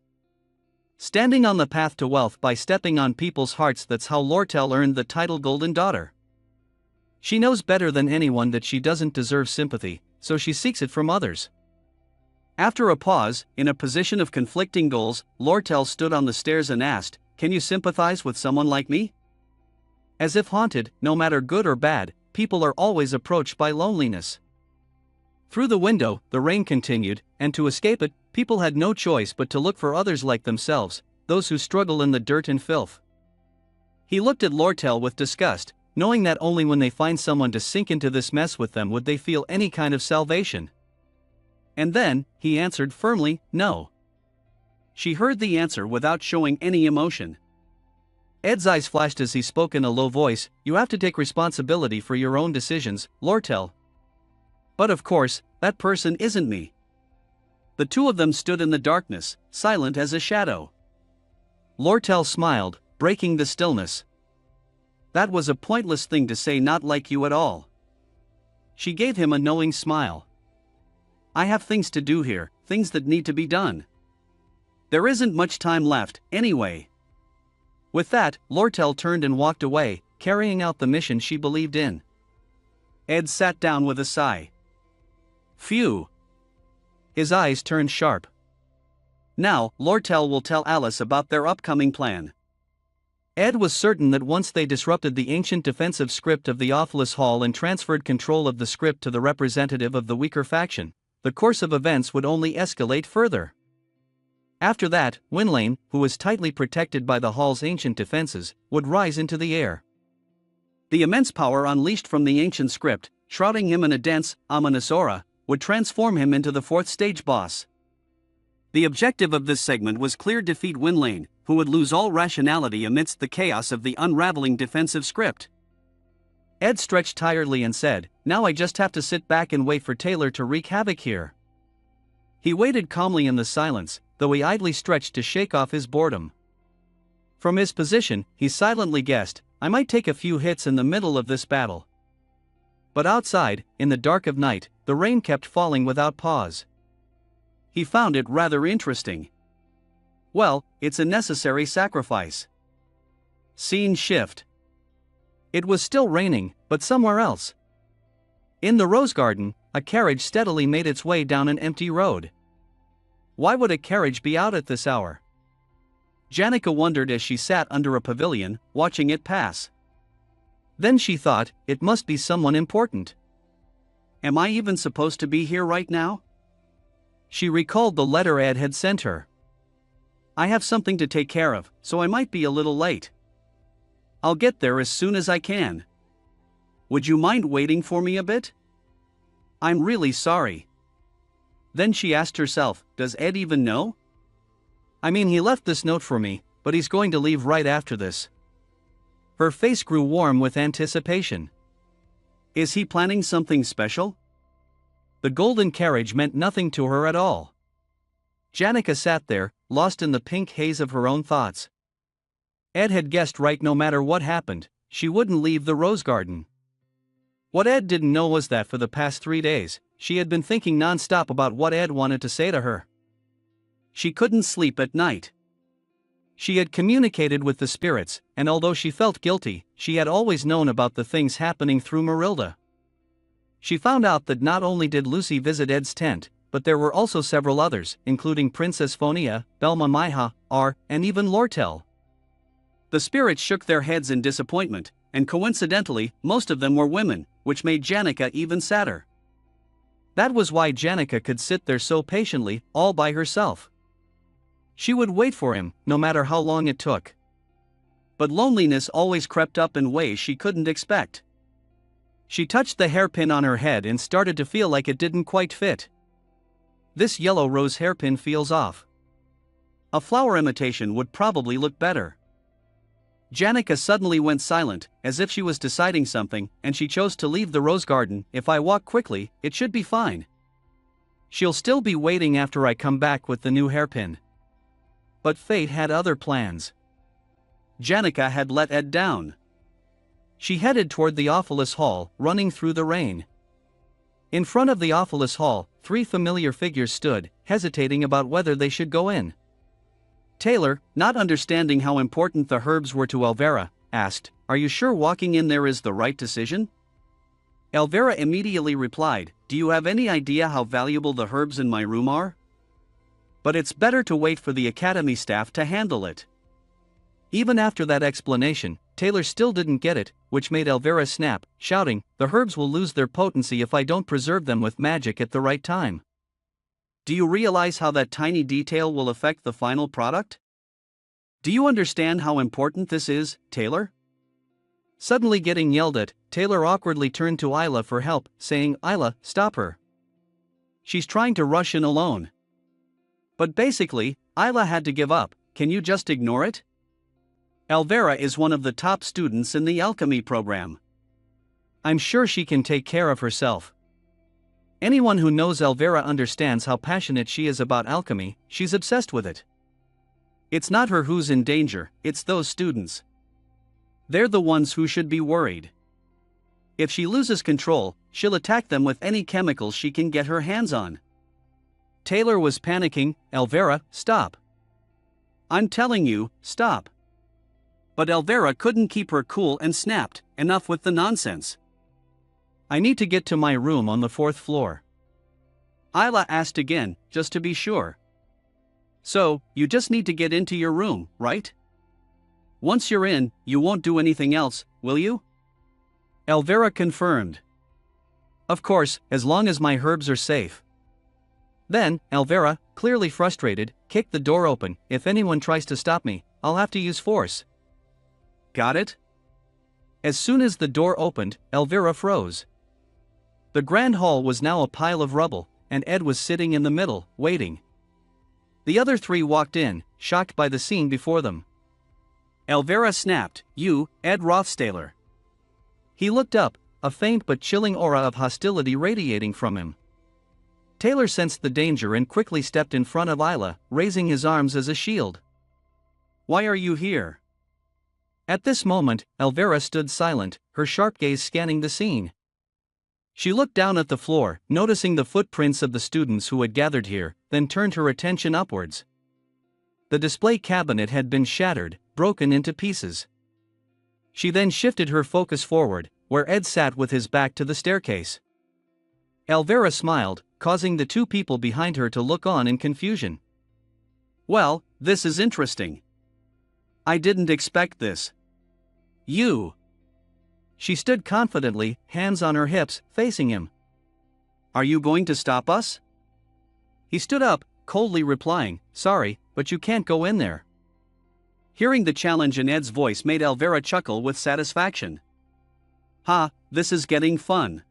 Standing on the path to wealth by stepping on people's hearts, that's how Lortel earned the title Golden Daughter. She knows better than anyone that she doesn't deserve sympathy, so she seeks it from others. After a pause, in a position of conflicting goals, Lortel stood on the stairs and asked, can you sympathize with someone like me? As if haunted, no matter good or bad, people are always approached by loneliness. Through the window, the rain continued, and to escape it, people had no choice but to look for others like themselves, those who struggle in the dirt and filth. He looked at Lortel with disgust, knowing that only when they find someone to sink into this mess with them would they feel any kind of salvation. And then, he answered firmly, no. She heard the answer without showing any emotion. Ed's eyes flashed as he spoke in a low voice, you have to take responsibility for your own decisions, Lortel. But of course, that person isn't me. The two of them stood in the darkness, silent as a shadow. Lortel smiled, breaking the stillness. That was a pointless thing to say, not like you at all. She gave him a knowing smile. I have things to do here, things that need to be done. There isn't much time left, anyway. With that, Lortel turned and walked away, carrying out the mission she believed in. Ed sat down with a sigh. Phew. His eyes turned sharp. Now, Lortel will tell Alice about their upcoming plan. Ed was certain that once they disrupted the ancient defensive script of the Awfulous Hall and transferred control of the script to the representative of the weaker faction, the course of events would only escalate further. After that, Winlane, who was tightly protected by the Hall's ancient defenses, would rise into the air. The immense power unleashed from the ancient script, shrouding him in a dense, ominous aura, would transform him into the fourth stage boss. The objective of this segment was clear: defeat Winlane, who would lose all rationality amidst the chaos of the unraveling defensive script. Ed stretched tiredly and said, now I just have to sit back and wait for Taylor to wreak havoc here. He waited calmly in the silence, though he idly stretched to shake off his boredom. From his position, he silently guessed, I might take a few hits in the middle of this battle. But outside, in the dark of night, the rain kept falling without pause. He found it rather interesting. Well, it's a necessary sacrifice. Scene shift. It was still raining, but somewhere else. In the rose garden, a carriage steadily made its way down an empty road. Why would a carriage be out at this hour? Janica wondered as she sat under a pavilion, watching it pass. Then she thought, it must be someone important. Am I even supposed to be here right now? She recalled the letter Ed had sent her. I have something to take care of, so I might be a little late. I'll get there as soon as I can. Would you mind waiting for me a bit? I'm really sorry. Then she asked herself, does Ed even know? I mean, he left this note for me, but he's going to leave right after this. Her face grew warm with anticipation. Is he planning something special? The golden carriage meant nothing to her at all. Janica sat there, lost in the pink haze of her own thoughts. Ed had guessed right. No matter what happened, she wouldn't leave the rose garden. What Ed didn't know was that for the past 3 days, she had been thinking non-stop about what Ed wanted to say to her. She couldn't sleep at night. She had communicated with the spirits, and although she felt guilty, she had always known about the things happening through Marilda. She found out that not only did Lucy visit Ed's tent, but there were also several others, including Princess Phonia, Belma Maiha, and even Lortel. The spirits shook their heads in disappointment, and coincidentally, most of them were women, which made Janica even sadder. That was why Janica could sit there so patiently, all by herself. She would wait for him, no matter how long it took. But loneliness always crept up in ways she couldn't expect. She touched the hairpin on her head and started to feel like it didn't quite fit. This yellow rose hairpin feels off. A flower imitation would probably look better. Janica suddenly went silent, as if she was deciding something, and she chose to leave the rose garden. If I walk quickly, it should be fine. She'll still be waiting after I come back with the new hairpin. But fate had other plans. Janica had let Ed down. She headed toward the Ophilus Hall, running through the rain. In front of the Ophilus Hall, 3 familiar figures stood, hesitating about whether they should go in. Taylor, not understanding how important the herbs were to Elvira, asked, "Are you sure walking in there is the right decision?" Elvira immediately replied, "Do you have any idea how valuable the herbs in my room are? But it's better to wait for the academy staff to handle it." Even after that explanation, Taylor still didn't get it, which made Elvira snap, shouting, "The herbs will lose their potency if I don't preserve them with magic at the right time. Do you realize how that tiny detail will affect the final product? Do you understand how important this is, Taylor?" Suddenly getting yelled at, Taylor awkwardly turned to Isla for help, saying, "Isla, stop her. She's trying to rush in alone." But basically, Isla had to give up. "Can you just ignore it? Elvira is one of the top students in the alchemy program. I'm sure she can take care of herself. Anyone who knows Elvira understands how passionate she is about alchemy. She's obsessed with it. It's not her who's in danger, it's those students. They're the ones who should be worried. If she loses control, she'll attack them with any chemicals she can get her hands on." Taylor was panicking. "Elvira, stop. I'm telling you, stop." But Elvira couldn't keep her cool and snapped, "Enough with the nonsense. I need to get to my room on the 4th floor." Isla asked again, just to be sure. "So, you just need to get into your room, right? Once you're in, you won't do anything else, will you?" Elvira confirmed. "Of course, as long as my herbs are safe." Then, Elvira, clearly frustrated, kicked the door open. "If anyone tries to stop me, I'll have to use force." Got it? As soon as the door opened, Elvira froze. The grand hall was now a pile of rubble, and Ed was sitting in the middle, waiting. The other 3 walked in, shocked by the scene before them. Elvira snapped, "You, Ed Rothstaler." He looked up, a faint but chilling aura of hostility radiating from him. Taylor sensed the danger and quickly stepped in front of Isla, raising his arms as a shield. "Why are you here?" At this moment, Elvira stood silent, her sharp gaze scanning the scene. She looked down at the floor, noticing the footprints of the students who had gathered here, then turned her attention upwards. The display cabinet had been shattered, broken into pieces. She then shifted her focus forward, where Ed sat with his back to the staircase. Elvira smiled, causing the 2 people behind her to look on in confusion. "Well, this is interesting. I didn't expect this. You." She stood confidently, hands on her hips, facing him. "Are you going to stop us?" He stood up, coldly replying, "Sorry, but you can't go in there." Hearing the challenge in Ed's voice made Elvira chuckle with satisfaction. "Ha, this is getting fun.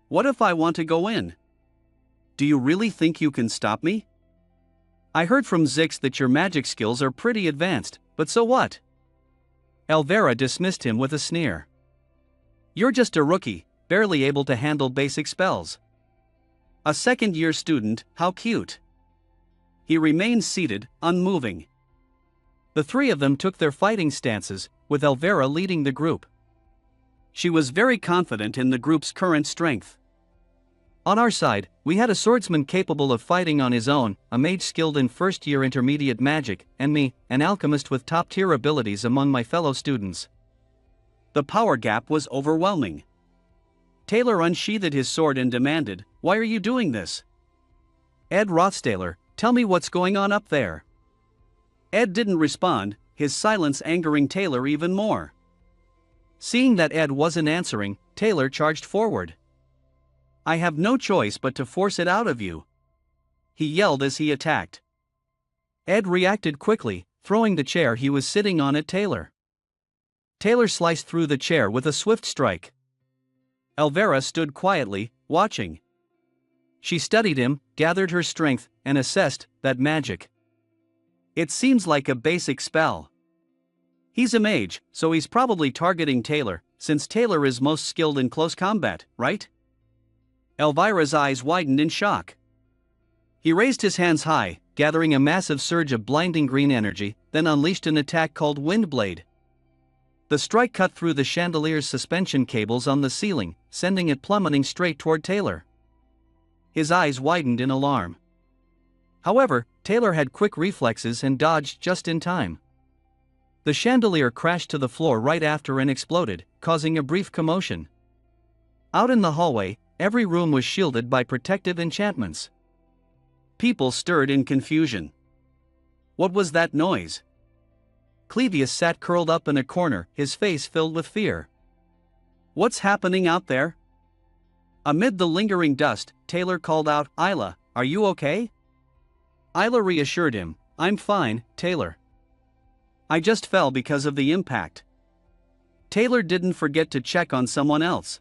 What if I want to go in? Do you really think you can stop me?" "I heard from Zix that your magic skills are pretty advanced, but so what? Elvira dismissed him with a sneer. You're just a rookie, barely able to handle basic spells. A second-year student, how cute. He remained seated, unmoving. The three of them took their fighting stances, with Elvira leading the group. She was very confident in the group's current strength. On our side, we had a swordsman capable of fighting on his own, a mage skilled in first-year intermediate magic, and me, an alchemist with top-tier abilities among my fellow students. The power gap was overwhelming. Taylor unsheathed his sword and demanded, "Why are you doing this?" Ed Rothstaler, tell me what's going on up there. Ed didn't respond, his silence angering Taylor even more. Seeing that Ed wasn't answering, Taylor charged forward. I have no choice but to force it out of you, he yelled as he attacked. Ed reacted quickly, throwing the chair he was sitting on at Taylor. Taylor sliced through the chair with a swift strike. Elvira stood quietly, watching. She studied him, gathered her strength, and assessed that magic. It seems like a basic spell. He's a mage, so he's probably targeting Taylor, since Taylor is most skilled in close combat, right? Elvira's eyes widened in shock. He raised his hands high, gathering a massive surge of blinding green energy, then unleashed an attack called Windblade. The strike cut through the chandelier's suspension cables on the ceiling, sending it plummeting straight toward Taylor. His eyes widened in alarm. However, Taylor had quick reflexes and dodged just in time. The chandelier crashed to the floor right after and exploded, causing a brief commotion. Out in the hallway, every room was shielded by protective enchantments. People stirred in confusion. What was that noise? Clevius sat curled up in a corner, his face filled with fear. What's happening out there? Amid the lingering dust, Taylor called out, "Isla, are you okay?" Isla reassured him, "I'm fine, Taylor. I just fell because of the impact." Taylor didn't forget to check on someone else.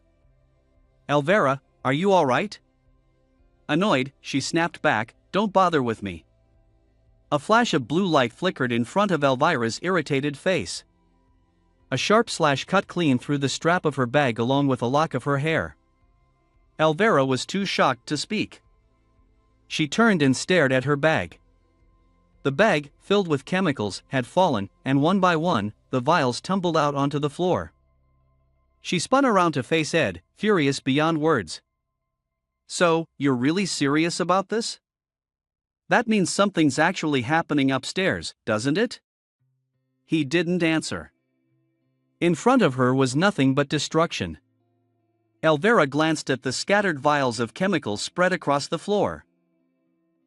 "Elvira, are you all right?" Annoyed, she snapped back, "Don't bother with me." A flash of blue light flickered in front of Elvira's irritated face. A sharp slash cut clean through the strap of her bag along with a lock of her hair. Elvira was too shocked to speak. She turned and stared at her bag. The bag, filled with chemicals, had fallen, and one by one, the vials tumbled out onto the floor. She spun around to face Ed, furious beyond words. "So, you're really serious about this? That means something's actually happening upstairs, doesn't it?" He didn't answer. In front of her was nothing but destruction. Elvira glanced at the scattered vials of chemicals spread across the floor.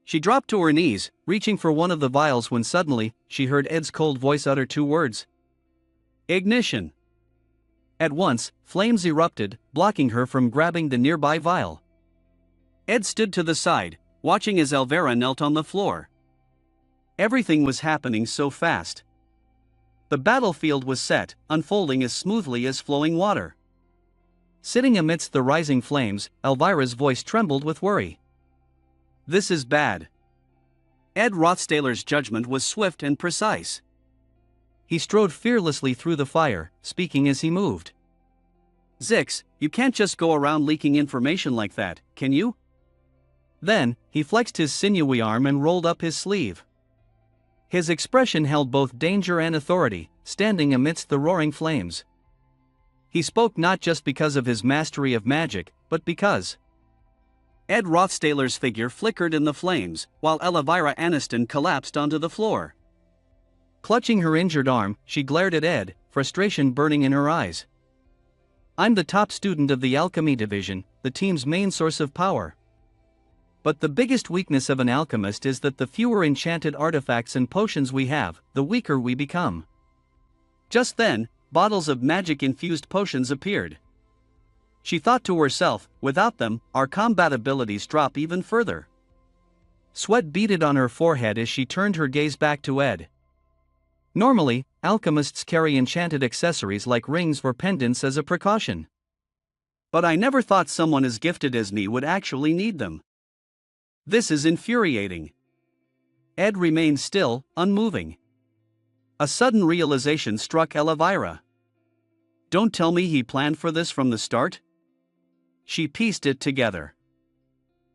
She dropped to her knees, reaching for one of the vials when suddenly, she heard Ed's cold voice utter two words. "Ignition." At once, flames erupted, blocking her from grabbing the nearby vial. Ed stood to the side, watching as Elvira knelt on the floor. Everything was happening so fast. The battlefield was set, unfolding as smoothly as flowing water. Sitting amidst the rising flames, Elvira's voice trembled with worry. "This is bad." Ed Rothstaler's judgment was swift and precise. He strode fearlessly through the fire, speaking as he moved. "Zix, you can't just go around leaking information like that, can you?" Then, he flexed his sinewy arm and rolled up his sleeve. His expression held both danger and authority, standing amidst the roaring flames. He spoke not just because of his mastery of magic, but because. Ed Rothstaler's figure flickered in the flames, while Elvira Aniston collapsed onto the floor. Clutching her injured arm, she glared at Ed, frustration burning in her eyes. "I'm the top student of the alchemy division, the team's main source of power. But the biggest weakness of an alchemist is that the fewer enchanted artifacts and potions we have, the weaker we become." Just then, bottles of magic-infused potions appeared. She thought to herself, without them, our combat abilities drop even further. Sweat beaded on her forehead as she turned her gaze back to Ed. Normally, alchemists carry enchanted accessories like rings or pendants as a precaution. But I never thought someone as gifted as me would actually need them. This is infuriating. Ed remained still, unmoving. A sudden realization struck Elvira. Don't tell me he planned for this from the start? She pieced it together.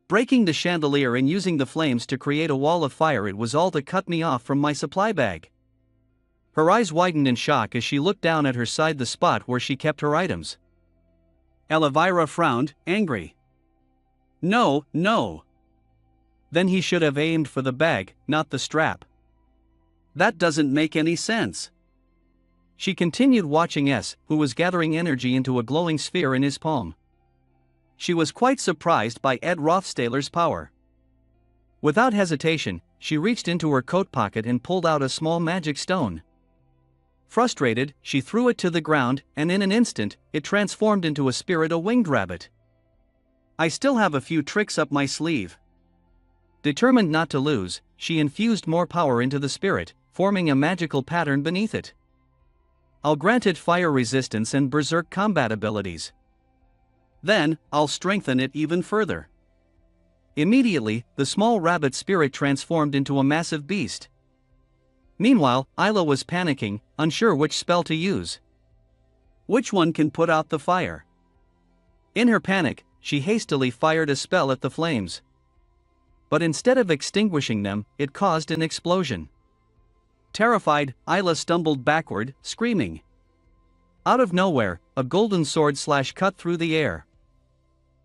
Breaking the chandelier and using the flames to create a wall of fire, it was all to cut me off from my supply bag. Her eyes widened in shock as she looked down at her side, the spot where she kept her items. Elvira frowned, angry. No, no. Then he should have aimed for the bag, not the strap. That doesn't make any sense. She continued, watching S, who was gathering energy into a glowing sphere in his palm. She was quite surprised by Ed Rothstahler's power. Without hesitation, she reached into her coat pocket and pulled out a small magic stone. Frustrated, she threw it to the ground, and in an instant, it transformed into a spirit, a winged rabbit. I still have a few tricks up my sleeve. Determined not to lose, she infused more power into the spirit, forming a magical pattern beneath it. I'll grant it fire resistance and berserk combat abilities. Then, I'll strengthen it even further. Immediately, the small rabbit spirit transformed into a massive beast. Meanwhile, Isla was panicking, unsure which spell to use. Which one can put out the fire? In her panic, she hastily fired a spell at the flames. But instead of extinguishing them, it caused an explosion. Terrified, Isla stumbled backward, screaming. Out of nowhere, a golden sword slash cut through the air.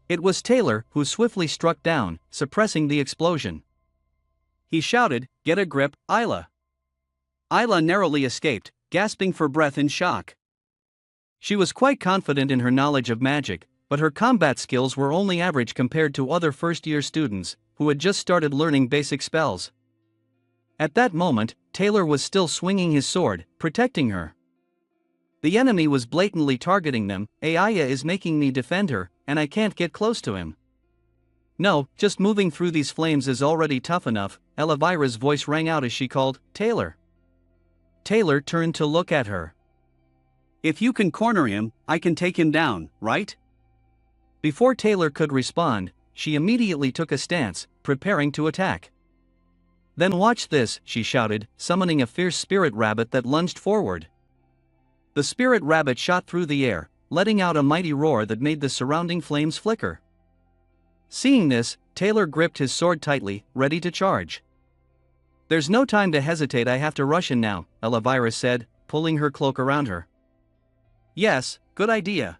It was Taylor, who swiftly struck down, suppressing the explosion. He shouted, "Get a grip, Isla!" Isla narrowly escaped, gasping for breath in shock. She was quite confident in her knowledge of magic, but her combat skills were only average compared to other first-year students, who had just started learning basic spells. At that moment, Taylor was still swinging his sword, protecting her. The enemy was blatantly targeting them. Aya is making me defend her, and I can't get close to him. No, just moving through these flames is already tough enough. Elvira's voice rang out as she called, "Taylor." Taylor turned to look at her. If you can corner him, I can take him down, right? Before Taylor could respond, she immediately took a stance, preparing to attack. Then watch this, she shouted, summoning a fierce spirit rabbit that lunged forward. The spirit rabbit shot through the air, letting out a mighty roar that made the surrounding flames flicker. Seeing this, Taylor gripped his sword tightly, ready to charge. There's no time to hesitate, I have to rush in now, Elvira said, pulling her cloak around her. Yes, good idea.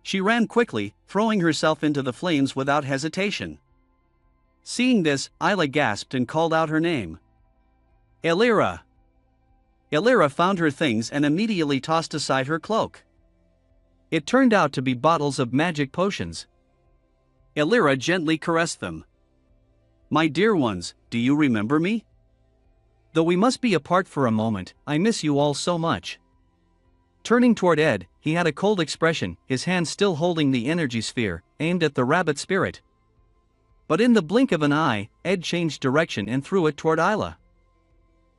She ran quickly, throwing herself into the flames without hesitation. Seeing this, Isla gasped and called out her name. Elira! Elira found her things and immediately tossed aside her cloak. It turned out to be bottles of magic potions. Elira gently caressed them. My dear ones, do you remember me? Though we must be apart for a moment, I miss you all so much. Turning toward Ed, he had a cold expression, his hand still holding the energy sphere, aimed at the rabbit spirit. But in the blink of an eye, Ed changed direction and threw it toward Isla.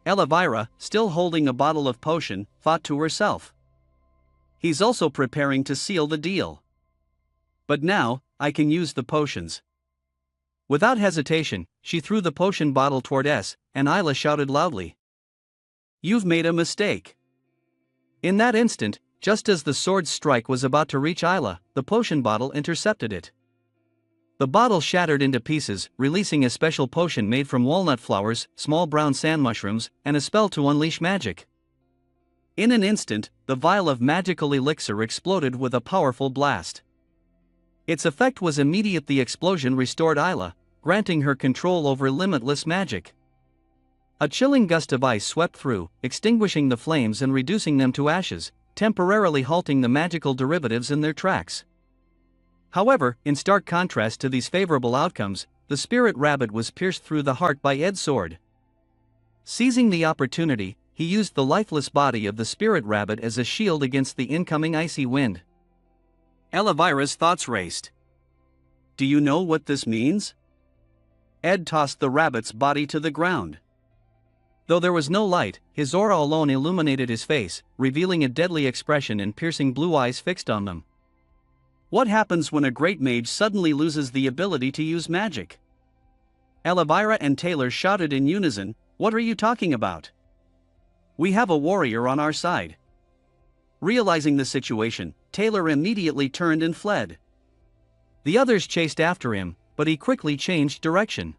Elvira, still holding a bottle of potion, thought to herself. He's also preparing to seal the deal. But now, I can use the potions. Without hesitation, she threw the potion bottle toward S, and Isla shouted loudly. You've made a mistake. In that instant, just as the sword's strike was about to reach Isla, the potion bottle intercepted it. The bottle shattered into pieces, releasing a special potion made from walnut flowers, small brown sand mushrooms, and a spell to unleash magic. In an instant, the vial of magical elixir exploded with a powerful blast. Its effect was immediate. The explosion restored Isla, granting her control over limitless magic. A chilling gust of ice swept through, extinguishing the flames and reducing them to ashes, temporarily halting the magical derivatives in their tracks. However, in stark contrast to these favorable outcomes, the spirit rabbit was pierced through the heart by Ed's sword. Seizing the opportunity, he used the lifeless body of the spirit rabbit as a shield against the incoming icy wind. Elvira's thoughts raced. Do you know what this means? Ed tossed the rabbit's body to the ground. Though there was no light, his aura alone illuminated his face, revealing a deadly expression and piercing blue eyes fixed on them. What happens when a great mage suddenly loses the ability to use magic? Elvira and Taylor shouted in unison, What are you talking about? We have a warrior on our side. Realizing the situation, Taylor immediately turned and fled. The others chased after him, but he quickly changed direction.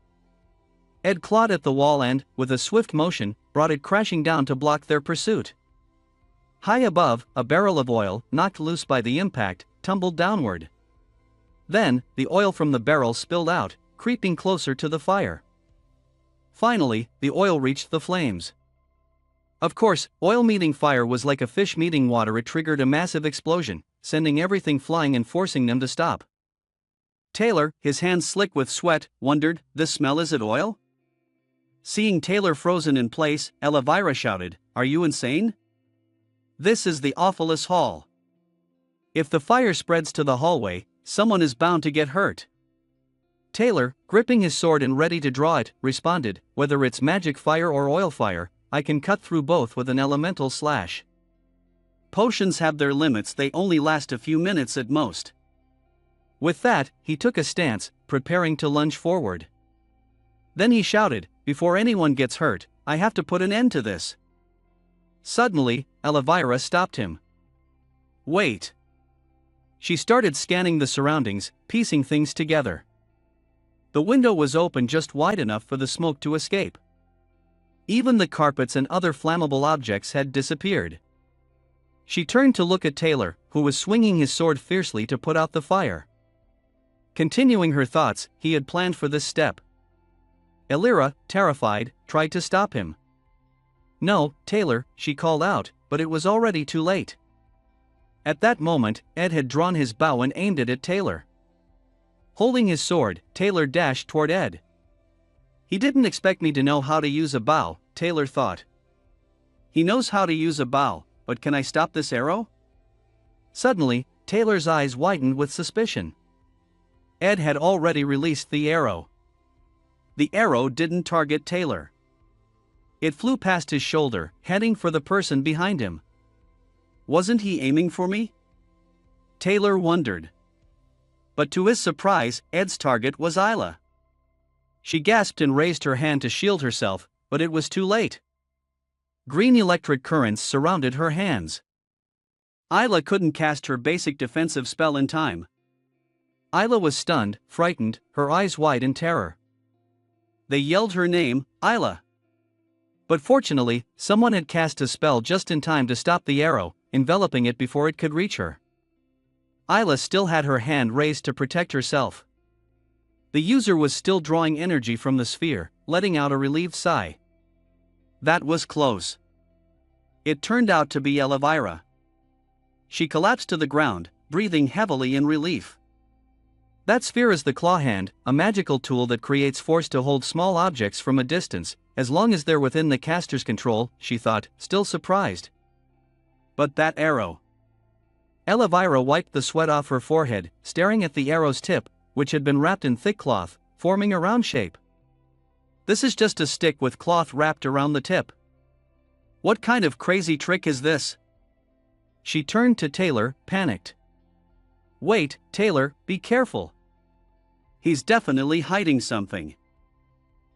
Ed clawed at the wall and, with a swift motion, brought it crashing down to block their pursuit. High above, a barrel of oil, knocked loose by the impact, tumbled downward. Then, the oil from the barrel spilled out, creeping closer to the fire. Finally, the oil reached the flames. Of course, oil meeting fire was like a fish meeting water. It triggered a massive explosion, sending everything flying and forcing them to stop. Taylor, his hands slick with sweat, wondered, "This smell, is it oil?" Seeing Taylor frozen in place, Elvira shouted, "Are you insane? This is the awfulest hall. If the fire spreads to the hallway, someone is bound to get hurt." Taylor, gripping his sword and ready to draw it, responded, "Whether it's magic fire or oil fire, I can cut through both with an elemental slash." Potions have their limits, they only last a few minutes at most. With that, he took a stance, preparing to lunge forward. Then he shouted, "Before anyone gets hurt, I have to put an end to this." Suddenly, Elvira stopped him. "Wait." She started scanning the surroundings, piecing things together. The window was open just wide enough for the smoke to escape. Even the carpets and other flammable objects had disappeared. She turned to look at Taylor, who was swinging his sword fiercely to put out the fire. Continuing her thoughts, he had planned for this step. Elira, terrified, tried to stop him. "No, Taylor," she called out, but it was already too late. At that moment, Ed had drawn his bow and aimed it at Taylor. Holding his sword, Taylor dashed toward Ed. "He didn't expect me to know how to use a bow," Taylor thought. "He knows how to use a bow, but can I stop this arrow?" Suddenly, Taylor's eyes widened with suspicion. Ed had already released the arrow. The arrow didn't target Taylor. It flew past his shoulder, heading for the person behind him. Wasn't he aiming for me? Taylor wondered. But to his surprise, Ed's target was Isla. She gasped and raised her hand to shield herself, but it was too late. Green electric currents surrounded her hands. Isla couldn't cast her basic defensive spell in time. Isla was stunned, frightened, her eyes wide in terror. They yelled her name, Isla. But fortunately, someone had cast a spell just in time to stop the arrow, enveloping it before it could reach her. Isla still had her hand raised to protect herself. The user was still drawing energy from the sphere, letting out a relieved sigh. That was close. It turned out to be Elvira. She collapsed to the ground, breathing heavily in relief. That sphere is the claw hand, a magical tool that creates force to hold small objects from a distance, as long as they're within the caster's control, she thought, still surprised. But that arrow. Elvira wiped the sweat off her forehead, staring at the arrow's tip, which had been wrapped in thick cloth, forming a round shape. This is just a stick with cloth wrapped around the tip. What kind of crazy trick is this? She turned to Taylor, panicked. Wait, Taylor, be careful. He's definitely hiding something.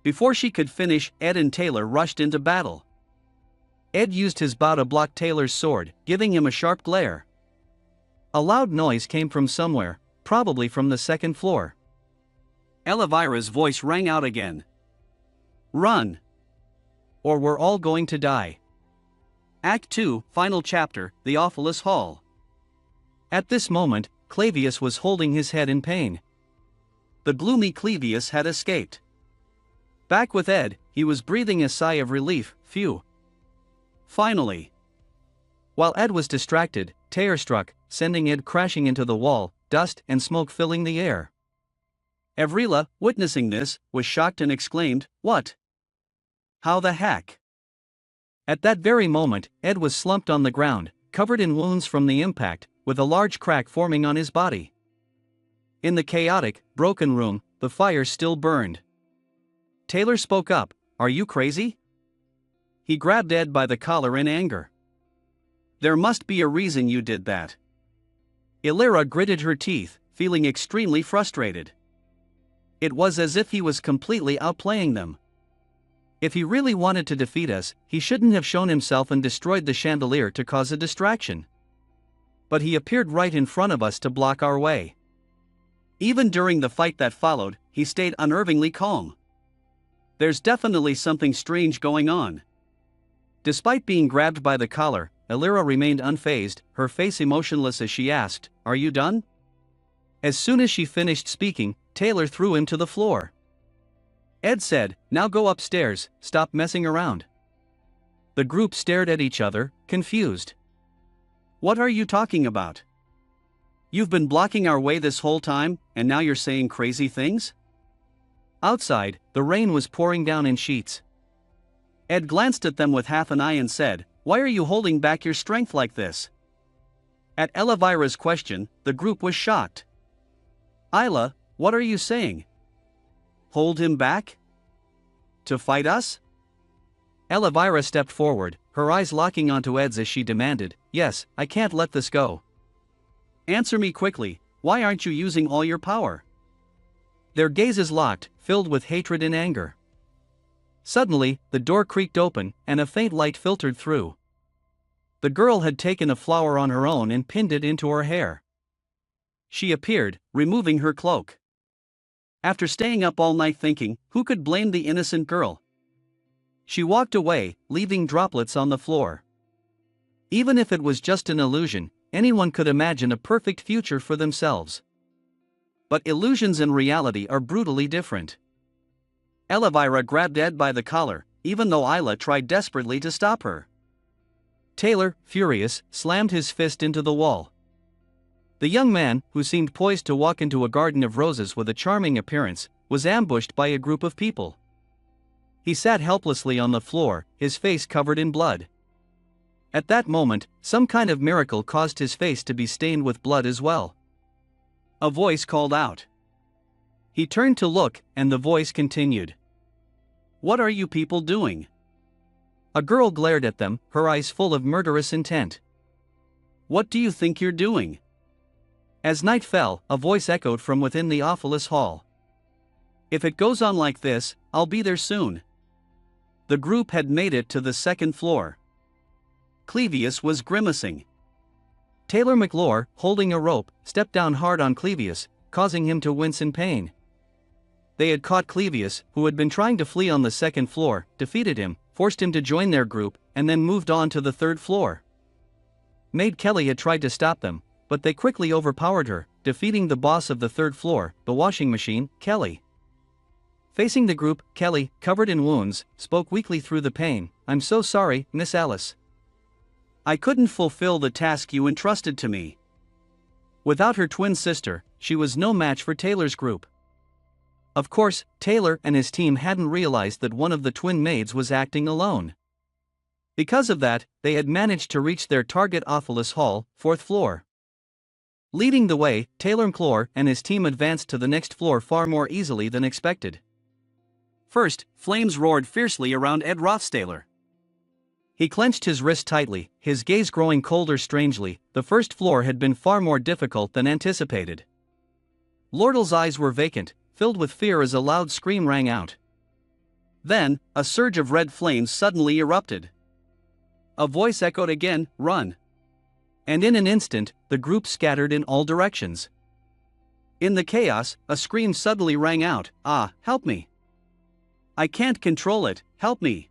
Before she could finish, Ed and Taylor rushed into battle. Ed used his bow to block Taylor's sword, giving him a sharp glare. A loud noise came from somewhere, probably from the second floor. Elvira's voice rang out again. Run! Or we're all going to die. Act 2, Final Chapter, The Awfulest Hall. At this moment, Clavius was holding his head in pain. The gloomy Clavius had escaped. Back with Ed, he was breathing a sigh of relief, phew. Finally. While Ed was distracted, Taylor struck, sending Ed crashing into the wall, dust and smoke filling the air. Evrila, witnessing this, was shocked and exclaimed, "What? How the heck?" At that very moment, Ed was slumped on the ground, covered in wounds from the impact, with a large crack forming on his body. In the chaotic, broken room, the fire still burned. Taylor spoke up, "Are you crazy?" He grabbed Ed by the collar in anger. "There must be a reason you did that." Elira gritted her teeth, feeling extremely frustrated. It was as if he was completely outplaying them. If he really wanted to defeat us, he shouldn't have shown himself and destroyed the chandelier to cause a distraction. But he appeared right in front of us to block our way. Even during the fight that followed, he stayed unnervingly calm. There's definitely something strange going on. Despite being grabbed by the collar, Elira remained unfazed, her face emotionless as she asked, "Are you done?" As soon as she finished speaking, Taylor threw him to the floor. Ed said, "Now go upstairs, stop messing around." The group stared at each other, confused. "What are you talking about? You've been blocking our way this whole time, and now you're saying crazy things?" Outside, the rain was pouring down in sheets. Ed glanced at them with half an eye and said, "Why are you holding back your strength like this?" At Elvira's question, the group was shocked. "Isla, what are you saying? Hold him back? To fight us?" Elvira stepped forward, her eyes locking onto Ed's as she demanded, "Yes, I can't let this go. Answer me quickly, why aren't you using all your power?" Their gazes locked, filled with hatred and anger. Suddenly, the door creaked open, and a faint light filtered through. The girl had taken a flower on her own and pinned it into her hair. She appeared, removing her cloak. After staying up all night thinking, who could blame the innocent girl? She walked away, leaving droplets on the floor. Even if it was just an illusion, anyone could imagine a perfect future for themselves. But illusions and reality are brutally different. Elvira grabbed Ed by the collar, even though Isla tried desperately to stop her. Taylor, furious, slammed his fist into the wall. The young man, who seemed poised to walk into a garden of roses with a charming appearance, was ambushed by a group of people. He sat helplessly on the floor, his face covered in blood. At that moment, some kind of miracle caused his face to be stained with blood as well. A voice called out. He turned to look, and the voice continued. "What are you people doing?" A girl glared at them, her eyes full of murderous intent. "What do you think you're doing?" As night fell, a voice echoed from within the awfulest hall. "If it goes on like this, I'll be there soon." The group had made it to the second floor. Clevius was grimacing. Taylor McClure, holding a rope, stepped down hard on Clevius, causing him to wince in pain. They had caught Clevius, who had been trying to flee on the second floor, defeated him, forced him to join their group, and then moved on to the third floor. Maid Kelly had tried to stop them, but they quickly overpowered her, defeating the boss of the third floor, the washing machine, Kelly. Facing the group, Kelly, covered in wounds, spoke weakly through the pain, "I'm so sorry, Miss Alice. I couldn't fulfill the task you entrusted to me." Without her twin sister, she was no match for Taylor's group. Of course, Taylor and his team hadn't realized that one of the twin maids was acting alone. Because of that, they had managed to reach their target Ophilus Hall, 4th floor. Leading the way, Taylor McClure and his team advanced to the next floor far more easily than expected. First, flames roared fiercely around Ed Rothstaler. He clenched his wrist tightly, his gaze growing colder strangely. The first floor had been far more difficult than anticipated. Lordle's eyes were vacant, filled with fear as a loud scream rang out. Then, a surge of red flames suddenly erupted. A voice echoed again, "Run!" And in an instant, the group scattered in all directions. In the chaos, a scream suddenly rang out, "Ah, help me! I can't control it, help me!"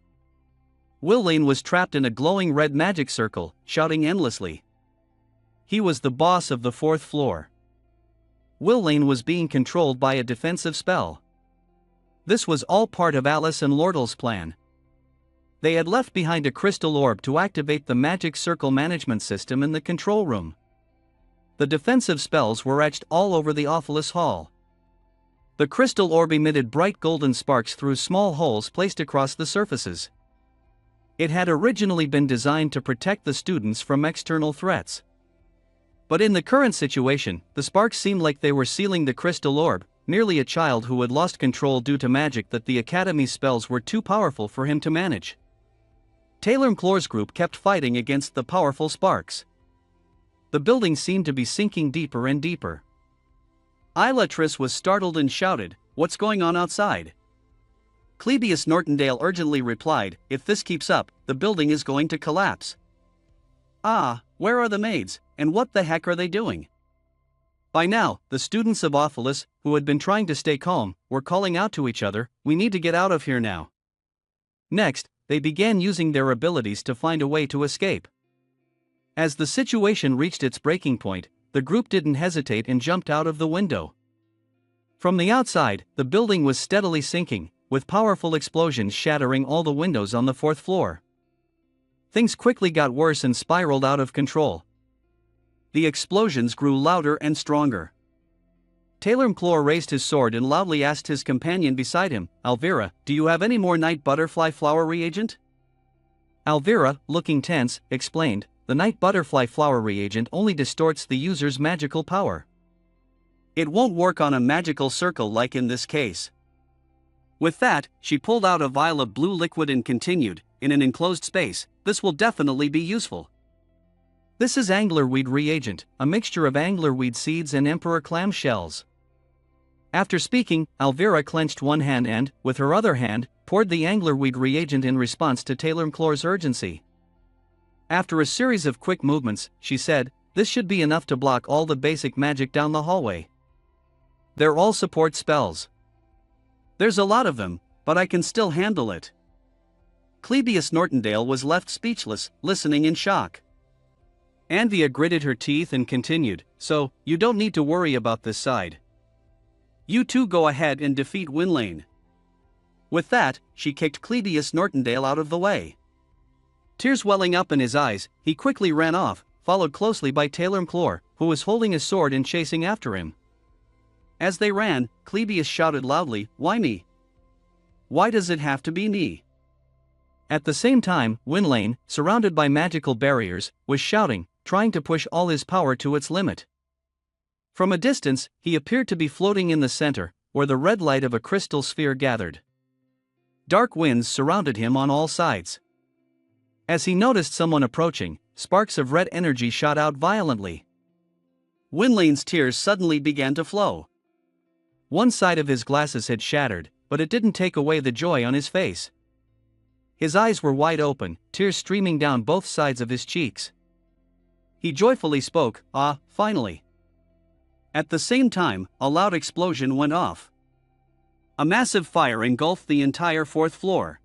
Will Lane was trapped in a glowing red magic circle, shouting endlessly. He was the boss of the 4th floor. Will Lane was being controlled by a defensive spell. This was all part of Alice and Lordle's plan. They had left behind a crystal orb to activate the magic circle management system in the control room. The defensive spells were etched all over the Ophilus Hall. The crystal orb emitted bright golden sparks through small holes placed across the surfaces. It had originally been designed to protect the students from external threats. But in the current situation, the sparks seemed like they were sealing the crystal orb, merely a child who had lost control due to magic that the Academy's spells were too powerful for him to manage. Taylor McClure's group kept fighting against the powerful sparks. The building seemed to be sinking deeper and deeper. Isla Triss was startled and shouted, "What's going on outside?" Clebius Nortondale urgently replied, "If this keeps up, the building is going to collapse." "Ah, where are the maids, and what the heck are they doing?" By now, the students of Ophilus, who had been trying to stay calm, were calling out to each other, "We need to get out of here now." Next, they began using their abilities to find a way to escape. As the situation reached its breaking point, the group didn't hesitate and jumped out of the window. From the outside, the building was steadily sinking, with powerful explosions shattering all the windows on the fourth floor. Things quickly got worse and spiraled out of control. The explosions grew louder and stronger. Taylor McClure raised his sword and loudly asked his companion beside him, "Alvira, do you have any more night butterfly flower reagent?" Alvira, looking tense, explained, "The night butterfly flower reagent only distorts the user's magical power. It won't work on a magical circle like in this case." With that, she pulled out a vial of blue liquid and continued, "In an enclosed space, this will definitely be useful. This is anglerweed reagent, a mixture of anglerweed seeds and emperor clam shells." After speaking, Alvira clenched one hand and, with her other hand, poured the anglerweed reagent in response to Taylor McClure's urgency. After a series of quick movements, she said, "This should be enough to block all the basic magic down the hallway. They're all support spells. There's a lot of them, but I can still handle it." Clebius Nortondale was left speechless, listening in shock. Anvia gritted her teeth and continued, "So, you don't need to worry about this side. You two go ahead and defeat Winlane." With that, she kicked Clebius Nortondale out of the way. Tears welling up in his eyes, he quickly ran off, followed closely by Taylor McClure, who was holding his sword and chasing after him. As they ran, Clebius shouted loudly, "Why me? Why does it have to be me?" At the same time, Winlane, surrounded by magical barriers, was shouting, trying to push all his power to its limit. From a distance, he appeared to be floating in the center, where the red light of a crystal sphere gathered. Dark winds surrounded him on all sides. As he noticed someone approaching, sparks of red energy shot out violently. Winlane's tears suddenly began to flow. One side of his glasses had shattered, but it didn't take away the joy on his face. His eyes were wide open, tears streaming down both sides of his cheeks. He joyfully spoke, "Ah, finally." At the same time, a loud explosion went off. A massive fire engulfed the entire fourth floor.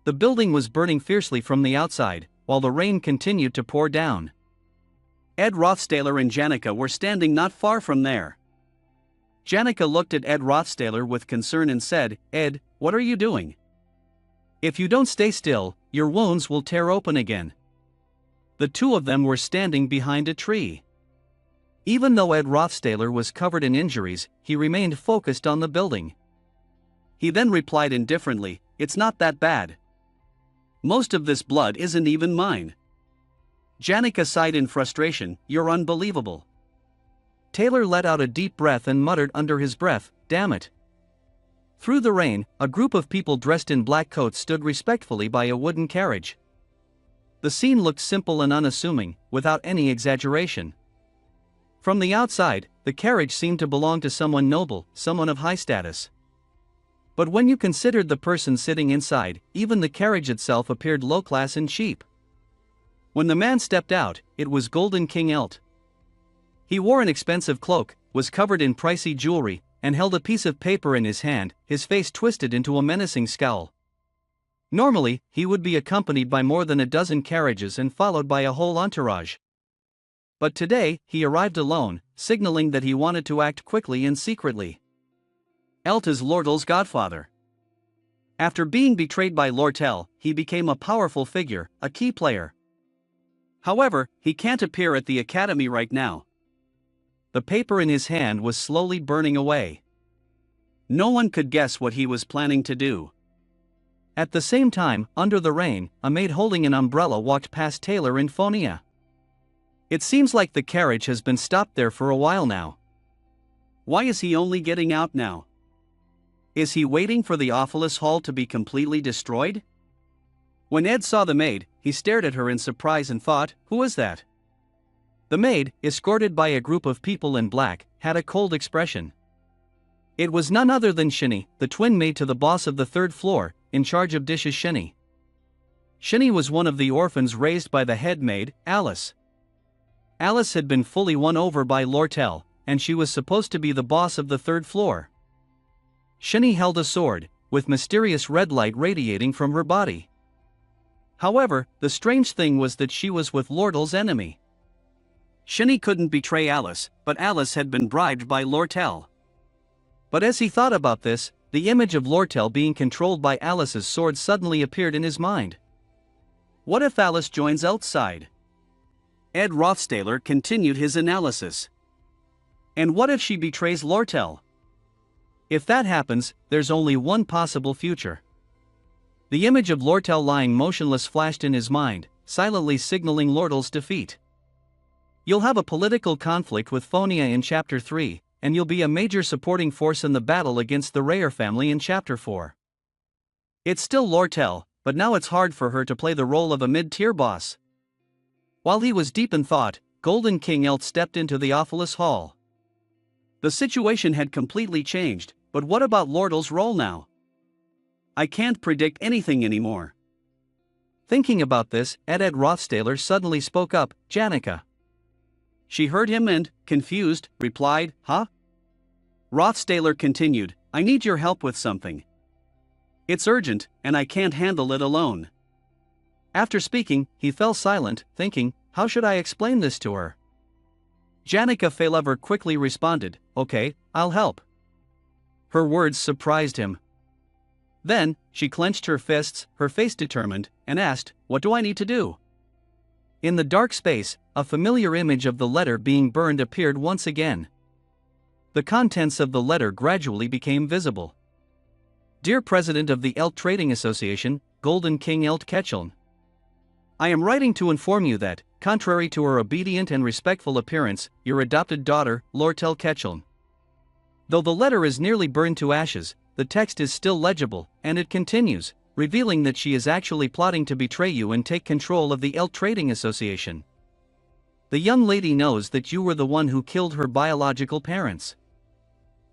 The building was burning fiercely from the outside, while the rain continued to pour down. Ed Rothstaler and Janica were standing not far from there. Janica looked at Ed Rothstaler with concern and said, "Ed, what are you doing? If you don't stay still, your wounds will tear open again." The two of them were standing behind a tree. Even though Ed Rothstaler was covered in injuries, he remained focused on the building. He then replied indifferently, "It's not that bad. Most of this blood isn't even mine." Janica sighed in frustration, "You're unbelievable." Taylor let out a deep breath and muttered under his breath, "Damn it." Through the rain, a group of people dressed in black coats stood respectfully by a wooden carriage. The scene looked simple and unassuming, without any exaggeration. From the outside, the carriage seemed to belong to someone noble, someone of high status. But when you considered the person sitting inside, even the carriage itself appeared low-class and cheap. When the man stepped out, it was Golden King Elt. He wore an expensive cloak, was covered in pricey jewelry, and held a piece of paper in his hand, his face twisted into a menacing scowl. Normally, he would be accompanied by more than a dozen carriages and followed by a whole entourage. But today, he arrived alone, signaling that he wanted to act quickly and secretly. Elt is Lortel's godfather. After being betrayed by Lortel, he became a powerful figure, a key player. However, he can't appear at the academy right now. The paper in his hand was slowly burning away. No one could guess what he was planning to do. At the same time, under the rain, a maid holding an umbrella walked past Taylor and Phonia. It seems like the carriage has been stopped there for a while now. Why is he only getting out now? Is he waiting for the Ophilus Hall to be completely destroyed? When Ed saw the maid, he stared at her in surprise and thought, "Who is that?" The maid, escorted by a group of people in black, had a cold expression. It was none other than Shinny, the twin maid to the boss of the third floor, in charge of dishes. Shinny was one of the orphans raised by the head maid, Alice. Alice had been fully won over by Lortel, and she was supposed to be the boss of the third floor. Shinny held a sword, with mysterious red light radiating from her body. However, the strange thing was that she was with Lortel's enemy. Shinny couldn't betray Alice, but Alice had been bribed by Lortel. But as he thought about this, the image of Lortel being controlled by Alice's sword suddenly appeared in his mind. What if Alice joins outside? Ed Rothstaler continued his analysis. And what if she betrays Lortel? If that happens, there's only one possible future. The image of Lortel lying motionless flashed in his mind, silently signaling Lortel's defeat. You'll have a political conflict with Phonia in Chapter 3, and you'll be a major supporting force in the battle against the Rayer family in Chapter 4. It's still Lortel, but now it's hard for her to play the role of a mid-tier boss. While he was deep in thought, Golden King Elt stepped into the Awfulest Hall. The situation had completely changed, but what about Lortel's role now? I can't predict anything anymore. Thinking about this, Ed Rothstaler suddenly spoke up, Janica. She heard him and, confused, replied, Huh? Rothstaler continued, I need your help with something. It's urgent, and I can't handle it alone. After speaking, he fell silent, thinking, how should I explain this to her? Janica Failover quickly responded, okay, I'll help. Her words surprised him. Then, she clenched her fists, her face determined, and asked, what do I need to do? In the dark space, a familiar image of the letter being burned appeared once again. The contents of the letter gradually became visible. Dear President of the Elt Trading Association, Golden King Elt Ketchuln. I am writing to inform you that, contrary to her obedient and respectful appearance, your adopted daughter, Lortel Ketchuln. Though the letter is nearly burned to ashes, the text is still legible, and it continues, revealing that she is actually plotting to betray you and take control of the Elt Trading Association. The young lady knows that you were the one who killed her biological parents.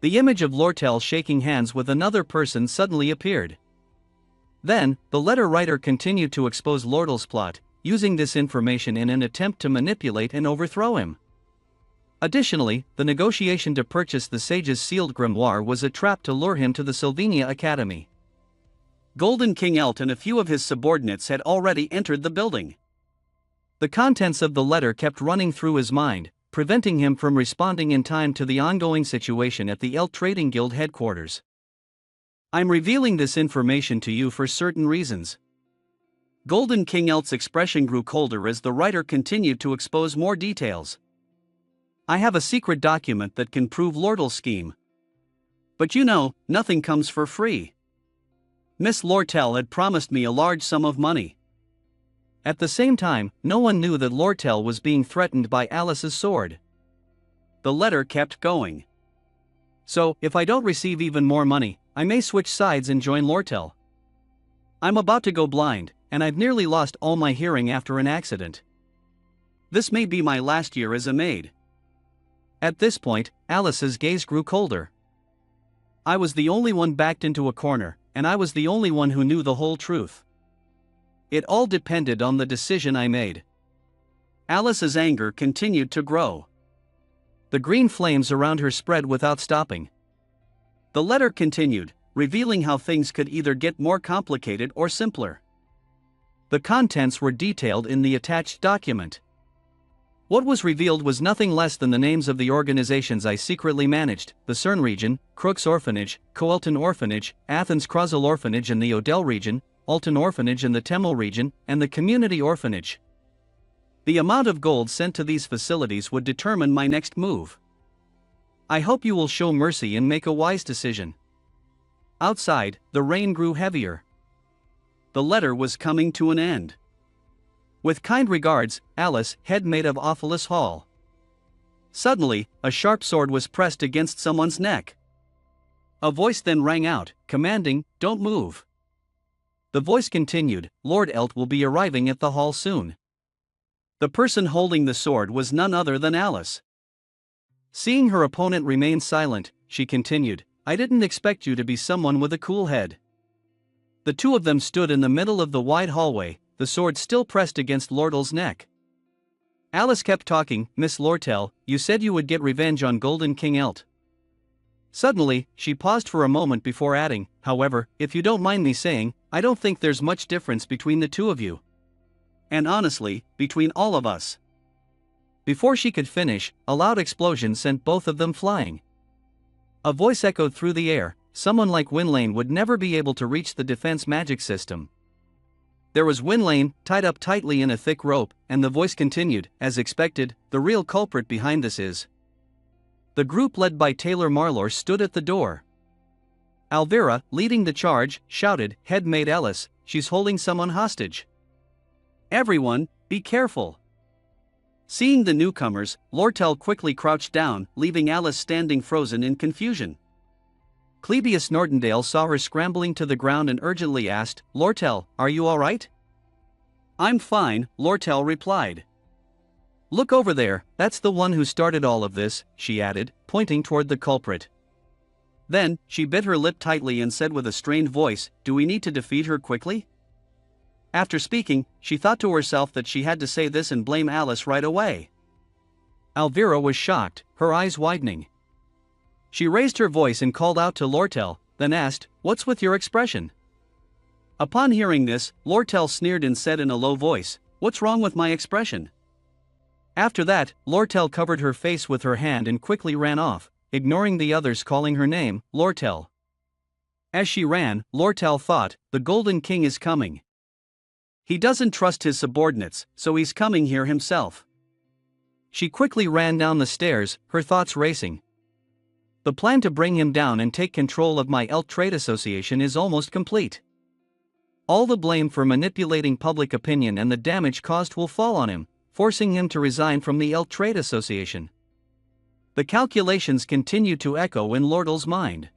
The image of Lortel shaking hands with another person suddenly appeared. Then, the letter writer continued to expose Lortel's plot, using this information in an attempt to manipulate and overthrow him. Additionally, the negotiation to purchase the sage's sealed grimoire was a trap to lure him to the Sylvania Academy. Golden King Elt and a few of his subordinates had already entered the building. The contents of the letter kept running through his mind, preventing him from responding in time to the ongoing situation at the Elt Trading Guild headquarters. I'm revealing this information to you for certain reasons. Golden King Elt's expression grew colder as the writer continued to expose more details. I have a secret document that can prove Lortel's scheme. But you know, nothing comes for free. Miss Lortel had promised me a large sum of money. At the same time, no one knew that Lortel was being threatened by Alice's sword. The letter kept going. So, if I don't receive even more money, I may switch sides and join Lortel. I'm about to go blind, and I've nearly lost all my hearing after an accident. This may be my last year as a maid. At this point, Alice's gaze grew colder. I was the only one backed into a corner, and I was the only one who knew the whole truth. It all depended on the decision I made. Alice's anger continued to grow. The green flames around her spread without stopping. The letter continued, revealing how things could either get more complicated or simpler. The contents were detailed in the attached document. What was revealed was nothing less than the names of the organizations I secretly managed: the CERN region, Crook's Orphanage, Coelton Orphanage, Athens Crozel Orphanage in the Odell region, Alton Orphanage in the Temel region, and the Community Orphanage. The amount of gold sent to these facilities would determine my next move. I hope you will show mercy and make a wise decision. Outside, the rain grew heavier. The letter was coming to an end. With kind regards, Alice, head maid of Awfulest Hall. Suddenly, a sharp sword was pressed against someone's neck. A voice then rang out, commanding, "Don't move." The voice continued, "Lord Elt will be arriving at the hall soon." The person holding the sword was none other than Alice. Seeing her opponent remain silent, she continued, I didn't expect you to be someone with a cool head. The two of them stood in the middle of the wide hallway, the sword still pressed against Lortel's neck. Alice kept talking. Miss Lortel, you said you would get revenge on Golden King Elt. Suddenly, she paused for a moment before adding, however, if you don't mind me saying, I don't think there's much difference between the two of you. And honestly, between all of us. Before she could finish, a loud explosion sent both of them flying. A voice echoed through the air, someone like Winlane would never be able to reach the defense magic system. There was Winlane, tied up tightly in a thick rope, and the voice continued, as expected, the real culprit behind this is. The group led by Taylor Marlor stood at the door. Alvira, leading the charge, shouted, Head Maid Ellis, she's holding someone hostage. Everyone, be careful. Seeing the newcomers, Lortel quickly crouched down, leaving Alice standing frozen in confusion. Clebius Nortendale saw her scrambling to the ground and urgently asked, Lortel, are you all right? I'm fine, Lortel replied. Look over there, that's the one who started all of this, she added, pointing toward the culprit. Then, she bit her lip tightly and said with a strained voice, Do we need to defeat her quickly? After speaking, she thought to herself that she had to say this and blame Alice right away. Alvira was shocked, her eyes widening. She raised her voice and called out to Lortel, then asked, What's with your expression? Upon hearing this, Lortel sneered and said in a low voice, What's wrong with my expression? After that, Lortel covered her face with her hand and quickly ran off, ignoring the others calling her name, Lortel. As she ran, Lortel thought, the Golden King is coming. He doesn't trust his subordinates, so he's coming here himself. She quickly ran down the stairs, her thoughts racing. The plan to bring him down and take control of my Elt Trade Association is almost complete. All the blame for manipulating public opinion and the damage caused will fall on him, forcing him to resign from the Elt Trade Association. The calculations continued to echo in Lortel's mind.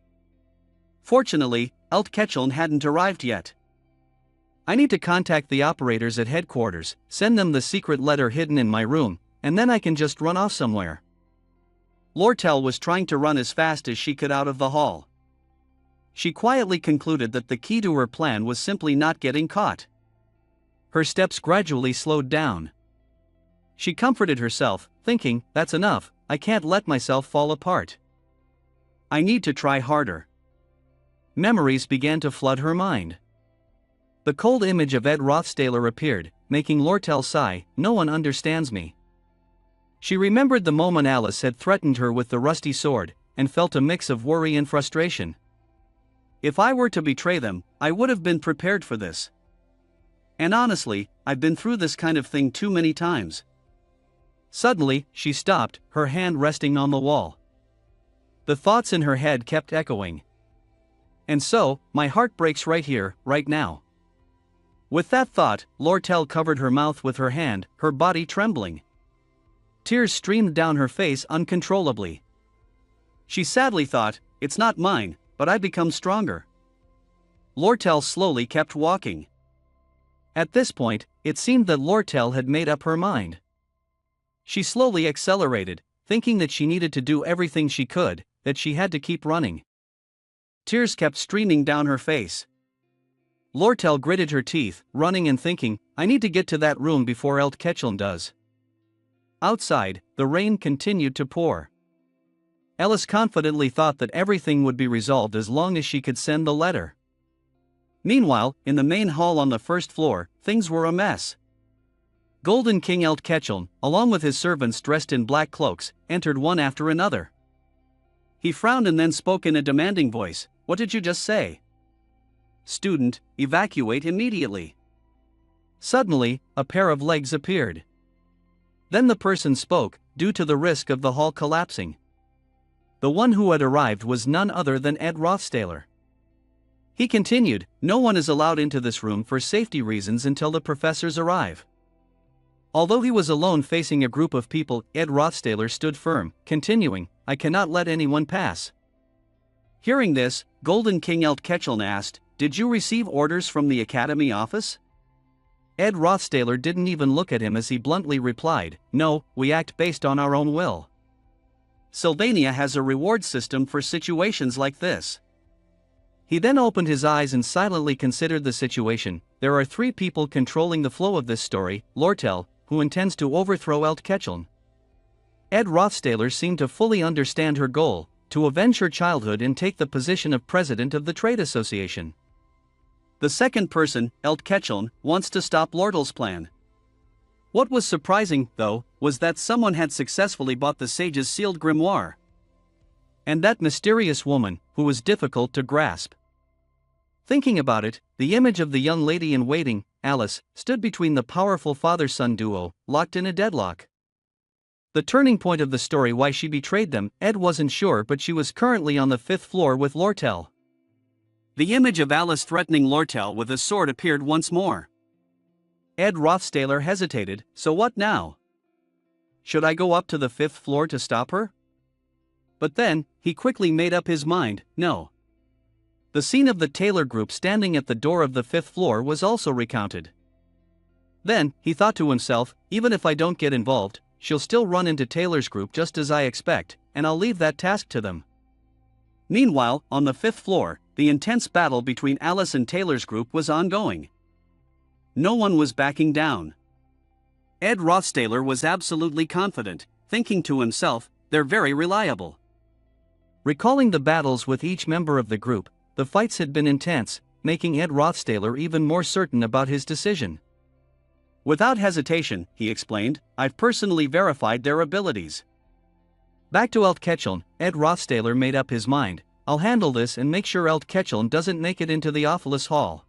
Fortunately, Elt Ketcheln hadn't arrived yet. I need to contact the operators at headquarters, send them the secret letter hidden in my room, and then I can just run off somewhere. Lortel was trying to run as fast as she could out of the hall. She quietly concluded that the key to her plan was simply not getting caught. Her steps gradually slowed down. She comforted herself, thinking, that's enough, I can't let myself fall apart. I need to try harder. Memories began to flood her mind. The cold image of Ed Rothstaler appeared, making Lortel sigh, no one understands me. She remembered the moment Alice had threatened her with the rusty sword, and felt a mix of worry and frustration. If I were to betray them, I would have been prepared for this. And honestly, I've been through this kind of thing too many times. Suddenly, she stopped, her hand resting on the wall. The thoughts in her head kept echoing. And so, my heart breaks right here, right now. With that thought, Lortel covered her mouth with her hand, her body trembling. Tears streamed down her face uncontrollably. She sadly thought, it's not mine, but I become stronger. Lortel slowly kept walking. At this point, it seemed that Lortel had made up her mind. She slowly accelerated, thinking that she needed to do everything she could, that she had to keep running. Tears kept streaming down her face. Lortel gritted her teeth, running and thinking, I need to get to that room before Elt Ketcheln does. Outside, the rain continued to pour. Ellis confidently thought that everything would be resolved as long as she could send the letter. Meanwhile, in the main hall on the first floor, things were a mess. Golden King Elt Ketcheln, along with his servants dressed in black cloaks, entered one after another. He frowned and then spoke in a demanding voice, What did you just say? Student, evacuate immediately. Suddenly, a pair of legs appeared. Then the person spoke, due to the risk of the hall collapsing. The one who had arrived was none other than Ed Rothstaler. He continued, No one is allowed into this room for safety reasons until the professors arrive. Although he was alone facing a group of people, Ed Rothstaler stood firm, continuing, I cannot let anyone pass. Hearing this, Golden King Elt Ketcheln asked, Did you receive orders from the Academy office? Ed Rothstaler didn't even look at him as he bluntly replied, No, we act based on our own will. Sylvania has a reward system for situations like this. He then opened his eyes and silently considered the situation. There are 3 people controlling the flow of this story: Lortel, who intends to overthrow Eltkecheln. Ed Rothstaler seemed to fully understand her goal, to avenge her childhood and take the position of president of the trade association. The second person, Eltkecheln, wants to stop Lortel's plan. What was surprising, though, was that someone had successfully bought the sage's sealed grimoire. And that mysterious woman, who was difficult to grasp. Thinking about it, the image of the young lady in waiting, Alice, stood between the powerful father-son duo, locked in a deadlock. The turning point of the story: why she betrayed them, Ed wasn't sure, but she was currently on the 5th floor with Lortel. The image of Alice threatening Lortel with a sword appeared once more. Ed Rothstaler hesitated. So what now? Should I go up to the 5th floor to stop her? But then, he quickly made up his mind: no. The scene of the Taylor group standing at the door of the 5th floor was also recounted. Then, he thought to himself, even if I don't get involved, she'll still run into Taylor's group just as I expect, and I'll leave that task to them. Meanwhile, on the 5th floor, the intense battle between Alice and Taylor's group was ongoing. No one was backing down. Ed Rothstaler was absolutely confident, thinking to himself, they're very reliable. Recalling the battles with each member of the group, the fights had been intense, making Ed Rothstaler even more certain about his decision. Without hesitation, he explained, I've personally verified their abilities. Back to Eltkecheln, Ed Rothstaler made up his mind: I'll handle this and make sure Eltkecheln doesn't make it into the Office Hall.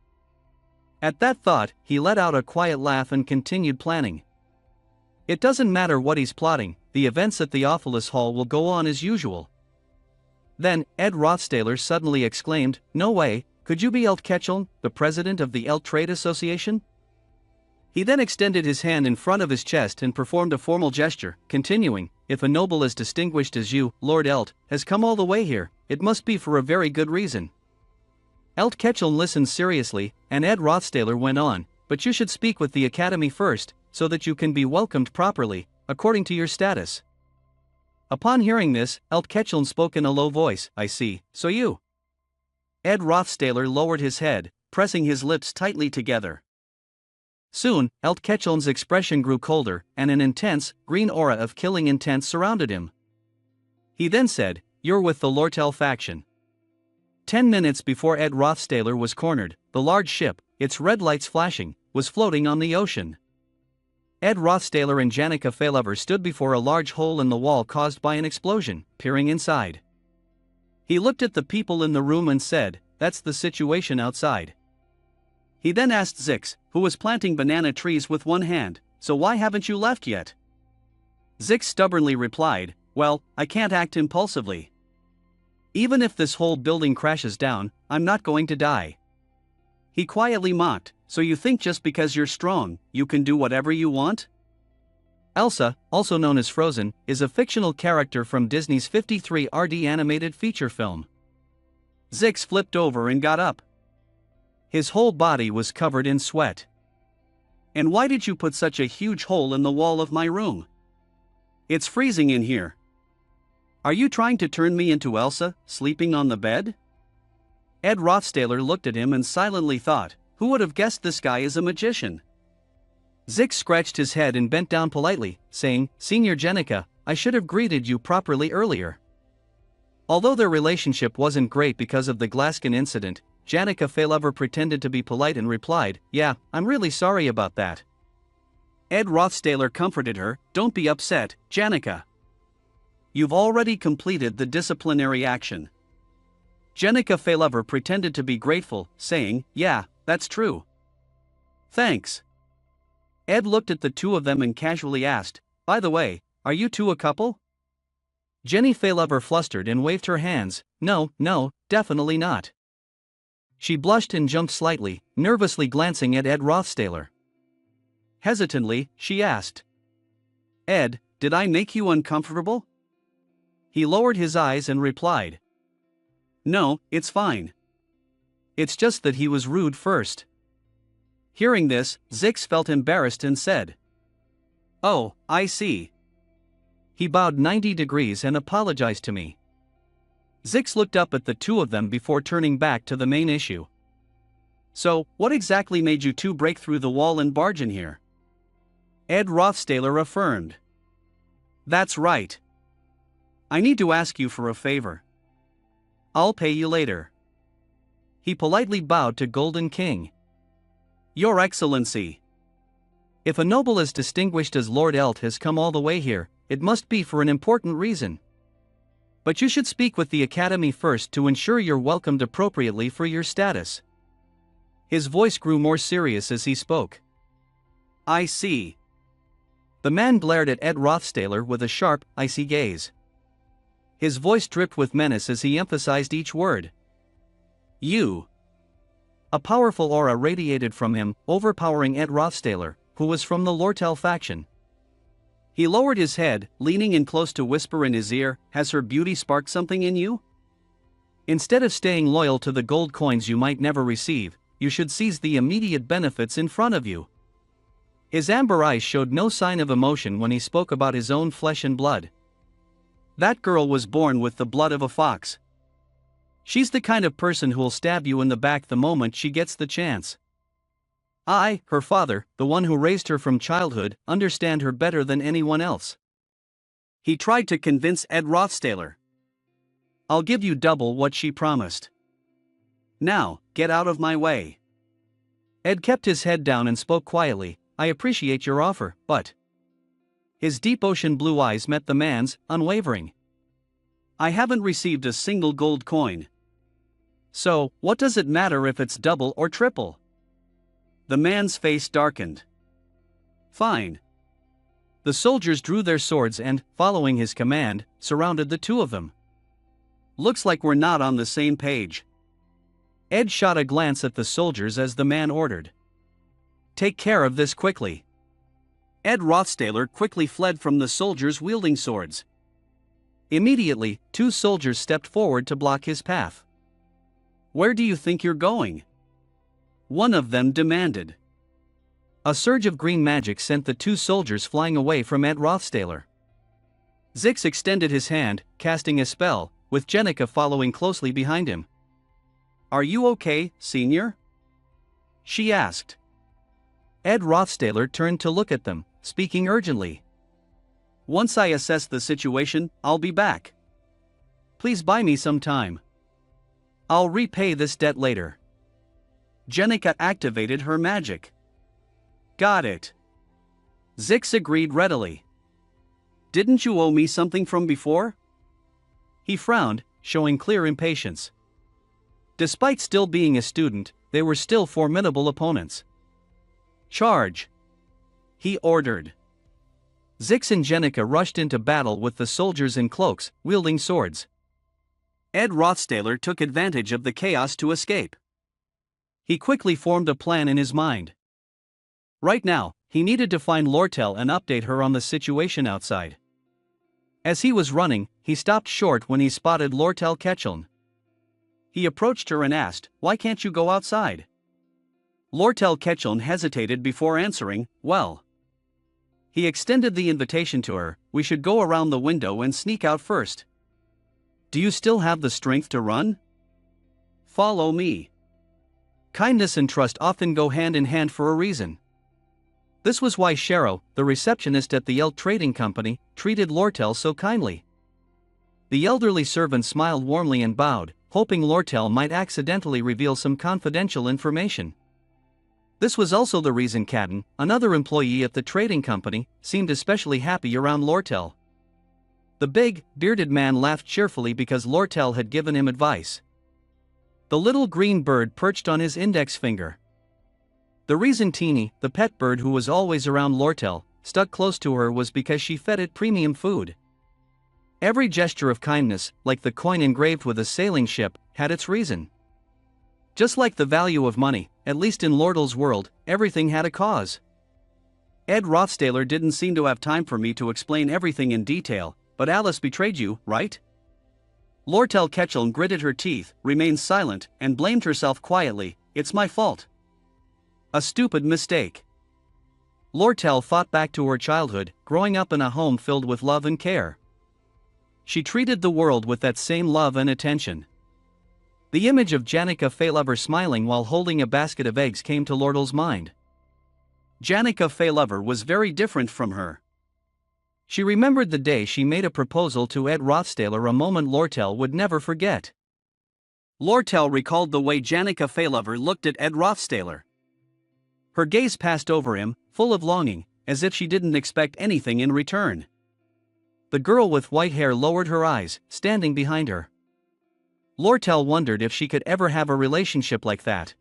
At that thought, he let out a quiet laugh and continued planning. It doesn't matter what he's plotting, the events at the Office Hall will go on as usual. Then, Ed Rothstaler suddenly exclaimed, no way, could you be Eltkecheln, the president of the Elt Trade Association? He then extended his hand in front of his chest and performed a formal gesture, continuing, if a noble as distinguished as you, Lord Elt, has come all the way here, it must be for a very good reason. Eltkecheln listened seriously, and Ed Rothstaler went on, but you should speak with the Academy first, so that you can be welcomed properly, according to your status. Upon hearing this, Eltkecheln spoke in a low voice, I see, so you. Ed Rothstaler lowered his head, pressing his lips tightly together. Soon, Eltkecheln's expression grew colder, and an intense, green aura of killing intent surrounded him. He then said, you're with the Lortel faction. 10 minutes before Ed Rothstaler was cornered, the large ship, its red lights flashing, was floating on the ocean. Ed Rothstaler and Janica Failover stood before a large hole in the wall caused by an explosion, peering inside. He looked at the people in the room and said, that's the situation outside. He then asked Zix, who was planting banana trees with one hand, so why haven't you left yet? Zix stubbornly replied, well, I can't act impulsively. Even if this whole building crashes down, I'm not going to die. He quietly mocked, so you think just because you're strong, you can do whatever you want? Elsa, also known as Frozen, is a fictional character from Disney's 53 RD animated feature film. Zix flipped over and got up. His whole body was covered in sweat. And why did you put such a huge hole in the wall of my room? It's freezing in here. Are you trying to turn me into Elsa, sleeping on the bed? Ed Rothstaler looked at him and silently thought, who would have guessed this guy is a magician? Zix scratched his head and bent down politely, saying, Senior Jenica, I should have greeted you properly earlier. Although their relationship wasn't great because of the Glaskin incident, Janica Failover pretended to be polite and replied, yeah, I'm really sorry about that. Ed Rothstaler comforted her, don't be upset, Janica. You've already completed the disciplinary action. Janica Failover pretended to be grateful, saying, yeah, that's true. Thanks. Ed looked at the two of them and casually asked, by the way, are you two a couple? Jenny Failover flustered and waved her hands, no, definitely not. She blushed and jumped slightly, nervously glancing at Ed Rothstaler. Hesitantly, she asked, Ed, did I make you uncomfortable? He lowered his eyes and replied, no, it's fine. It's just that he was rude first. Hearing this, Zix felt embarrassed and said, oh, I see. He bowed 90 degrees and apologized to me. Zix looked up at the two of them before turning back to the main issue. So, what exactly made you two break through the wall and barge in here? Ed Rothstaler affirmed. That's right. I need to ask you for a favor. I'll pay you later. He politely bowed to Golden King. Your Excellency. If a noble as distinguished as Lord Elt has come all the way here, it must be for an important reason. But you should speak with the Academy first to ensure you're welcomed appropriately for your status. His voice grew more serious as he spoke. I see. The man glared at Ed Rothstaler with a sharp, icy gaze. His voice dripped with menace as he emphasized each word. You. A powerful aura radiated from him, overpowering Ed Rothstaler, who was from the Lortel faction. He lowered his head, leaning in close to whisper in his ear, "Has her beauty sparked something in you? Instead of staying loyal to the gold coins you might never receive, you should seize the immediate benefits in front of you." His amber eyes showed no sign of emotion when he spoke about his own flesh and blood. That girl was born with the blood of a fox. She's the kind of person who'll stab you in the back the moment she gets the chance. I, her father, the one who raised her from childhood, understand her better than anyone else. He tried to convince Ed Rothstaler. I'll give you double what she promised. Now, get out of my way. Ed kept his head down and spoke quietly. I appreciate your offer, but... His deep ocean blue eyes met the man's, unwavering. I haven't received a single gold coin. So, what does it matter if it's double or triple? The man's face darkened. Fine. The soldiers drew their swords and, following his command, surrounded the two of them. Looks like we're not on the same page. Ed shot a glance at the soldiers as the man ordered. Take care of this quickly. Ed Rothstaler quickly fled from the soldiers wielding swords. Immediately, two soldiers stepped forward to block his path. Where do you think you're going? One of them demanded. A surge of green magic sent the two soldiers flying away from Ed Rothstaler. Zix extended his hand, casting a spell, with Jenica following closely behind him. Are you okay, Senior? She asked. Ed Rothstaler turned to look at them, speaking urgently. Once I assess the situation, I'll be back. Please buy me some time. I'll repay this debt later. Jenica activated her magic. Got it. Zix agreed readily. Didn't you owe me something from before? He frowned, showing clear impatience. Despite still being a student, they were still formidable opponents. Charge! He ordered. Zix and Jenica rushed into battle with the soldiers in cloaks, wielding swords. Ed Rothstaler took advantage of the chaos to escape. He quickly formed a plan in his mind. Right now, he needed to find Lortel and update her on the situation outside. As he was running, he stopped short when he spotted Lortel Ketchuln. He approached her and asked, "Why can't you go outside?" Lortel Ketchuln hesitated before answering, "Well." He extended the invitation to her, "We should go around the window and sneak out first. Do you still have the strength to run? Follow me." Kindness and trust often go hand in hand for a reason. This was why Shero, the receptionist at the Elt Trading Company, treated Lortel so kindly. The elderly servant smiled warmly and bowed, hoping Lortel might accidentally reveal some confidential information. This was also the reason Cadden, another employee at the trading company, seemed especially happy around Lortel. The big, bearded man laughed cheerfully because Lortel had given him advice. The little green bird perched on his index finger. The reason Teeny, the pet bird who was always around Lortel, stuck close to her was because she fed it premium food. Every gesture of kindness, like the coin engraved with a sailing ship, had its reason. Just like the value of money, at least in Lortel's world, everything had a cause. Ed Rothstaler didn't seem to have time for me to explain everything in detail, but Alice betrayed you, right? Lortel Ketchuln gritted her teeth, remained silent, and blamed herself quietly. "It's my fault. A stupid mistake. Lortel thought back to her childhood, growing up in a home filled with love and care. She treated the world with that same love and attention. The image of Janica Faylover smiling while holding a basket of eggs came to Lortel's mind. Janica Faylover was very different from her. She remembered the day she made a proposal to Ed Rothstaler, a moment Lortel would never forget. Lortel recalled the way Janica Faylover looked at Ed Rothstaler. Her gaze passed over him, full of longing, as if she didn't expect anything in return. The girl with white hair lowered her eyes, standing behind her. Lortel wondered if she could ever have a relationship like that.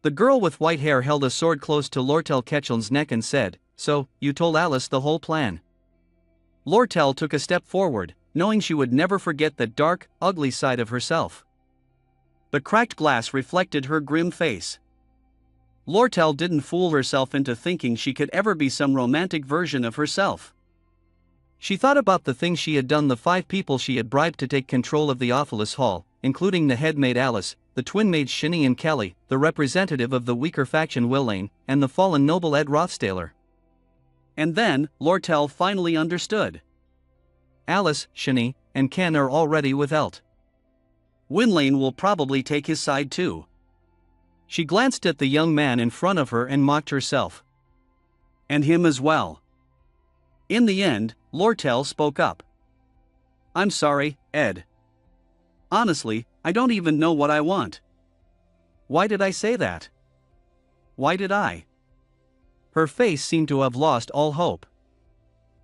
The girl with white hair held a sword close to Lortel Ketchum's neck and said, "So, you told Alice the whole plan?" Lortel took a step forward, knowing she would never forget that dark, ugly side of herself. The cracked glass reflected her grim face. Lortel didn't fool herself into thinking she could ever be some romantic version of herself. She thought about the things she had done, the 5 people she had bribed to take control of the Awfulest Hall, including the head maid Alice, the twin maids Shinny and Kelly, the representative of the weaker faction Willane, and the fallen noble Ed Rothstaler. And then, Lortel finally understood. Alice, Shinny, and Ken are already with Elt. Winlane will probably take his side too. She glanced at the young man in front of her and mocked herself. And him as well. In the end, Lortel spoke up. "I'm sorry, Ed. Honestly, I don't even know what I want." "Why did I say that? Why did I?" Her face seemed to have lost all hope.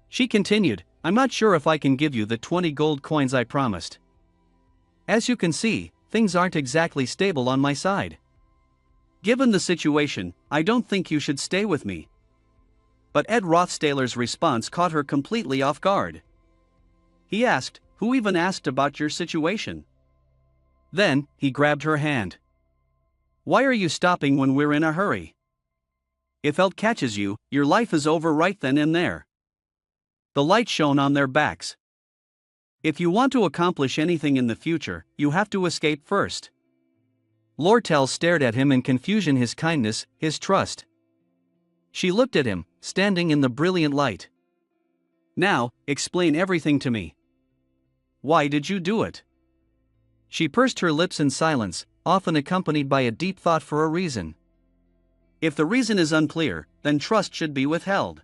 She continued, "I'm not sure if I can give you the 20 gold coins I promised. As you can see, things aren't exactly stable on my side. Given the situation, I don't think you should stay with me." But Ed Rothstaler's response caught her completely off guard. He asked, "Who even asked about your situation?" Then, he grabbed her hand. "Why are you stopping when we're in a hurry? If Elt catches you, your life is over right then and there." The light shone on their backs. "If you want to accomplish anything in the future, you have to escape first." Lortel stared at him in confusion, his kindness, his trust. She looked at him, standing in the brilliant light. "Now, explain everything to me. Why did you do it?" She pursed her lips in silence, often accompanied by a deep thought. "For a reason. If the reason is unclear, then trust should be withheld."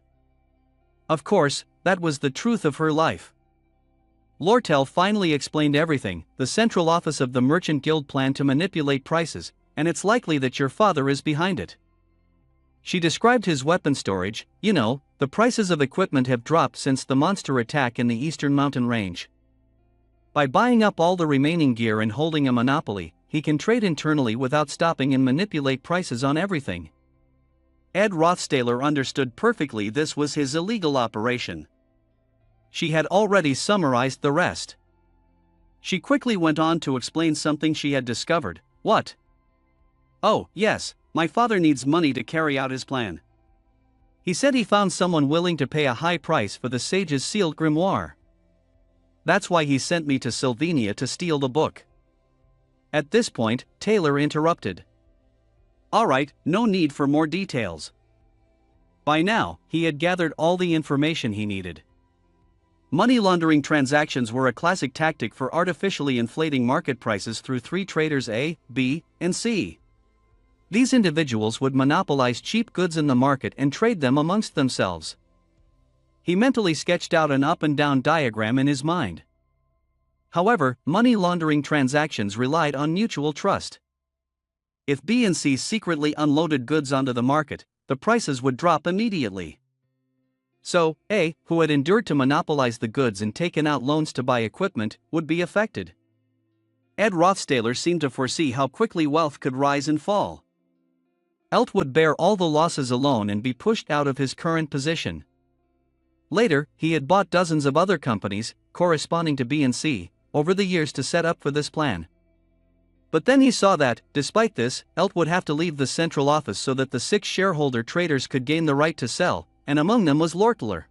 Of course, that was the truth of her life. Lortel finally explained everything. "The central office of the Merchant Guild planned to manipulate prices, and it's likely that your father is behind it." She described his weapon storage. "You know, the prices of equipment have dropped since the monster attack in the eastern mountain range. By buying up all the remaining gear and holding a monopoly, he can trade internally without stopping and manipulate prices on everything." Ed Rothstaler understood perfectly this was his illegal operation. She had already summarized the rest. She quickly went on to explain something she had discovered. "What?" "Oh, yes, my father needs money to carry out his plan. He said he found someone willing to pay a high price for the sage's sealed grimoire. That's why he sent me to Sylvania to steal the book." At this point, Taylor interrupted. "All right, no need for more details." By now, he had gathered all the information he needed. Money laundering transactions were a classic tactic for artificially inflating market prices through 3 traders A, B, and C. These individuals would monopolize cheap goods in the market and trade them amongst themselves. He mentally sketched out an up and down diagram in his mind. However, money laundering transactions relied on mutual trust. If B and C secretly unloaded goods onto the market, the prices would drop immediately. So, A, who had endured to monopolize the goods and taken out loans to buy equipment, would be affected. Ed Rothstaler seemed to foresee how quickly wealth could rise and fall. Elt would bear all the losses alone and be pushed out of his current position. Later, he had bought dozens of other companies, corresponding to B and C, over the years to set up for this plan. But then he saw that, despite this, Elt would have to leave the central office so that the 6 shareholder traders could gain the right to sell, and among them was Lortler.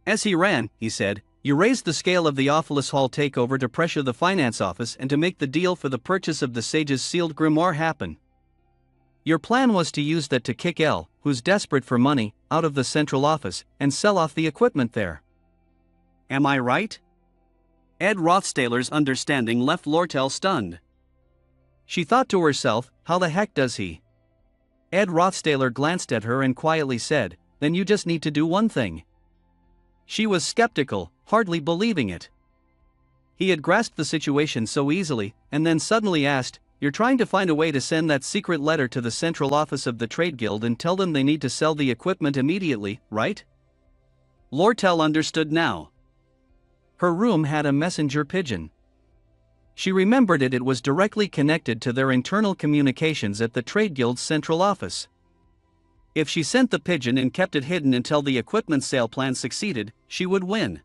As he ran, he said, "You raised the scale of the Awfulest Hall takeover to pressure the finance office and to make the deal for the purchase of the sage's sealed grimoire happen. Your plan was to use that to kick L, who's desperate for money, out of the central office, and sell off the equipment there. Am I right? Ed Rothstaller's understanding left Lortel stunned. She thought to herself, how the heck does he? Ed Rothstaller glanced at her and quietly said, then you just need to do one thing. She was skeptical, hardly believing it. He had grasped the situation so easily, and then suddenly asked, you're trying to find a way to send that secret letter to the central office of the trade guild and tell them they need to sell the equipment immediately, right? Lortel understood now. Her room had a messenger pigeon. She remembered it was directly connected to their internal communications at the trade guild's central office. If she sent the pigeon and kept it hidden until the equipment sale plan succeeded, she would win.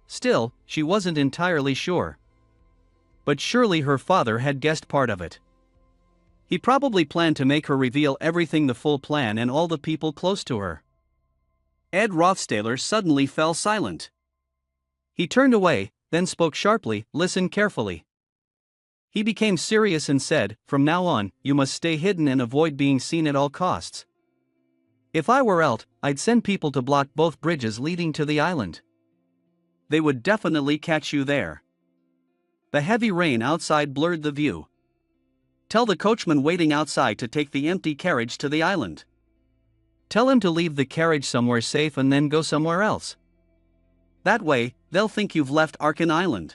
Still, she wasn't entirely sure. But surely her father had guessed part of it. He probably planned to make her reveal everything, the full plan, and all the people close to her. Ed Rothstaller suddenly fell silent. He turned away, then spoke sharply, listen carefully. He became serious and said, from now on, you must stay hidden and avoid being seen at all costs. If I were Elt, I'd send people to block both bridges leading to the island. They would definitely catch you there. The heavy rain outside blurred the view. Tell the coachman waiting outside to take the empty carriage to the island. Tell him to leave the carriage somewhere safe and then go somewhere else. That way, they'll think you've left Arkan Island.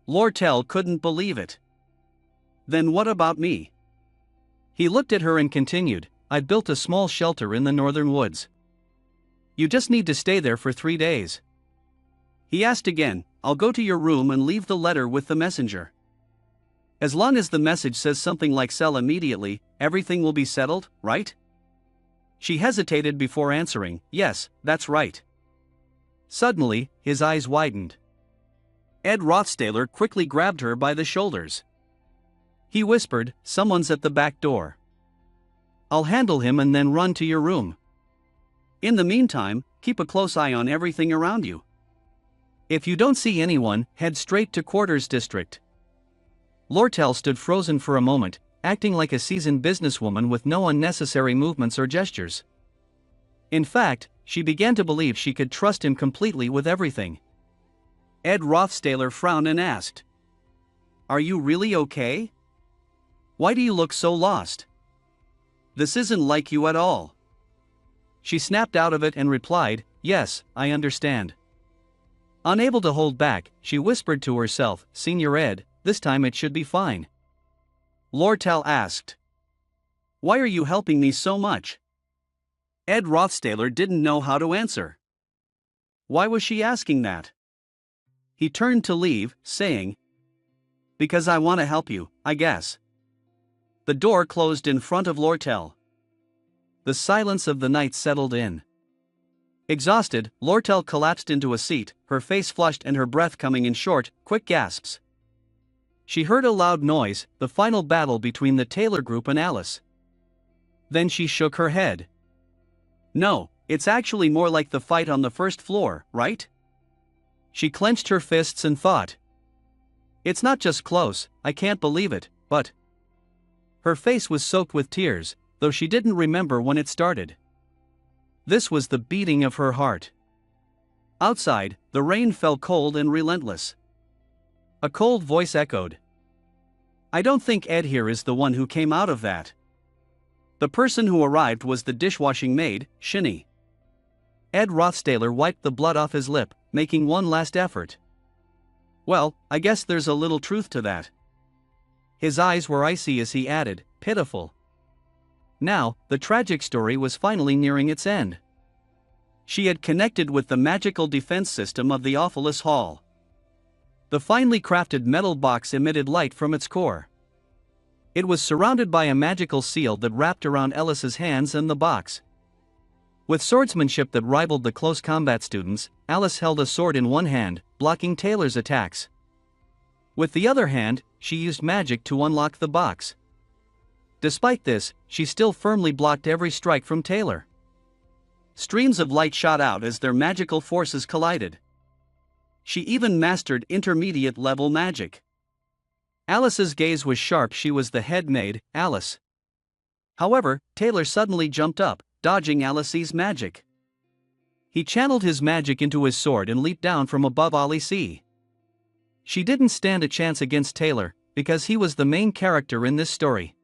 Lortel couldn't believe it. Then what about me? He looked at her and continued, I've built a small shelter in the northern woods. You just need to stay there for 3 days. He asked again, I'll go to your room and leave the letter with the messenger. As long as the message says something like sell immediately, everything will be settled, right? She hesitated before answering, yes, that's right. Suddenly, his eyes widened. Ed Rothstaller quickly grabbed her by the shoulders. He whispered, someone's at the back door. I'll handle him and then run to your room. In the meantime, keep a close eye on everything around you. If you don't see anyone, head straight to Quarters District. Lortel stood frozen for a moment, acting like a seasoned businesswoman with no unnecessary movements or gestures. In fact, she began to believe she could trust him completely with everything. Ed Rothstaller frowned and asked, are you really okay? Why do you look so lost? This isn't like you at all. She snapped out of it and replied, yes, I understand. Unable to hold back, she whispered to herself, Senior Ed, this time it should be fine. Lortel asked, why are you helping me so much? Ed Rothstaller didn't know how to answer. Why was she asking that? He turned to leave, saying, because I want to help you, I guess. The door closed in front of Lortel. The silence of the night settled in. Exhausted, Lortel collapsed into a seat, her face flushed and her breath coming in short, quick gasps. She heard a loud noise, the final battle between the Taylor group and Alice. Then she shook her head. No, it's actually more like the fight on the first floor, right? She clenched her fists and thought. It's not just close, I can't believe it, but... Her face was soaked with tears, though she didn't remember when it started. This was the beating of her heart. Outside, the rain fell cold and relentless. A cold voice echoed. I don't think Ed here is the one who came out of that. The person who arrived was the dishwashing maid, Shinny. Ed Rothstaller wiped the blood off his lip, making one last effort. Well, I guess there's a little truth to that. His eyes were icy as he added, pitiful. Now, the tragic story was finally nearing its end. She had connected with the magical defense system of the Awfulest Hall. The finely crafted metal box emitted light from its core. It was surrounded by a magical seal that wrapped around Ellis's hands and the box. With swordsmanship that rivaled the close combat students, Alice held a sword in one hand, blocking Taylor's attacks. With the other hand, she used magic to unlock the box. Despite this, she still firmly blocked every strike from Taylor. Streams of light shot out as their magical forces collided. She even mastered intermediate-level magic. Alice's gaze was sharp. She was the head maid, Alice. However, Taylor suddenly jumped up, dodging Alice's magic. He channeled his magic into his sword and leaped down from above Alice. She didn't stand a chance against Taylor, because he was the main character in this story.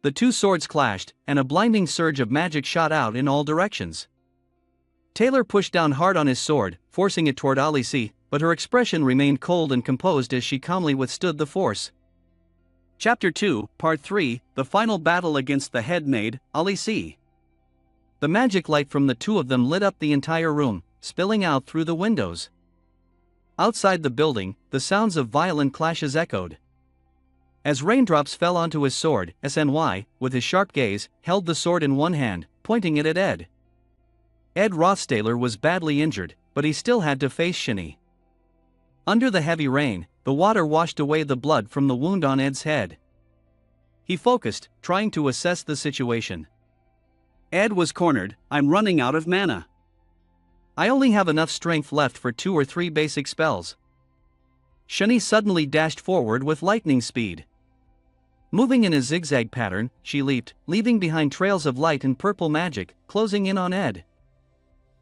The two swords clashed, and a blinding surge of magic shot out in all directions. Taylor pushed down hard on his sword, forcing it toward Alice, but her expression remained cold and composed as she calmly withstood the force. Chapter 2, Part 3, The Final Battle Against the Head Maid, Alice. The magic light from the two of them lit up the entire room, spilling out through the windows. Outside the building, the sounds of violent clashes echoed. As raindrops fell onto his sword, SNY, with his sharp gaze, held the sword in one hand, pointing it at Ed. Ed Rothstaler was badly injured, but he still had to face Shinny. Under the heavy rain, the water washed away the blood from the wound on Ed's head. He focused, trying to assess the situation. Ed was cornered. I'm running out of mana. I only have enough strength left for 2 or 3 basic spells. Shani suddenly dashed forward with lightning speed. Moving in a zigzag pattern, she leaped, leaving behind trails of light and purple magic, closing in on Ed.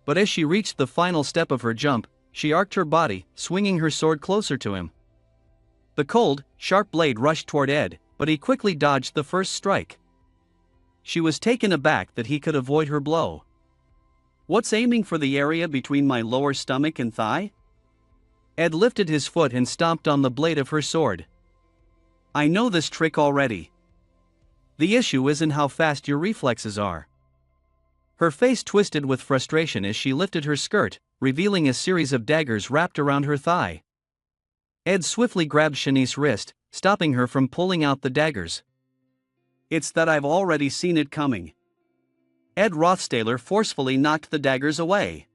But as she reached the final step of her jump, she arced her body, swinging her sword closer to him. The cold, sharp blade rushed toward Ed, but he quickly dodged the first strike. She was taken aback that he could avoid her blow. What's aiming for the area between my lower stomach and thigh? Ed lifted his foot and stomped on the blade of her sword. I know this trick already. The issue isn't how fast your reflexes are. Her face twisted with frustration as she lifted her skirt, revealing a series of daggers wrapped around her thigh. Ed swiftly grabbed Shanice's wrist, stopping her from pulling out the daggers. It's that I've already seen it coming. Ed Rothstaler forcefully knocked the daggers away.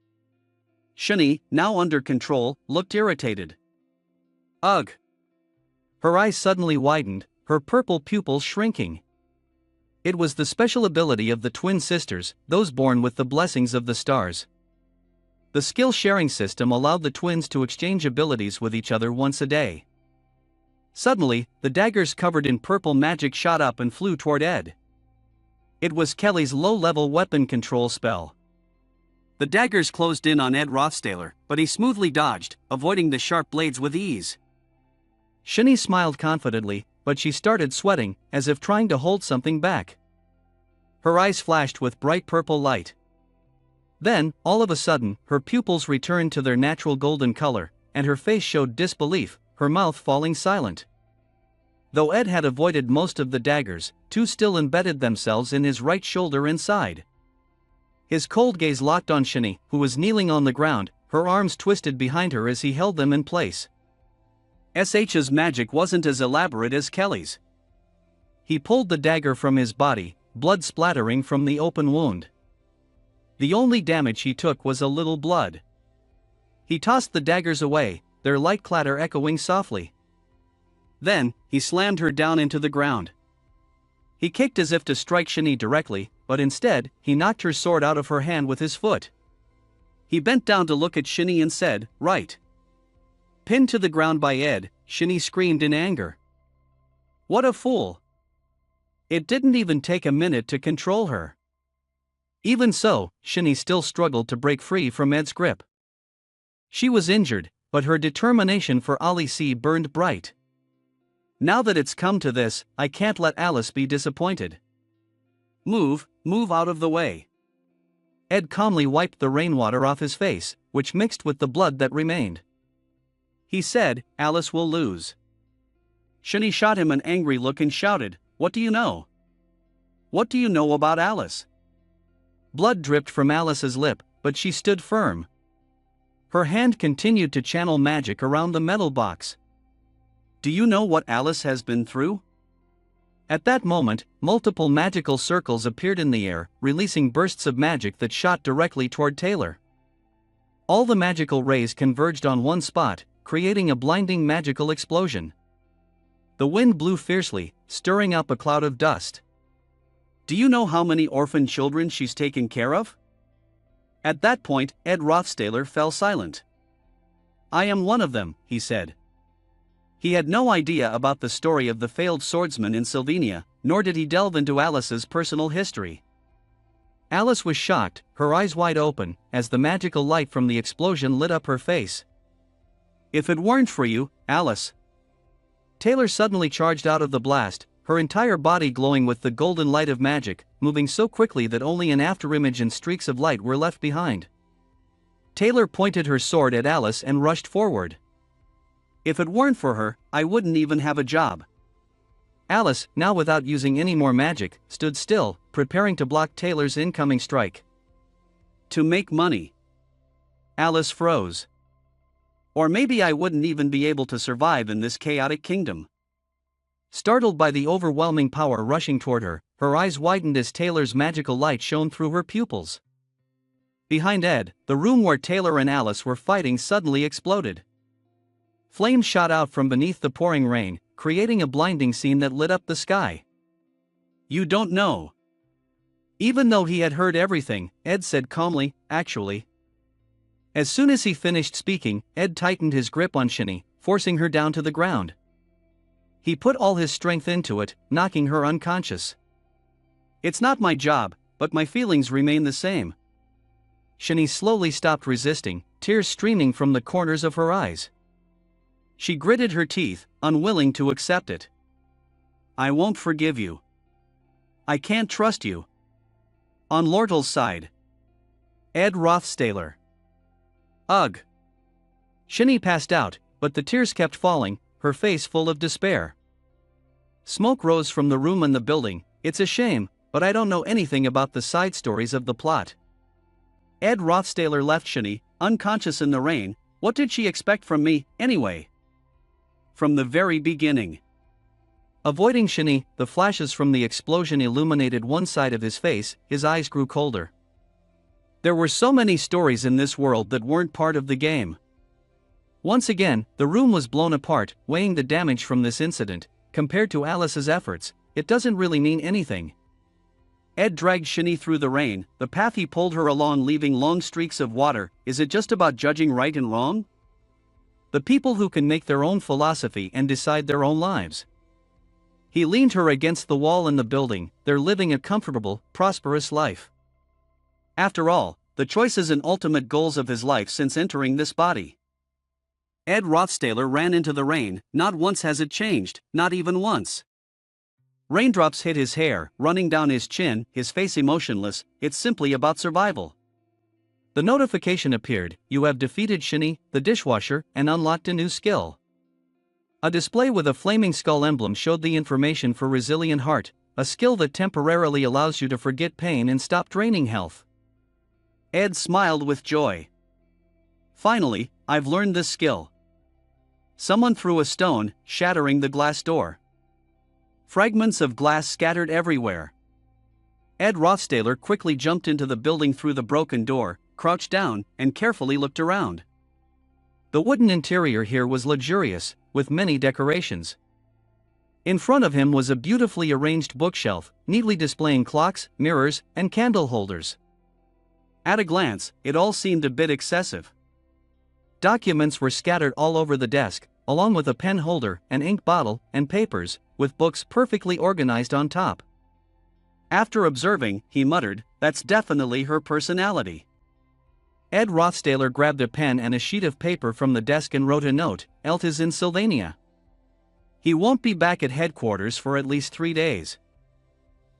Shani, now under control, looked irritated. Ugh! Her eyes suddenly widened, her purple pupils shrinking. It was the special ability of the twin sisters, those born with the blessings of the stars. The skill-sharing system allowed the twins to exchange abilities with each other once a day. Suddenly, the daggers covered in purple magic shot up and flew toward Ed. It was Kelly's low-level weapon control spell. The daggers closed in on Ed Rothstaler, but he smoothly dodged, avoiding the sharp blades with ease. Shani smiled confidently, but she started sweating, as if trying to hold something back. Her eyes flashed with bright purple light. Then, all of a sudden, her pupils returned to their natural golden color, and her face showed disbelief, her mouth falling silent. Though Ed had avoided most of the daggers, 2 still embedded themselves in his right shoulder inside. His cold gaze locked on Shani, who was kneeling on the ground, her arms twisted behind her as he held them in place. SH's magic wasn't as elaborate as Kelly's. He pulled the dagger from his body, blood splattering from the open wound. The only damage he took was a little blood. He tossed the daggers away, their light clatter echoing softly. Then, he slammed her down into the ground. He kicked as if to strike Shani directly, but instead, he knocked her sword out of her hand with his foot. He bent down to look at Shani and said, "Right." Pinned to the ground by Ed, Shani screamed in anger. What a fool! It didn't even take a minute to control her. Even so, Shani still struggled to break free from Ed's grip. She was injured, but her determination for Alice burned bright. Now that it's come to this, I can't let Alice be disappointed. Move out of the way. Ed calmly wiped the rainwater off his face, which mixed with the blood that remained. He said, Alice will lose. Shani shot him an angry look and shouted, What do you know? What do you know about Alice? Blood dripped from Alice's lip, but she stood firm. Her hand continued to channel magic around the metal box. Do you know what Alice has been through? At that moment, multiple magical circles appeared in the air, releasing bursts of magic that shot directly toward Taylor. All the magical rays converged on one spot, creating a blinding magical explosion. The wind blew fiercely, stirring up a cloud of dust. Do you know how many orphan children she's taken care of? At that point, Ed Rothstaler fell silent. I am one of them, he said. He had no idea about the story of the failed swordsman in Sylvania, nor did he delve into Alice's personal history. Alice was shocked, her eyes wide open, as the magical light from the explosion lit up her face. "If it weren't for you, Alice." Taylor suddenly charged out of the blast, her entire body glowing with the golden light of magic, moving so quickly that only an afterimage and streaks of light were left behind. Taylor pointed her sword at Alice and rushed forward. "If it weren't for her, I wouldn't even have a job." Alice, now without using any more magic, stood still, preparing to block Taylor's incoming strike. "To make money." Alice froze. "Or maybe I wouldn't even be able to survive in this chaotic kingdom." Startled by the overwhelming power rushing toward her, her eyes widened as Taylor's magical light shone through her pupils. Behind Ed, the room where Taylor and Alice were fighting suddenly exploded. Flames shot out from beneath the pouring rain, creating a blinding scene that lit up the sky. "You don't know." Even though he had heard everything, Ed said calmly, "Actually." As soon as he finished speaking, Ed tightened his grip on Shinny, forcing her down to the ground. He put all his strength into it, knocking her unconscious. "It's not my job, but my feelings remain the same." Shinny slowly stopped resisting, tears streaming from the corners of her eyes. She gritted her teeth, unwilling to accept it. "I won't forgive you. I can't trust you." On Lortel's side, Ed Rothstaler. Ugh. Shinny passed out, but the tears kept falling, her face full of despair. Smoke rose from the room and the building. "It's a shame, but I don't know anything about the side stories of the plot." Ed Rothstaler left Shinny, unconscious in the rain. What did she expect from me, anyway? From the very beginning. Avoiding Shinny, the flashes from the explosion illuminated one side of his face, his eyes grew colder. There were so many stories in this world that weren't part of the game. Once again, the room was blown apart, weighing the damage from this incident. Compared to Alice's efforts, it doesn't really mean anything. Ed dragged Shinny through the rain, the path he pulled her along leaving long streaks of water. Is it just about judging right and wrong? The people who can make their own philosophy and decide their own lives. He leaned her against the wall in the building, they're living a comfortable, prosperous life. After all, the choices and ultimate goals of his life since entering this body. Ed Rothstaler ran into the rain. Not once has it changed, not even once. Raindrops hit his hair, running down his chin, his face emotionless. It's simply about survival. The notification appeared: "You have defeated Shinny, the dishwasher, and unlocked a new skill." A display with a flaming skull emblem showed the information for Resilient Heart, a skill that temporarily allows you to forget pain and stop draining health. Ed smiled with joy. "Finally, I've learned this skill." Someone threw a stone, shattering the glass door. Fragments of glass scattered everywhere. Ed Rothstaler quickly jumped into the building through the broken door, crouched down, and carefully looked around. The wooden interior here was luxurious, with many decorations. In front of him was a beautifully arranged bookshelf, neatly displaying clocks, mirrors, and candle holders. At a glance, it all seemed a bit excessive. Documents were scattered all over the desk, along with a pen holder, an ink bottle, and papers, with books perfectly organized on top. After observing, he muttered, "That's definitely her personality." Ed Rothstaler grabbed a pen and a sheet of paper from the desk and wrote a note. "Elt is in Sylvania. He won't be back at headquarters for at least 3 days.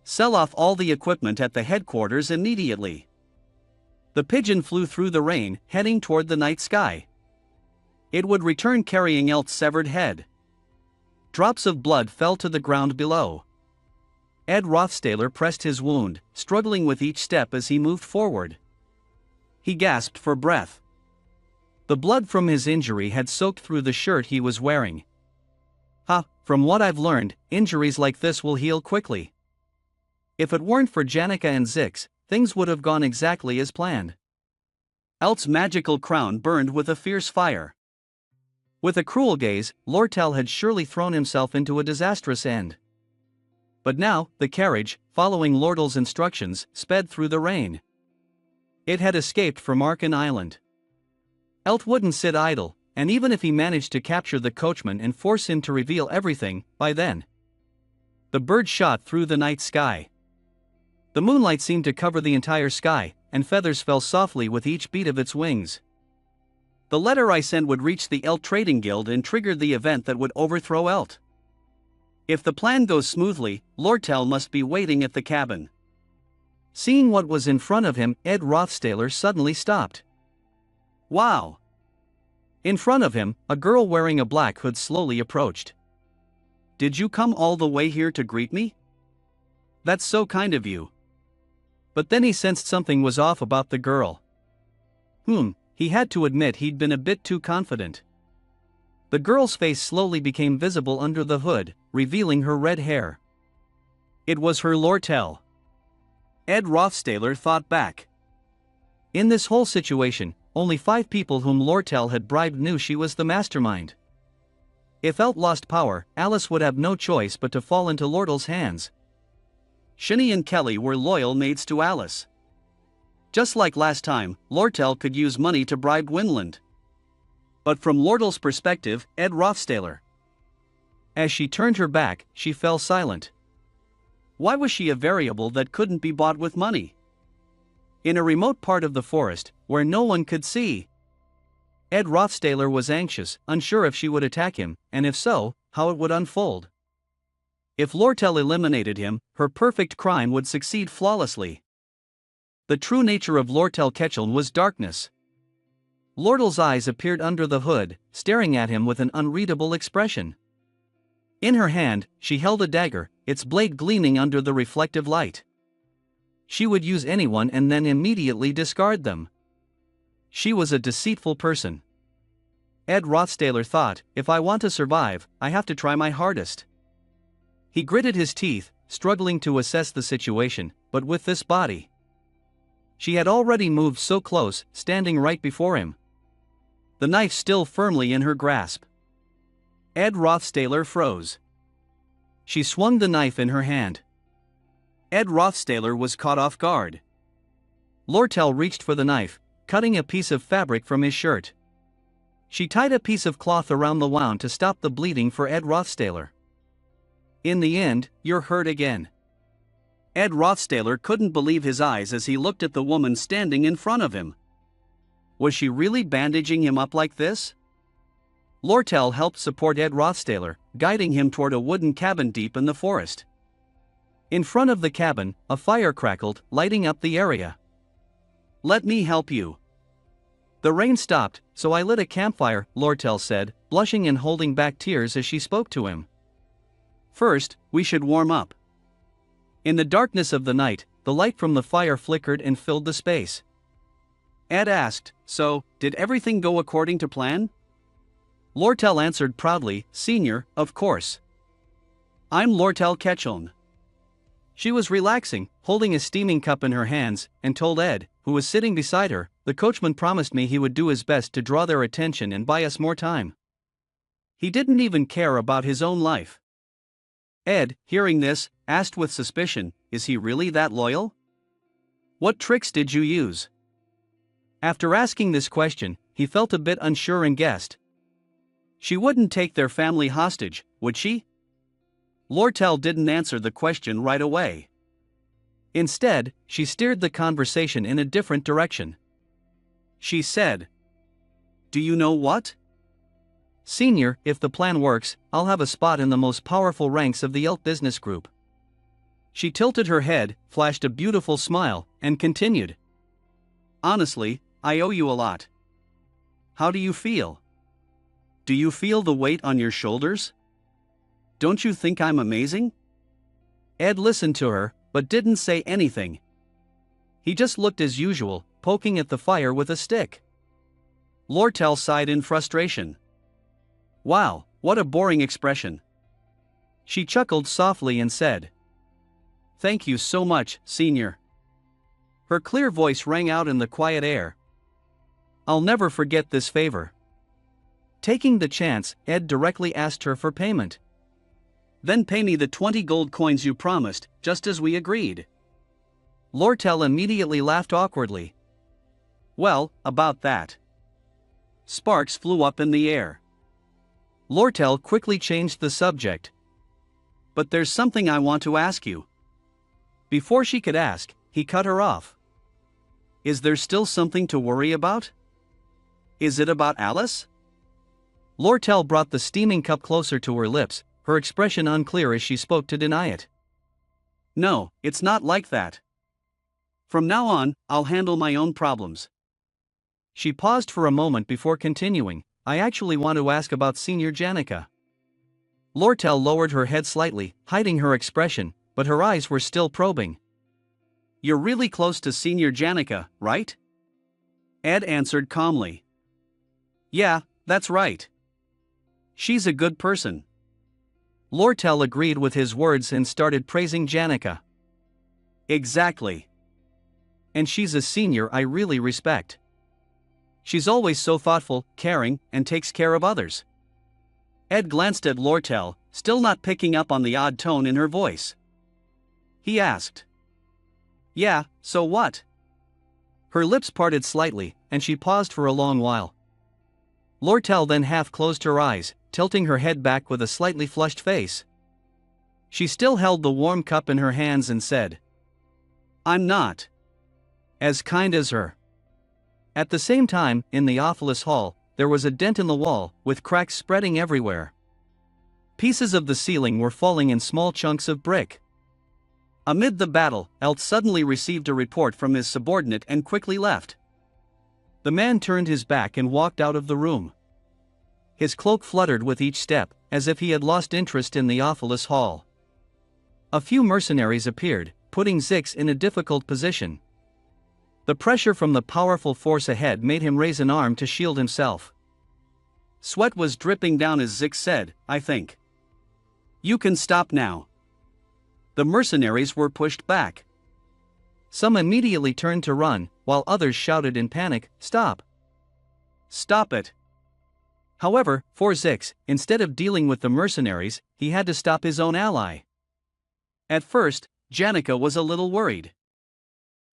Sell off all the equipment at the headquarters immediately." The pigeon flew through the rain, heading toward the night sky. It would return carrying Elt's severed head. Drops of blood fell to the ground below. Ed Rothstaler pressed his wound, struggling with each step as he moved forward. He gasped for breath. The blood from his injury had soaked through the shirt he was wearing. From what I've learned, injuries like this will heal quickly. If it weren't for Janica and Zix, things would have gone exactly as planned. Elt's magical crown burned with a fierce fire. With a cruel gaze, Lortel had surely thrown himself into a disastrous end. But now, the carriage, following Lortel's instructions, sped through the rain. It had escaped from Arkan Island. Elt wouldn't sit idle, and even if he managed to capture the coachman and force him to reveal everything, by then The bird shot through the night sky. The moonlight seemed to cover the entire sky, and feathers fell softly with each beat of its wings. The letter I sent would reach the Elt Trading Guild and trigger the event that would overthrow Elt. If the plan goes smoothly, Lortel must be waiting at the cabin. Seeing what was in front of him, Ed Rothstaler suddenly stopped. Wow! In front of him, a girl wearing a black hood slowly approached. Did you come all the way here to greet me? That's so kind of you. But then he sensed something was off about the girl. He had to admit he'd been a bit too confident. The girl's face slowly became visible under the hood, revealing her red hair. It was her Lortel. Ed Rothstaler thought back. In this whole situation, only 5 people whom Lortel had bribed knew she was the mastermind. If Elt lost power, Alice would have no choice but to fall into Lortel's hands. Shinny and Kelly were loyal maids to Alice. Just like last time, Lortel could use money to bribe Winland. But from Lortel's perspective, Ed Rothstaler. As she turned her back, she fell silent. Why was she a variable that couldn't be bought with money? In a remote part of the forest, where no one could see. Ed Rothstaler was anxious, unsure if she would attack him, and if so, how it would unfold. If Lortel eliminated him, her perfect crime would succeed flawlessly. The true nature of Lortel Ketchel was darkness. Lortel's eyes appeared under the hood, staring at him with an unreadable expression. In her hand, she held a dagger, its blade gleaming under the reflective light. She would use anyone and then immediately discard them. She was a deceitful person. Ed Rothstaler thought, if I want to survive, I have to try my hardest. He gritted his teeth, struggling to assess the situation, but with this body. She had already moved so close, standing right before him. The knife still firmly in her grasp. Ed Rothstaler froze. She swung the knife in her hand. Ed Rothstaler was caught off guard. Lortel reached for the knife, cutting a piece of fabric from his shirt. She tied a piece of cloth around the wound to stop the bleeding for Ed Rothstaler. In the end, you're hurt again. Ed Rothstaler couldn't believe his eyes as he looked at the woman standing in front of him. Was she really bandaging him up like this? Lortel helped support Ed Rothstaler, guiding him toward a wooden cabin deep in the forest. In front of the cabin, a fire crackled, lighting up the area. Let me help you. The rain stopped, so I lit a campfire, Lortel said, blushing and holding back tears as she spoke to him. First, we should warm up. In the darkness of the night, the light from the fire flickered and filled the space. Ed asked, so, did everything go according to plan? Lortel answered proudly, Senior, of course. I'm Lortel Ketchel. She was relaxing, holding a steaming cup in her hands, and told Ed, who was sitting beside her, the coachman promised me he would do his best to draw their attention and buy us more time. He didn't even care about his own life. Ed, hearing this, asked with suspicion, is he really that loyal? What tricks did you use? After asking this question, he felt a bit unsure and guessed. She wouldn't take their family hostage, would she? Lortel didn't answer the question right away. Instead, she steered the conversation in a different direction. She said, do you know what? Senior, if the plan works, I'll have a spot in the most powerful ranks of the Elt business group. She tilted her head, flashed a beautiful smile, and continued. Honestly, I owe you a lot. How do you feel? Do you feel the weight on your shoulders? Don't you think I'm amazing? Ed listened to her, but didn't say anything. He just looked as usual, poking at the fire with a stick. Lortel sighed in frustration. Wow, what a boring expression. She chuckled softly and said, Thank you so much, Senior. Her clear voice rang out in the quiet air. I'll never forget this favor. Taking the chance, Ed directly asked her for payment. Then pay me the 20 gold coins you promised, just as we agreed. Lortel immediately laughed awkwardly. Well, about that. Sparks flew up in the air. Lortel quickly changed the subject. but there's something I want to ask you." Before she could ask, he cut her off. "Is there still something to worry about? Is it about Alice?" Lortel brought the steaming cup closer to her lips, her expression unclear as she spoke to deny it. "No, it's not like that. From now on, I'll handle my own problems." She paused for a moment before continuing, "I actually want to ask about Senior Janica." Lortel lowered her head slightly, hiding her expression, but her eyes were still probing. "You're really close to Senior Janica, right?" Ed answered calmly. "Yeah, that's right. She's a good person." Lortel agreed with his words and started praising Janica. "Exactly. "And she's a senior I really respect. She's always so thoughtful, caring, and takes care of others." Ed glanced at Lortel, still not picking up on the odd tone in her voice. He asked, "Yeah, so what?" Her lips parted slightly, and she paused for a long while. Lortel then half closed her eyes, tilting her head back with a slightly flushed face. She still held the warm cup in her hands and said, "I'm not as kind as her." At the same time, in the office hall, there was a dent in the wall, with cracks spreading everywhere. Pieces of the ceiling were falling in small chunks of brick. Amid the battle, Elt suddenly received a report from his subordinate and quickly left. The man turned his back and walked out of the room. His cloak fluttered with each step, as if he had lost interest in the office hall. A few mercenaries appeared, putting Zix in a difficult position. The pressure from the powerful force ahead made him raise an arm to shield himself. Sweat was dripping down as Zix said, "I think you can stop now." The mercenaries were pushed back. Some immediately turned to run, while others shouted in panic, "Stop! Stop it!" However, for Zix, instead of dealing with the mercenaries, he had to stop his own ally. At first, Janica was a little worried.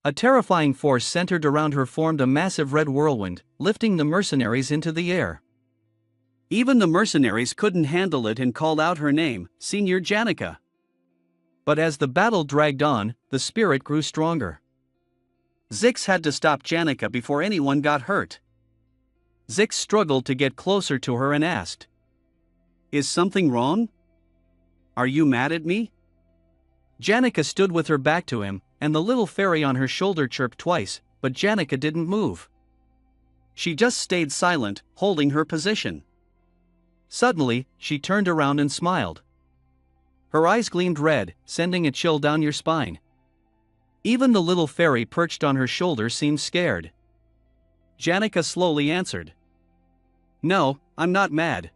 A terrifying force centered around her formed a massive red whirlwind, lifting the mercenaries into the air. Even the mercenaries couldn't handle it and called out her name, Senior Janica. But as the battle dragged on, the spirit grew stronger. Zix had to stop Janica before anyone got hurt. Zix struggled to get closer to her and asked, "Is something wrong? Are you mad at me?" Janica stood with her back to him, and the little fairy on her shoulder chirped twice, but Janica didn't move. She just stayed silent, holding her position. Suddenly, she turned around and smiled. Her eyes gleamed red, sending a chill down your spine. Even the little fairy perched on her shoulder seemed scared. Janica slowly answered, "No, I'm not mad."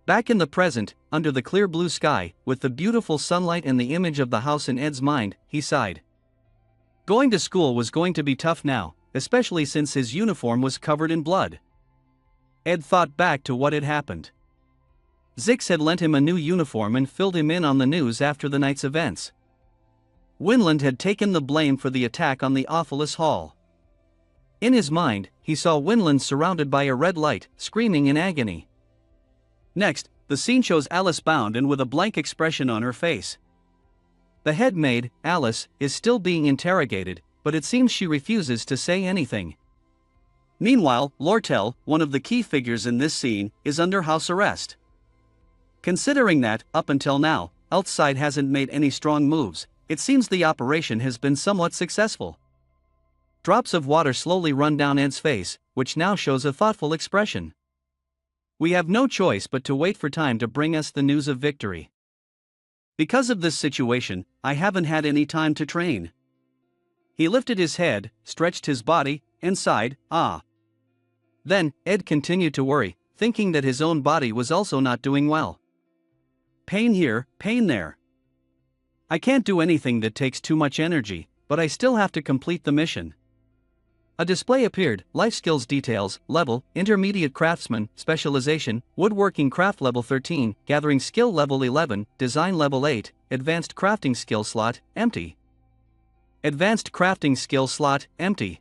Back in the present, under the clear blue sky, with the beautiful sunlight and the image of the house in Ed's mind, he sighed. Going to school was going to be tough now, especially since his uniform was covered in blood. Ed thought back to what had happened. Zix had lent him a new uniform and filled him in on the news after the night's events. Winland had taken the blame for the attack on the Office Hall. In his mind, he saw Winland surrounded by a red light, screaming in agony. Next, the scene shows Alice bound and with a blank expression on her face. The head maid, Alice, is still being interrogated, but it seems she refuses to say anything. Meanwhile, Lortel, one of the key figures in this scene, is under house arrest. Considering that, up until now, Elt's side hasn't made any strong moves, it seems the operation has been somewhat successful. Drops of water slowly run down Ed's face, which now shows a thoughtful expression. We have no choice but to wait for time to bring us the news of victory. Because of this situation, I haven't had any time to train. He lifted his head, stretched his body, and sighed, "Ah." Then, Ed continued to worry, thinking that his own body was also not doing well. Pain here, pain there. I can't do anything that takes too much energy, but I still have to complete the mission. A display appeared, life skills details, level, intermediate craftsman, specialization, woodworking craft level 13, gathering skill level 11, design level 8, advanced crafting skill slot, empty. Advanced crafting skill slot, empty.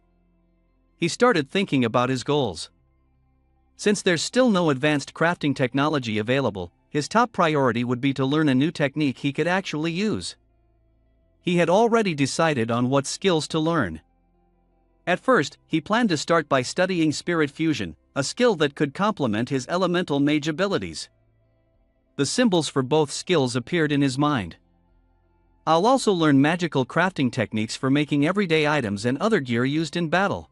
He started thinking about his goals. Since there's still no advanced crafting technology available, his top priority would be to learn a new technique he could actually use. He had already decided on what skills to learn. At first, he planned to start by studying spirit fusion, a skill that could complement his elemental mage abilities. The symbols for both skills appeared in his mind. I'll also learn magical crafting techniques for making everyday items and other gear used in battle.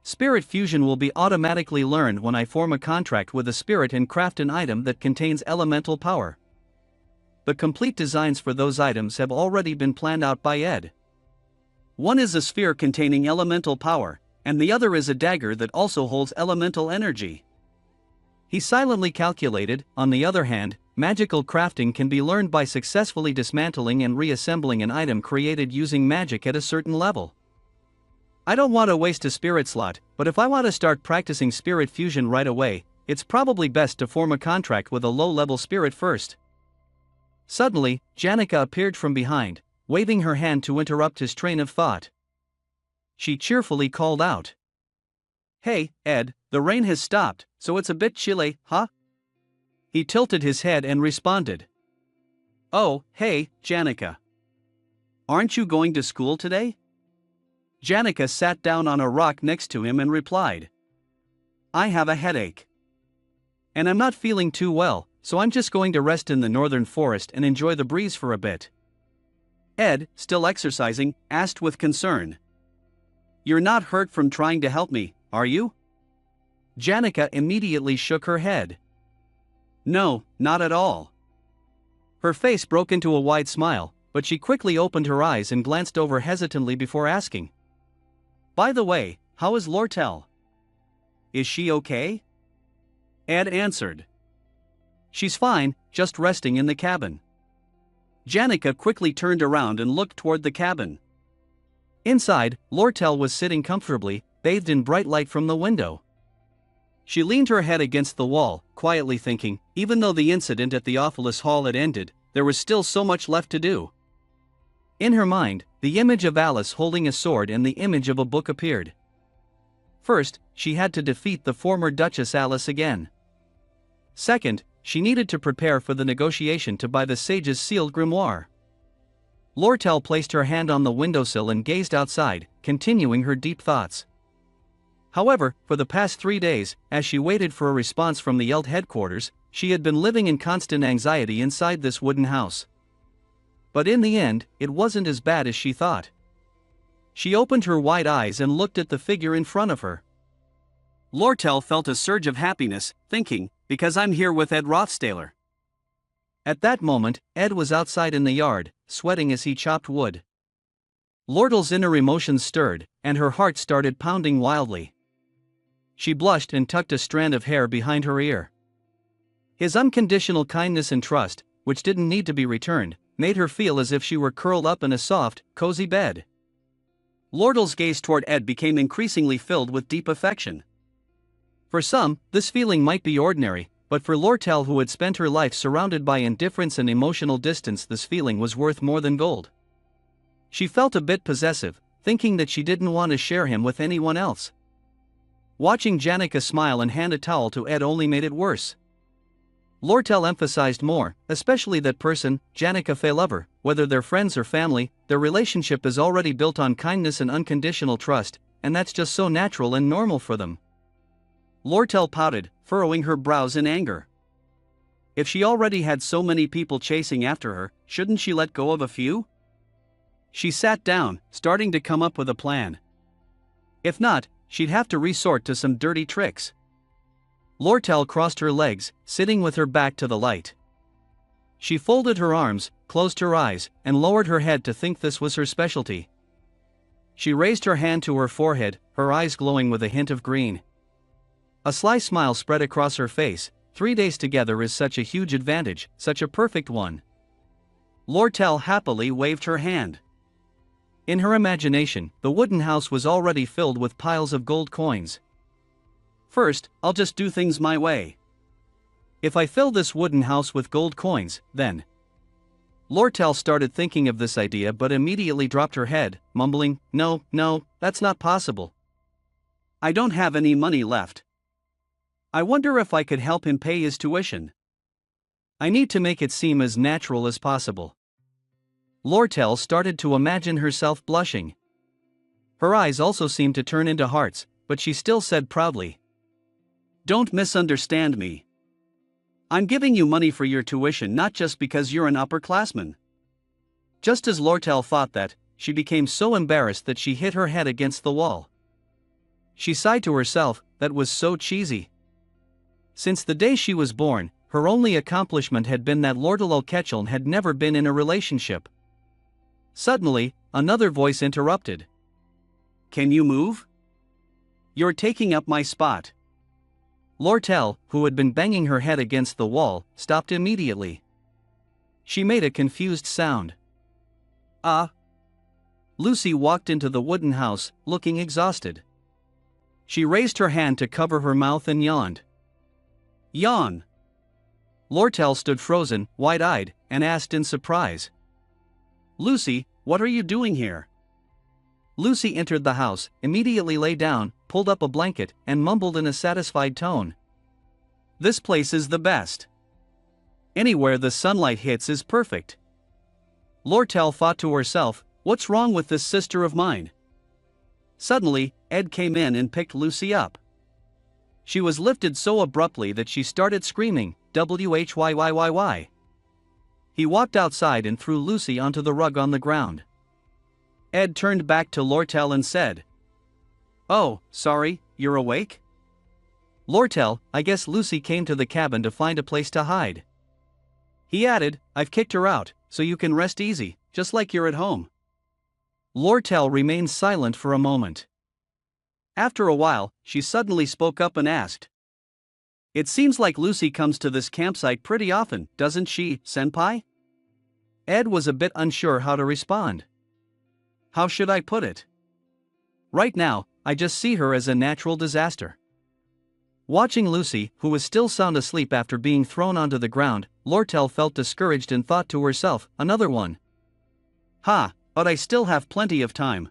Spirit fusion will be automatically learned when I form a contract with a spirit and craft an item that contains elemental power. The complete designs for those items have already been planned out by Ed. One is a sphere containing elemental power, and the other is a dagger that also holds elemental energy. He silently calculated, on the other hand, magical crafting can be learned by successfully dismantling and reassembling an item created using magic at a certain level. I don't want to waste a spirit slot, but if I want to start practicing spirit fusion right away, it's probably best to form a contract with a low-level spirit first. Suddenly, Janica appeared from behind, waving her hand to interrupt his train of thought. She cheerfully called out, "Hey, Ed, the rain has stopped, so it's a bit chilly, huh?" He tilted his head and responded, "Oh, hey, Janica. Aren't you going to school today?" Janica sat down on a rock next to him and replied, "I have a headache. And I'm not feeling too well, so I'm just going to rest in the northern forest and enjoy the breeze for a bit." Ed, still exercising, asked with concern, "You're not hurt from trying to help me, are you?" Janica immediately shook her head. "No, not at all." Her face broke into a wide smile, but she quickly opened her eyes and glanced over hesitantly before asking, "By the way, how is Lortel? Is she okay?" Ed answered, "She's fine, just resting in the cabin." Janica quickly turned around and looked toward the cabin. Inside, Lortel was sitting comfortably, bathed in bright light from the window. She leaned her head against the wall, quietly thinking, even though the incident at the Awfulest Hall had ended, there was still so much left to do. In her mind, the image of Alice holding a sword and the image of a book appeared. First, she had to defeat the former Duchess Alice again. Second, she needed to prepare for the negotiation to buy the sage's sealed grimoire. Lortel placed her hand on the windowsill and gazed outside, continuing her deep thoughts. However, for the past 3 days, as she waited for a response from the Eld headquarters, she had been living in constant anxiety inside this wooden house. But in the end, it wasn't as bad as she thought. She opened her wide eyes and looked at the figure in front of her. Lortel felt a surge of happiness, thinking, "Because I'm here with Ed Rothstaler." At that moment, Ed was outside in the yard, sweating as he chopped wood. Lortel's inner emotions stirred, and her heart started pounding wildly. She blushed and tucked a strand of hair behind her ear. His unconditional kindness and trust, which didn't need to be returned, made her feel as if she were curled up in a soft, cozy bed. Lortel's gaze toward Ed became increasingly filled with deep affection. For some, this feeling might be ordinary, but for Lortel, who had spent her life surrounded by indifference and emotional distance, this feeling was worth more than gold. She felt a bit possessive, thinking that she didn't want to share him with anyone else. Watching Janica smile and hand a towel to Ed only made it worse. Lortel emphasized more, especially that person, Janica Faylover, whether they're friends or family, their relationship is already built on kindness and unconditional trust, and that's just so natural and normal for them. Lortel pouted, furrowing her brows in anger. If she already had so many people chasing after her, shouldn't she let go of a few? She sat down, starting to come up with a plan. If not, she'd have to resort to some dirty tricks. Lortel crossed her legs, sitting with her back to the light. She folded her arms, closed her eyes, and lowered her head to think this was her specialty. She raised her hand to her forehead, her eyes glowing with a hint of green. A sly smile spread across her face. 3 days together is such a huge advantage, such a perfect one. Lortel happily waved her hand. In her imagination, the wooden house was already filled with piles of gold coins. First, I'll just do things my way. If I fill this wooden house with gold coins, then... Lortel started thinking of this idea but immediately dropped her head, mumbling, No, that's not possible. I don't have any money left. I wonder if I could help him pay his tuition. I need to make it seem as natural as possible. Lortel started to imagine herself blushing. Her eyes also seemed to turn into hearts, but she still said proudly, "Don't misunderstand me. I'm giving you money for your tuition not just because you're an upperclassman." Just as Lortel thought that, she became so embarrassed that she hit her head against the wall. She sighed to herself, that was so cheesy. Since the day she was born, her only accomplishment had been that Lortel Ketchel had never been in a relationship. Suddenly, another voice interrupted. "Can you move? You're taking up my spot." Lortel, who had been banging her head against the wall, stopped immediately. She made a confused sound. Ah. Lucy walked into the wooden house, looking exhausted. She raised her hand to cover her mouth and yawned. Yawn. Lortel stood frozen, wide-eyed, and asked in surprise. "Lucy, what are you doing here?" Lucy entered the house, immediately lay down, pulled up a blanket, and mumbled in a satisfied tone. "This place is the best. Anywhere the sunlight hits is perfect." Lortel thought to herself, what's wrong with this sister of mine? Suddenly, Ed came in and picked Lucy up. She was lifted so abruptly that she started screaming, "Whyyyyyy." He walked outside and threw Lucy onto the rug on the ground. Ed turned back to Lortel and said, "Oh, sorry, you're awake?" "Lortel, I guess Lucy came to the cabin to find a place to hide." He added, "I've kicked her out, so you can rest easy, just like you're at home." Lortel remained silent for a moment. After a while, she suddenly spoke up and asked, "It seems like Lucy comes to this campsite pretty often, doesn't she, Senpai?" Ed was a bit unsure how to respond. "How should I put it? Right now, I just see her as a natural disaster." Watching Lucy, who was still sound asleep after being thrown onto the ground, Lortel felt discouraged and thought to herself, another one. "Ha, but I still have plenty of time."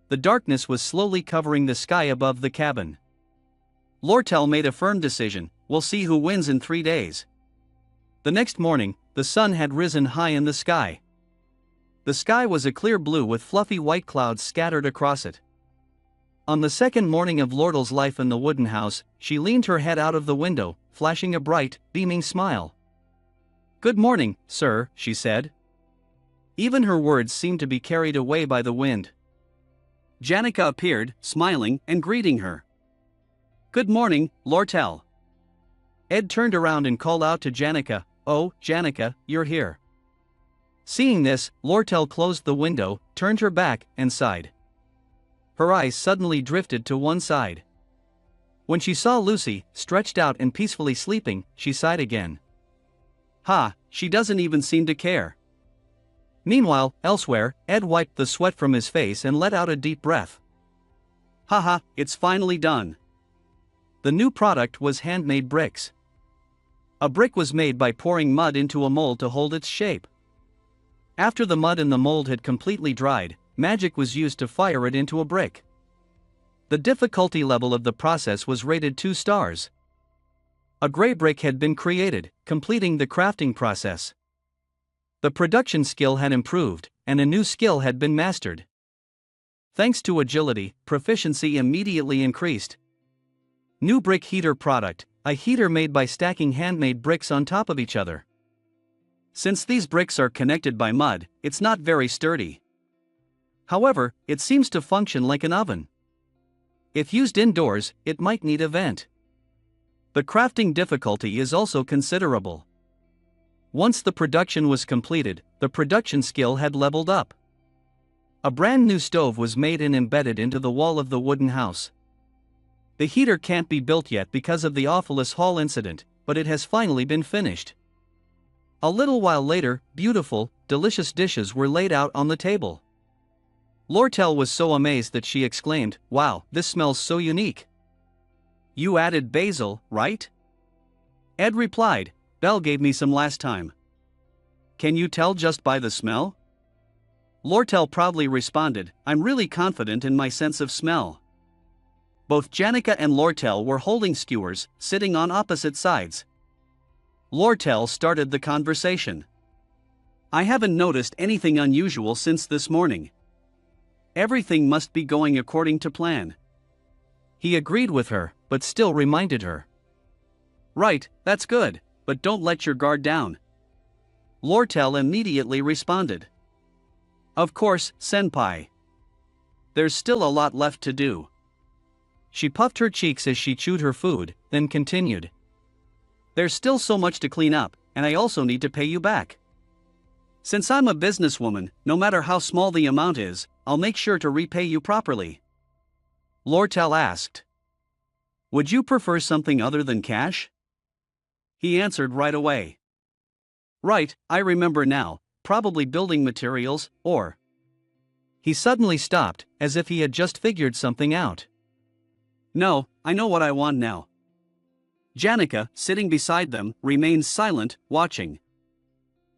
The darkness was slowly covering the sky above the cabin. Lortel made a firm decision, we'll see who wins in 3 days. The next morning, the sun had risen high in the sky. The sky was a clear blue with fluffy white clouds scattered across it. On the second morning of Lortel's life in the wooden house, she leaned her head out of the window, flashing a bright, beaming smile. "Good morning, sir," she said. Even her words seemed to be carried away by the wind. Janica appeared, smiling and greeting her. "Good morning, Lortel." Ed turned around and called out to Janica, "Oh, Janica, you're here." Seeing this, Lortel closed the window, turned her back, and sighed. Her eyes suddenly drifted to one side. When she saw Lucy, stretched out and peacefully sleeping, she sighed again. "Ha, she doesn't even seem to care." Meanwhile, elsewhere, Ed wiped the sweat from his face and let out a deep breath. "Haha, it's finally done." The new product was handmade bricks. A brick was made by pouring mud into a mold to hold its shape. After the mud in the mold had completely dried, magic was used to fire it into a brick. The difficulty level of the process was rated 2 stars. A gray brick had been created, completing the crafting process. The production skill had improved, and a new skill had been mastered. Thanks to agility, proficiency immediately increased. New brick heater product, a heater made by stacking handmade bricks on top of each other. Since these bricks are connected by mud, it's not very sturdy. However, it seems to function like an oven. If used indoors, it might need a vent. The crafting difficulty is also considerable. Once the production was completed, the production skill had leveled up. A brand new stove was made and embedded into the wall of the wooden house. The heater can't be built yet because of the Awfulest Hall incident, but it has finally been finished. A little while later, beautiful, delicious dishes were laid out on the table. Lortel was so amazed that she exclaimed, "Wow, this smells so unique." "You added basil, right?" Ed replied, "Belle gave me some last time." "Can you tell just by the smell?" Lortel proudly responded, "I'm really confident in my sense of smell." Both Janica and Lortel were holding skewers, sitting on opposite sides. Lortel started the conversation. I haven't noticed anything unusual since this morning. Everything must be going according to plan. He agreed with her, but still reminded her. Right, that's good, but don't let your guard down. Lortel immediately responded. Of course, senpai. There's still a lot left to do. She puffed her cheeks as she chewed her food, then continued. There's still so much to clean up, and I also need to pay you back. Since I'm a businesswoman, no matter how small the amount is, I'll make sure to repay you properly. Lortel asked. Would you prefer something other than cash? He answered right away. Right, I remember now, probably building materials, or... He suddenly stopped, as if he had just figured something out. No, I know what I want now. Janica, sitting beside them, remained silent, watching.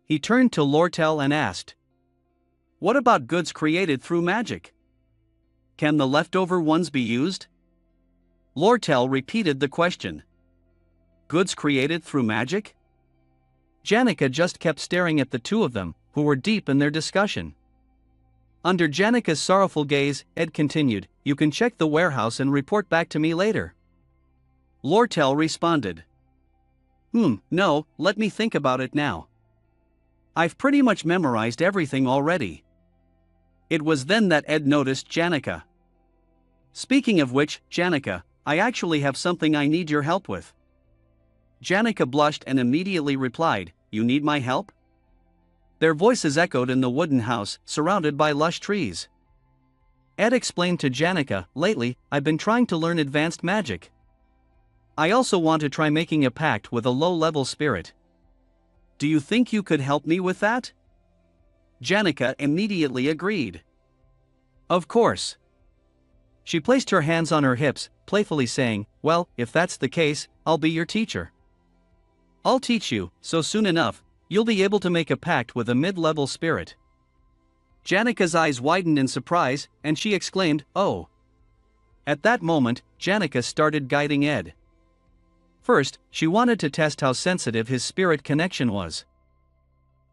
He turned to Lortel and asked. What about goods created through magic? Can the leftover ones be used? Lortel repeated the question. Goods created through magic? Janica just kept staring at the two of them, who were deep in their discussion. Under Janica's sorrowful gaze, Ed continued, You can check the warehouse and report back to me later. Lortel responded. No, let me think about it now. I've pretty much memorized everything already. It was then that Ed noticed Janica. Speaking of which, Janica, I actually have something I need your help with. Janica blushed and immediately replied, You need my help? Their voices echoed in the wooden house, surrounded by lush trees. Ed explained to Janica, Lately, I've been trying to learn advanced magic. I also want to try making a pact with a low-level spirit. Do you think you could help me with that? Janica immediately agreed. Of course. She placed her hands on her hips, playfully saying, Well, if that's the case, I'll be your teacher. I'll teach you, so soon enough, you'll be able to make a pact with a mid-level spirit. Janica's eyes widened in surprise, and she exclaimed, Oh. At that moment, Janica started guiding Ed. First, she wanted to test how sensitive his spirit connection was.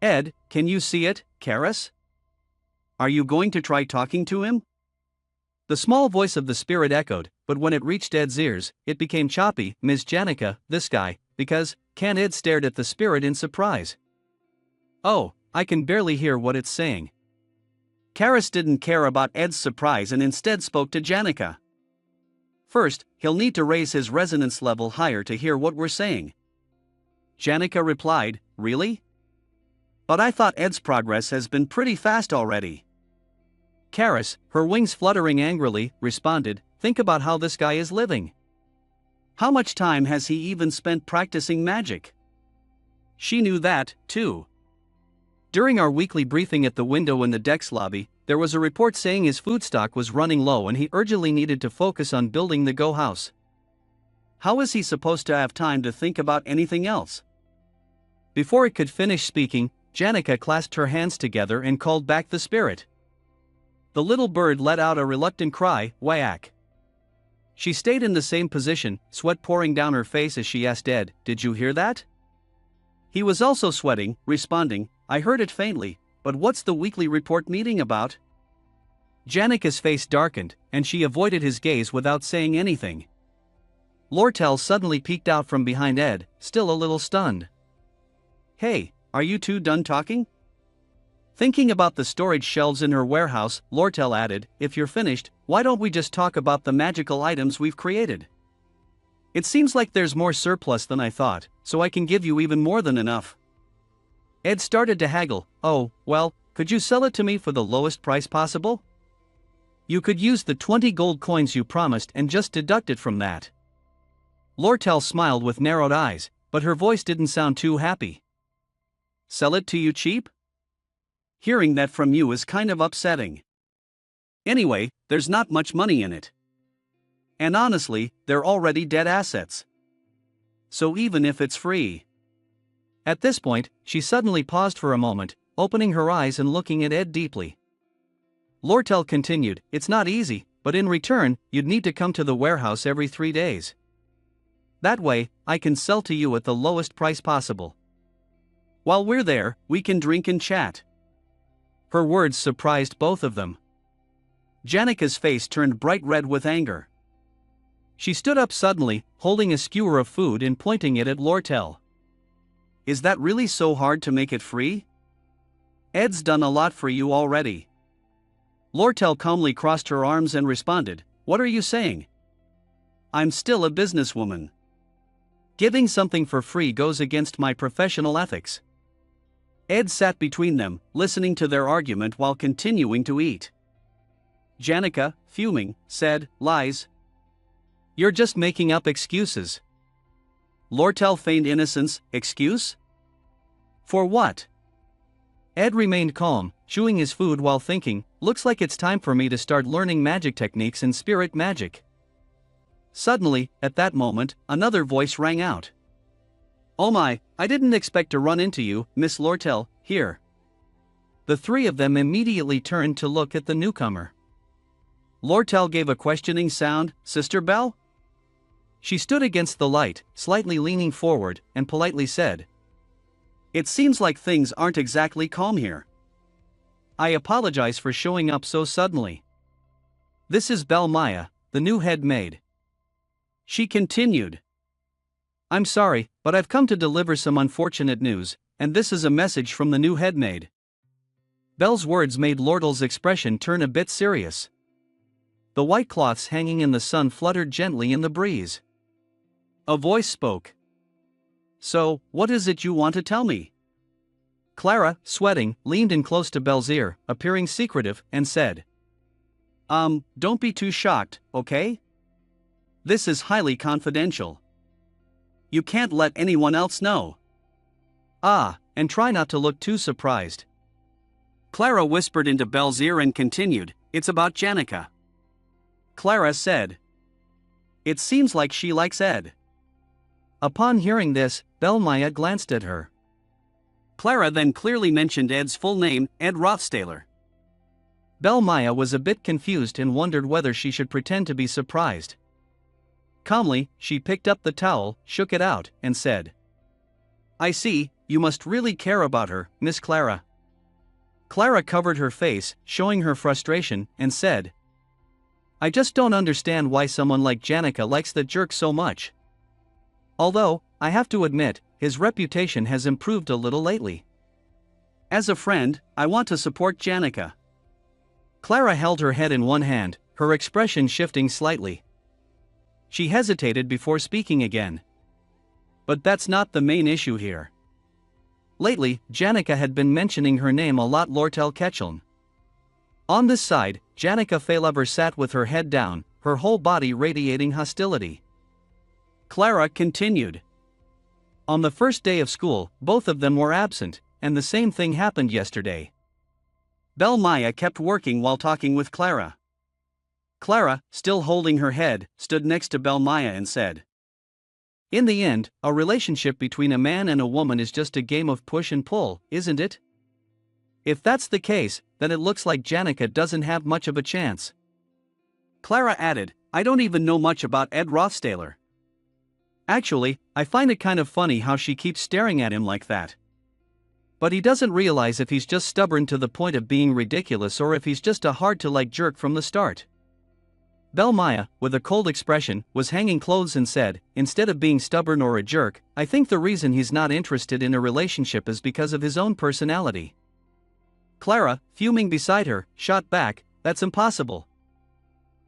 Ed, can you see it, Karis? Are you going to try talking to him? The small voice of the spirit echoed, but when it reached Ed's ears, it became choppy, Ms. Janica, this guy, because, Ed stared at the spirit in surprise. Oh, I can barely hear what it's saying. Karis didn't care about Ed's surprise and instead spoke to Janica. First, he'll need to raise his resonance level higher to hear what we're saying. Janica replied, Really? But I thought Ed's progress has been pretty fast already. Karis, her wings fluttering angrily, responded, Think about how this guy is living. How much time has he even spent practicing magic? She knew that, too. During our weekly briefing at the window in the Dex lobby, there was a report saying his food stock was running low and he urgently needed to focus on building the Go House. How is he supposed to have time to think about anything else? Before it could finish speaking, Janica clasped her hands together and called back the spirit. The little bird let out a reluctant cry, Whack. She stayed in the same position, sweat pouring down her face as she asked Ed, Did you hear that? He was also sweating, responding, I heard it faintly, but what's the weekly report meeting about? Janica's face darkened, and she avoided his gaze without saying anything. Lortel suddenly peeked out from behind Ed, still a little stunned. Hey, are you two done talking? Thinking about the storage shelves in her warehouse, Lortel added, If you're finished, why don't we just talk about the magical items we've created? It seems like there's more surplus than I thought, so I can give you even more than enough. Ed started to haggle, Oh, well, could you sell it to me for the lowest price possible? You could use the 20 gold coins you promised and just deduct it from that. Lortel smiled with narrowed eyes, but her voice didn't sound too happy. Sell it to you cheap? Hearing that from you is kind of upsetting. Anyway, there's not much money in it. And honestly, they're already dead assets. So even if it's free. At this point, she suddenly paused for a moment, opening her eyes and looking at Ed deeply. Lortel continued, It's not easy, but in return, you'd need to come to the warehouse every 3 days. That way, I can sell to you at the lowest price possible. While we're there, we can drink and chat." Her words surprised both of them. Janika's face turned bright red with anger. She stood up suddenly, holding a skewer of food and pointing it at Lortel. "Is that really so hard to make it free? Ed's done a lot for you already." Lortel calmly crossed her arms and responded, "What are you saying? I'm still a businesswoman. Giving something for free goes against my professional ethics." Ed sat between them, listening to their argument while continuing to eat. Janica, fuming, said, "Lies. You're just making up excuses." Lortel feigned innocence. "Excuse? For what?" Ed remained calm, chewing his food while thinking, "Looks like it's time for me to start learning magic techniques and spirit magic." Suddenly, at that moment, another voice rang out. "Oh my, I didn't expect to run into you, Miss Lortel, here." The three of them immediately turned to look at the newcomer. Lortel gave a questioning sound. "Sister Belle?" She stood against the light, slightly leaning forward, and politely said, "It seems like things aren't exactly calm here. I apologize for showing up so suddenly. This is Belle Maya, the new head maid." She continued, "I'm sorry, but I've come to deliver some unfortunate news, and this is a message from the new head maid." Belle's words made Lortel's expression turn a bit serious. The white cloths hanging in the sun fluttered gently in the breeze. A voice spoke. "So, what is it you want to tell me?" Clara, sweating, leaned in close to Belle's ear, appearing secretive, and said, Don't be too shocked, okay? This is highly confidential. You can't let anyone else know." "Ah, and try not to look too surprised." Clara whispered into Belle's ear and continued, "It's about Janica." Clara said, "It seems like she likes Ed." Upon hearing this, Belle Maya glanced at her. Clara then clearly mentioned Ed's full name, Ed Rothstaler. Belle Maya was a bit confused and wondered whether she should pretend to be surprised. Calmly, she picked up the towel, shook it out, and said, "I see, you must really care about her, Miss Clara." Clara covered her face, showing her frustration, and said, "I just don't understand why someone like Janica likes that jerk so much. Although, I have to admit, his reputation has improved a little lately. As a friend, I want to support Janica." Clara held her head in one hand, her expression shifting slightly. She hesitated before speaking again. "But that's not the main issue here. Lately, Janica had been mentioning her name a lot, Lortel Ketchum. On this side, Janica Failover sat with her head down, her whole body radiating hostility. Clara continued. On the first day of school, both of them were absent, and the same thing happened yesterday. Belle Maya kept working while talking with Clara. Clara, still holding her head, stood next to Belle Maya and said, "In the end, a relationship between a man and a woman is just a game of push and pull, isn't it? If that's the case, then it looks like Janica doesn't have much of a chance." Clara added, "I don't even know much about Ed Rothstaler. Actually, I find it kind of funny how she keeps staring at him like that. But he doesn't realize if he's just stubborn to the point of being ridiculous or if he's just a hard-to-like jerk from the start." Belle Maya, with a cold expression, was hanging clothes and said, "Instead of being stubborn or a jerk, I think the reason he's not interested in a relationship is because of his own personality." Clara, fuming beside her, shot back, "That's impossible.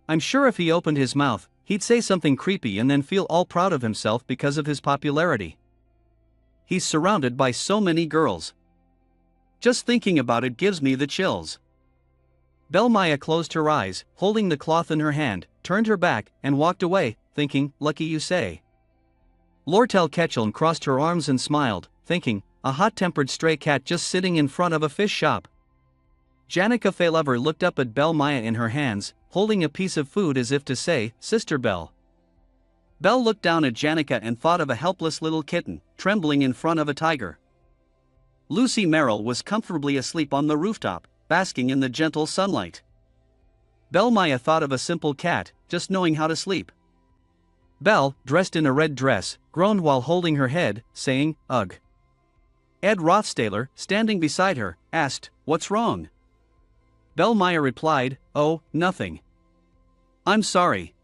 I'm sure if he opened his mouth, he'd say something creepy and then feel all proud of himself because of his popularity. He's surrounded by so many girls. Just thinking about it gives me the chills." Belle Maya closed her eyes, holding the cloth in her hand, turned her back, and walked away, thinking, "Lucky you say." Lortel Ketchum crossed her arms and smiled, thinking, "A hot-tempered stray cat just sitting in front of a fish shop." Janica Failover looked up at Belle Maya in her hands, holding a piece of food as if to say, "Sister Belle." Belle looked down at Janica and thought of a helpless little kitten, trembling in front of a tiger. Lucy Merrill was comfortably asleep on the rooftop, basking in the gentle sunlight. Belle Maya thought of a simple cat, just knowing how to sleep. Belle, dressed in a red dress, groaned while holding her head, saying, "Ugh." Ed Rothstaler, standing beside her, asked, "What's wrong?" Belle Maya replied, "Oh, nothing. I'm sorry.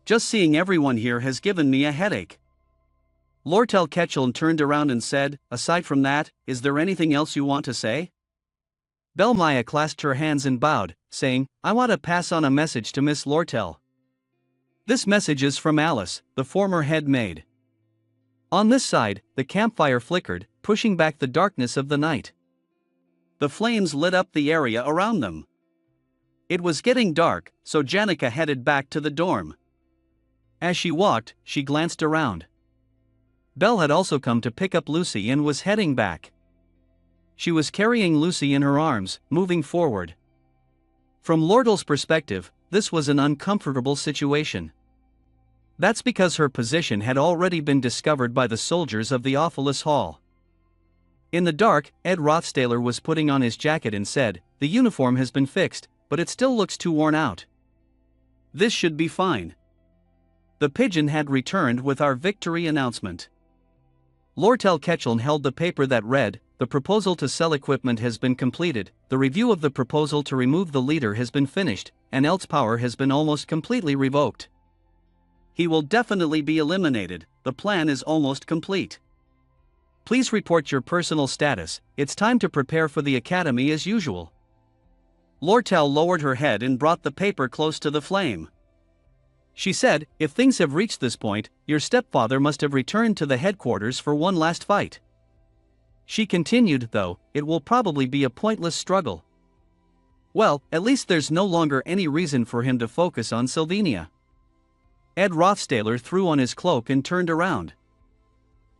Just seeing everyone here has given me a headache." Lortel Ketchum turned around and said, "Aside from that, is there anything else you want to say?" Belle Maya clasped her hands and bowed, saying, "I want to pass on a message to Miss Lortel. This message is from Alice, the former head maid." On this side, the campfire flickered, pushing back the darkness of the night. The flames lit up the area around them. It was getting dark, so Janica headed back to the dorm. As she walked, she glanced around. Belle had also come to pick up Lucy and was heading back. She was carrying Lucy in her arms, moving forward. From Lortel's perspective, this was an uncomfortable situation. That's because her position had already been discovered by the soldiers of the Awfulest Hall. In the dark, Ed Rothstaler was putting on his jacket and said, "The uniform has been fixed, but it still looks too worn out." "This should be fine." The pigeon had returned with our victory announcement. Lortel Ketchum held the paper that read, "The proposal to sell equipment has been completed, the review of the proposal to remove the leader has been finished, and Elt's power has been almost completely revoked. He will definitely be eliminated, the plan is almost complete. Please report your personal status, it's time to prepare for the academy as usual." Lortel lowered her head and brought the paper close to the flame. She said, "If things have reached this point, your stepfather must have returned to the headquarters for one last fight." She continued, "Though, it will probably be a pointless struggle. Well, at least there's no longer any reason for him to focus on Sylvania." Ed Rothstaler threw on his cloak and turned around.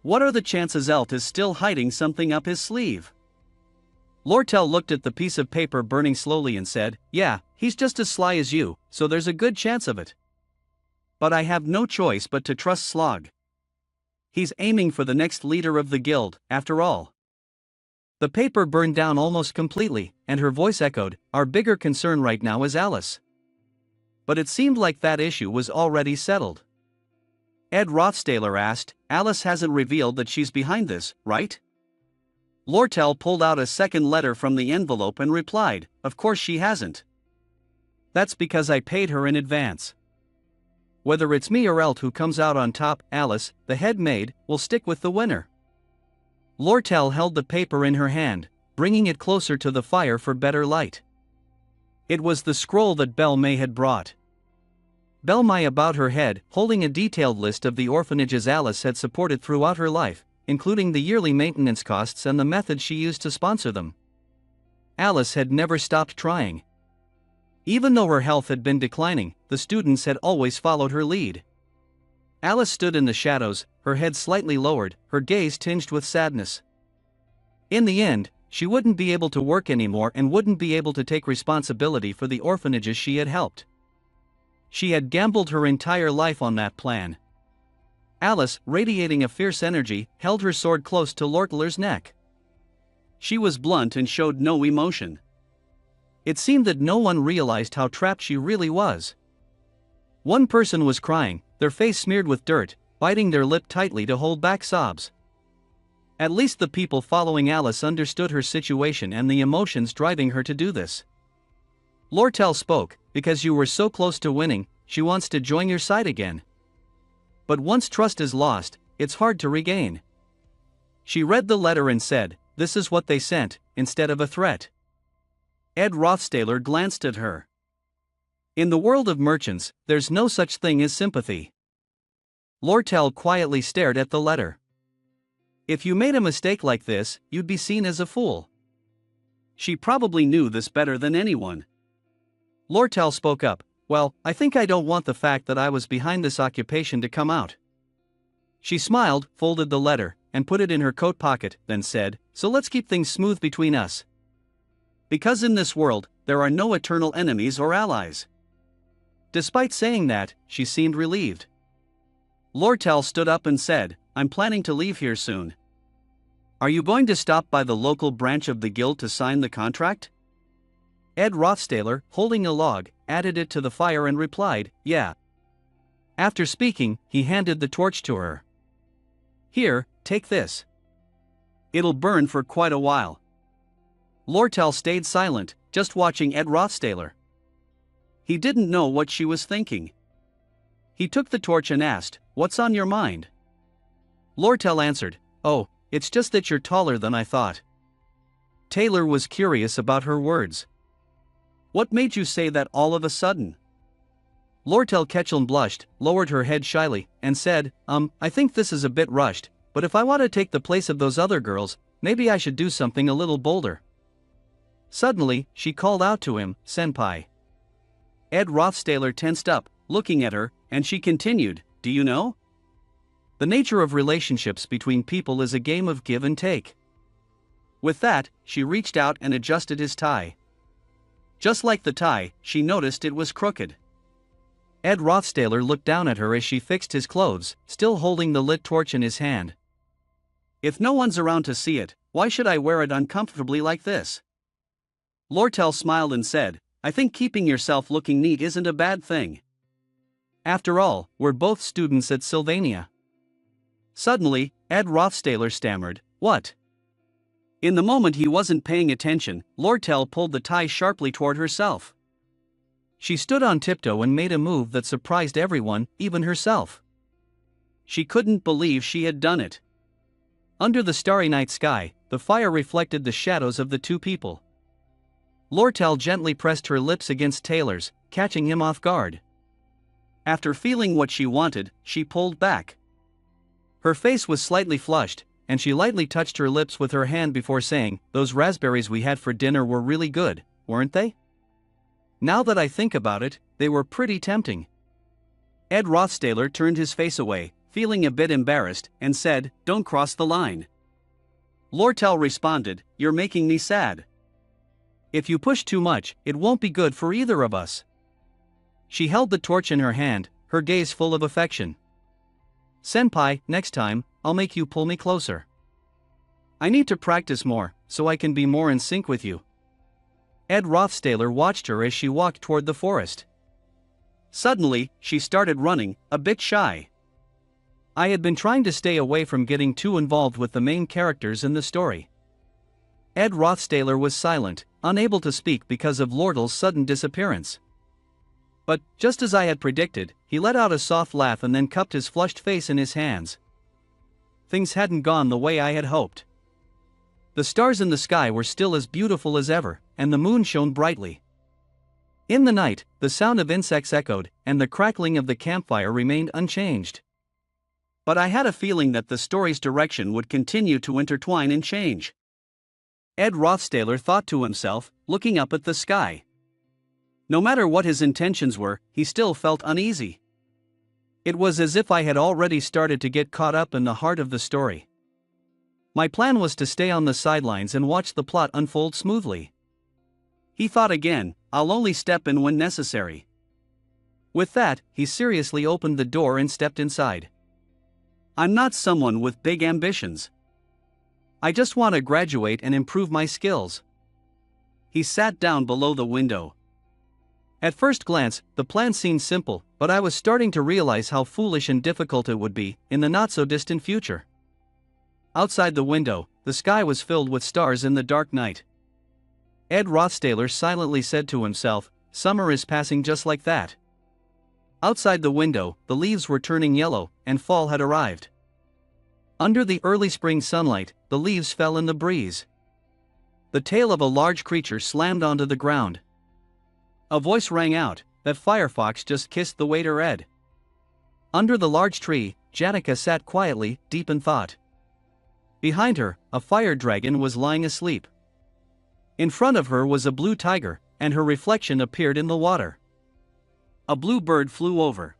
"What are the chances Elt is still hiding something up his sleeve?" Lortel looked at the piece of paper burning slowly and said, "Yeah, he's just as sly as you, so there's a good chance of it. But I have no choice but to trust Slog. He's aiming for the next leader of the guild, after all." The paper burned down almost completely, and her voice echoed, "Our bigger concern right now is Alice." But it seemed like that issue was already settled. Ed Rothstaler asked, "Alice hasn't revealed that she's behind this, right?" Lortel pulled out a second letter from the envelope and replied, "Of course she hasn't. That's because I paid her in advance. Whether it's me or Elt who comes out on top, Alice, the head maid, will stick with the winner." Lortel held the paper in her hand, bringing it closer to the fire for better light. It was the scroll that Belle May had brought. Belle Maya bowed her head, holding a detailed list of the orphanages Alice had supported throughout her life, including the yearly maintenance costs and the methods she used to sponsor them. Alice had never stopped trying. Even though her health had been declining, the students had always followed her lead. Alice stood in the shadows, her head slightly lowered, her gaze tinged with sadness. In the end, she wouldn't be able to work anymore and wouldn't be able to take responsibility for the orphanages she had helped. She had gambled her entire life on that plan. Alice, radiating a fierce energy, held her sword close to Lortler's neck. She was blunt and showed no emotion. It seemed that no one realized how trapped she really was. One person was crying, their face smeared with dirt, biting their lip tightly to hold back sobs. At least the people following Alice understood her situation and the emotions driving her to do this. Lortel spoke, "Because you were so close to winning, she wants to join your side again. But once trust is lost, it's hard to regain." She read the letter and said, "This is what they sent," instead of a threat. Ed Rothstaler glanced at her. In the world of merchants, there's no such thing as sympathy. Lortel quietly stared at the letter. "If you made a mistake like this, you'd be seen as a fool." She probably knew this better than anyone. Lortel spoke up, "Well, I think I don't want the fact that I was behind this occupation to come out." She smiled, folded the letter, and put it in her coat pocket, then said, "So let's keep things smooth between us. Because in this world, there are no eternal enemies or allies." Despite saying that, she seemed relieved. Lortel stood up and said, "I'm planning to leave here soon. Are you going to stop by the local branch of the guild to sign the contract?" Ed Rothstaler, holding a log, added it to the fire and replied, "Yeah. After speaking, he handed the torch to her. Here, take this. It'll burn for quite a while. Lortel stayed silent, just watching Ed Rothstaler. He didn't know what she was thinking. He took the torch and asked, "What's on your mind?" Lortel answered, "Oh, it's just that you're taller than I thought." Taylor was curious about her words. "What made you say that all of a sudden?" Lortel Ketchum blushed, lowered her head shyly, and said, I think this is a bit rushed, but if I want to take the place of those other girls, maybe I should do something a little bolder." Suddenly, she called out to him, "Senpai." Ed Rothstaler tensed up, looking at her, and she continued, "Do you know? The nature of relationships between people is a game of give and take." With that, she reached out and adjusted his tie. Just like the tie, she noticed it was crooked. Ed Rothstaler looked down at her as she fixed his clothes, still holding the lit torch in his hand. "If no one's around to see it, why should I wear it uncomfortably like this?" Lortel smiled and said, "I think keeping yourself looking neat isn't a bad thing. After all, we're both students at Sylvania." Suddenly, Ed Rothstaler stammered, "What?" In the moment he wasn't paying attention, Lortel pulled the tie sharply toward herself. She stood on tiptoe and made a move that surprised everyone, even herself. She couldn't believe she had done it. Under the starry night sky, the fire reflected the shadows of the two people. Lortel gently pressed her lips against Taylor's, catching him off guard. After feeling what she wanted, she pulled back. Her face was slightly flushed, and she lightly touched her lips with her hand before saying, "Those raspberries we had for dinner were really good, weren't they? Now that I think about it, they were pretty tempting." Ed Rothstaler turned his face away, feeling a bit embarrassed, and said, "Don't cross the line." Lortel responded, "You're making me sad." "If you push too much, it won't be good for either of us." She held the torch in her hand, her gaze full of affection. "Senpai, next time, I'll make you pull me closer. I need to practice more, so I can be more in sync with you." Ed Rothstaler watched her as she walked toward the forest. Suddenly, she started running, a bit shy. I had been trying to stay away from getting too involved with the main characters in the story. Ed Rothstaler was silent, unable to speak because of Lortel's sudden disappearance. But, just as I had predicted, he let out a soft laugh and then cupped his flushed face in his hands. Things hadn't gone the way I had hoped. The stars in the sky were still as beautiful as ever, and the moon shone brightly. In the night, the sound of insects echoed, and the crackling of the campfire remained unchanged. But I had a feeling that the story's direction would continue to intertwine and change. Ed Rothstaler thought to himself, looking up at the sky. No matter what his intentions were, he still felt uneasy. It was as if I had already started to get caught up in the heart of the story. My plan was to stay on the sidelines and watch the plot unfold smoothly. He thought again, "I'll only step in when necessary." With that, he seriously opened the door and stepped inside. I'm not someone with big ambitions. I just want to graduate and improve my skills. He sat down below the window. At first glance, the plan seemed simple, but I was starting to realize how foolish and difficult it would be in the not-so-distant future. Outside the window, the sky was filled with stars in the dark night. Ed Rothstaler silently said to himself, "Summer is passing just like that." Outside the window, the leaves were turning yellow, and fall had arrived. Under the early spring sunlight, the leaves fell in the breeze. The tail of a large creature slammed onto the ground. A voice rang out, "That firefox just kissed the waiter Ed." Under the large tree, Janica sat quietly, deep in thought. Behind her, a fire dragon was lying asleep. In front of her was a blue tiger, and her reflection appeared in the water. A blue bird flew over.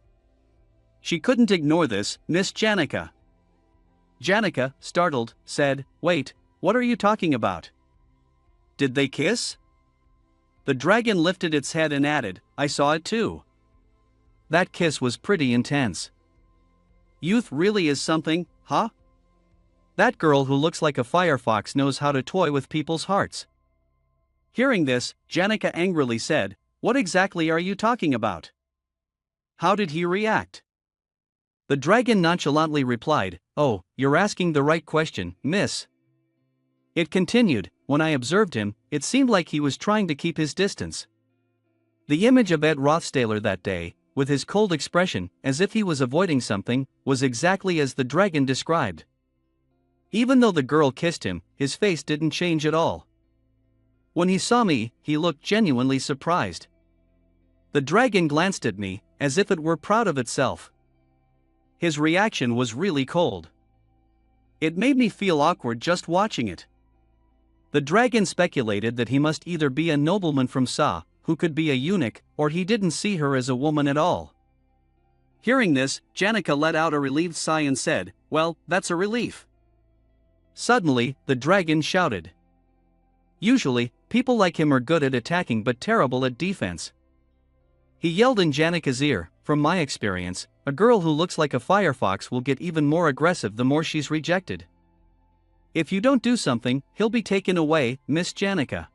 She couldn't ignore this, Miss Janica. Janica, startled, said, "Wait, what are you talking about? Did they kiss?" The dragon lifted its head and added, "I saw it too. That kiss was pretty intense. Youth really is something, huh? That girl who looks like a firefox knows how to toy with people's hearts." Hearing this, Janica angrily said, "What exactly are you talking about?" How did he react? The dragon nonchalantly replied, "Oh, you're asking the right question, miss." It continued, "When I observed him, it seemed like he was trying to keep his distance." The image of Ed Rothstaler that day, with his cold expression, as if he was avoiding something, was exactly as the dragon described. Even though the girl kissed him, his face didn't change at all. When he saw me, he looked genuinely surprised. The dragon glanced at me, as if it were proud of itself. His reaction was really cold. It made me feel awkward just watching it. The dragon speculated that he must either be a nobleman from Sa, who could be a eunuch, or he didn't see her as a woman at all. Hearing this, Janica let out a relieved sigh and said, "Well, that's a relief." Suddenly, the dragon shouted. Usually, people like him are good at attacking but terrible at defense. He yelled in Janica's ear, "From my experience, a girl who looks like a firefox will get even more aggressive the more she's rejected. If you don't do something, he'll be taken away, Miss Janica."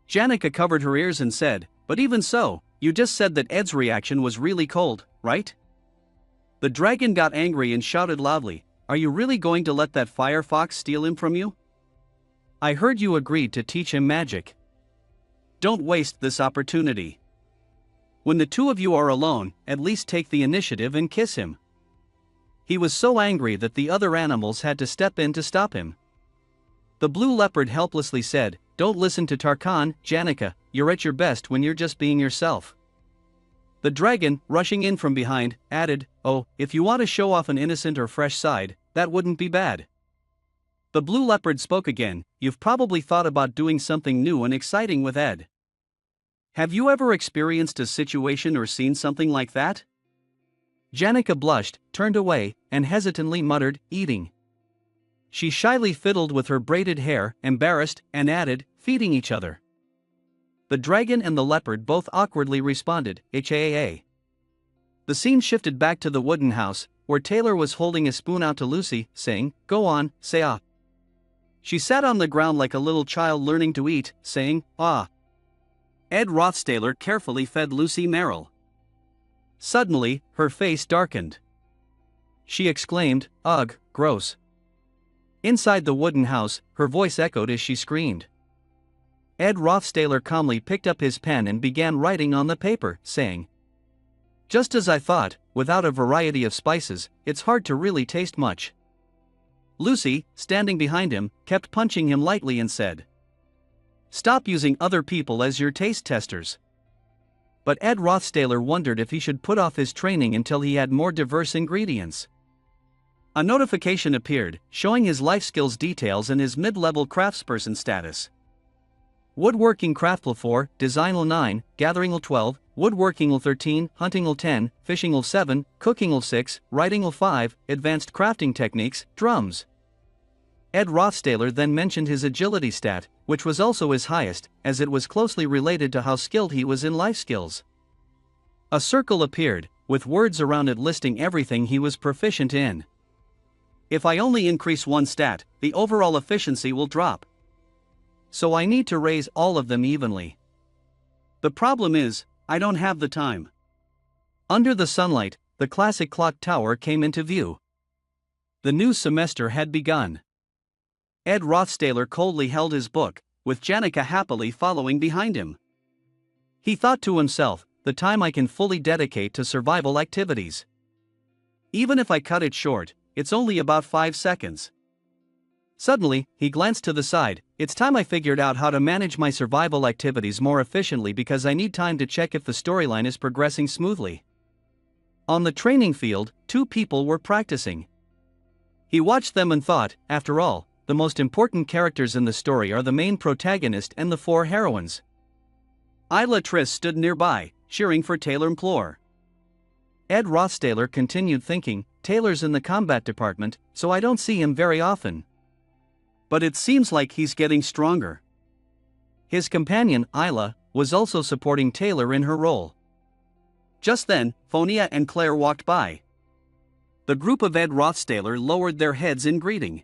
Janica covered her ears and said, "But even so, you just said that Ed's reaction was really cold, right?" The dragon got angry and shouted loudly, "Are you really going to let that firefox steal him from you? I heard you agreed to teach him magic. Don't waste this opportunity. When the two of you are alone, at least take the initiative and kiss him." He was so angry that the other animals had to step in to stop him. The blue leopard helplessly said, "Don't listen to Tarkan, Janica, you're at your best when you're just being yourself." The dragon, rushing in from behind, added, "Oh, if you want to show off an innocent or fresh side, that wouldn't be bad." The blue leopard spoke again, "You've probably thought about doing something new and exciting with Ed. Have you ever experienced a situation or seen something like that?" Janica blushed, turned away, and hesitantly muttered, "Eating." She shyly fiddled with her braided hair, embarrassed, and added, "Feeding each other." The dragon and the leopard both awkwardly responded, "HAA." The scene shifted back to the wooden house, where Taylor was holding a spoon out to Lucy, saying, "Go on, say ah." She sat on the ground like a little child learning to eat, saying, "Ah." Ed Rothstaler carefully fed Lucy Merrill. Suddenly, her face darkened. She exclaimed, "Ugh, gross." Inside the wooden house, her voice echoed as she screamed. Ed Rothstaler calmly picked up his pen and began writing on the paper, saying, "Just as I thought, without a variety of spices, it's hard to really taste much." Lucy, standing behind him, kept punching him lightly and said, "Stop using other people as your taste testers." But Ed Rothstaler wondered if he should put off his training until he had more diverse ingredients. A notification appeared, showing his life skills details and his mid-level craftsperson status. Woodworking craft level 4, design level 9, gathering level 12, woodworking level 13, hunting level 10, fishing level 7, cooking level 6, writing level 5, advanced crafting techniques, drums. Ed Rothstaler then mentioned his agility stat, which was also his highest, as it was closely related to how skilled he was in life skills. A circle appeared, with words around it listing everything he was proficient in. If I only increase one stat, the overall efficiency will drop. So I need to raise all of them evenly. The problem is, I don't have the time. Under the sunlight, the classic clock tower came into view. The new semester had begun. Ed Rothstaler coldly held his book, with Janica happily following behind him. He thought to himself, the time I can fully dedicate to survival activities. Even if I cut it short, it's only about 5 seconds. Suddenly, he glanced to the side, it's time I figured out how to manage my survival activities more efficiently because I need time to check if the storyline is progressing smoothly. On the training field, 2 people were practicing. He watched them and thought, after all, the most important characters in the story are the main protagonist and the 4 heroines. Isla Triss stood nearby, cheering for Taylor Mplore. Ed Rothstaler continued thinking, Taylor's in the combat department, so I don't see him very often. But it seems like he's getting stronger. His companion, Isla, was also supporting Taylor in her role. Just then, Fonia and Claire walked by. The group of Ed Rothstaler lowered their heads in greeting.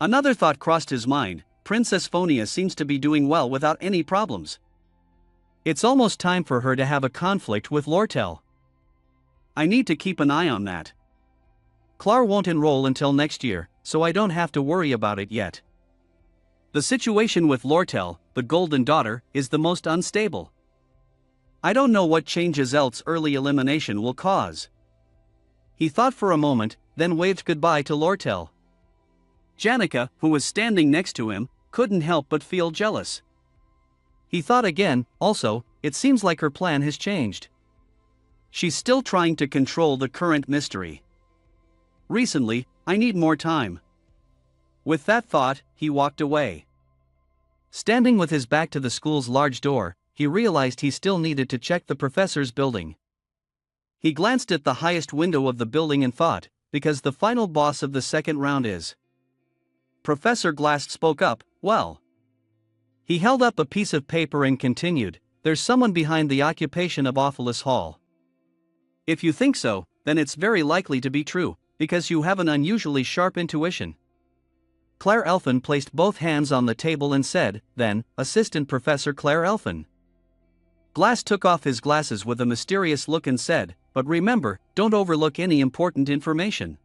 Another thought crossed his mind, Princess Fonia seems to be doing well without any problems. It's almost time for her to have a conflict with Lortel. I need to keep an eye on that. Claire won't enroll until next year, so I don't have to worry about it yet. The situation with Lortel, the golden daughter, is the most unstable. I don't know what changes Elt's early elimination will cause. He thought for a moment, then waved goodbye to Lortel. Janica, who was standing next to him, couldn't help but feel jealous. He thought again, also, it seems like her plan has changed. She's still trying to control the current mystery. Recently, I need more time. With that thought, he walked away. Standing with his back to the school's large door, he realized he still needed to check the professor's building. He glanced at the highest window of the building and thought, because the final boss of the second round is. Professor Glass spoke up, well. He held up a piece of paper and continued, there's someone behind the occupation of Ophilus Hall. If you think so, then it's very likely to be true, because you have an unusually sharp intuition. Claire Elfin placed both hands on the table and said, then, Assistant Professor Claire Elfin. Glass took off his glasses with a mysterious look and said, but remember, don't overlook any important information.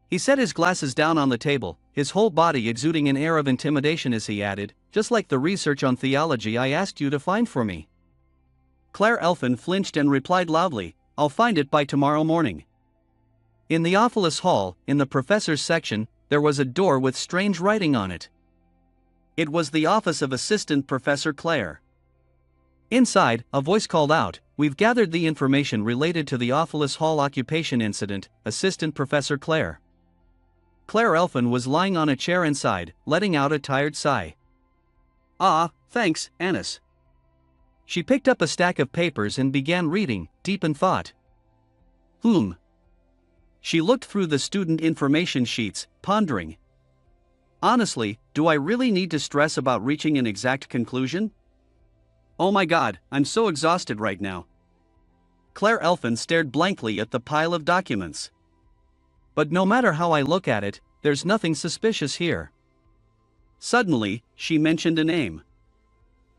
He set his glasses down on the table, his whole body exuding an air of intimidation as he added, just like the research on theology I asked you to find for me. Claire Elfin flinched and replied loudly, I'll find it by tomorrow morning. In the Ophilus Hall, in the professor's section, there was a door with strange writing on it. It was the office of Assistant Professor Claire. Inside, a voice called out, we've gathered the information related to the Ophilus Hall occupation incident, Assistant Professor Claire. Claire Elfin was lying on a chair inside, letting out a tired sigh. Ah, thanks, Annis. She picked up a stack of papers and began reading, deep in thought. She looked through the student information sheets, pondering. Honestly, do I really need to stress about reaching an exact conclusion? Oh my god, I'm so exhausted right now. Claire Elfin stared blankly at the pile of documents. But no matter how I look at it, there's nothing suspicious here. Suddenly, she mentioned a name.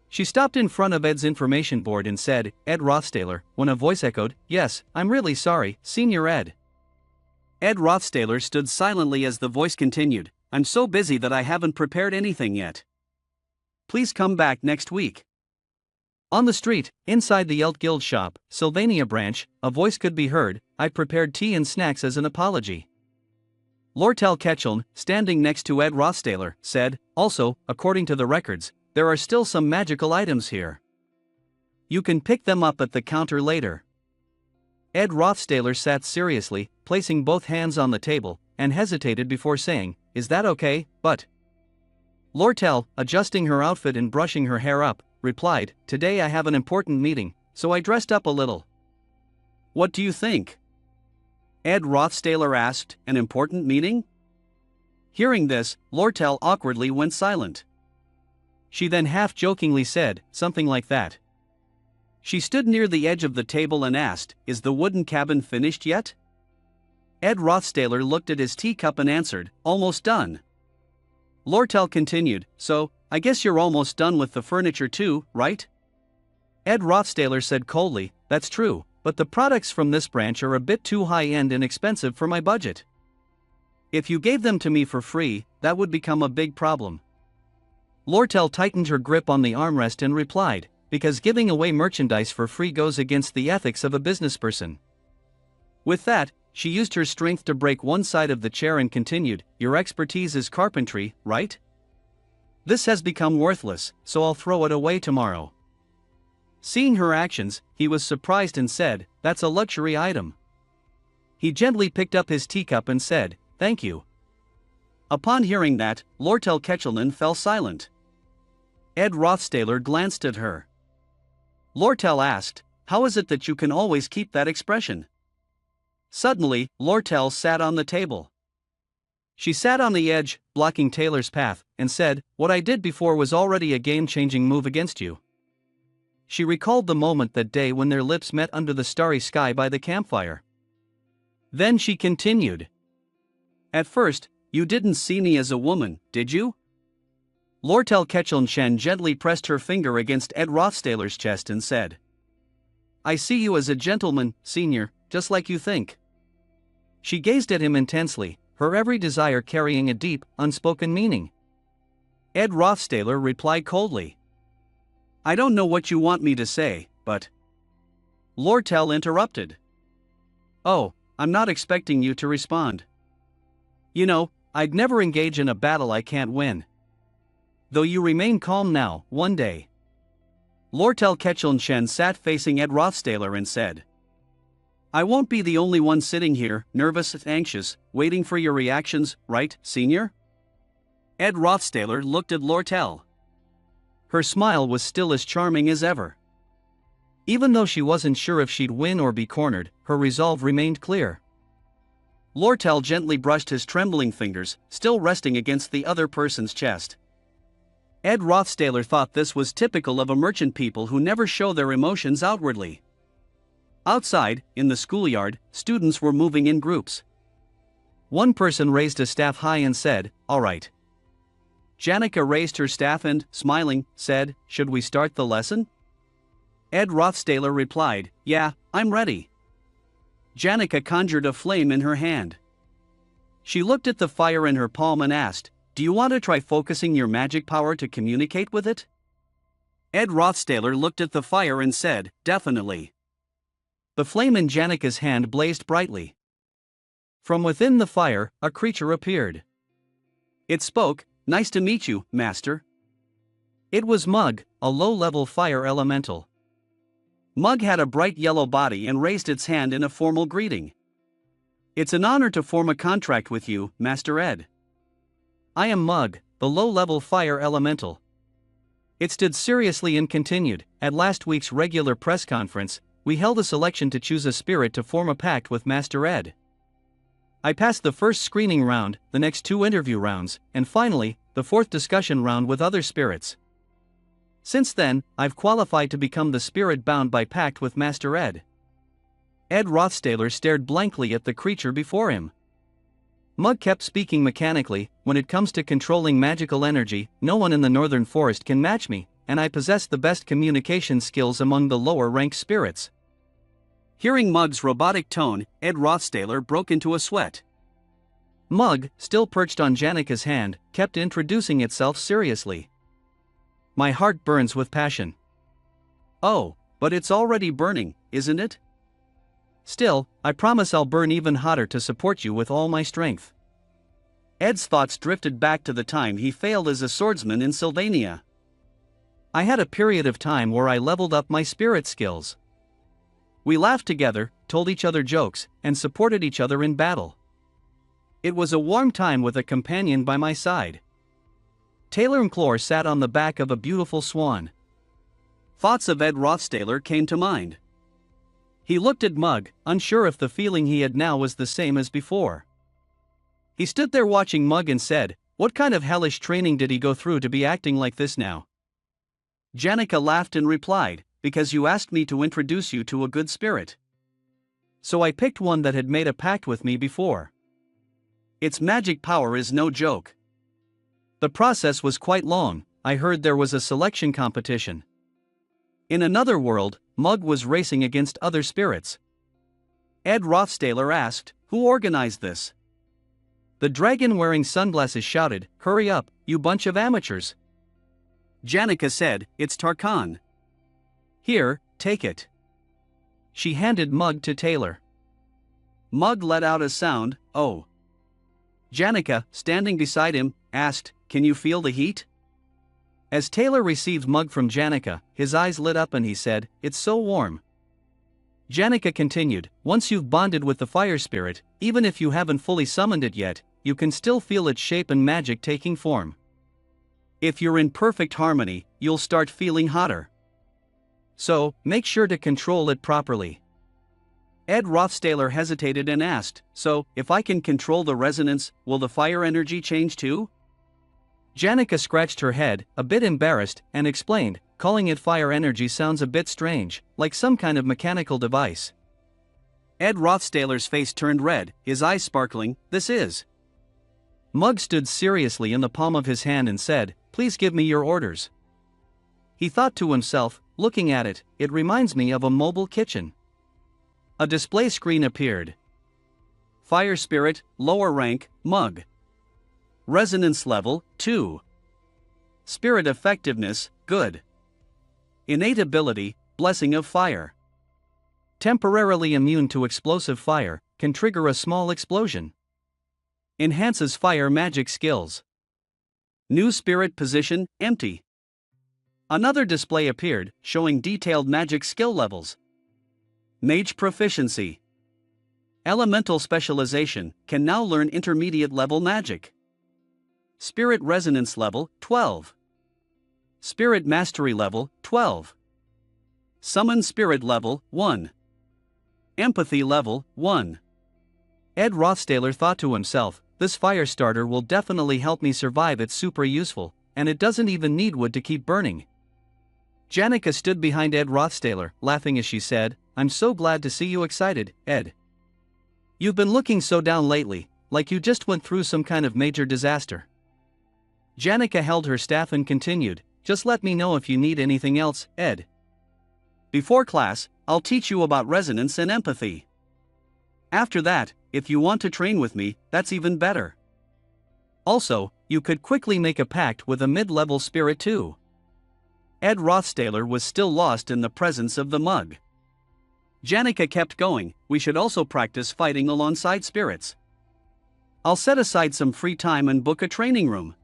She stopped in front of Ed's information board and said, Ed Rothstaler, when a voice echoed, yes, I'm really sorry, Senior Ed. Ed Rothstaler stood silently as the voice continued, I'm so busy that I haven't prepared anything yet. Please come back next week. On the street, inside the Elt Guild shop, Sylvania branch, a voice could be heard, I prepared tea and snacks as an apology. Lortel Ketchum, standing next to Ed Rothstaler, said, also, according to the records, there are still some magical items here. You can pick them up at the counter later. Ed Rothstaler sat seriously, placing both hands on the table, and hesitated before saying, is that okay, but? Lortel, adjusting her outfit and brushing her hair up, replied, today I have an important meeting, so I dressed up a little. What do you think? Ed Rothstaler asked, an important meeting? Hearing this, Lortel awkwardly went silent. She then half-jokingly said, something like that. She stood near the edge of the table and asked, is the wooden cabin finished yet? Ed Rothstaler looked at his teacup and answered, almost done. Lortel continued, so, I guess you're almost done with the furniture too, right? Ed Rothstaler said coldly, that's true, but the products from this branch are a bit too high-end and expensive for my budget. If you gave them to me for free, that would become a big problem. Lortel tightened her grip on the armrest and replied, because giving away merchandise for free goes against the ethics of a businessperson. With that, she used her strength to break one side of the chair and continued, your expertise is carpentry, right? This has become worthless, so I'll throw it away tomorrow. Seeing her actions, he was surprised and said, that's a luxury item. He gently picked up his teacup and said, thank you. Upon hearing that, Lortel Ketchelman fell silent. Ed Rothstaler glanced at her. Lortel asked, how is it that you can always keep that expression? Suddenly, Lortel sat on the table. She sat on the edge, blocking Taylor's path, and said, what I did before was already a game-changing move against you. She recalled the moment that day when their lips met under the starry sky by the campfire. Then she continued. At first, you didn't see me as a woman, did you? Lortel Ketcheln gently pressed her finger against Ed Rothstaler's chest and said, I see you as a gentleman, Senior, just like you think. She gazed at him intensely, her every desire carrying a deep, unspoken meaning. Ed Rothstaler replied coldly. I don't know what you want me to say, but. Lortel interrupted. Oh, I'm not expecting you to respond. You know, I'd never engage in a battle I can't win. Though you remain calm now, one day. Lortel Kechelnchen sat facing Ed Rothstaler and said. I won't be the only one sitting here, nervous and anxious, waiting for your reactions, right, senior? Ed Rothstaler looked at Lortel. Her smile was still as charming as ever. Even though she wasn't sure if she'd win or be cornered, her resolve remained clear. Lortel gently brushed his trembling fingers, still resting against the other person's chest. Ed Rothstaler thought this was typical of a merchant people who never show their emotions outwardly. Outside, in the schoolyard, students were moving in groups. One person raised a staff high and said, "All right." Janica raised her staff and, smiling, said, "Should we start the lesson?" Ed Rothstaler replied, "Yeah, I'm ready." Janica conjured a flame in her hand. She looked at the fire in her palm and asked, "Do you want to try focusing your magic power to communicate with it?" Ed Rothstaler looked at the fire and said, "Definitely." The flame in Janica's hand blazed brightly. From within the fire, a creature appeared. It spoke, "Nice to meet you, Master." It was Mug, a low-level fire elemental. Mug had a bright yellow body and raised its hand in a formal greeting. "It's an honor to form a contract with you, Master Ed." "I am Mug, the low-level fire elemental." It stood seriously and continued, "At last week's regular press conference, we held a selection to choose a spirit to form a pact with Master Ed. I passed the first screening round, the next 2 interview rounds, and finally, the 4th discussion round with other spirits. Since then, I've qualified to become the spirit bound by pact with Master Ed." Ed Rothstaler stared blankly at the creature before him. Mug kept speaking mechanically, "When it comes to controlling magical energy, no one in the Northern Forest can match me, and I possess the best communication skills among the lower-ranked spirits." Hearing Mug's robotic tone, Ed Rothstaler broke into a sweat. Mug, still perched on Janica's hand, kept introducing itself seriously. "My heart burns with passion." "Oh, but it's already burning, isn't it?" "Still, I promise I'll burn even hotter to support you with all my strength." Ed's thoughts drifted back to the time he failed as a swordsman in Sylvania. "I had a period of time where I leveled up my spirit skills. We laughed together, told each other jokes, and supported each other in battle. It was a warm time with a companion by my side." Taylor Mclure sat on the back of a beautiful swan. Thoughts of Ed Rothstaler came to mind. He looked at Mug, unsure if the feeling he had now was the same as before. He stood there watching Mug and said, "What kind of hellish training did he go through to be acting like this now?" Janica laughed and replied, "Because you asked me to introduce you to a good spirit. So I picked one that had made a pact with me before. Its magic power is no joke." "The process was quite long. I heard there was a selection competition." In another world, Mug was racing against other spirits. Ed Rothstaler asked, "Who organized this?" The dragon wearing sunglasses shouted, "Hurry up, you bunch of amateurs." Janica said, "It's Tarkan." "Here, take it." She handed Mug to Taylor. Mug let out a sound, "Oh." Janica, standing beside him, asked, "Can you feel the heat?" As Taylor received Mug from Janica, his eyes lit up and he said, "It's so warm." Janica continued, "Once you've bonded with the fire spirit, even if you haven't fully summoned it yet, you can still feel its shape and magic taking form. If you're in perfect harmony, you'll start feeling hotter. So, make sure to control it properly." Ed Rothstaler hesitated and asked, "So, if I can control the resonance, will the fire energy change too?" Janica scratched her head, a bit embarrassed, and explained, "Calling it fire energy sounds a bit strange, like some kind of mechanical device." Ed Rothstaler's face turned red, his eyes sparkling, "This is." Mug stood seriously in the palm of his hand and said, "Please give me your orders." He thought to himself, looking at it, "It reminds me of a mobile kitchen." A display screen appeared. Fire Spirit, lower rank, Mug. Resonance level, 2. Spirit effectiveness, good. Innate ability, Blessing of Fire. Temporarily immune to explosive fire, can trigger a small explosion. Enhances fire magic skills. New spirit position, empty. Another display appeared, showing detailed magic skill levels. Mage proficiency. Elemental specialization, can now learn intermediate level magic. Spirit resonance level, 12. Spirit mastery level, 12. Summon spirit level, 1. Empathy level, 1. Ed Rothstaler thought to himself, this fire starter will definitely help me survive, it's super useful, and it doesn't even need wood to keep burning. Janica stood behind Ed Rothstaler, laughing as she said, I'm so glad to see you excited, Ed. You've been looking so down lately, like you just went through some kind of major disaster. Janica held her staff and continued, just let me know if you need anything else, Ed. Before class, I'll teach you about resonance and empathy. After that, if you want to train with me, that's even better. Also, you could quickly make a pact with a mid-level spirit too. Ed Rothstaler was still lost in the presence of the mug. Janica kept going, we should also practice fighting alongside spirits. I'll set aside some free time and book a training room.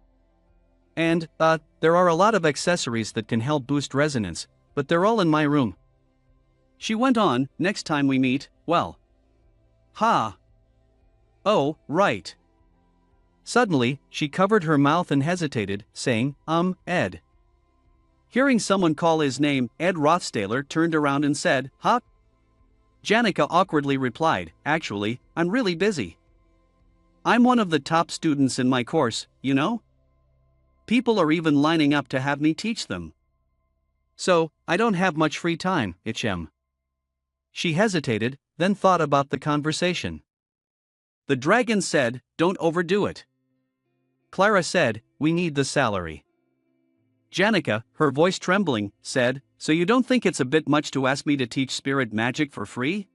And, there are a lot of accessories that can help boost resonance, but they're all in my room. She went on, next time we meet, well. Ha. Oh, right. Suddenly, she covered her mouth and hesitated, saying, Ed. Hearing someone call his name, Ed Rothstaler turned around and said, huh? Janica awkwardly replied, actually, I'm really busy. I'm one of the top students in my course, you know? People are even lining up to have me teach them. So, I don't have much free time, Ichem. She hesitated, then thought about the conversation. The dragon said, don't overdo it. Clara said, we need the salary. Janica, her voice trembling, said, so you don't think it's a bit much to ask me to teach spirit magic for free?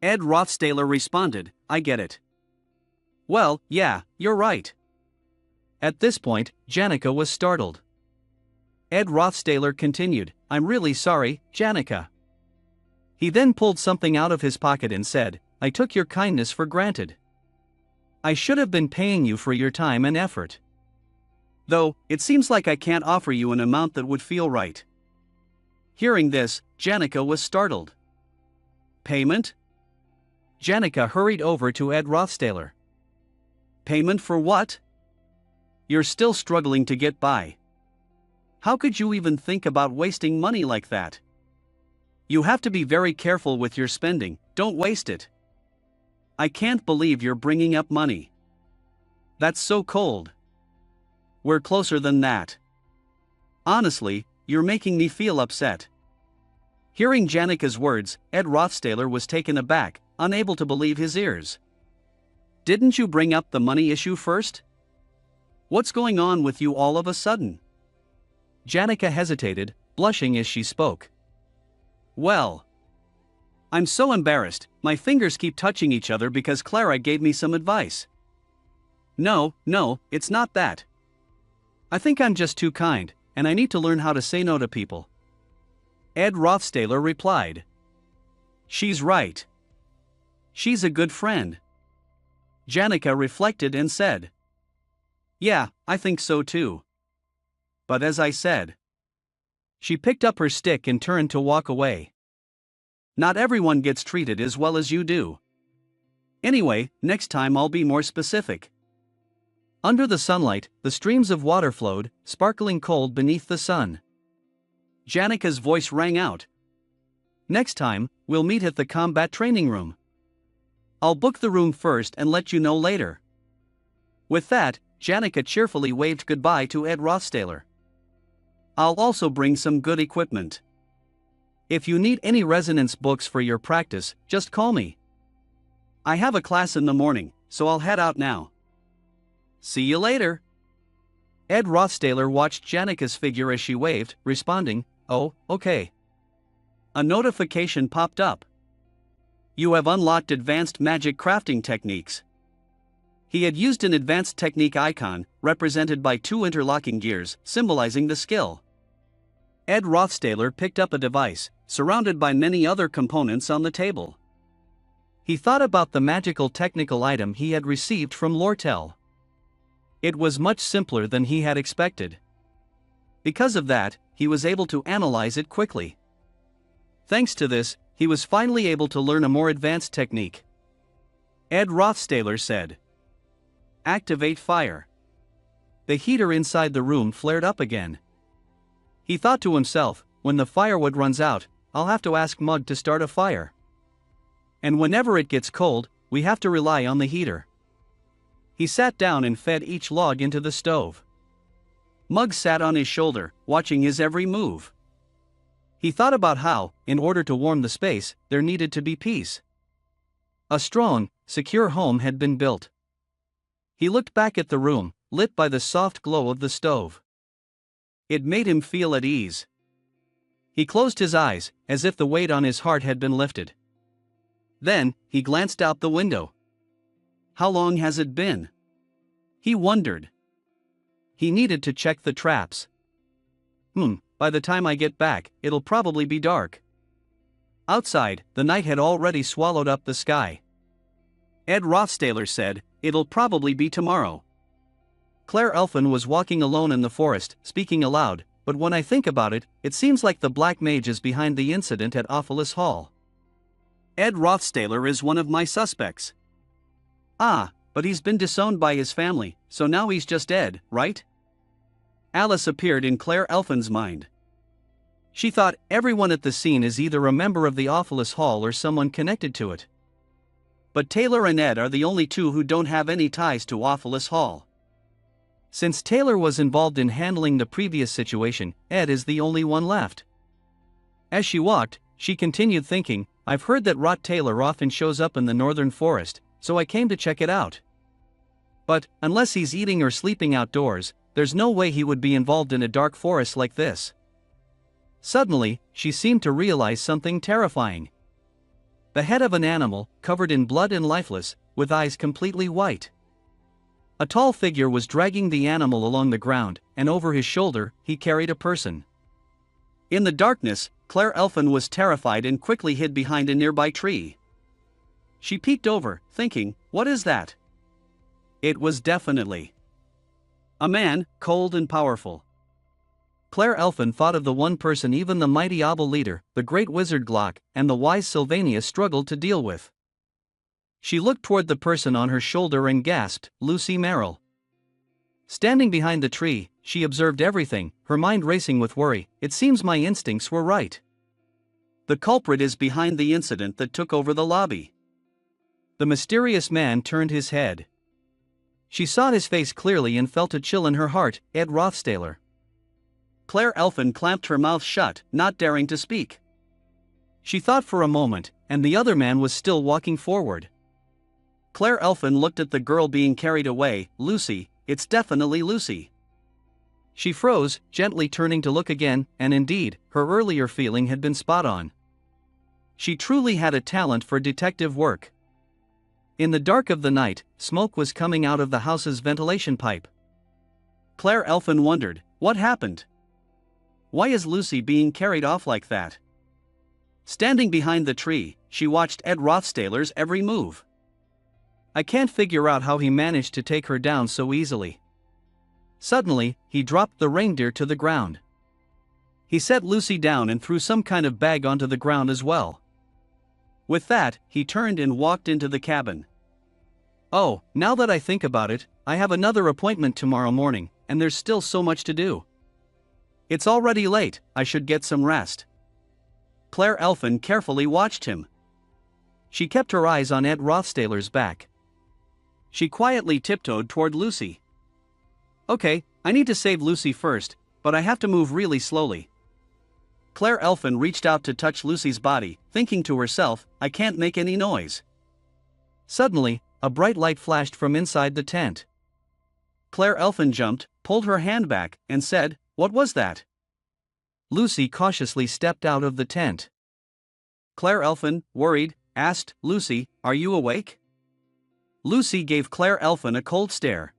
Ed Rothstaler responded, I get it. Well, yeah, you're right. At this point, Janica was startled. Ed Rothstaler continued, I'm really sorry, Janica. He then pulled something out of his pocket and said, I took your kindness for granted. I should have been paying you for your time and effort. Though, it seems like I can't offer you an amount that would feel right. Hearing this, Janica was startled. Payment? Janica hurried over to Ed Rothstaler. Payment for what? You're still struggling to get by. How could you even think about wasting money like that? You have to be very careful with your spending, don't waste it. I can't believe you're bringing up money. That's so cold. We're closer than that. Honestly, you're making me feel upset. Hearing Janica's words, Ed Rothstaler was taken aback, unable to believe his ears. Didn't you bring up the money issue first? What's going on with you all of a sudden? Janica hesitated, blushing as she spoke. Well, I'm so embarrassed, my fingers keep touching each other because Clara gave me some advice. No, it's not that. I think I'm just too kind, and I need to learn how to say no to people. Ed Rothstaler replied. She's right. She's a good friend. Janica reflected and said. Yeah, I think so too. But as I said. She picked up her stick and turned to walk away. Not everyone gets treated as well as you do. Anyway, next time I'll be more specific. Under the sunlight, the streams of water flowed, sparkling cold beneath the sun. Janica's voice rang out. Next time, we'll meet at the combat training room. I'll book the room first and let you know later. With that, Janica cheerfully waved goodbye to Ed Rothstaler. I'll also bring some good equipment. If you need any resonance books for your practice, just call me. I have a class in the morning, so I'll head out now. See you later. Ed Rothstaler watched Janica's figure as she waved, responding, oh, okay. A notification popped up. You have unlocked advanced magic crafting techniques. He had used an advanced technique icon, represented by two interlocking gears, symbolizing the skill. Ed Rothstaler picked up a device, surrounded by many other components on the table. He thought about the magical technical item he had received from Lortel. It was much simpler than he had expected. Because of that, he was able to analyze it quickly. Thanks to this, he was finally able to learn a more advanced technique. Ed Rothstaler said, "Activate fire." The heater inside the room flared up again. He thought to himself, when the firewood runs out, I'll have to ask Mug to start a fire. And whenever it gets cold, we have to rely on the heater. He sat down and fed each log into the stove. Mug sat on his shoulder, watching his every move. He thought about how, in order to warm the space, there needed to be peace. A strong, secure home had been built. He looked back at the room, lit by the soft glow of the stove. It made him feel at ease. He closed his eyes, as if the weight on his heart had been lifted. Then, he glanced out the window. How long has it been? He wondered. He needed to check the traps. By the time I get back, it'll probably be dark. Outside, the night had already swallowed up the sky. Ed Rothstaler said, "It'll probably be tomorrow." Claire Elfin was walking alone in the forest, speaking aloud, but when I think about it, it seems like the Black Mage is behind the incident at Ophelis Hall. Ed Rothstaler is one of my suspects. Ah, but he's been disowned by his family, so now he's just Ed, right? Alice appeared in Claire Elfin's mind. She thought everyone at the scene is either a member of the Ophelis Hall or someone connected to it. But Taylor and Ed are the only two who don't have any ties to Ophelis Hall. Since Taylor was involved in handling the previous situation, Ed is the only one left. As she walked, she continued thinking, I've heard that Rot Taylor often shows up in the northern forest, so I came to check it out. But, unless he's eating or sleeping outdoors, there's no way he would be involved in a dark forest like this. Suddenly, she seemed to realize something terrifying. The head of an animal, covered in blood and lifeless, with eyes completely white. A tall figure was dragging the animal along the ground, and over his shoulder, he carried a person. In the darkness, Claire Elfin was terrified and quickly hid behind a nearby tree. She peeked over, thinking, what is that? It was definitely a man, cold and powerful. Claire Elfin thought of the one person even the mighty Abel leader, the great wizard Glock, and the wise Sylvania struggled to deal with. She looked toward the person on her shoulder and gasped, Lucy Merrill. Standing behind the tree, she observed everything, her mind racing with worry. It seems my instincts were right. The culprit is behind the incident that took over the lobby. The mysterious man turned his head. She saw his face clearly and felt a chill in her heart, Ed Rothstaler. Claire Elfin clamped her mouth shut, not daring to speak. She thought for a moment, and the other man was still walking forward. Claire Elfin looked at the girl being carried away. Lucy, it's definitely Lucy. She froze, gently turning to look again, and indeed, her earlier feeling had been spot on. She truly had a talent for detective work. In the dark of the night, smoke was coming out of the house's ventilation pipe. Claire Elfin wondered, what happened? Why is Lucy being carried off like that? Standing behind the tree, she watched Ed Rothstaler's every move. I can't figure out how he managed to take her down so easily. Suddenly, he dropped the reindeer to the ground. He set Lucy down and threw some kind of bag onto the ground as well. With that, he turned and walked into the cabin. Oh, now that I think about it, I have another appointment tomorrow morning, and there's still so much to do. It's already late, I should get some rest. Claire Elfin carefully watched him. She kept her eyes on Ed Rothstaler's back. She quietly tiptoed toward Lucy. Okay, I need to save Lucy first, but I have to move really slowly. Claire Elfin reached out to touch Lucy's body, thinking to herself, I can't make any noise. Suddenly, a bright light flashed from inside the tent. Claire Elfin jumped, pulled her hand back, and said, what was that? Lucy cautiously stepped out of the tent. Claire Elfin, worried, asked Lucy, "Are you awake?" Lucy gave Claire Elfin a cold stare.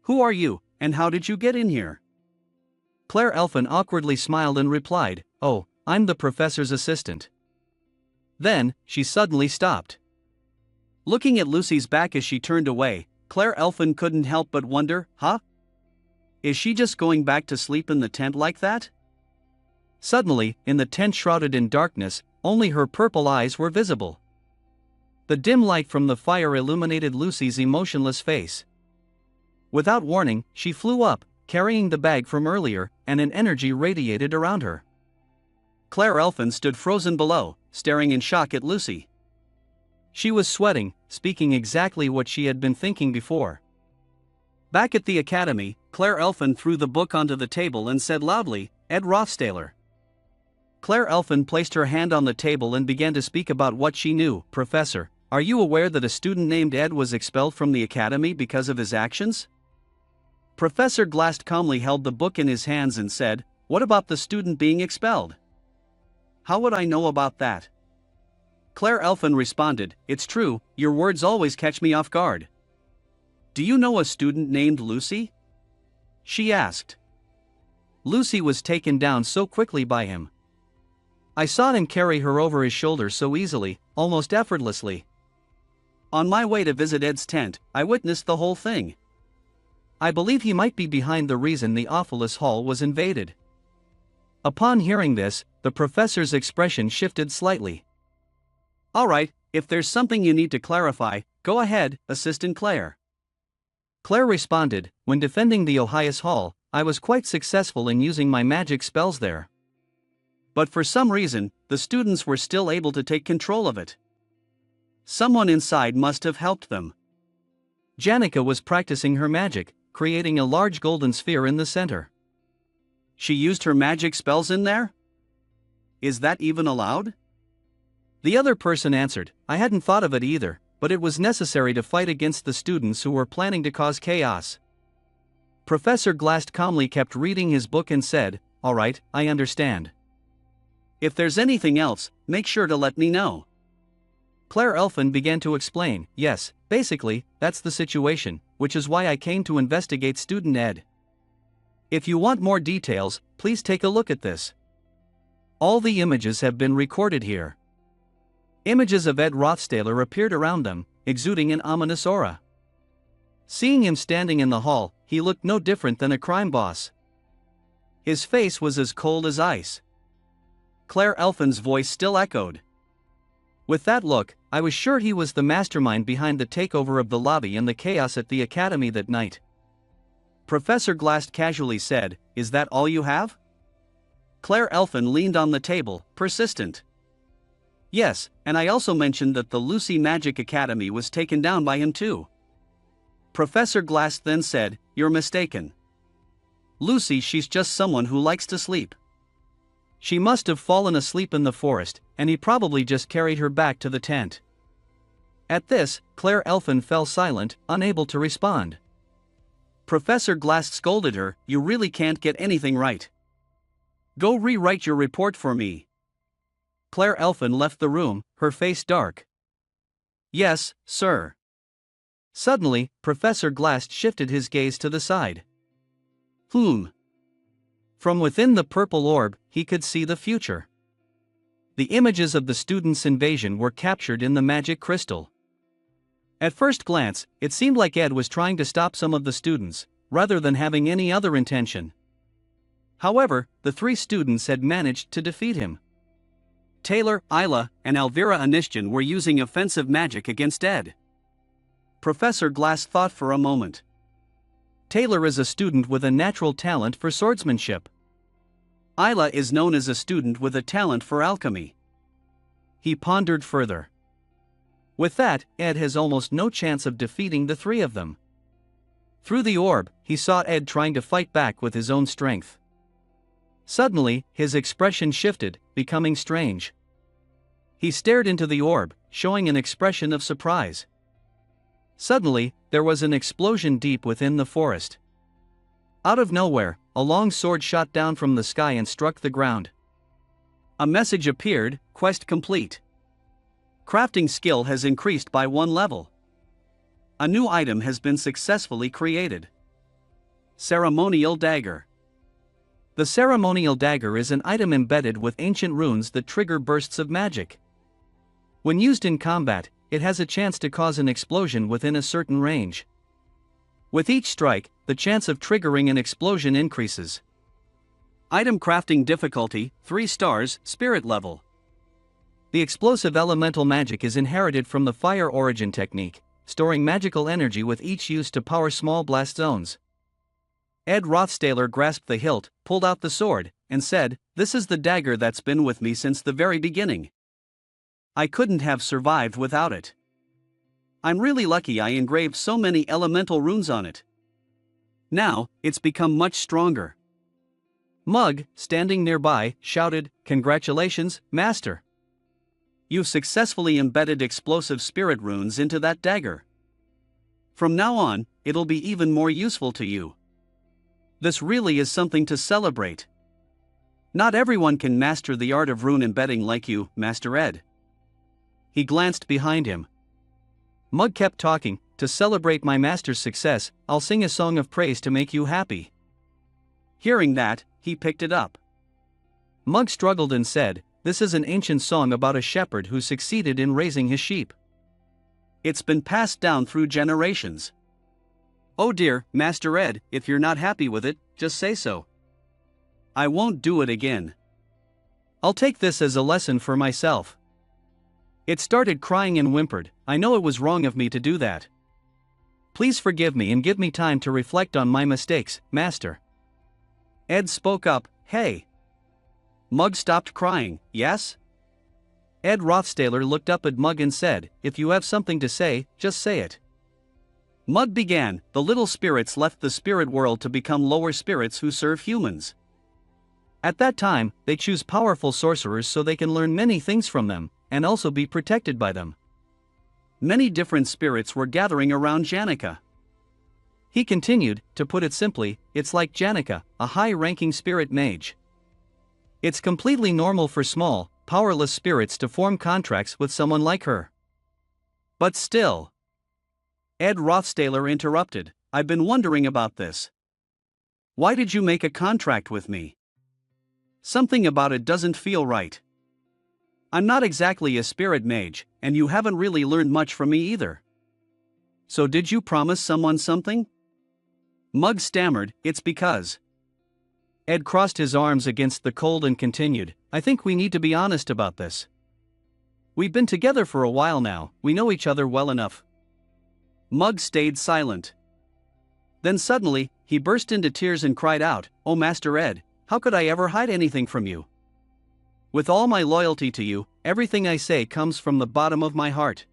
"Who are you, and how did you get in here?" Claire Elfin awkwardly smiled and replied, "Oh, I'm the professor's assistant." Then, she suddenly stopped. Looking at Lucy's back as she turned away, Claire Elfin couldn't help but wonder, is she just going back to sleep in the tent like that? Suddenly, in the tent shrouded in darkness, only her purple eyes were visible. The dim light from the fire illuminated Lucy's emotionless face. Without warning, she flew up, carrying the bag from earlier, and an energy radiated around her. Claire Elfin stood frozen below, staring in shock at Lucy. She was sweating, speaking exactly what she had been thinking before. Back at the academy, Claire Elfin threw the book onto the table and said loudly, "Ed Rothstaler." Claire Elfin placed her hand on the table and began to speak about what she knew. "Professor, are you aware that a student named Ed was expelled from the academy because of his actions?" Professor Glast calmly held the book in his hands and said, "What about the student being expelled?" "How would I know about that?" Claire Elfin responded, "It's true, your words always catch me off guard." "Do you know a student named Lucy?" she asked. Lucy was taken down so quickly by him. I saw him carry her over his shoulder so easily, almost effortlessly. On my way to visit Ed's tent, I witnessed the whole thing. I believe he might be behind the reason the Awfulous Hall was invaded. Upon hearing this, the professor's expression shifted slightly. "All right, if there's something you need to clarify, go ahead, Assistant Claire." Claire responded, "When defending the Ohias Hall, I was quite successful in using my magic spells there. But for some reason, the students were still able to take control of it. Someone inside must have helped them." Janica was practicing her magic, creating a large golden sphere in the center. "She used her magic spells in there? Is that even allowed?" The other person answered, "I hadn't thought of it either, but it was necessary to fight against the students who were planning to cause chaos." Professor Glast calmly kept reading his book and said, "All right, I understand. If there's anything else, make sure to let me know." Claire Elfin began to explain, "Yes, basically, that's the situation, which is why I came to investigate student Ed. If you want more details, please take a look at this. All the images have been recorded here." Images of Ed Rothstaler appeared around them, exuding an ominous aura. Seeing him standing in the hall, he looked no different than a crime boss. His face was as cold as ice. Claire Elfin's voice still echoed. With that look, I was sure he was the mastermind behind the takeover of the lobby and the chaos at the academy that night. Professor Glast casually said, "Is that all you have?" Claire Elfin leaned on the table, persistent. "Yes, and I also mentioned that the Lucy Magic Academy was taken down by him too." Professor Glast then said, "You're mistaken. Lucy, she's just someone who likes to sleep. She must have fallen asleep in the forest, and he probably just carried her back to the tent." At this, Claire Elfin fell silent, unable to respond. Professor Glast scolded her, "You really can't get anything right. Go rewrite your report for me." Claire Elfin left the room, her face dark. "Yes, sir." Suddenly, Professor Glast shifted his gaze to the side. From within the purple orb, he could see the future. The images of the students' invasion were captured in the magic crystal. At first glance, it seemed like Ed was trying to stop some of the students, rather than having any other intention. However, the three students had managed to defeat him. Taylor, Isla, and Elvira Anishjan were using offensive magic against Ed. Professor Glast thought for a moment. Taylor is a student with a natural talent for swordsmanship. Isla is known as a student with a talent for alchemy. He pondered further. With that, Ed has almost no chance of defeating the three of them. Through the orb, he saw Ed trying to fight back with his own strength. Suddenly, his expression shifted, becoming strange. He stared into the orb, showing an expression of surprise. Suddenly, there was an explosion deep within the forest. Out of nowhere, a long sword shot down from the sky and struck the ground. A message appeared, "Quest complete." Crafting skill has increased by 1 level. A new item has been successfully created. Ceremonial Dagger. The ceremonial dagger is an item embedded with ancient runes that trigger bursts of magic. When used in combat, it has a chance to cause an explosion within a certain range. With each strike, the chance of triggering an explosion increases. Item crafting difficulty, 3 stars, spirit level. The explosive elemental magic is inherited from the fire origin technique, storing magical energy with each use to power small blast zones. Ed Rothstaler grasped the hilt, pulled out the sword, and said, "This is the dagger that's been with me since the very beginning. I couldn't have survived without it. I'm really lucky I engraved so many elemental runes on it. Now, it's become much stronger." Mug, standing nearby, shouted, "Congratulations, Master! You've successfully embedded explosive spirit runes into that dagger. From now on, it'll be even more useful to you. This really is something to celebrate. Not everyone can master the art of rune embedding like you, Master Ed." He glanced behind him. Mug kept talking, "To celebrate my master's success, I'll sing a song of praise to make you happy." Hearing that, he picked it up. Mug struggled and said, "This is an ancient song about a shepherd who succeeded in raising his sheep. It's been passed down through generations." "Oh dear, Master Ed, if you're not happy with it, just say so. I won't do it again. I'll take this as a lesson for myself." It started crying and whimpered, "I know it was wrong of me to do that. Please forgive me and give me time to reflect on my mistakes, Master." Ed spoke up, "Hey." Mug stopped crying, "Yes?" Ed Rothstaler looked up at Mug and said, "If you have something to say, just say it." Mug began, "The little spirits left the spirit world to become lower spirits who serve humans. At that time, they choose powerful sorcerers so they can learn many things from them, and also be protected by them. Many different spirits were gathering around Janica." He continued, "To put it simply, it's like Janica, a high-ranking spirit mage. It's completely normal for small, powerless spirits to form contracts with someone like her." "But still," Ed Rothstaler interrupted, "I've been wondering about this. Why did you make a contract with me? Something about it doesn't feel right. I'm not exactly a spirit mage, and you haven't really learned much from me either. So did you promise someone something?" Mug stammered, "It's because..." Ed crossed his arms against the cold and continued, "I think we need to be honest about this. We've been together for a while now, we know each other well enough." Mug stayed silent. Then suddenly, he burst into tears and cried out, "Oh Master Ed, how could I ever hide anything from you? With all my loyalty to you, everything I say comes from the bottom of my heart.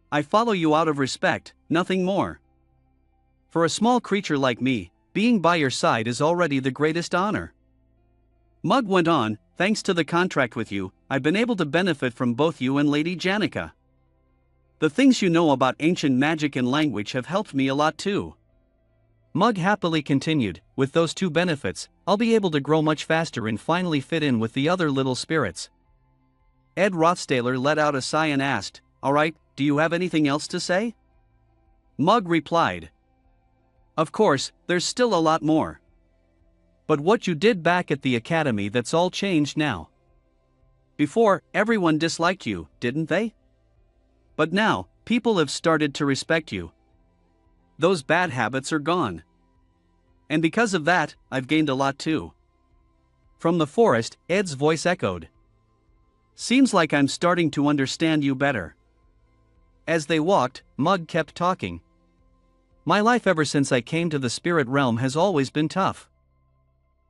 I follow you out of respect, nothing more. For a small creature like me, being by your side is already the greatest honor." Mug went on, "Thanks to the contract with you, I've been able to benefit from both you and Lady Janica. The things you know about ancient magic and language have helped me a lot too." Mug happily continued, "With those two benefits, I'll be able to grow much faster and finally fit in with the other little spirits." Ed Rothstaler let out a sigh and asked, "All right, do you have anything else to say?" Mug replied, "Of course, there's still a lot more. But what you did back at the academy, that's all changed now. Before, everyone disliked you, didn't they? But now, people have started to respect you. Those bad habits are gone. And because of that, I've gained a lot too." From the forest, Ed's voice echoed, "Seems like I'm starting to understand you better." As they walked, Mug kept talking. "My life ever since I came to the spirit realm has always been tough.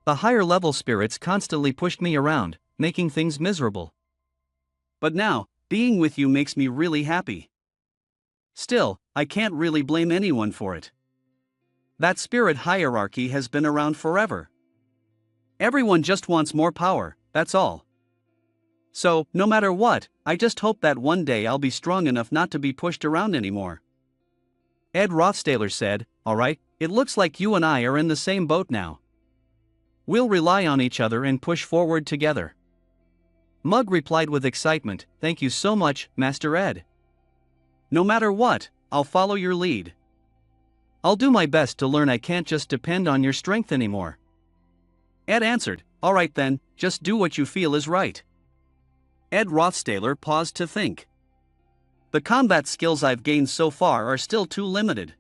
The higher level spirits constantly pushed me around, making things miserable. But now, being with you makes me really happy. Still, I can't really blame anyone for it. That spirit hierarchy has been around forever. Everyone just wants more power, that's all. So, no matter what, I just hope that one day I'll be strong enough not to be pushed around anymore." Ed Rothstaler said, "All right, it looks like you and I are in the same boat now. We'll rely on each other and push forward together." Mug replied with excitement, "Thank you so much, Master Ed. No matter what, I'll follow your lead. I'll do my best to learn. I can't just depend on your strength anymore." Ed answered, "All right then, just do what you feel is right." Ed Rothstaler paused to think. The combat skills I've gained so far are still too limited.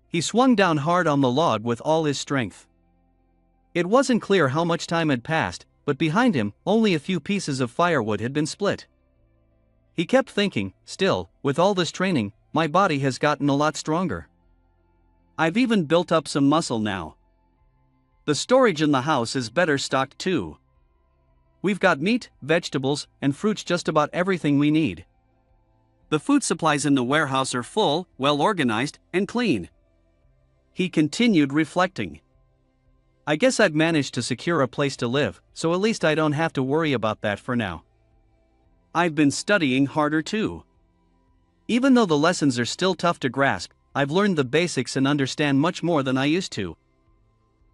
He swung down hard on the log with all his strength. It wasn't clear how much time had passed, but behind him, only a few pieces of firewood had been split. He kept thinking, still, with all this training, my body has gotten a lot stronger. I've even built up some muscle now. The storage in the house is better stocked too. We've got meat, vegetables, and fruits, just about everything we need. The food supplies in the warehouse are full, well organized, and clean. He continued reflecting. I guess I've managed to secure a place to live, so at least I don't have to worry about that for now. I've been studying harder too. Even though the lessons are still tough to grasp, I've learned the basics and understand much more than I used to.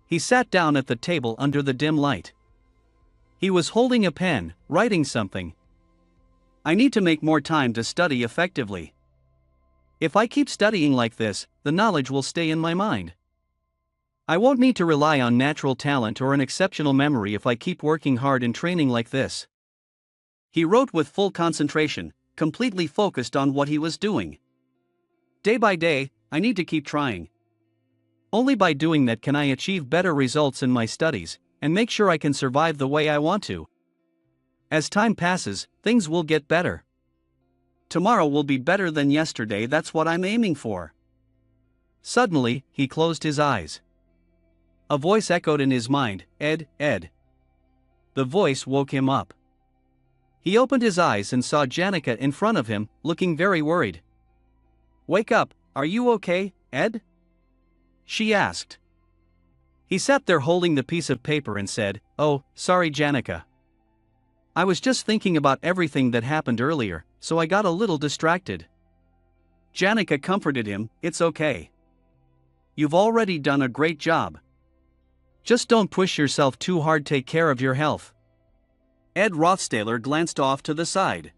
He sat down at the table under the dim light. He was holding a pen, writing something. I need to make more time to study effectively. If I keep studying like this, the knowledge will stay in my mind. I won't need to rely on natural talent or an exceptional memory if I keep working hard and training like this. He wrote with full concentration, completely focused on what he was doing. Day by day, I need to keep trying. Only by doing that can I achieve better results in my studies, and make sure I can survive the way I want to. As time passes, things will get better. Tomorrow will be better than yesterday, that's what I'm aiming for. Suddenly, he closed his eyes. A voice echoed in his mind, "Ed, Ed." The voice woke him up. He opened his eyes and saw Janica in front of him, looking very worried. "Wake up, are you okay, Ed?" she asked. He sat there holding the piece of paper and said, "Oh, sorry Janica. I was just thinking about everything that happened earlier, so I got a little distracted." Janica comforted him, "It's okay. You've already done a great job. Just don't push yourself too hard, take care of your health." Ed Rothstaler glanced off to the side.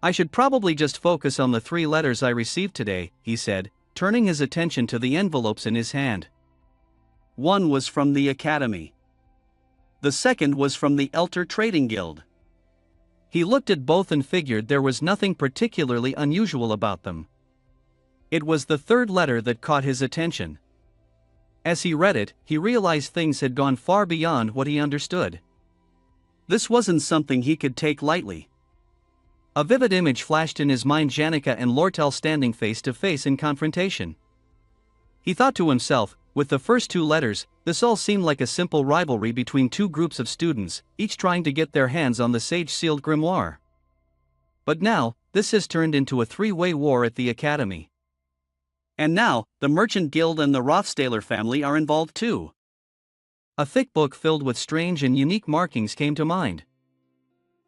"I should probably just focus on the 3 letters I received today," he said, turning his attention to the envelopes in his hand. One was from the Academy. The second was from the Elter Trading Guild. He looked at both and figured there was nothing particularly unusual about them. It was the 3rd letter that caught his attention. As he read it, he realized things had gone far beyond what he understood. This wasn't something he could take lightly. A vivid image flashed in his mind, Janica and Lortel standing face to face in confrontation. He thought to himself, with the first 2 letters, this all seemed like a simple rivalry between 2 groups of students, each trying to get their hands on the sage-sealed grimoire. But now, this has turned into a 3-way war at the Academy. And now, the Merchant Guild and the Rothstaler family are involved too. A thick book filled with strange and unique markings came to mind.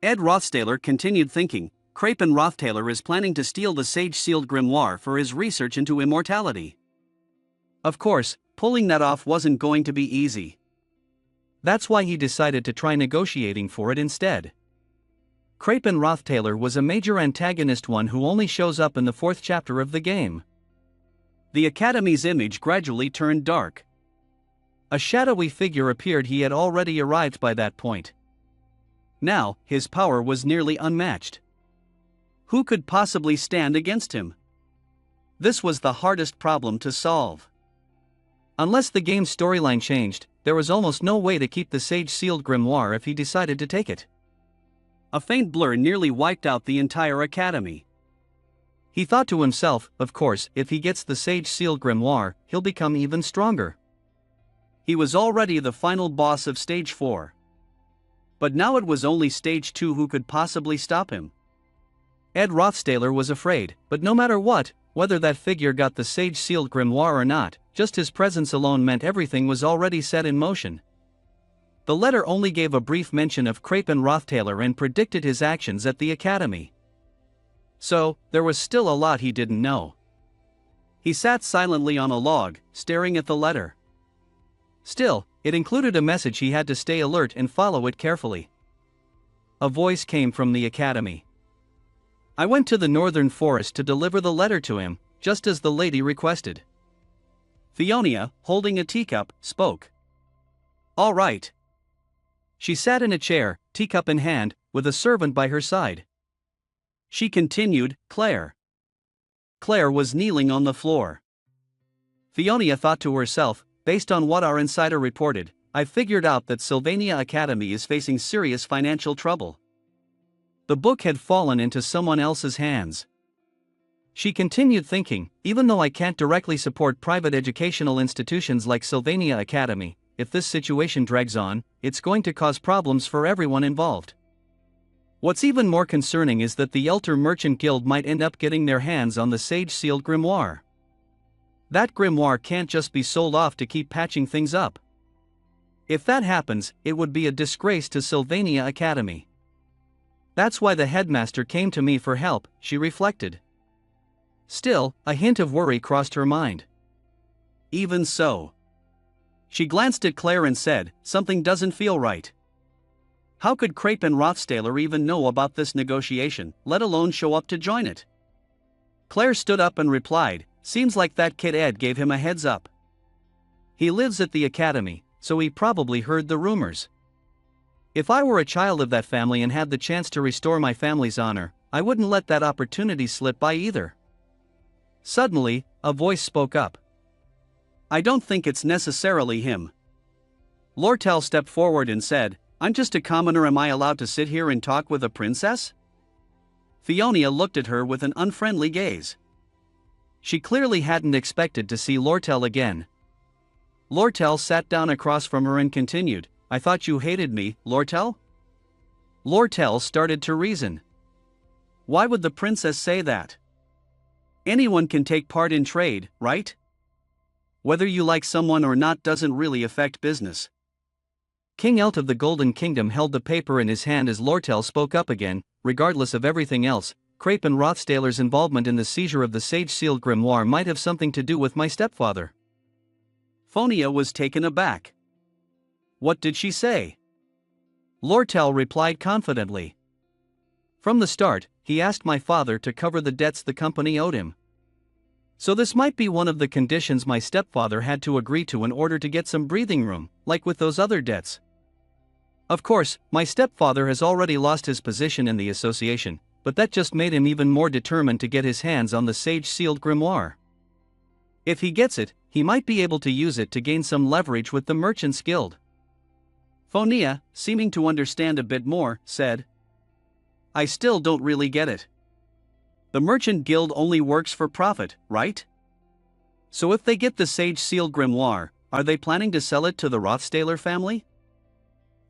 Ed Rothstaler continued thinking, Krapen Rothtaler is planning to steal the sage-sealed grimoire for his research into immortality. Of course, pulling that off wasn't going to be easy. That's why he decided to try negotiating for it instead. Krapen Rothtaler was a major antagonist, one who only shows up in the 4th chapter of the game. The Academy's image gradually turned dark. A shadowy figure appeared. He had already arrived by that point. Now, his power was nearly unmatched. Who could possibly stand against him? This was the hardest problem to solve. Unless the game's storyline changed, there was almost no way to keep the sage-sealed grimoire if he decided to take it. A faint blur nearly wiped out the entire Academy. He thought to himself, of course, if he gets the sage-sealed grimoire, he'll become even stronger. He was already the final boss of Stage 4. But now it was only Stage 2 who could possibly stop him. Ed Rothstaler was afraid, but no matter what, whether that figure got the sage-sealed grimoire or not, just his presence alone meant everything was already set in motion. The letter only gave a brief mention of Krapen Rothtaler and predicted his actions at the Academy. So, there was still a lot he didn't know. He sat silently on a log, staring at the letter. Still, it included a message. He had to stay alert and follow it carefully. a voice came from the academy. I went to the northern forest to deliver the letter to him, just as the lady requested. Theonia, holding a teacup, spoke. All right. She sat in a chair, teacup in hand, with a servant by her side. She continued, Claire. Claire was kneeling on the floor. Theonia thought to herself, based on what our insider reported, I've figured out that Sylvania Academy is facing serious financial trouble. The book had fallen into someone else's hands. She continued thinking, even though I can't directly support private educational institutions like Sylvania Academy, if this situation drags on, it's going to cause problems for everyone involved. What's even more concerning is that the Elter Merchant Guild might end up getting their hands on the sage-sealed grimoire. That grimoire can't just be sold off to keep patching things up. If that happens, it would be a disgrace to Sylvania Academy. That's why the headmaster came to me for help, she reflected. Still, a hint of worry crossed her mind. Even so. She glanced at Claire and said, something doesn't feel right. How could Crape and Rothstaler even know about this negotiation, let alone show up to join it? Claire stood up and replied, seems like that kid Ed gave him a heads up. He lives at the academy, so he probably heard the rumors. If I were a child of that family and had the chance to restore my family's honor, I wouldn't let that opportunity slip by either. Suddenly, a voice spoke up. I don't think it's necessarily him. Lortel stepped forward and said, I'm just a commoner, am I allowed to sit here and talk with a princess? Theonia looked at her with an unfriendly gaze. She clearly hadn't expected to see Lortel again. Lortel sat down across from her and continued, I thought you hated me, Lortel? Lortel started to reason. Why would the princess say that? Anyone can take part in trade, right? Whether you like someone or not doesn't really affect business. King Elt of the Golden Kingdom held the paper in his hand as Lortel spoke up again. Regardless of everything else, Crape and Rothstaler's involvement in the seizure of the sage-sealed grimoire might have something to do with my stepfather. Phonia was taken aback. What did she say? Lortel replied confidently. From the start, he asked my father to cover the debts the company owed him. So this might be one of the conditions my stepfather had to agree to in order to get some breathing room, like with those other debts. Of course, my stepfather has already lost his position in the association, but that just made him even more determined to get his hands on the sage-sealed grimoire. If he gets it, he might be able to use it to gain some leverage with the Merchants Guild. Phonia, seeming to understand a bit more, said, I still don't really get it. The Merchant Guild only works for profit, right? So if they get the sage-sealed grimoire, are they planning to sell it to the Rothstaler family?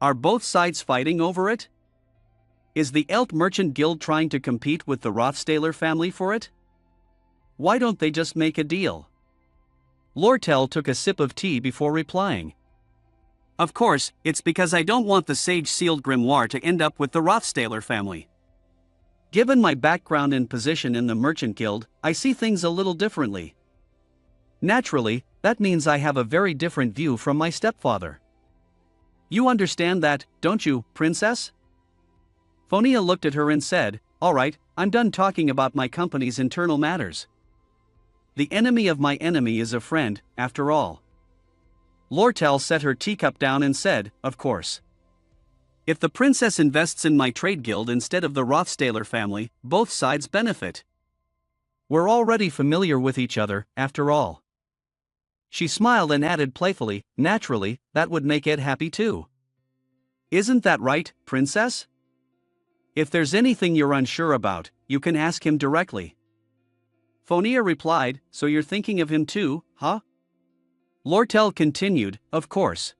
Are both sides fighting over it? Is the Elt Merchant Guild trying to compete with the Rothstaler family for it? Why don't they just make a deal? Lortel took a sip of tea before replying. Of course, it's because I don't want the sage-sealed grimoire to end up with the Rothstaler family. Given my background and position in the Merchant Guild, I see things a little differently. Naturally, that means I have a very different view from my stepfather. You understand that, don't you, princess? Phonia looked at her and said, all right, I'm done talking about my company's internal matters. The enemy of my enemy is a friend, after all. Lortel set her teacup down and said, of course. If the princess invests in my trade guild instead of the Rothstaler family, both sides benefit. We're already familiar with each other, after all. She smiled and added playfully, naturally, that would make Ed happy too. Isn't that right, princess? If there's anything you're unsure about, you can ask him directly. Phonia replied, so you're thinking of him too, huh? Lortel continued, of course.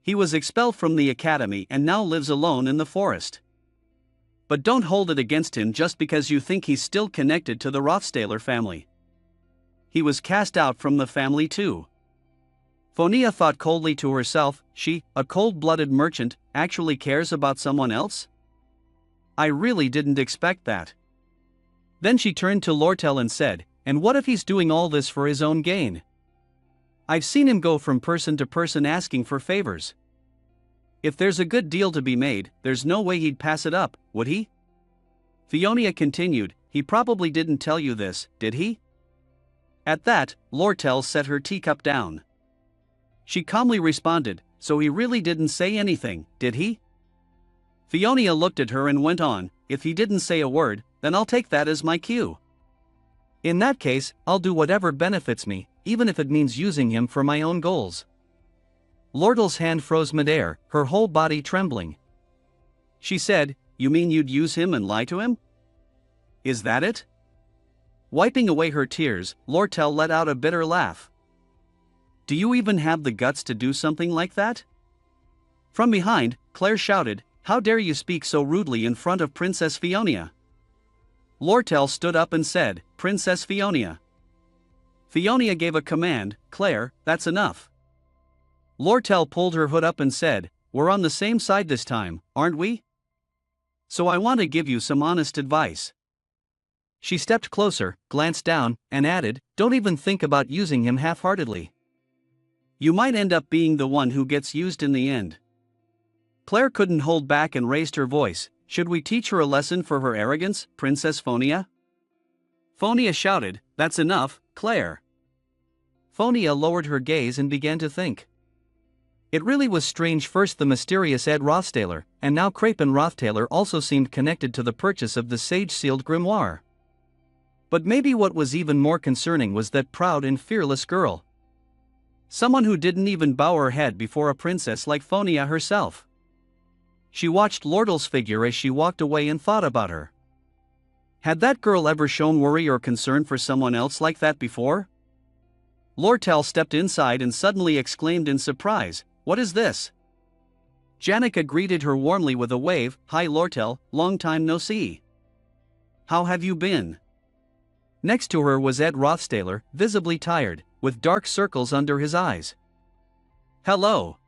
He was expelled from the academy and now lives alone in the forest. But don't hold it against him just because you think he's still connected to the Rothstaler family. He was cast out from the family too. Phonia thought coldly to herself, she, a cold-blooded merchant, actually cares about someone else? I really didn't expect that. Then she turned to Lortel and said, and what if he's doing all this for his own gain? I've seen him go from person to person asking for favors. If there's a good deal to be made, there's no way he'd pass it up, would he? Fiona continued, he probably didn't tell you this, did he? At that, Lortel set her teacup down. She calmly responded, so he really didn't say anything, did he? Fiona looked at her and went on, if he didn't say a word, then I'll take that as my cue. In that case, I'll do whatever benefits me, even if it means using him for my own goals. Lortel's hand froze midair, her whole body trembling. She said, you mean you'd use him and lie to him? Is that it? Wiping away her tears, Lortel let out a bitter laugh. Do you even have the guts to do something like that? From behind, Claire shouted, how dare you speak so rudely in front of Princess Fiona? Lortel stood up and said, Princess Fiona. Fiona gave a command, Claire, that's enough. Lortel pulled her hood up and said, we're on the same side this time, aren't we? So I want to give you some honest advice. She stepped closer, glanced down, and added, don't even think about using him half-heartedly. You might end up being the one who gets used in the end. Claire couldn't hold back and raised her voice, should we teach her a lesson for her arrogance, Princess Fonia? Fonia shouted, that's enough, Claire. Fonia lowered her gaze and began to think. It really was strange, first the mysterious Ed Rothstaler, and now Crapen Rothtaler also seemed connected to the purchase of the sage-sealed grimoire. But maybe what was even more concerning was that proud and fearless girl. Someone who didn't even bow her head before a princess like Fonia herself. She watched Lortel's figure as she walked away and thought about her. Had that girl ever shown worry or concern for someone else like that before? Lortel stepped inside and suddenly exclaimed in surprise, what is this? Janica greeted her warmly with a wave, hi Lortel, long time no see. How have you been? Next to her was Ed Rothstaler, visibly tired, with dark circles under his eyes. Hello.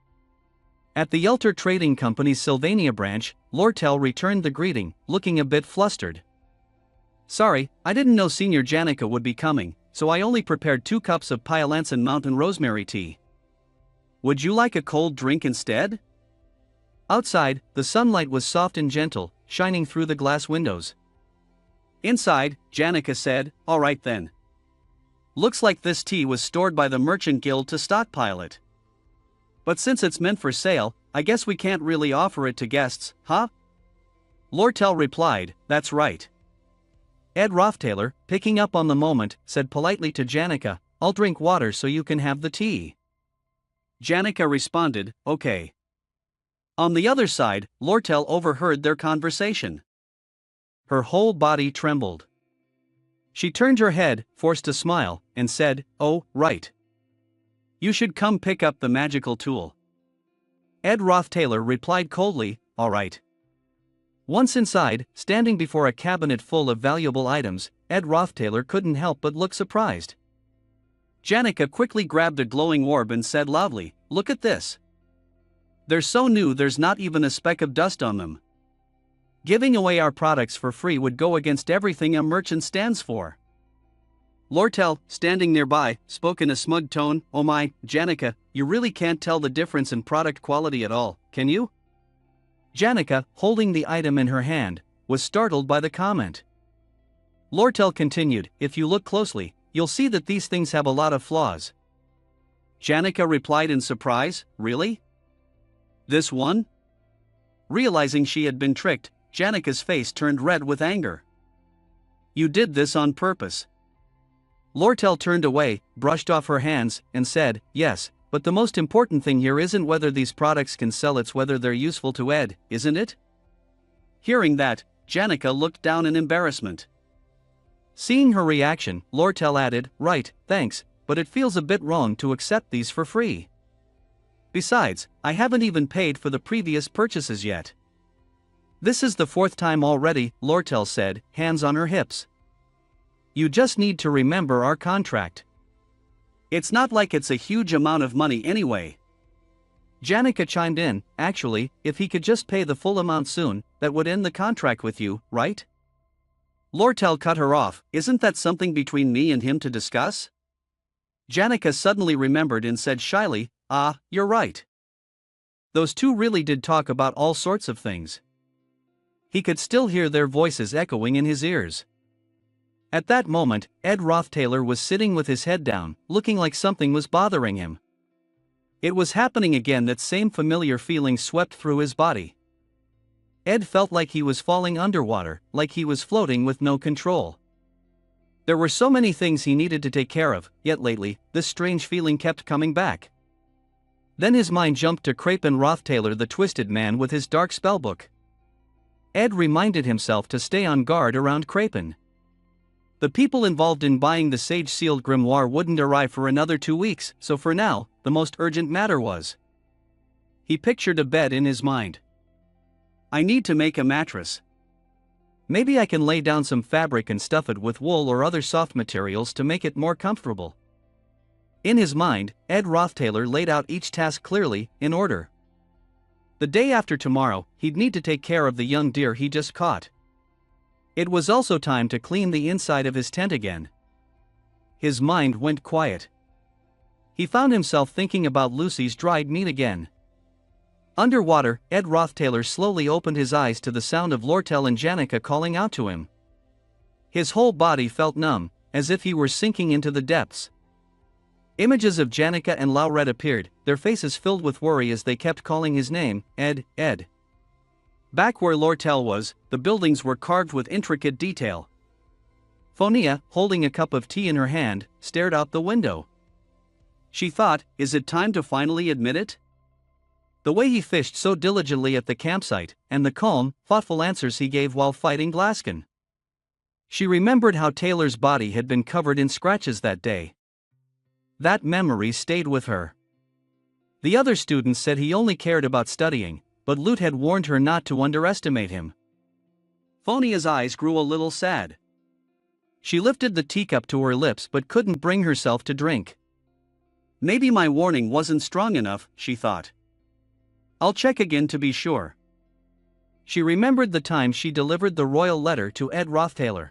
At the Yelter Trading Company's Sylvania branch, Lortel returned the greeting, looking a bit flustered. Sorry, I didn't know Senior Janica would be coming, so I only prepared 2 cups of Pyalanson Mountain Rosemary tea. Would you like a cold drink instead? Outside, the sunlight was soft and gentle, shining through the glass windows. Inside, Janica said, all right then. Looks like this tea was stored by the Merchant Guild to stockpile it. But since it's meant for sale, I guess we can't really offer it to guests, huh? Lortel replied, that's right. Ed Rothtaler, picking up on the moment, said politely to Janica, I'll drink water so you can have the tea. Janica responded, okay. On the other side, Lortel overheard their conversation. Her whole body trembled. She turned her head, forced a smile, and said, oh, right. You should come pick up the magical tool. Ed Rothtaler replied coldly, all right. Once inside, standing before a cabinet full of valuable items, Ed Rothtaler couldn't help but look surprised. Janica quickly grabbed a glowing orb and said loudly, look at this. They're so new there's not even a speck of dust on them. Giving away our products for free would go against everything a merchant stands for. Lortel, standing nearby, spoke in a smug tone, oh my, Janica, you really can't tell the difference in product quality at all, can you? Janica, holding the item in her hand, was startled by the comment. Lortel continued, if you look closely, you'll see that these things have a lot of flaws. Janica replied in surprise, really? This one? Realizing she had been tricked, Janica's face turned red with anger. You did this on purpose. Lortel turned away, brushed off her hands, and said, yes, but the most important thing here isn't whether these products can sell, it's whether they're useful to Ed, isn't it? Hearing that, Janica looked down in embarrassment. Seeing her reaction, Lortel added, right, thanks, but it feels a bit wrong to accept these for free. Besides, I haven't even paid for the previous purchases yet. This is the 4th time already, Lortel said, hands on her hips. You just need to remember our contract. It's not like it's a huge amount of money anyway. Janica chimed in, actually, if he could just pay the full amount soon, that would end the contract with you, right? Lortel cut her off, isn't that something between me and him to discuss? Janica suddenly remembered and said shyly, you're right. Those two really did talk about all sorts of things. He could still hear their voices echoing in his ears. At that moment, Ed Roththaler was sitting with his head down, looking like something was bothering him. It was happening again. That same familiar feeling swept through his body. Ed felt like he was falling underwater, like he was floating with no control. There were so many things he needed to take care of, yet lately, this strange feeling kept coming back. Then his mind jumped to Krapen Roththaler, the twisted man with his dark spellbook. Ed reminded himself to stay on guard around Krapen. The people involved in buying the sage-sealed grimoire wouldn't arrive for another 2 weeks, so for now, the most urgent matter was. He pictured a bed in his mind. I need to make a mattress. Maybe I can lay down some fabric and stuff it with wool or other soft materials to make it more comfortable. In his mind, Ed Roththaler laid out each task clearly, in order. The day after tomorrow, he'd need to take care of the young deer he just caught. It was also time to clean the inside of his tent again. His mind went quiet. He found himself thinking about Lucy's dried meat again. Underwater, Ed Roththaler slowly opened his eyes to the sound of Lortel and Janica calling out to him. His whole body felt numb, as if he were sinking into the depths. Images of Janica and Laurette appeared, their faces filled with worry as they kept calling his name, Ed, Ed. Back where Lortel was, the buildings were carved with intricate detail. Fonia, holding a cup of tea in her hand, stared out the window. She thought, is it time to finally admit it? The way he fished so diligently at the campsite, and the calm, thoughtful answers he gave while fighting Glaskin. She remembered how Taylor's body had been covered in scratches that day. That memory stayed with her. The other students said he only cared about studying, but Lute had warned her not to underestimate him. Fonia's eyes grew a little sad. She lifted the teacup to her lips but couldn't bring herself to drink. Maybe my warning wasn't strong enough, she thought. I'll check again to be sure. She remembered the time she delivered the royal letter to Ed Roththaler.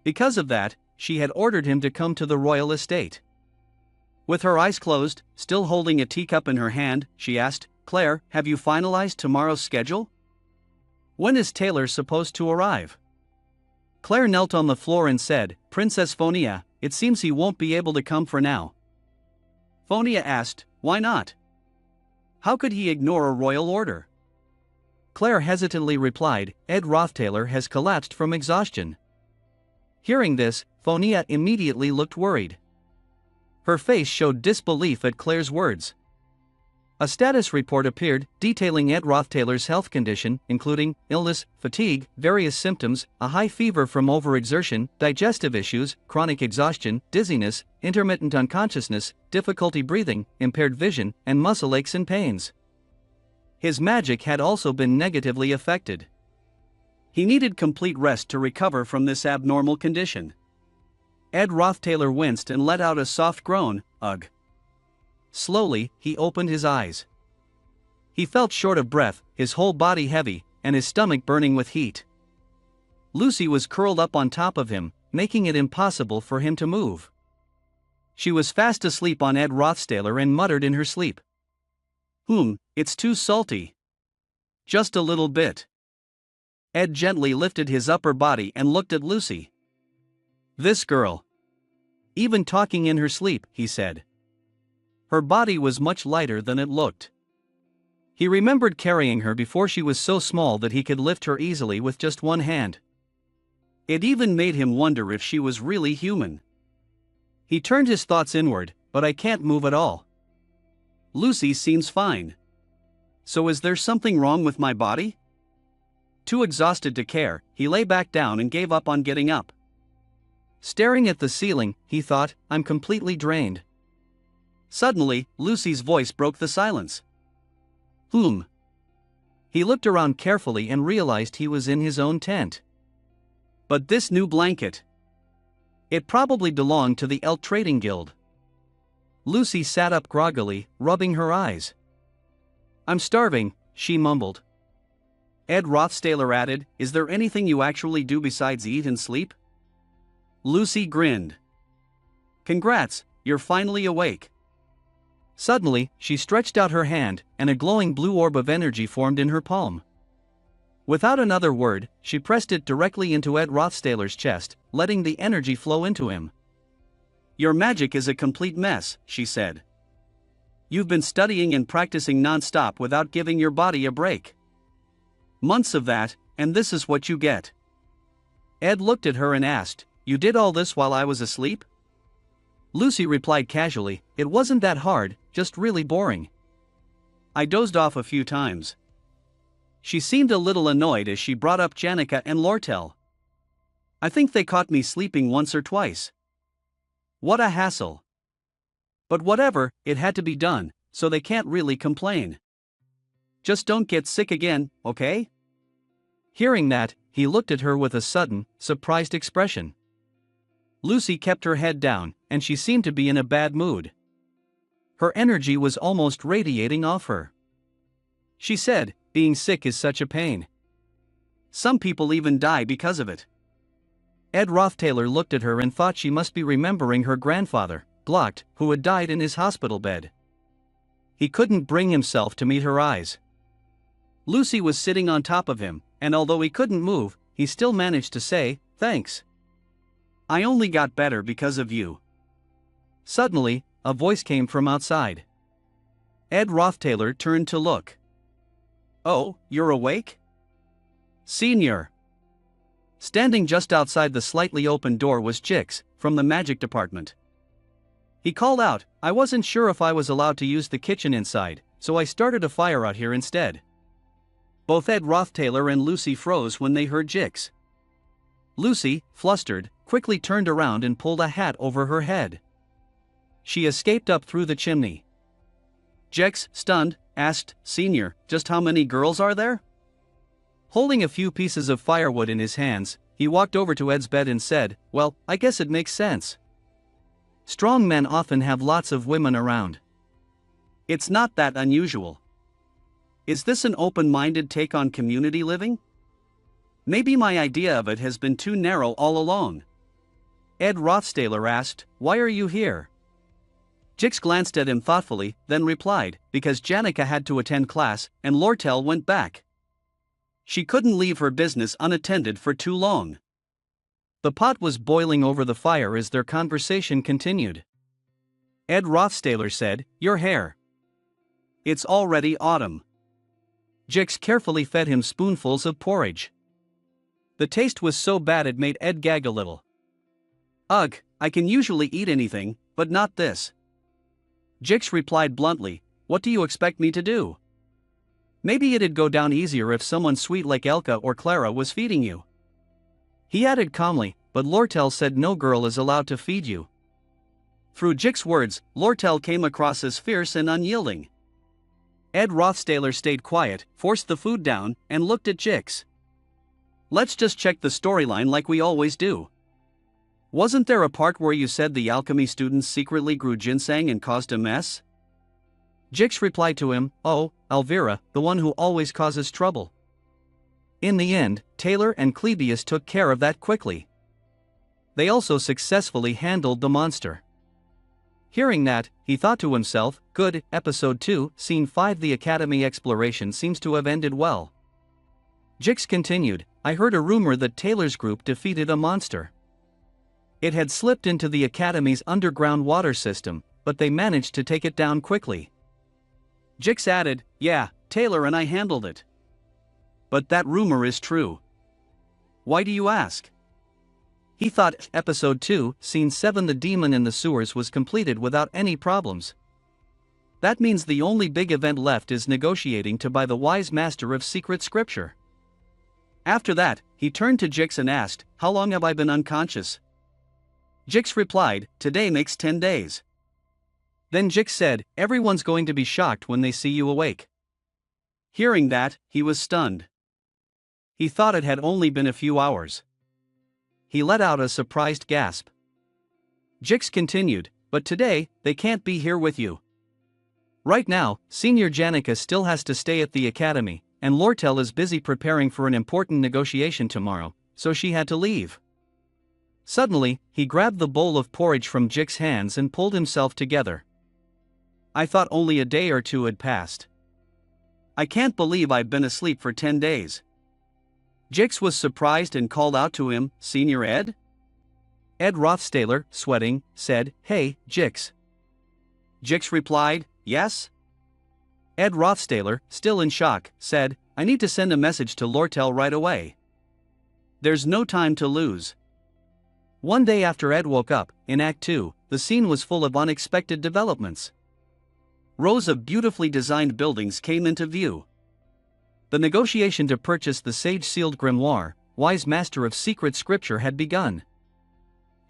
Because of that, she had ordered him to come to the royal estate. With her eyes closed, still holding a teacup in her hand, she asked, Claire, have you finalized tomorrow's schedule? When is Taylor supposed to arrive? Claire knelt on the floor and said, Princess Fonia, it seems he won't be able to come for now. Fonia asked, why not? How could he ignore a royal order? Claire hesitantly replied, Ed Roththaler has collapsed from exhaustion. Hearing this, Fonia immediately looked worried. Her face showed disbelief at Claire's words. A status report appeared, detailing Ed Roththaler's health condition, including illness, fatigue, various symptoms, a high fever from overexertion, digestive issues, chronic exhaustion, dizziness, intermittent unconsciousness, difficulty breathing, impaired vision, and muscle aches and pains. His magic had also been negatively affected. He needed complete rest to recover from this abnormal condition. Ed Roththaler winced and let out a soft groan, ugh. Slowly, he opened his eyes. He felt short of breath, his whole body heavy, and his stomach burning with heat. Lucy was curled up on top of him, making it impossible for him to move. She was fast asleep on Ed Roththaler and muttered in her sleep. It's too salty. Just a little bit. Ed gently lifted his upper body and looked at Lucy. This girl. Even talking in her sleep, he said. Her body was much lighter than it looked. He remembered carrying her before she was so small that he could lift her easily with just one hand. It even made him wonder if she was really human. He turned his thoughts inward, but I can't move at all. Lucy seems fine. So is there something wrong with my body? Too exhausted to care, he lay back down and gave up on getting up. Staring at the ceiling, he thought, I'm completely drained. Suddenly, Lucy's voice broke the silence. He looked around carefully and realized he was in his own tent. But this new blanket. It probably belonged to the Elk Trading Guild. Lucy sat up groggily, rubbing her eyes. I'm starving, she mumbled. Ed Roththaler added, is there anything you actually do besides eat and sleep? Lucy grinned. Congrats, you're finally awake. Suddenly, she stretched out her hand, and a glowing blue orb of energy formed in her palm. Without another word, she pressed it directly into Ed Rothstailer's chest, letting the energy flow into him. "Your magic is a complete mess," she said. "You've been studying and practicing non-stop without giving your body a break. Months of that, and this is what you get." Ed looked at her and asked, "You did all this while I was asleep?" Lucy replied casually, "It wasn't that hard, just really boring. I dozed off a few times." She seemed a little annoyed as she brought up Janica and Lortel. "I think they caught me sleeping once or twice. What a hassle. But whatever, it had to be done, so they can't really complain. Just don't get sick again, okay?" Hearing that, he looked at her with a sudden, surprised expression. Lucy kept her head down, and she seemed to be in a bad mood. Her energy was almost radiating off her. She said, "Being sick is such a pain. Some people even die because of it." Ed Rothtaler looked at her and thought she must be remembering her grandfather, Glock, who had died in his hospital bed. He couldn't bring himself to meet her eyes. Lucy was sitting on top of him, and although he couldn't move, he still managed to say, "Thanks. I only got better because of you." Suddenly, a voice came from outside. Ed Rothtaler turned to look. "Oh, you're awake?" "Senior." Standing just outside the slightly open door was Jix, from the magic department. He called out, "I wasn't sure if I was allowed to use the kitchen inside, so I started a fire out here instead." Both Ed Rothtaler and Lucy froze when they heard Jix. Lucy, flustered, quickly turned around and pulled a hat over her head. She escaped up through the chimney. Jix, stunned, asked, "Senior, just how many girls are there?" Holding a few pieces of firewood in his hands, he walked over to Ed's bed and said, "Well, I guess it makes sense. Strong men often have lots of women around. It's not that unusual. Is this an open-minded take on community living? Maybe my idea of it has been too narrow all along." Ed Rothstailer asked, "Why are you here?" Jix glanced at him thoughtfully, then replied, "Because Janica had to attend class, and Lortel went back. She couldn't leave her business unattended for too long." The pot was boiling over the fire as their conversation continued. Ed Rothstailer said, "Your hair. It's already autumn." Jix carefully fed him spoonfuls of porridge. The taste was so bad it made Ed gag a little. "Ugh, I can usually eat anything, but not this." Jix replied bluntly, "What do you expect me to do? Maybe it'd go down easier if someone sweet like Elka or Clara was feeding you." He added calmly, "But Lortel said no girl is allowed to feed you." Through Jix's words, Lortel came across as fierce and unyielding. Ed Rothstailer stayed quiet, forced the food down, and looked at Jix. "Let's just check the storyline like we always do. Wasn't there a part where you said the alchemy students secretly grew ginseng and caused a mess?" Jix replied to him, "Oh, Elvira, the one who always causes trouble. In the end, Taylor and Clebius took care of that quickly. They also successfully handled the monster." Hearing that, he thought to himself, "Good, Episode 2, Scene 5. The Academy exploration seems to have ended well." Jix continued, "I heard a rumor that Taylor's group defeated a monster. It had slipped into the Academy's underground water system, but they managed to take it down quickly." Jix added, "Yeah, Taylor and I handled it. But that rumor is true." "Why do you ask?" He thought Episode 2, Scene 7. The demon in the sewers was completed without any problems. That means the only big event left is negotiating to buy the wise master of secret scripture. After that, he turned to Jix and asked, "How long have I been unconscious?" Jix replied, "Today makes 10 days. Then Jix said, "Everyone's going to be shocked when they see you awake." Hearing that, he was stunned. He thought it had only been a few hours. He let out a surprised gasp. Jix continued, "But today, they can't be here with you. Right now, Senior Janica still has to stay at the academy, and Lortel is busy preparing for an important negotiation tomorrow, so she had to leave." Suddenly, he grabbed the bowl of porridge from Jix's hands and pulled himself together. I thought only a day or two had passed. I can't believe I've been asleep for 10 days. Jix was surprised and called out to him, Senior Ed? Ed Rothstaler, sweating, said, "Hey, Jix." Jix replied, "Yes?" Ed Rothstaler, still in shock, said, "I need to send a message to Lortel right away." There's no time to lose. One day after Ed woke up, in Act 2, the scene was full of unexpected developments. Rows of beautifully designed buildings came into view. The negotiation to purchase the sage-sealed grimoire, Wise Master of Secret Scripture, had begun.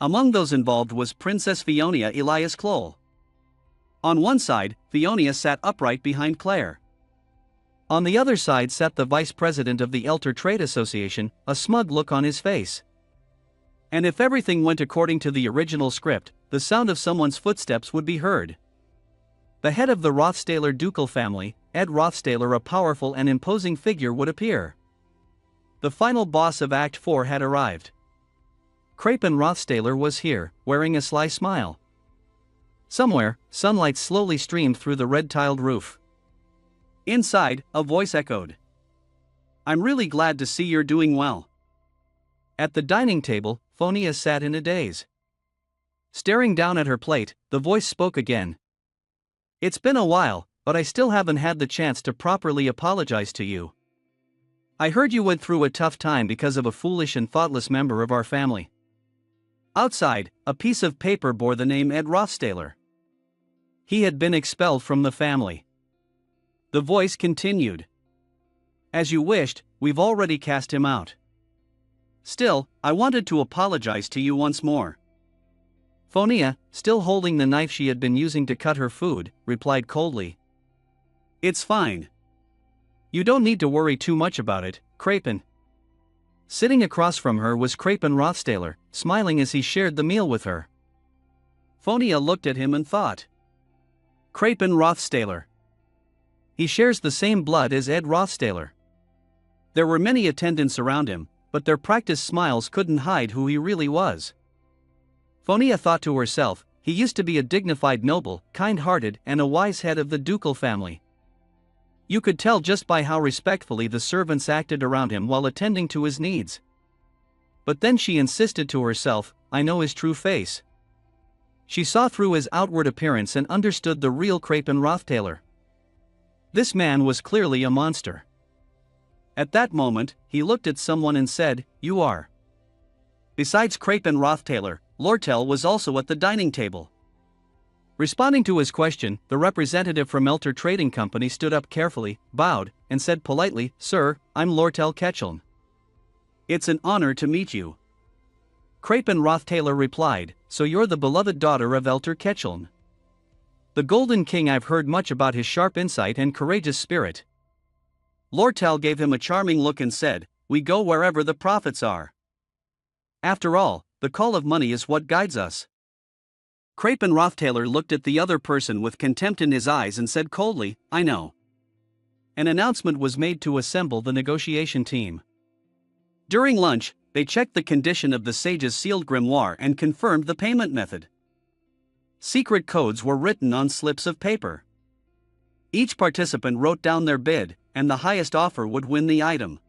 Among those involved was Princess Fionia Elias Kloll. On one side, Fionia sat upright behind Claire. On the other side sat the vice president of the Elter Trade Association, a smug look on his face. And if everything went according to the original script, the sound of someone's footsteps would be heard. The head of the Rothstaler ducal family, Ed Rothstaler, a powerful and imposing figure, would appear. The final boss of Act 4 had arrived. Krapen Rothstaler was here, wearing a sly smile. Somewhere, sunlight slowly streamed through the red-tiled roof. Inside, a voice echoed. "I'm really glad to see you're doing well." At the dining table, Fonia sat in a daze. Staring down at her plate, the voice spoke again. "It's been a while, but I still haven't had the chance to properly apologize to you. I heard you went through a tough time because of a foolish and thoughtless member of our family." Outside, a piece of paper bore the name Ed Rothstaler. He had been expelled from the family. The voice continued. "As you wished, we've already cast him out. Still, I wanted to apologize to you once more." Fonia, still holding the knife she had been using to cut her food, replied coldly. "It's fine. You don't need to worry too much about it, Krapen." Sitting across from her was Krapen Rothstaler, smiling as he shared the meal with her. Fonia looked at him and thought. Krapen Rothstaler. He shares the same blood as Ed Rothstaler. There were many attendants around him, but their practiced smiles couldn't hide who he really was. Fonia thought to herself, he used to be a dignified noble, kind-hearted, and a wise head of the ducal family. You could tell just by how respectfully the servants acted around him while attending to his needs. But then she insisted to herself, I know his true face. She saw through his outward appearance and understood the real Krapen Rothstaler. This man was clearly a monster. At that moment, he looked at someone and said, "You are." Besides Krapen Rothstaler, Lortel was also at the dining table. Responding to his question, the representative from Elter Trading Company stood up carefully, bowed, and said politely, "Sir, I'm Lortel Ketcheln." "It's an honor to meet you." Krapen Rothstaler replied, "So you're the beloved daughter of Elter Ketcheln. The Golden King. I've heard much about his sharp insight and courageous spirit." Lortel gave him a charming look and said, "We go wherever the profits are. After all, the call of money is what guides us." Krapen Rothstaler looked at the other person with contempt in his eyes and said coldly, "I know." An announcement was made to assemble the negotiation team. During lunch, they checked the condition of the sage's sealed grimoire and confirmed the payment method. Secret codes were written on slips of paper. Each participant wrote down their bid, and the highest offer would win the item.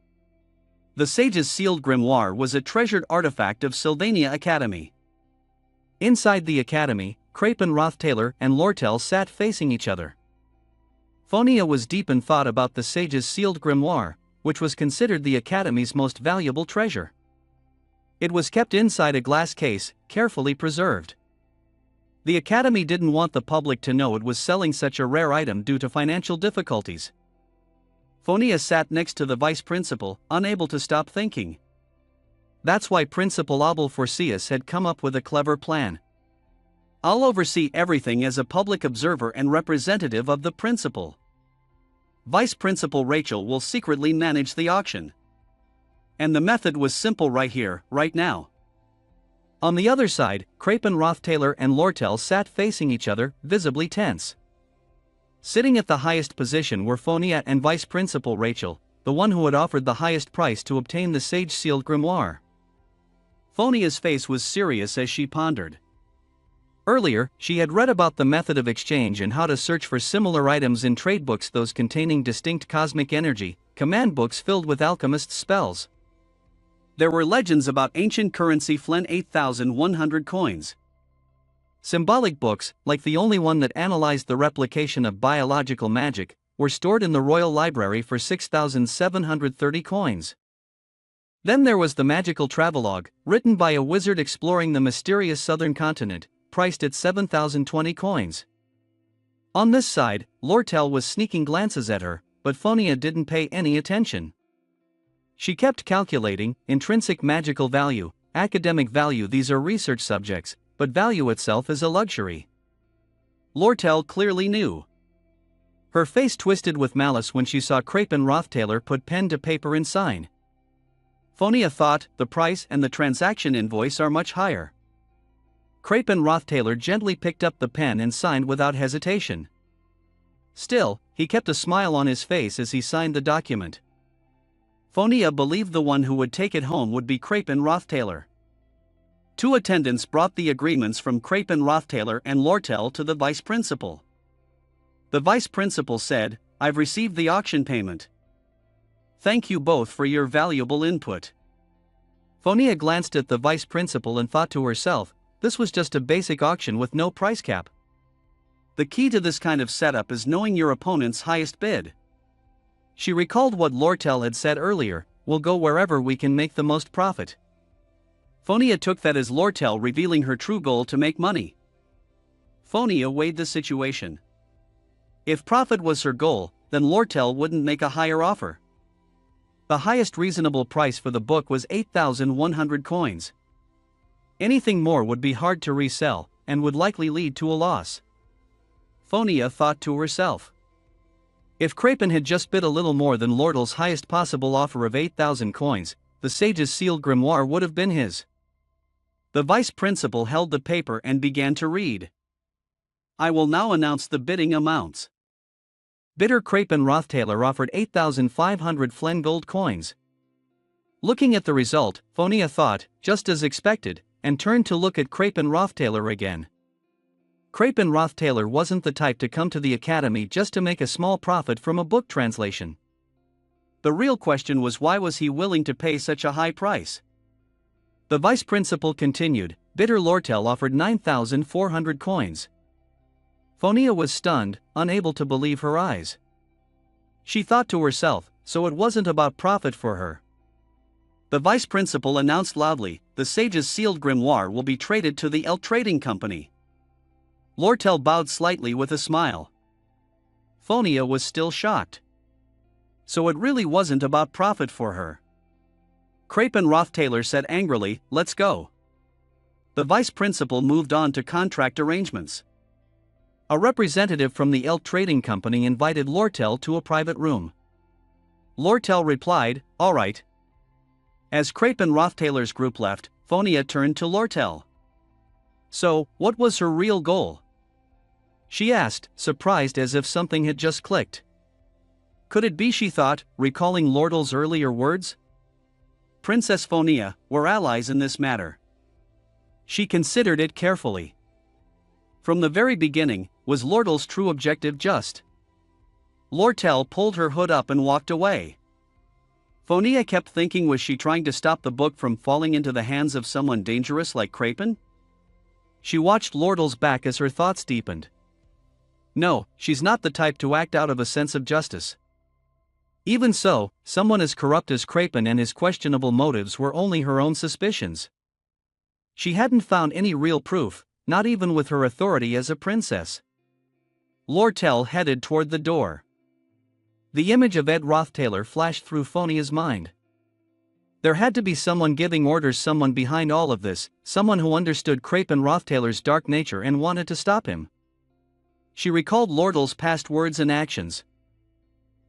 The sage's sealed grimoire was a treasured artifact of Sylvania Academy. Inside the academy, Krapen Rothstaler and Lortel sat facing each other. Fonia was deep in thought about the sage's sealed grimoire, which was considered the academy's most valuable treasure. It was kept inside a glass case, carefully preserved. The academy didn't want the public to know it was selling such a rare item due to financial difficulties. Fonia sat next to the vice principal, unable to stop thinking. That's why Principal Abel Forcius had come up with a clever plan. "I'll oversee everything as a public observer and representative of the principal. Vice Principal Rachel will secretly manage the auction. And the method was simple right here, right now." On the other side, Krapen Rothstaler and Lortel sat facing each other, visibly tense. Sitting at the highest position were Fonia and Vice Principal Rachel, the one who had offered the highest price to obtain the sage-sealed grimoire. Fonia's face was serious as she pondered. Earlier, she had read about the method of exchange and how to search for similar items in trade books, those containing distinct cosmic energy, command books filled with alchemists' spells. There were legends about ancient currency Flen 8,100 coins. Symbolic books, like the only one that analyzed the replication of biological magic, were stored in the Royal Library for 6,730 coins. Then there was the magical travelogue, written by a wizard exploring the mysterious southern continent, priced at 7,020 coins. On this side, Lortel was sneaking glances at her, but Phonia didn't pay any attention. She kept calculating intrinsic magical value, academic value. These are research subjects, but value itself is a luxury. Lortel clearly knew. Her face twisted with malice when she saw Crapen Rothtailor put pen to paper and sign. Phonia thought the price and the transaction invoice are much higher. Crapen Rothtailor gently picked up the pen and signed without hesitation. Still, he kept a smile on his face as he signed the document. Phonia believed the one who would take it home would be Crapen Rothtailor. Two attendants brought the agreements from Crapen Rothtailor and Lortel to the vice principal. The vice principal said, "I've received the auction payment. Thank you both for your valuable input." Phonia glanced at the vice principal and thought to herself, this was just a basic auction with no price cap. The key to this kind of setup is knowing your opponent's highest bid. She recalled what Lortel had said earlier, "We'll go wherever we can make the most profit." Phonia took that as Lortel revealing her true goal to make money. Phonia weighed the situation. If profit was her goal, then Lortel wouldn't make a higher offer. The highest reasonable price for the book was 8,100 coins. Anything more would be hard to resell, and would likely lead to a loss. Phonia thought to herself. If Crapen had just bid a little more than Lortel's highest possible offer of 8,000 coins, the sage's sealed grimoire would have been his. The vice principal held the paper and began to read. "I will now announce the bidding amounts." Bidder Crapen Rothtailor offered 8,500 Flen gold coins. Looking at the result, Phonia thought, just as expected, and turned to look at Crapen Rothtailor again. Crapen Rothtailor wasn't the type to come to the academy just to make a small profit from a book translation. The real question was, why was he willing to pay such a high price? The vice principal continued, "Bidder Lortel offered 9,400 coins." Phonia was stunned, unable to believe her eyes. She thought to herself, so it wasn't about profit for her. The vice principal announced loudly, "The sage's sealed grimoire will be traded to the L Trading Company." Lortel bowed slightly with a smile. Phonia was still shocked. So it really wasn't about profit for her. Crapen Rothtailor said angrily, "Let's go." The vice principal moved on to contract arrangements. A representative from the L Trading Company invited Lortel to a private room. Lortel replied, "All right." As Crapen Rothtailor's group left, Phonia turned to Lortel. "So, what was her real goal?" she asked, surprised as if something had just clicked. Could it be, she thought, recalling Lortel's earlier words? Princess Phonia, we're allies in this matter. She considered it carefully. From the very beginning, was Lortel's true objective just? Lortel pulled her hood up and walked away. Phonia kept thinking, was she trying to stop the book from falling into the hands of someone dangerous like Crapen? She watched Lortel's back as her thoughts deepened. No, she's not the type to act out of a sense of justice. Even so, someone as corrupt as Crapen and his questionable motives were only her own suspicions. She hadn't found any real proof, not even with her authority as a princess. Lortel headed toward the door. The image of Ed Rothtailor flashed through Phonia's mind. There had to be someone giving orders, someone behind all of this, someone who understood Crapen Rothtailor's dark nature and wanted to stop him. She recalled Lortel's past words and actions.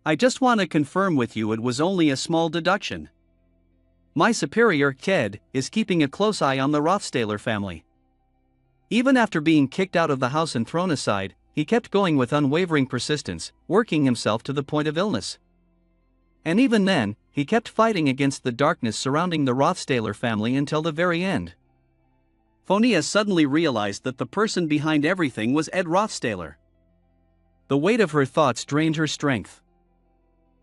"I just want to confirm with you it was only a small deduction. My superior, Ked, is keeping a close eye on the Rothtailor family." Even after being kicked out of the house and thrown aside, he kept going with unwavering persistence, working himself to the point of illness. And even then, he kept fighting against the darkness surrounding the Rothtailor family until the very end. Phonia suddenly realized that the person behind everything was Ed Rothstaler. The weight of her thoughts drained her strength.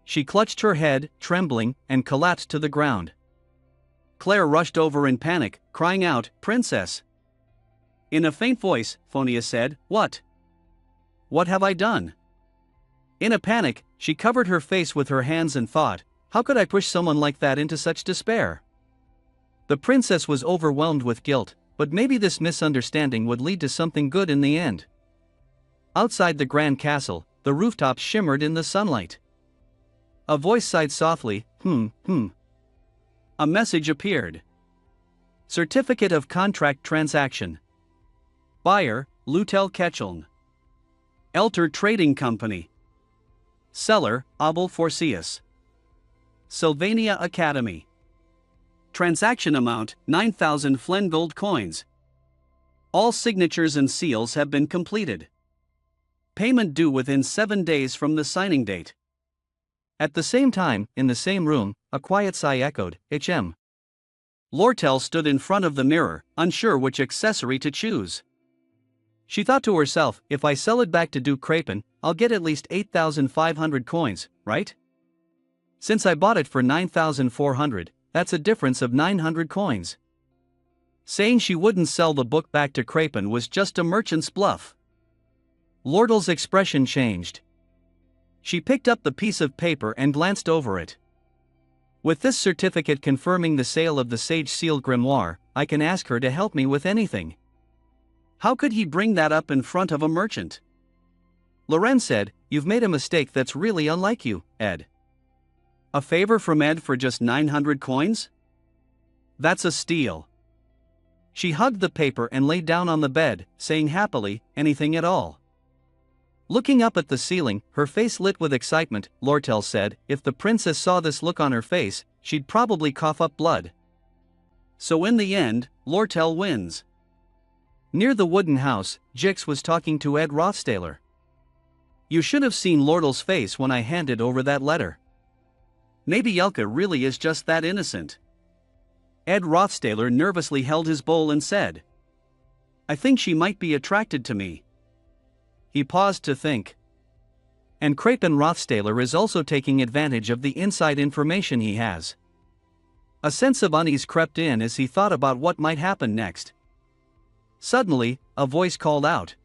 She clutched her head, trembling, and collapsed to the ground. Claire rushed over in panic, crying out, "Princess!" In a faint voice, Phonia said, "What? What have I done?" In a panic, she covered her face with her hands and thought, how could I push someone like that into such despair? The princess was overwhelmed with guilt, but maybe this misunderstanding would lead to something good in the end. Outside the grand castle, the rooftops shimmered in the sunlight. A voice sighed softly, A message appeared. Certificate of Contract Transaction. Buyer, Lutel Ketcheln. Elter Trading Company. Seller, Abel Forcius. Sylvania Academy. Transaction amount, 9,000 Flen gold coins. All signatures and seals have been completed. Payment due within 7 days from the signing date. At the same time, in the same room, a quiet sigh echoed, "HM." Lortel stood in front of the mirror, unsure which accessory to choose. She thought to herself, if I sell it back to Duke Crapen, I'll get at least 8,500 coins, right? Since I bought it for 9,400, that's a difference of 900 coins. Saying she wouldn't sell the book back to Crapen was just a merchant's bluff. Lortel's expression changed. She picked up the piece of paper and glanced over it. With this certificate confirming the sale of the Sage Seal Grimoire, I can ask her to help me with anything. How could he bring that up in front of a merchant? Loren said, "You've made a mistake that's really unlike you, Ed." A favor from Ed for just 900 coins? That's a steal. She hugged the paper and lay down on the bed, saying happily, anything at all. Looking up at the ceiling, her face lit with excitement, Lortel said, if the princess saw this look on her face, she'd probably cough up blood. So in the end, Lortel wins. Near the wooden house, Jix was talking to Ed Rothstaler. "You should have seen Lortel's face when I handed over that letter. Maybe Yelka really is just that innocent." Ed Rothstaler nervously held his bowl and said, "I think she might be attracted to me." He paused to think. And Crapen Rothstaler is also taking advantage of the inside information he has. A sense of unease crept in as he thought about what might happen next. Suddenly, a voice called out,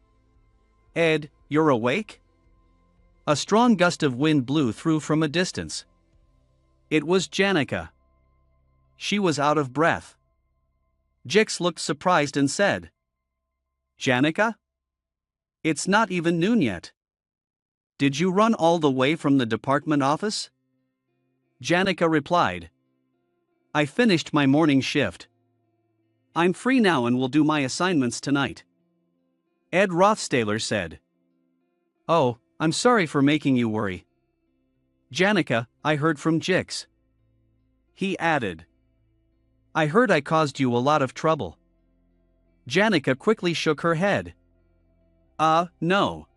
"Ed, you're awake?" A strong gust of wind blew through from a distance. It was Janica. She was out of breath. Jix looked surprised and said, "Janica? It's not even noon yet. Did you run all the way from the department office?" Janica replied, "I finished my morning shift. I'm free now and will do my assignments tonight." Ed Rothstaler said, "Oh, I'm sorry for making you worry." "Janica, I heard from Jix." He added, "I heard I caused you a lot of trouble." Janica quickly shook her head. No.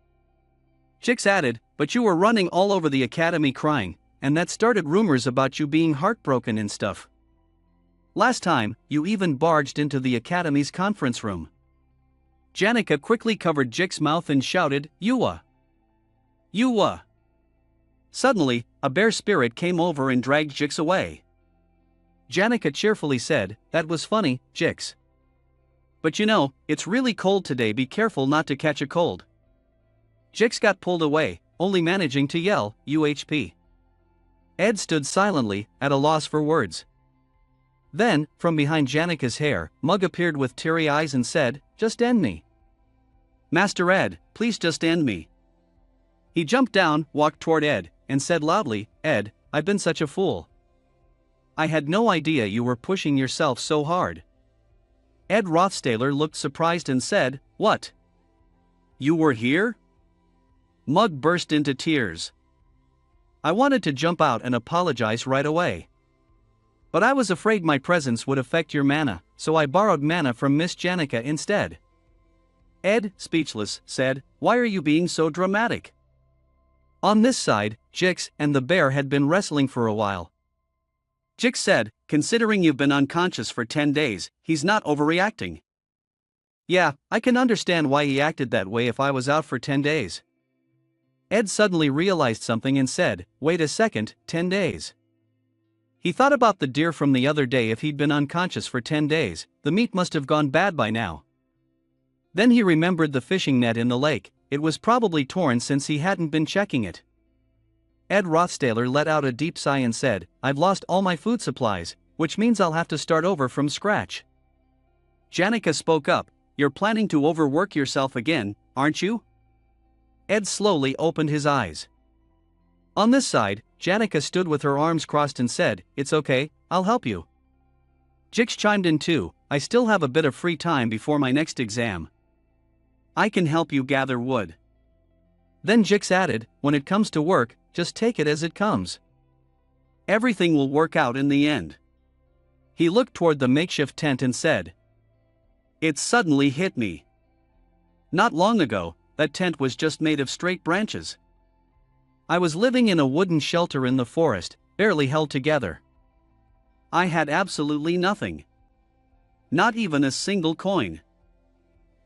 Jix added, "But you were running all over the academy crying, and that started rumors about you being heartbroken and stuff. Last time, you even barged into the academy's conference room." Janica quickly covered Jix's mouth and shouted, "Yuwa! Yuwa!" Suddenly, a bear spirit came over and dragged Jix away. Janica cheerfully said, "That was funny, Jix. But you know, it's really cold today, be careful not to catch a cold." Jix got pulled away, only managing to yell, "UHP." Ed stood silently, at a loss for words. Then, from behind Janica's hair, Mug appeared with teary eyes and said, "Just end me. Master Ed, please just end me." He jumped down, walked toward Ed, and said loudly, "Ed, I've been such a fool. I had no idea you were pushing yourself so hard." Ed Rothstaler looked surprised and said, "What? You were here?" Mug burst into tears. "I wanted to jump out and apologize right away. But I was afraid my presence would affect your mana, so I borrowed mana from Miss Janica instead." Ed, speechless, said, "Why are you being so dramatic?" On this side, Jix and the bear had been wrestling for a while. Jix said, "Considering you've been unconscious for 10 days, he's not overreacting. Yeah, I can understand why he acted that way if I was out for 10 days. Ed suddenly realized something and said, wait a second, 10 days. He thought about the deer from the other day. If he'd been unconscious for 10 days, the meat must have gone bad by now. Then he remembered the fishing net in the lake. It was probably torn since he hadn't been checking it. Ed Rothstaler let out a deep sigh and said, I've lost all my food supplies, which means I'll have to start over from scratch. Janica spoke up, you're planning to overwork yourself again, aren't you? Ed slowly opened his eyes. On this side, Janica stood with her arms crossed and said, it's okay, I'll help you. Jix chimed in too, I still have a bit of free time before my next exam. I can help you gather wood. Then Jix added, when it comes to work, just take it as it comes. Everything will work out in the end. He looked toward the makeshift tent and said, it suddenly hit me. Not long ago, that tent was just made of straight branches. I was living in a wooden shelter in the forest, barely held together. I had absolutely nothing. Not even a single coin.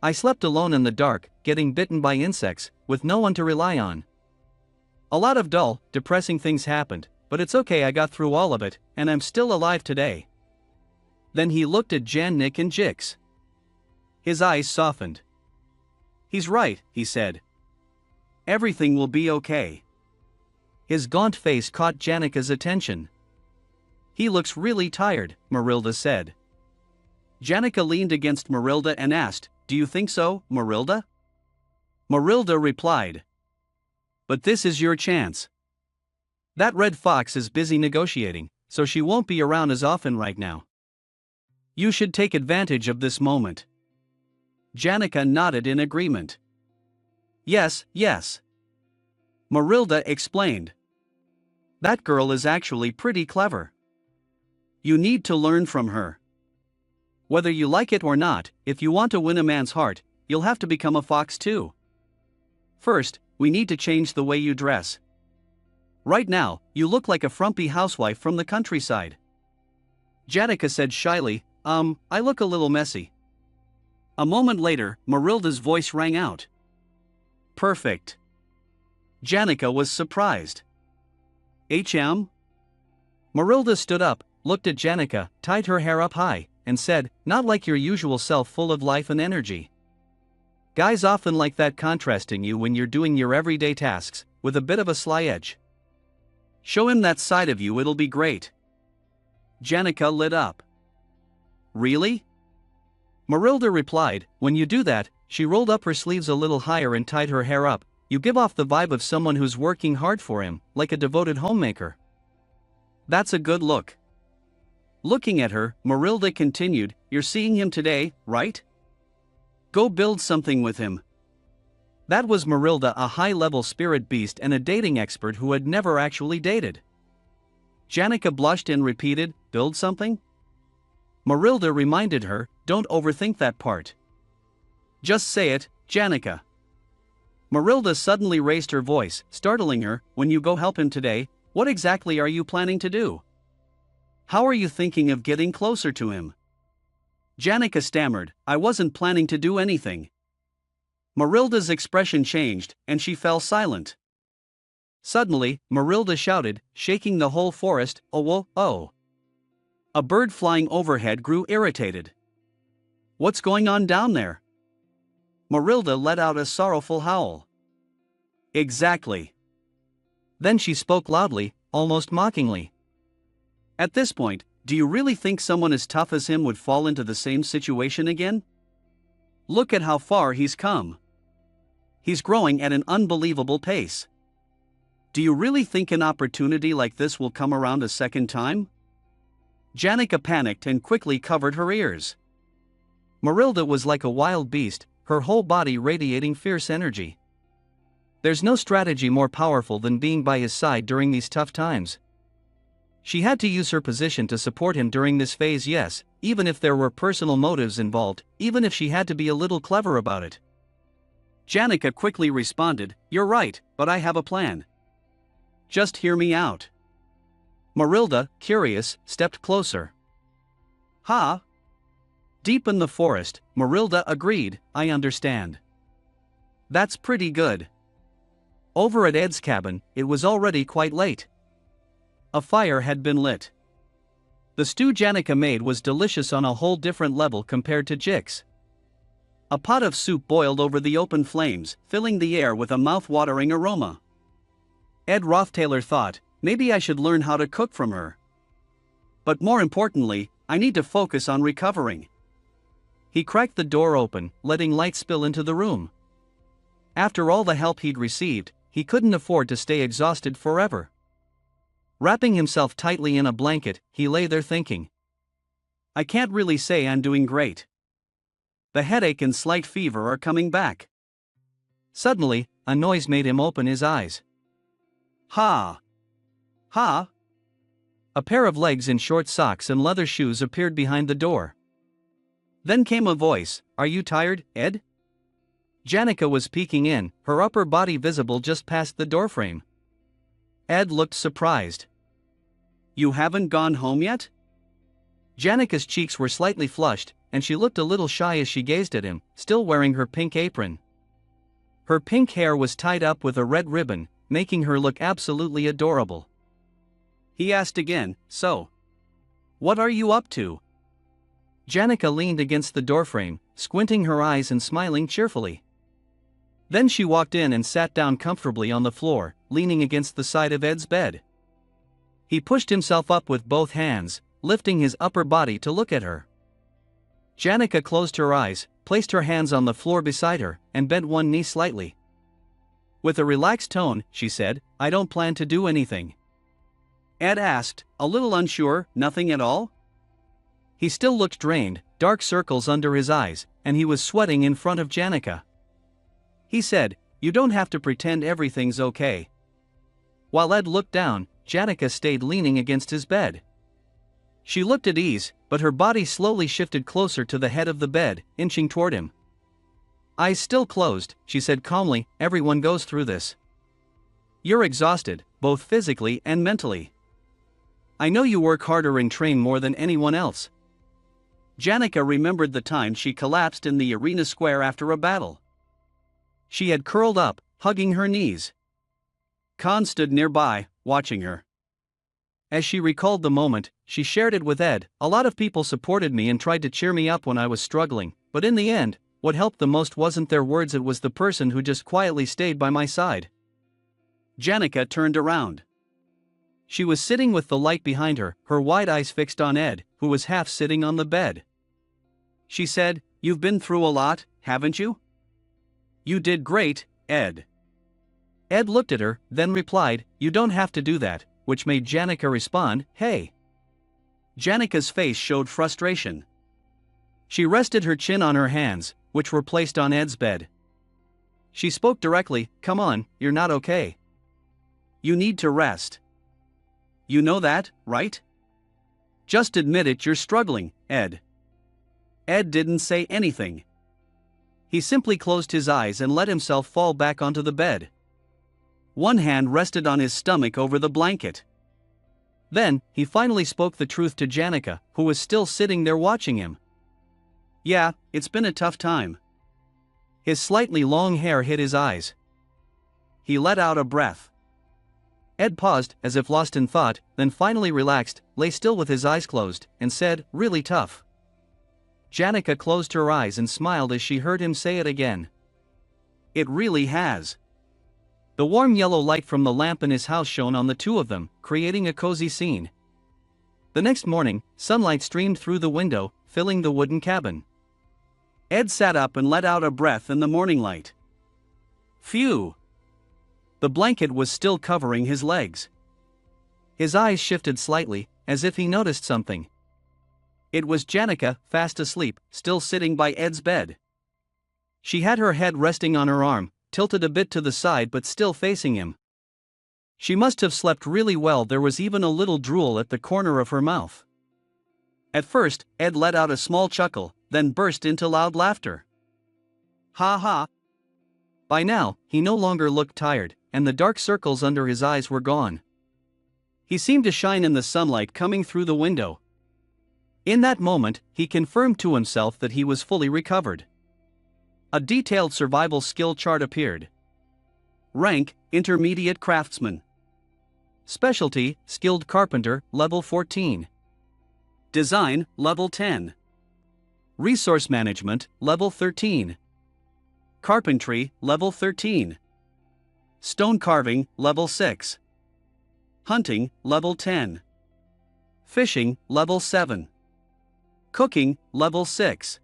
I slept alone in the dark, getting bitten by insects, with no one to rely on. A lot of dull, depressing things happened, but it's okay, I got through all of it, and I'm still alive today. Then he looked at Jan, Nick and Jix. His eyes softened. He's right, he said. Everything will be okay. His gaunt face caught Janica's attention. He looks really tired, Marilda said. Janica leaned against Marilda and asked, do you think so, Marilda? Marilda replied, but this is your chance. That red fox is busy negotiating, so she won't be around as often right now. You should take advantage of this moment. Janica nodded in agreement. Yes, yes. Marilda explained. That girl is actually pretty clever. You need to learn from her. Whether you like it or not, if you want to win a man's heart, you'll have to become a fox too. First, we need to change the way you dress. Right now, you look like a frumpy housewife from the countryside. Janica said shyly, I look a little messy. A moment later, Marilda's voice rang out. Perfect. Janica was surprised. Marilda stood up, looked at Janica, tied her hair up high, and said, not like your usual self, full of life and energy. Guys often like that contrasting you when you're doing your everyday tasks, with a bit of a sly edge. Show him that side of you, it'll be great. Janica lit up. Really? Marilda replied, when you do that, she rolled up her sleeves a little higher and tied her hair up, you give off the vibe of someone who's working hard for him, like a devoted homemaker. That's a good look. Looking at her, Marilda continued, you're seeing him today, right? Go build something with him. That was Marilda, a high-level spirit beast and a dating expert who had never actually dated. Janica blushed and repeated, build something? Marilda reminded her, don't overthink that part. Just say it, Janica. Marilda suddenly raised her voice, startling her, when you go help him today, what exactly are you planning to do? How are you thinking of getting closer to him? Janica stammered, I wasn't planning to do anything. Marilda's expression changed, and she fell silent. Suddenly, Marilda shouted, shaking the whole forest, oh whoa, oh. A bird flying overhead grew irritated. What's going on down there? Marilda let out a sorrowful howl. Exactly. Then she spoke loudly, almost mockingly. At this point, do you really think someone as tough as him would fall into the same situation again? Look at how far he's come. He's growing at an unbelievable pace. Do you really think an opportunity like this will come around a second time? Janica panicked and quickly covered her ears. Marilda was like a wild beast, her whole body radiating fierce energy. There's no strategy more powerful than being by his side during these tough times. She had to use her position to support him during this phase, yes, even if there were personal motives involved, even if she had to be a little clever about it. Janica quickly responded, you're right, but I have a plan. Just hear me out. Marilda, curious, stepped closer. Ha? Deep in the forest, Marilda agreed, I understand. That's pretty good. Over at Ed's cabin, it was already quite late. A fire had been lit. The stew Janica made was delicious on a whole different level compared to Jik's. A pot of soup boiled over the open flames, filling the air with a mouth-watering aroma. Ed Rothtailor thought, maybe I should learn how to cook from her. But more importantly, I need to focus on recovering. He cracked the door open, letting light spill into the room. After all the help he'd received, he couldn't afford to stay exhausted forever. Wrapping himself tightly in a blanket, he lay there thinking. I can't really say I'm doing great. The headache and slight fever are coming back. Suddenly, a noise made him open his eyes. Ha! Ha! A pair of legs in short socks and leather shoes appeared behind the door. Then came a voice, Are you tired, Ed? Janica was peeking in, her upper body visible just past the doorframe. Ed looked surprised. You haven't gone home yet? Janica's cheeks were slightly flushed, and she looked a little shy as she gazed at him, still wearing her pink apron. Her pink hair was tied up with a red ribbon, making her look absolutely adorable. He asked again, So, what are you up to? Janica leaned against the doorframe, squinting her eyes and smiling cheerfully. Then she walked in and sat down comfortably on the floor, leaning against the side of Ed's bed. He pushed himself up with both hands, lifting his upper body to look at her. Janica closed her eyes, placed her hands on the floor beside her, and bent one knee slightly. With a relaxed tone, she said, I don't plan to do anything. Ed asked, a little unsure, nothing at all? He still looked drained, dark circles under his eyes, and he was sweating in front of Janica. He said, You don't have to pretend everything's okay. While Ed looked down, Janica stayed leaning against his bed. She looked at ease, but her body slowly shifted closer to the head of the bed, inching toward him. Eyes still closed, she said calmly, Everyone goes through this. You're exhausted, both physically and mentally. I know you work harder and train more than anyone else. Janica remembered the time she collapsed in the arena square after a battle. She had curled up, hugging her knees. Khan stood nearby, watching her. As she recalled the moment, she shared it with Ed. A lot of people supported me and tried to cheer me up when I was struggling, but in the end, what helped the most wasn't their words, it was the person who just quietly stayed by my side. Janica turned around. She was sitting with the light behind her, her wide eyes fixed on Ed, who was half sitting on the bed. She said, You've been through a lot, haven't you? You did great, Ed. Ed looked at her, then replied, You don't have to do that, which made Janica respond, Hey. Janica's face showed frustration. She rested her chin on her hands, which were placed on Ed's bed. She spoke directly, Come on, you're not okay. You need to rest. You know that, right? Just admit it, you're struggling, Ed. Ed didn't say anything. He simply closed his eyes and let himself fall back onto the bed. One hand rested on his stomach over the blanket. Then, he finally spoke the truth to Janica, who was still sitting there watching him. Yeah, it's been a tough time. His slightly long hair hid his eyes. He let out a breath. Ed paused, as if lost in thought, then finally relaxed, lay still with his eyes closed, and said, Really tough. Janica closed her eyes and smiled as she heard him say it again. It really has. The warm yellow light from the lamp in his house shone on the two of them, creating a cozy scene. The next morning, sunlight streamed through the window, filling the wooden cabin. Ed sat up and let out a breath in the morning light. Phew! The blanket was still covering his legs. His eyes shifted slightly, as if he noticed something. It was Janica, fast asleep, still sitting by Ed's bed. She had her head resting on her arm, tilted a bit to the side but still facing him. She must have slept really well, there was even a little drool at the corner of her mouth. At first, Ed let out a small chuckle, then burst into loud laughter. Ha ha! By now, he no longer looked tired, and the dark circles under his eyes were gone. He seemed to shine in the sunlight coming through the window. In that moment, he confirmed to himself that he was fully recovered. A detailed survival skill chart appeared. Rank, Intermediate Craftsman. Specialty, Skilled Carpenter, Level 14. Design, Level 10. Resource Management, Level 13. Carpentry, Level 13. Stone Carving, Level 6. Hunting, Level 10. Fishing, Level 7. Cooking, Level 6.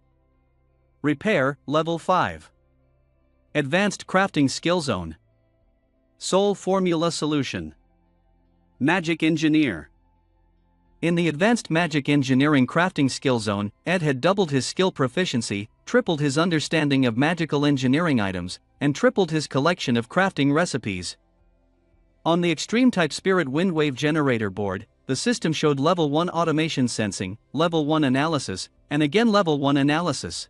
Repair, Level 5. Advanced Crafting Skill Zone. Soul Formula Solution. Magic Engineer. In the Advanced Magic Engineering Crafting Skill Zone, Ed had doubled his skill proficiency, tripled his understanding of magical engineering items, and tripled his collection of crafting recipes. On the Extreme Type Spirit Windwave Generator board, the system showed Level 1 Automation Sensing, Level 1 Analysis, and again Level 1 Analysis.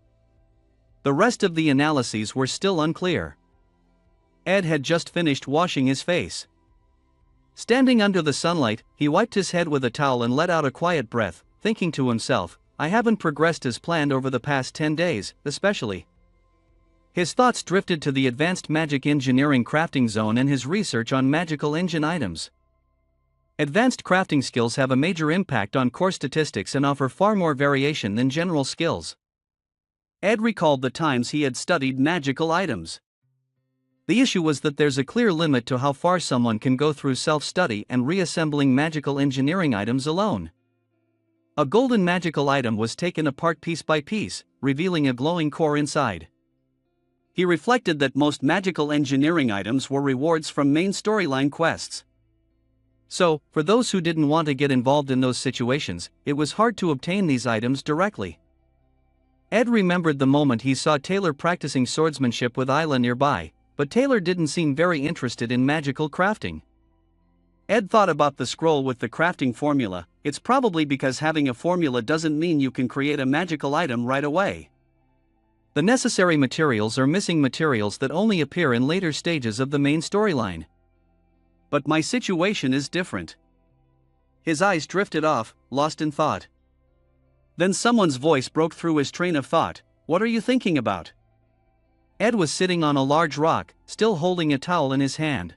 The rest of the analyses were still unclear. Ed had just finished washing his face. Standing under the sunlight, he wiped his head with a towel and let out a quiet breath, thinking to himself, I haven't progressed as planned over the past 10 days, especially. His thoughts drifted to the Advanced Magic Engineering Crafting Zone and his research on magical engine items. Advanced crafting skills have a major impact on core statistics and offer far more variation than general skills. Ed recalled the times he had studied magical items. The issue was that there's a clear limit to how far someone can go through self-study and reassembling magical engineering items alone. A golden magical item was taken apart piece by piece, revealing a glowing core inside. He reflected that most magical engineering items were rewards from main storyline quests. So, for those who didn't want to get involved in those situations, it was hard to obtain these items directly. Ed remembered the moment he saw Taylor practicing swordsmanship with Isla nearby, but Taylor didn't seem very interested in magical crafting. Ed thought about the scroll with the crafting formula. It's probably because having a formula doesn't mean you can create a magical item right away. The necessary materials are missing materials that only appear in later stages of the main storyline. But my situation is different. His eyes drifted off, lost in thought. Then someone's voice broke through his train of thought. What are you thinking about? Ed was sitting on a large rock, still holding a towel in his hand.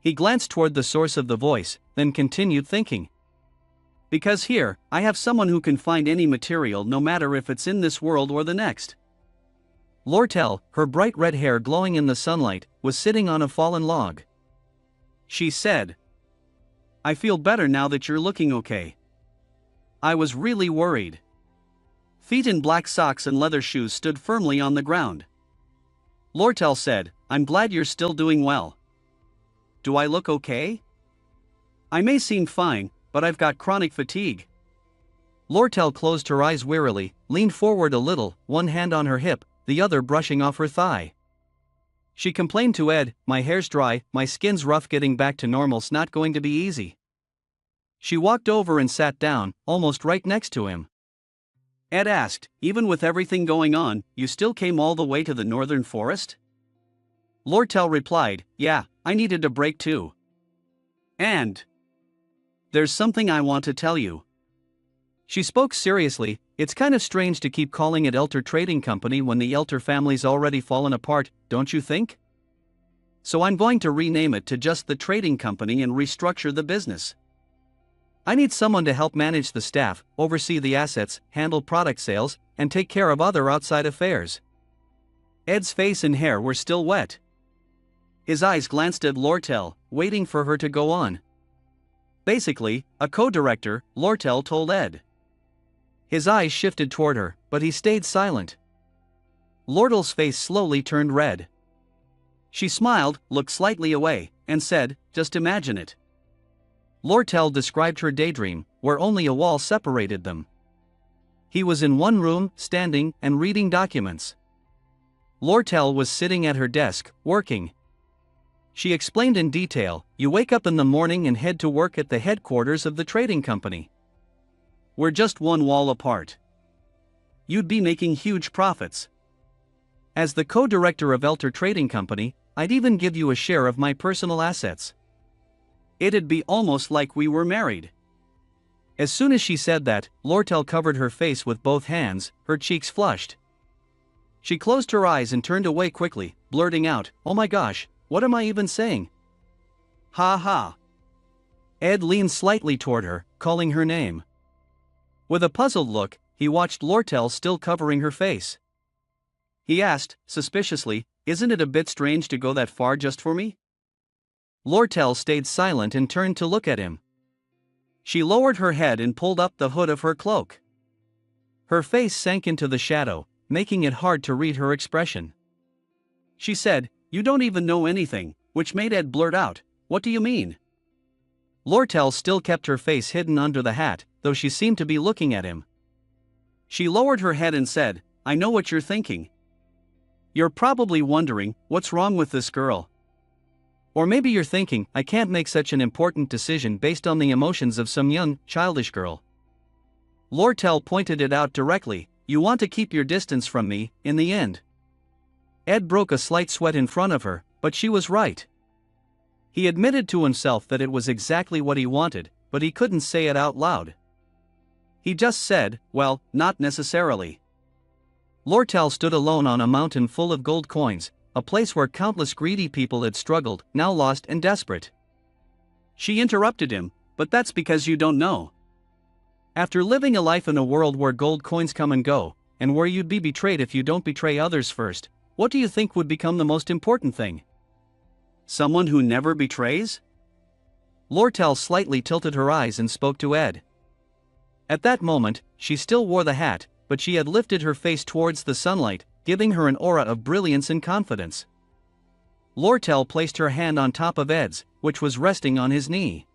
He glanced toward the source of the voice, then continued thinking. Because here, I have someone who can find any material no matter if it's in this world or the next. Lortel, her bright red hair glowing in the sunlight, was sitting on a fallen log. She said, I feel better now that you're looking okay. I was really worried. Feet in black socks and leather shoes stood firmly on the ground. Lortel said, I'm glad you're still doing well. Do I look okay? I may seem fine, but I've got chronic fatigue. Lortel closed her eyes wearily, leaned forward a little, one hand on her hip, the other brushing off her thigh. She complained to Ed, my hair's dry, my skin's rough, getting back to normal's not going to be easy. She walked over and sat down, almost right next to him. Ed asked, even with everything going on, you still came all the way to the northern forest? Lortel replied, yeah, I needed a break too. And there's something I want to tell you. She spoke seriously. It's kind of strange to keep calling it Elter Trading Company when the Elter family's already fallen apart, don't you think? So I'm going to rename it to just the Trading Company and restructure the business. I need someone to help manage the staff, oversee the assets, handle product sales, and take care of other outside affairs. Ed's face and hair were still wet. His eyes glanced at Lortel, waiting for her to go on. Basically, a co-director, Lortel told Ed. His eyes shifted toward her, but he stayed silent. Lortel's face slowly turned red. She smiled, looked slightly away, and said, just imagine it. Lortel described her daydream, where only a wall separated them. He was in one room, standing and reading documents. Lortel was sitting at her desk, working. She explained in detail, you wake up in the morning and head to work at the headquarters of the trading company. We're just one wall apart. You'd be making huge profits. As the co-director of Elter Trading Company, I'd even give you a share of my personal assets. It'd be almost like we were married. As soon as she said that, Lortel covered her face with both hands, her cheeks flushed. She closed her eyes and turned away quickly, blurting out, "Oh my gosh, what am I even saying?" "Ha ha." Ed leaned slightly toward her, calling her name. With a puzzled look, he watched Lortel still covering her face. He asked, suspiciously, "Isn't it a bit strange to go that far just for me?" Lortel stayed silent and turned to look at him. She lowered her head and pulled up the hood of her cloak. Her face sank into the shadow, making it hard to read her expression. She said, "You don't even know anything," which made Ed blurt out, "What do you mean?" Lortel still kept her face hidden under the hat, though she seemed to be looking at him. She lowered her head and said, "I know what you're thinking. You're probably wondering, what's wrong with this girl? Or maybe you're thinking, I can't make such an important decision based on the emotions of some young, childish girl." Lortel pointed it out directly, "You want to keep your distance from me, in the end." Ed broke a slight sweat in front of her, but she was right. He admitted to himself that it was exactly what he wanted, but he couldn't say it out loud. He just said, "Well, not necessarily." Lortel stood alone on a mountain full of gold coins, a place where countless greedy people had struggled, now lost and desperate. She interrupted him, "But that's because you don't know. After living a life in a world where gold coins come and go, and where you'd be betrayed if you don't betray others first, what do you think would become the most important thing? Someone who never betrays?" Lortel slightly tilted her eyes and spoke to Ed. At that moment, she still wore the hat, but she had lifted her face towards the sunlight, giving her an aura of brilliance and confidence. Lortel placed her hand on top of Ed's, which was resting on his knee.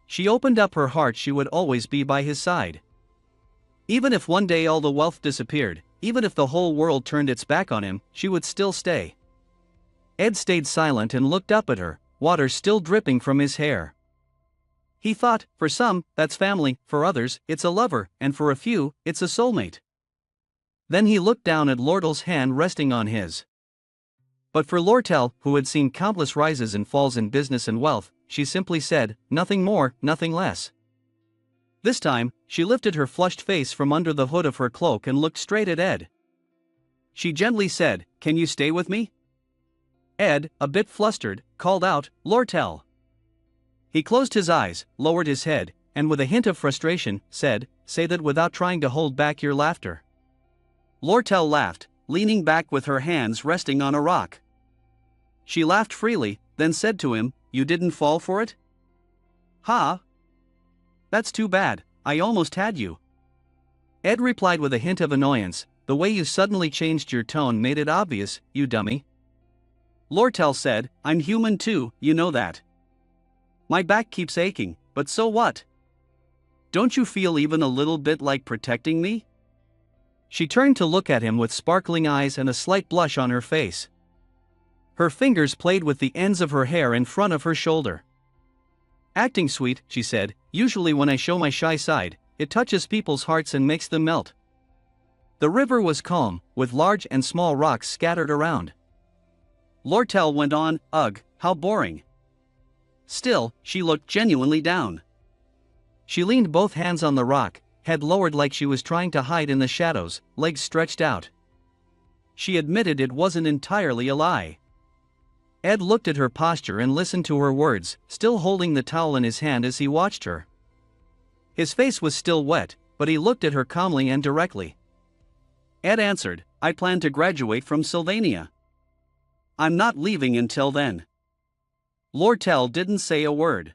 She opened up her heart. She would always be by his side. Even if one day all the wealth disappeared, even if the whole world turned its back on him, she would still stay. Ed stayed silent and looked up at her, water still dripping from his hair. He thought, for some, that's family, for others, it's a lover, and for a few, it's a soulmate. Then he looked down at Lortel's hand resting on his. But for Lortel, who had seen countless rises and falls in business and wealth, she simply said, "Nothing more, nothing less." This time, she lifted her flushed face from under the hood of her cloak and looked straight at Ed. She gently said, "Can you stay with me?" Ed, a bit flustered, called out, "Lortel." He closed his eyes, lowered his head, and with a hint of frustration, said, "Say that without trying to hold back your laughter." Lortel laughed, leaning back with her hands resting on a rock. She laughed freely, then said to him, "You didn't fall for it?" "Ha! That's too bad, I almost had you." Ed replied with a hint of annoyance, "The way you suddenly changed your tone made it obvious, you dummy." Lortel said, "I'm human too, you know that. My back keeps aching, but so what? Don't you feel even a little bit like protecting me?" She turned to look at him with sparkling eyes and a slight blush on her face. Her fingers played with the ends of her hair in front of her shoulder. "Acting sweet," she said, "usually when I show my shy side, it touches people's hearts and makes them melt." The river was calm, with large and small rocks scattered around. Lortel went on, "Ugh, how boring." Still, she looked genuinely down. She leaned both hands on the rock, head lowered like she was trying to hide in the shadows, legs stretched out. She admitted it wasn't entirely a lie. Ed looked at her posture and listened to her words, still holding the towel in his hand as he watched her. His face was still wet, but he looked at her calmly and directly. Ed answered, "I plan to graduate from Sylvania. I'm not leaving until then." Lortel didn't say a word.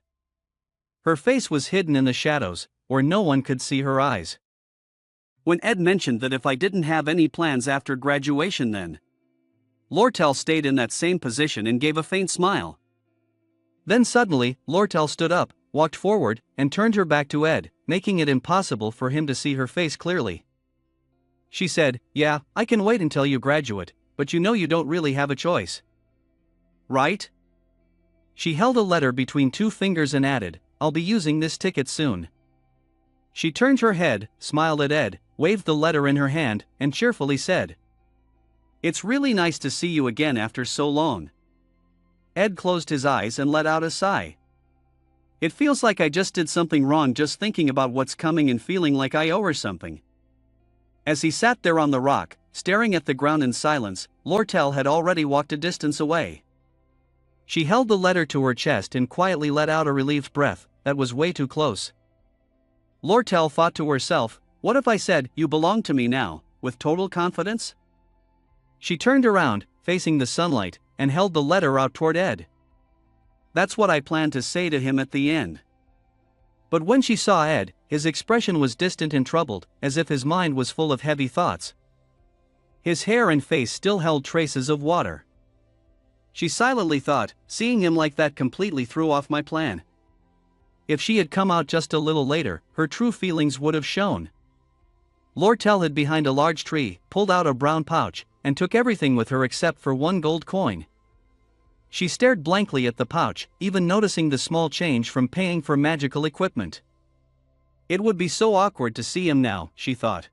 Her face was hidden in the shadows, where no one could see her eyes. When Ed mentioned that if I didn't have any plans after graduation then, Lortel stayed in that same position and gave a faint smile. Then suddenly, Lortel stood up, walked forward, and turned her back to Ed, making it impossible for him to see her face clearly. She said, "Yeah, I can wait until you graduate, but you know you don't really have a choice. Right?" She held a letter between two fingers and added, "I'll be using this ticket soon." She turned her head, smiled at Ed, waved the letter in her hand, and cheerfully said, "It's really nice to see you again after so long." Ed closed his eyes and let out a sigh. It feels like I just did something wrong just thinking about what's coming and feeling like I owe her something. As he sat there on the rock, staring at the ground in silence, Lortel had already walked a distance away. She held the letter to her chest and quietly let out a relieved breath. That was way too close. Lortel thought to herself, what if I said, you belong to me now, with total confidence? She turned around, facing the sunlight, and held the letter out toward Ed. That's what I planned to say to him at the end. But when she saw Ed, his expression was distant and troubled, as if his mind was full of heavy thoughts. His hair and face still held traces of water. She silently thought, seeing him like that completely threw off my plan. If she had come out just a little later, her true feelings would have shown. Lortel hid behind a large tree, pulled out a brown pouch, and took everything with her except for one gold coin. She stared blankly at the pouch, even noticing the small change from paying for magical equipment. It would be so awkward to see him now, she thought.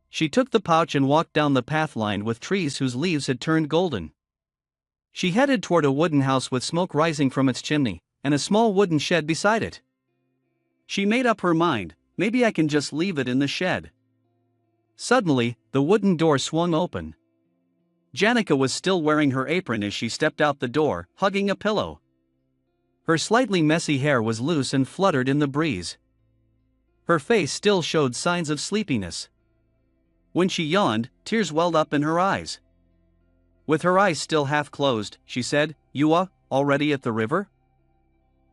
She took the pouch and walked down the path lined with trees whose leaves had turned golden. She headed toward a wooden house with smoke rising from its chimney, and a small wooden shed beside it. She made up her mind, maybe I can just leave it in the shed. Suddenly, the wooden door swung open. Janica was still wearing her apron as she stepped out the door, hugging a pillow. Her slightly messy hair was loose and fluttered in the breeze. Her face still showed signs of sleepiness. When she yawned, tears welled up in her eyes. With her eyes still half closed, she said, "You already at the river?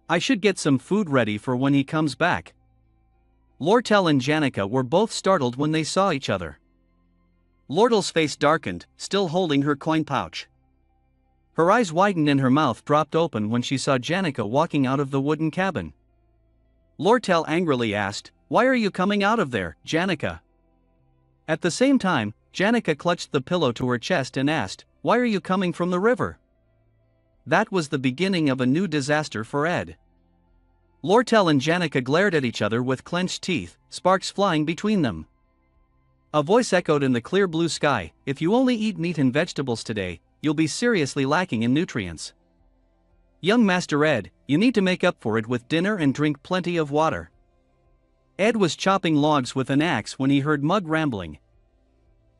I should get some food ready for when he comes back." Lortel and Janica were both startled when they saw each other. Lortel's face darkened, still holding her coin pouch. Her eyes widened and her mouth dropped open when she saw Janica walking out of the wooden cabin. Lortel angrily asked, "Why are you coming out of there, Janica?" At the same time, Janica clutched the pillow to her chest and asked, "Why are you coming from the river?" That was the beginning of a new disaster for Ed. Lortel and Janica glared at each other with clenched teeth, sparks flying between them. A voice echoed in the clear blue sky, "If you only eat meat and vegetables today, you'll be seriously lacking in nutrients. Young Master Ed, you need to make up for it with dinner and drink plenty of water." Ed was chopping logs with an axe when he heard Mug rambling.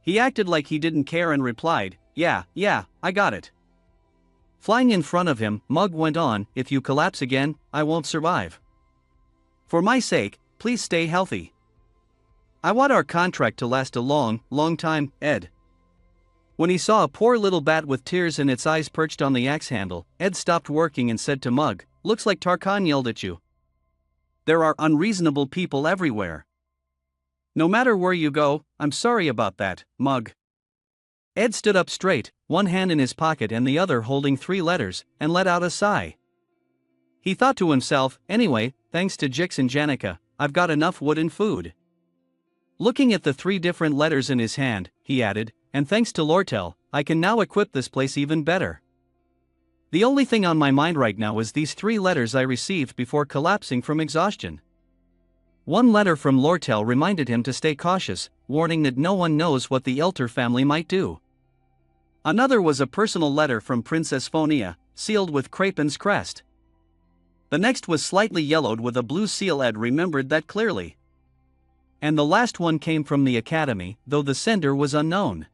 He acted like he didn't care and replied, Yeah, I got it." Flying in front of him, Mug went on, "If you collapse again, I won't survive. For my sake, please stay healthy. I want our contract to last a long, long time, Ed." When he saw a poor little bat with tears in its eyes perched on the axe handle, Ed stopped working and said to Mug, "Looks like Tarkan yelled at you. There are unreasonable people everywhere. No matter where you go, I'm sorry about that, Mug." Ed stood up straight, one hand in his pocket and the other holding 3 letters, and let out a sigh. He thought to himself, "Anyway, thanks to Jix and Janica, I've got enough wood and food." Looking at the 3 different letters in his hand, he added, "And thanks to Lortel, I can now equip this place even better. The only thing on my mind right now is these 3 letters I received before collapsing from exhaustion." One letter from Lortel reminded him to stay cautious, warning that no one knows what the Elter family might do. Another was a personal letter from Princess Phonia, sealed with Krapen's crest. The next was slightly yellowed with a blue seal. Ed remembered that clearly. And the last one came from the academy, though the sender was unknown.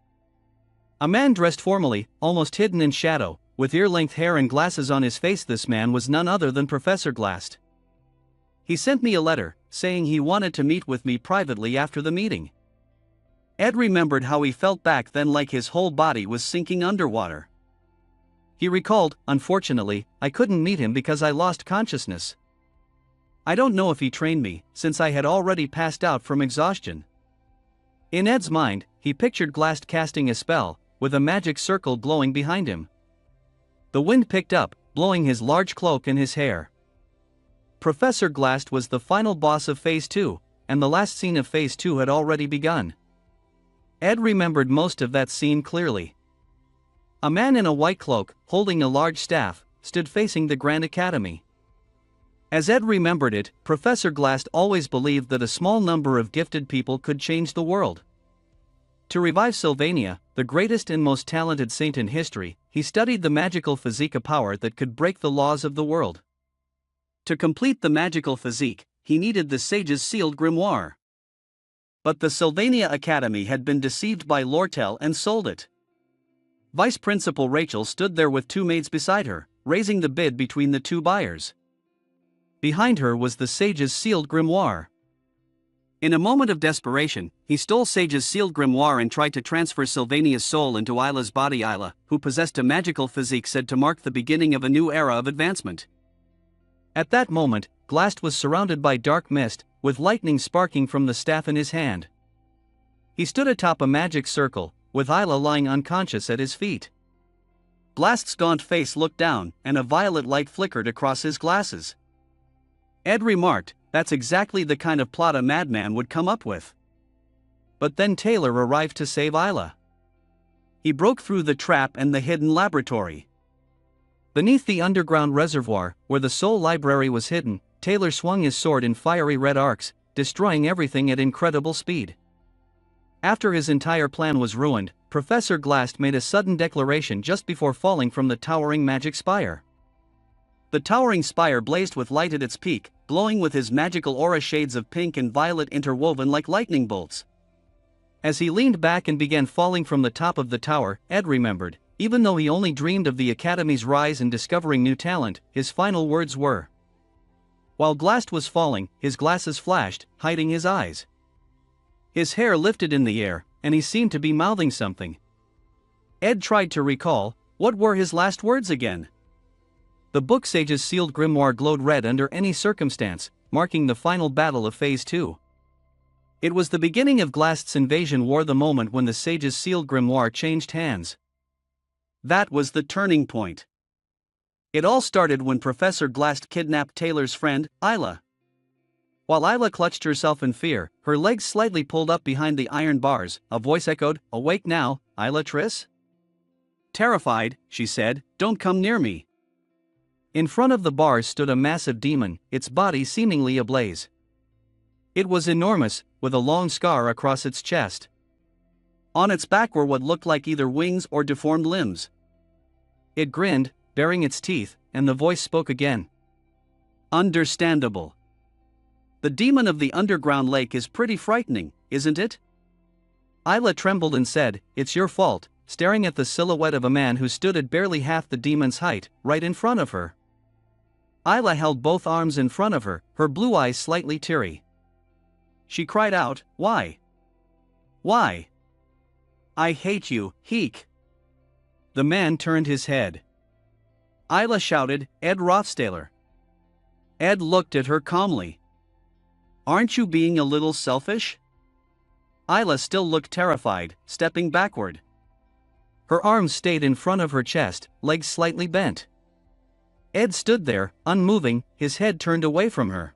A man dressed formally, almost hidden in shadow, with ear-length hair and glasses on his face. This man was none other than Professor Glast. He sent me a letter, saying he wanted to meet with me privately after the meeting. Ed remembered how he felt back then, like his whole body was sinking underwater. He recalled, "Unfortunately, I couldn't meet him because I lost consciousness. I don't know if he trained me, since I had already passed out from exhaustion." In Ed's mind, he pictured Glast casting a spell, with a magic circle glowing behind him. The wind picked up, blowing his large cloak and his hair. Professor Glast was the final boss of Phase 2, and the last scene of Phase 2 had already begun. Ed remembered most of that scene clearly. A man in a white cloak, holding a large staff, stood facing the Grand Academy. As Ed remembered it, Professor Glast always believed that a small number of gifted people could change the world. To revive Sylvania, the greatest and most talented saint in history, he studied the magical physica power that could break the laws of the world. To complete the magical physique, he needed the sage's sealed grimoire. But the Sylvania Academy had been deceived by Lortel and sold it. Vice Principal Rachel stood there with two maids beside her, raising the bid between the two buyers. Behind her was the sage's sealed grimoire. In a moment of desperation, he stole Sage's sealed grimoire and tried to transfer Sylvania's soul into Isla's body. Isla, who possessed a magical physique, said to mark the beginning of a new era of advancement. At that moment, Glast was surrounded by dark mist, with lightning sparking from the staff in his hand. He stood atop a magic circle, with Isla lying unconscious at his feet. Glast's gaunt face looked down, and a violet light flickered across his glasses. Ed remarked, "That's exactly the kind of plot a madman would come up with." But then Taylor arrived to save Isla. He broke through the trap and the hidden laboratory. Beneath the underground reservoir, where the soul library was hidden, Taylor swung his sword in fiery red arcs, destroying everything at incredible speed. After his entire plan was ruined, Professor Glast made a sudden declaration just before falling from the towering magic spire. The towering spire blazed with light at its peak, glowing with his magical aura, shades of pink and violet interwoven like lightning bolts. As he leaned back and began falling from the top of the tower, Ed remembered, even though he only dreamed of the Academy's rise and discovering new talent, his final words were. While Glast was falling, his glasses flashed, hiding his eyes. His hair lifted in the air, and he seemed to be mouthing something. Ed tried to recall, what were his last words again? The book sage's sealed grimoire glowed red under any circumstance, marking the final battle of Phase 2. It was the beginning of Glast's invasion war, the moment when the sage's sealed grimoire changed hands. That was the turning point. It all started when Professor Glast kidnapped Taylor's friend, Isla. While Isla clutched herself in fear, her legs slightly pulled up behind the iron bars, a voice echoed, "Awake now, Isla Triss?" Terrified, she said, "Don't come near me." In front of the bars stood a massive demon, its body seemingly ablaze. It was enormous, with a long scar across its chest. On its back were what looked like either wings or deformed limbs. It grinned, baring its teeth, and the voice spoke again. "Understandable. The demon of the underground lake is pretty frightening, isn't it?" Isla trembled and said, "It's your fault," staring at the silhouette of a man who stood at barely half the demon's height, right in front of her. Isla held both arms in front of her, her blue eyes slightly teary. She cried out, "Why? Why? I hate you, Heek." The man turned his head. Isla shouted, "Ed Rothstaler." Ed looked at her calmly. "Aren't you being a little selfish?" Isla still looked terrified, stepping backward. Her arms stayed in front of her chest, legs slightly bent. Ed stood there, unmoving, his head turned away from her.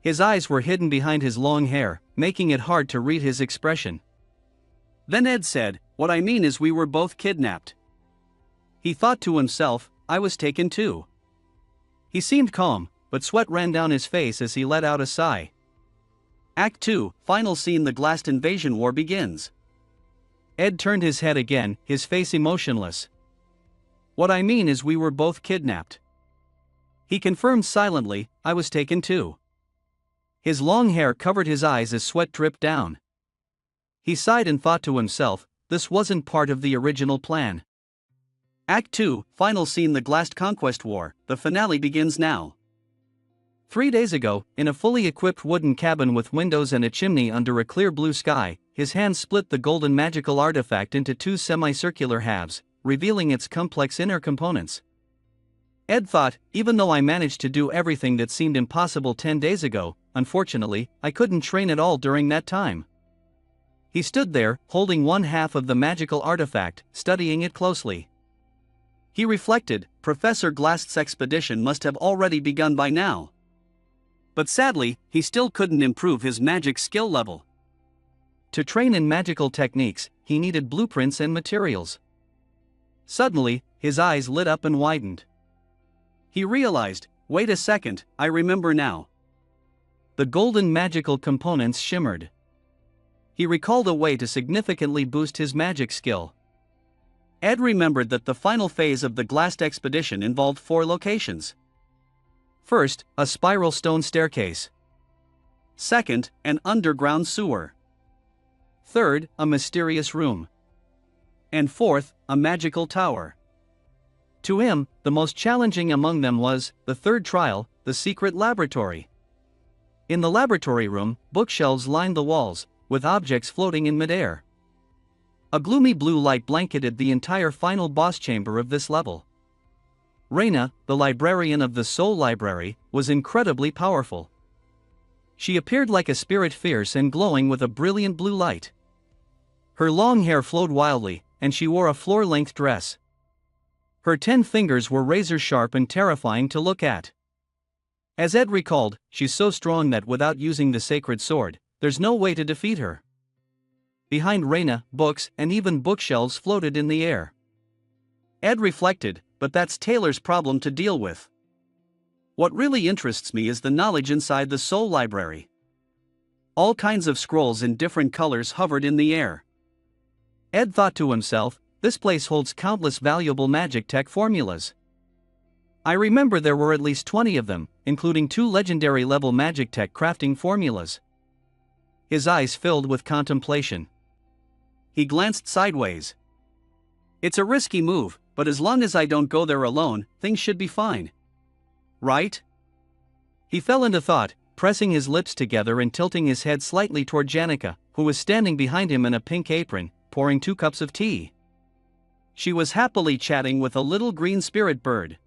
His eyes were hidden behind his long hair, making it hard to read his expression. Then Ed said, "What I mean is we were both kidnapped." He thought to himself, "I was taken too." He seemed calm, but sweat ran down his face as he let out a sigh. Act 2, final scene. The Glast invasion war begins. Ed turned his head again, his face emotionless. "What I mean is we were both kidnapped." He confirmed silently, "I was taken too." His long hair covered his eyes as sweat dripped down. He sighed and thought to himself, this wasn't part of the original plan. Act 2, final scene. The Glast conquest war, the finale begins now. 3 days ago, in a fully equipped wooden cabin with windows and a chimney under a clear blue sky, his hand split the golden magical artifact into two semicircular halves, revealing its complex inner components. Ed thought, even though I managed to do everything that seemed impossible 10 days ago, unfortunately, I couldn't train at all during that time. He stood there, holding one half of the magical artifact, studying it closely. He reflected, Professor Glast's expedition must have already begun by now. But sadly, he still couldn't improve his magic skill level. To train in magical techniques, he needed blueprints and materials. Suddenly, his eyes lit up and widened. He realized, wait a second, I remember now. The golden magical components shimmered. He recalled a way to significantly boost his magic skill. Ed remembered that the final phase of the Glast expedition involved 4 locations. First, a spiral stone staircase. Second, an underground sewer. Third, a mysterious room. And fourth, a magical tower. To him, the most challenging among them was the third trial, the secret laboratory. In the laboratory room, bookshelves lined the walls, with objects floating in midair. A gloomy blue light blanketed the entire final boss chamber of this level. Reina, the librarian of the Soul Library, was incredibly powerful. She appeared like a spirit, fierce and glowing with a brilliant blue light. Her long hair flowed wildly, and she wore a floor-length dress. Her 10 fingers were razor-sharp and terrifying to look at. As Ed recalled, she's so strong that without using the sacred sword, there's no way to defeat her. Behind Reina, books and even bookshelves floated in the air. Ed reflected, but that's Taylor's problem to deal with. What really interests me is the knowledge inside the Soul Library. All kinds of scrolls in different colors hovered in the air. Ed thought to himself, this place holds countless valuable magic tech formulas. I remember there were at least 20 of them, including 2 legendary level magic tech crafting formulas. His eyes filled with contemplation. He glanced sideways. It's a risky move, but as long as I don't go there alone, things should be fine. Right? He fell into thought, pressing his lips together and tilting his head slightly toward Janica, who was standing behind him in a pink apron, pouring 2 cups of tea. She was happily chatting with a little green spirit bird.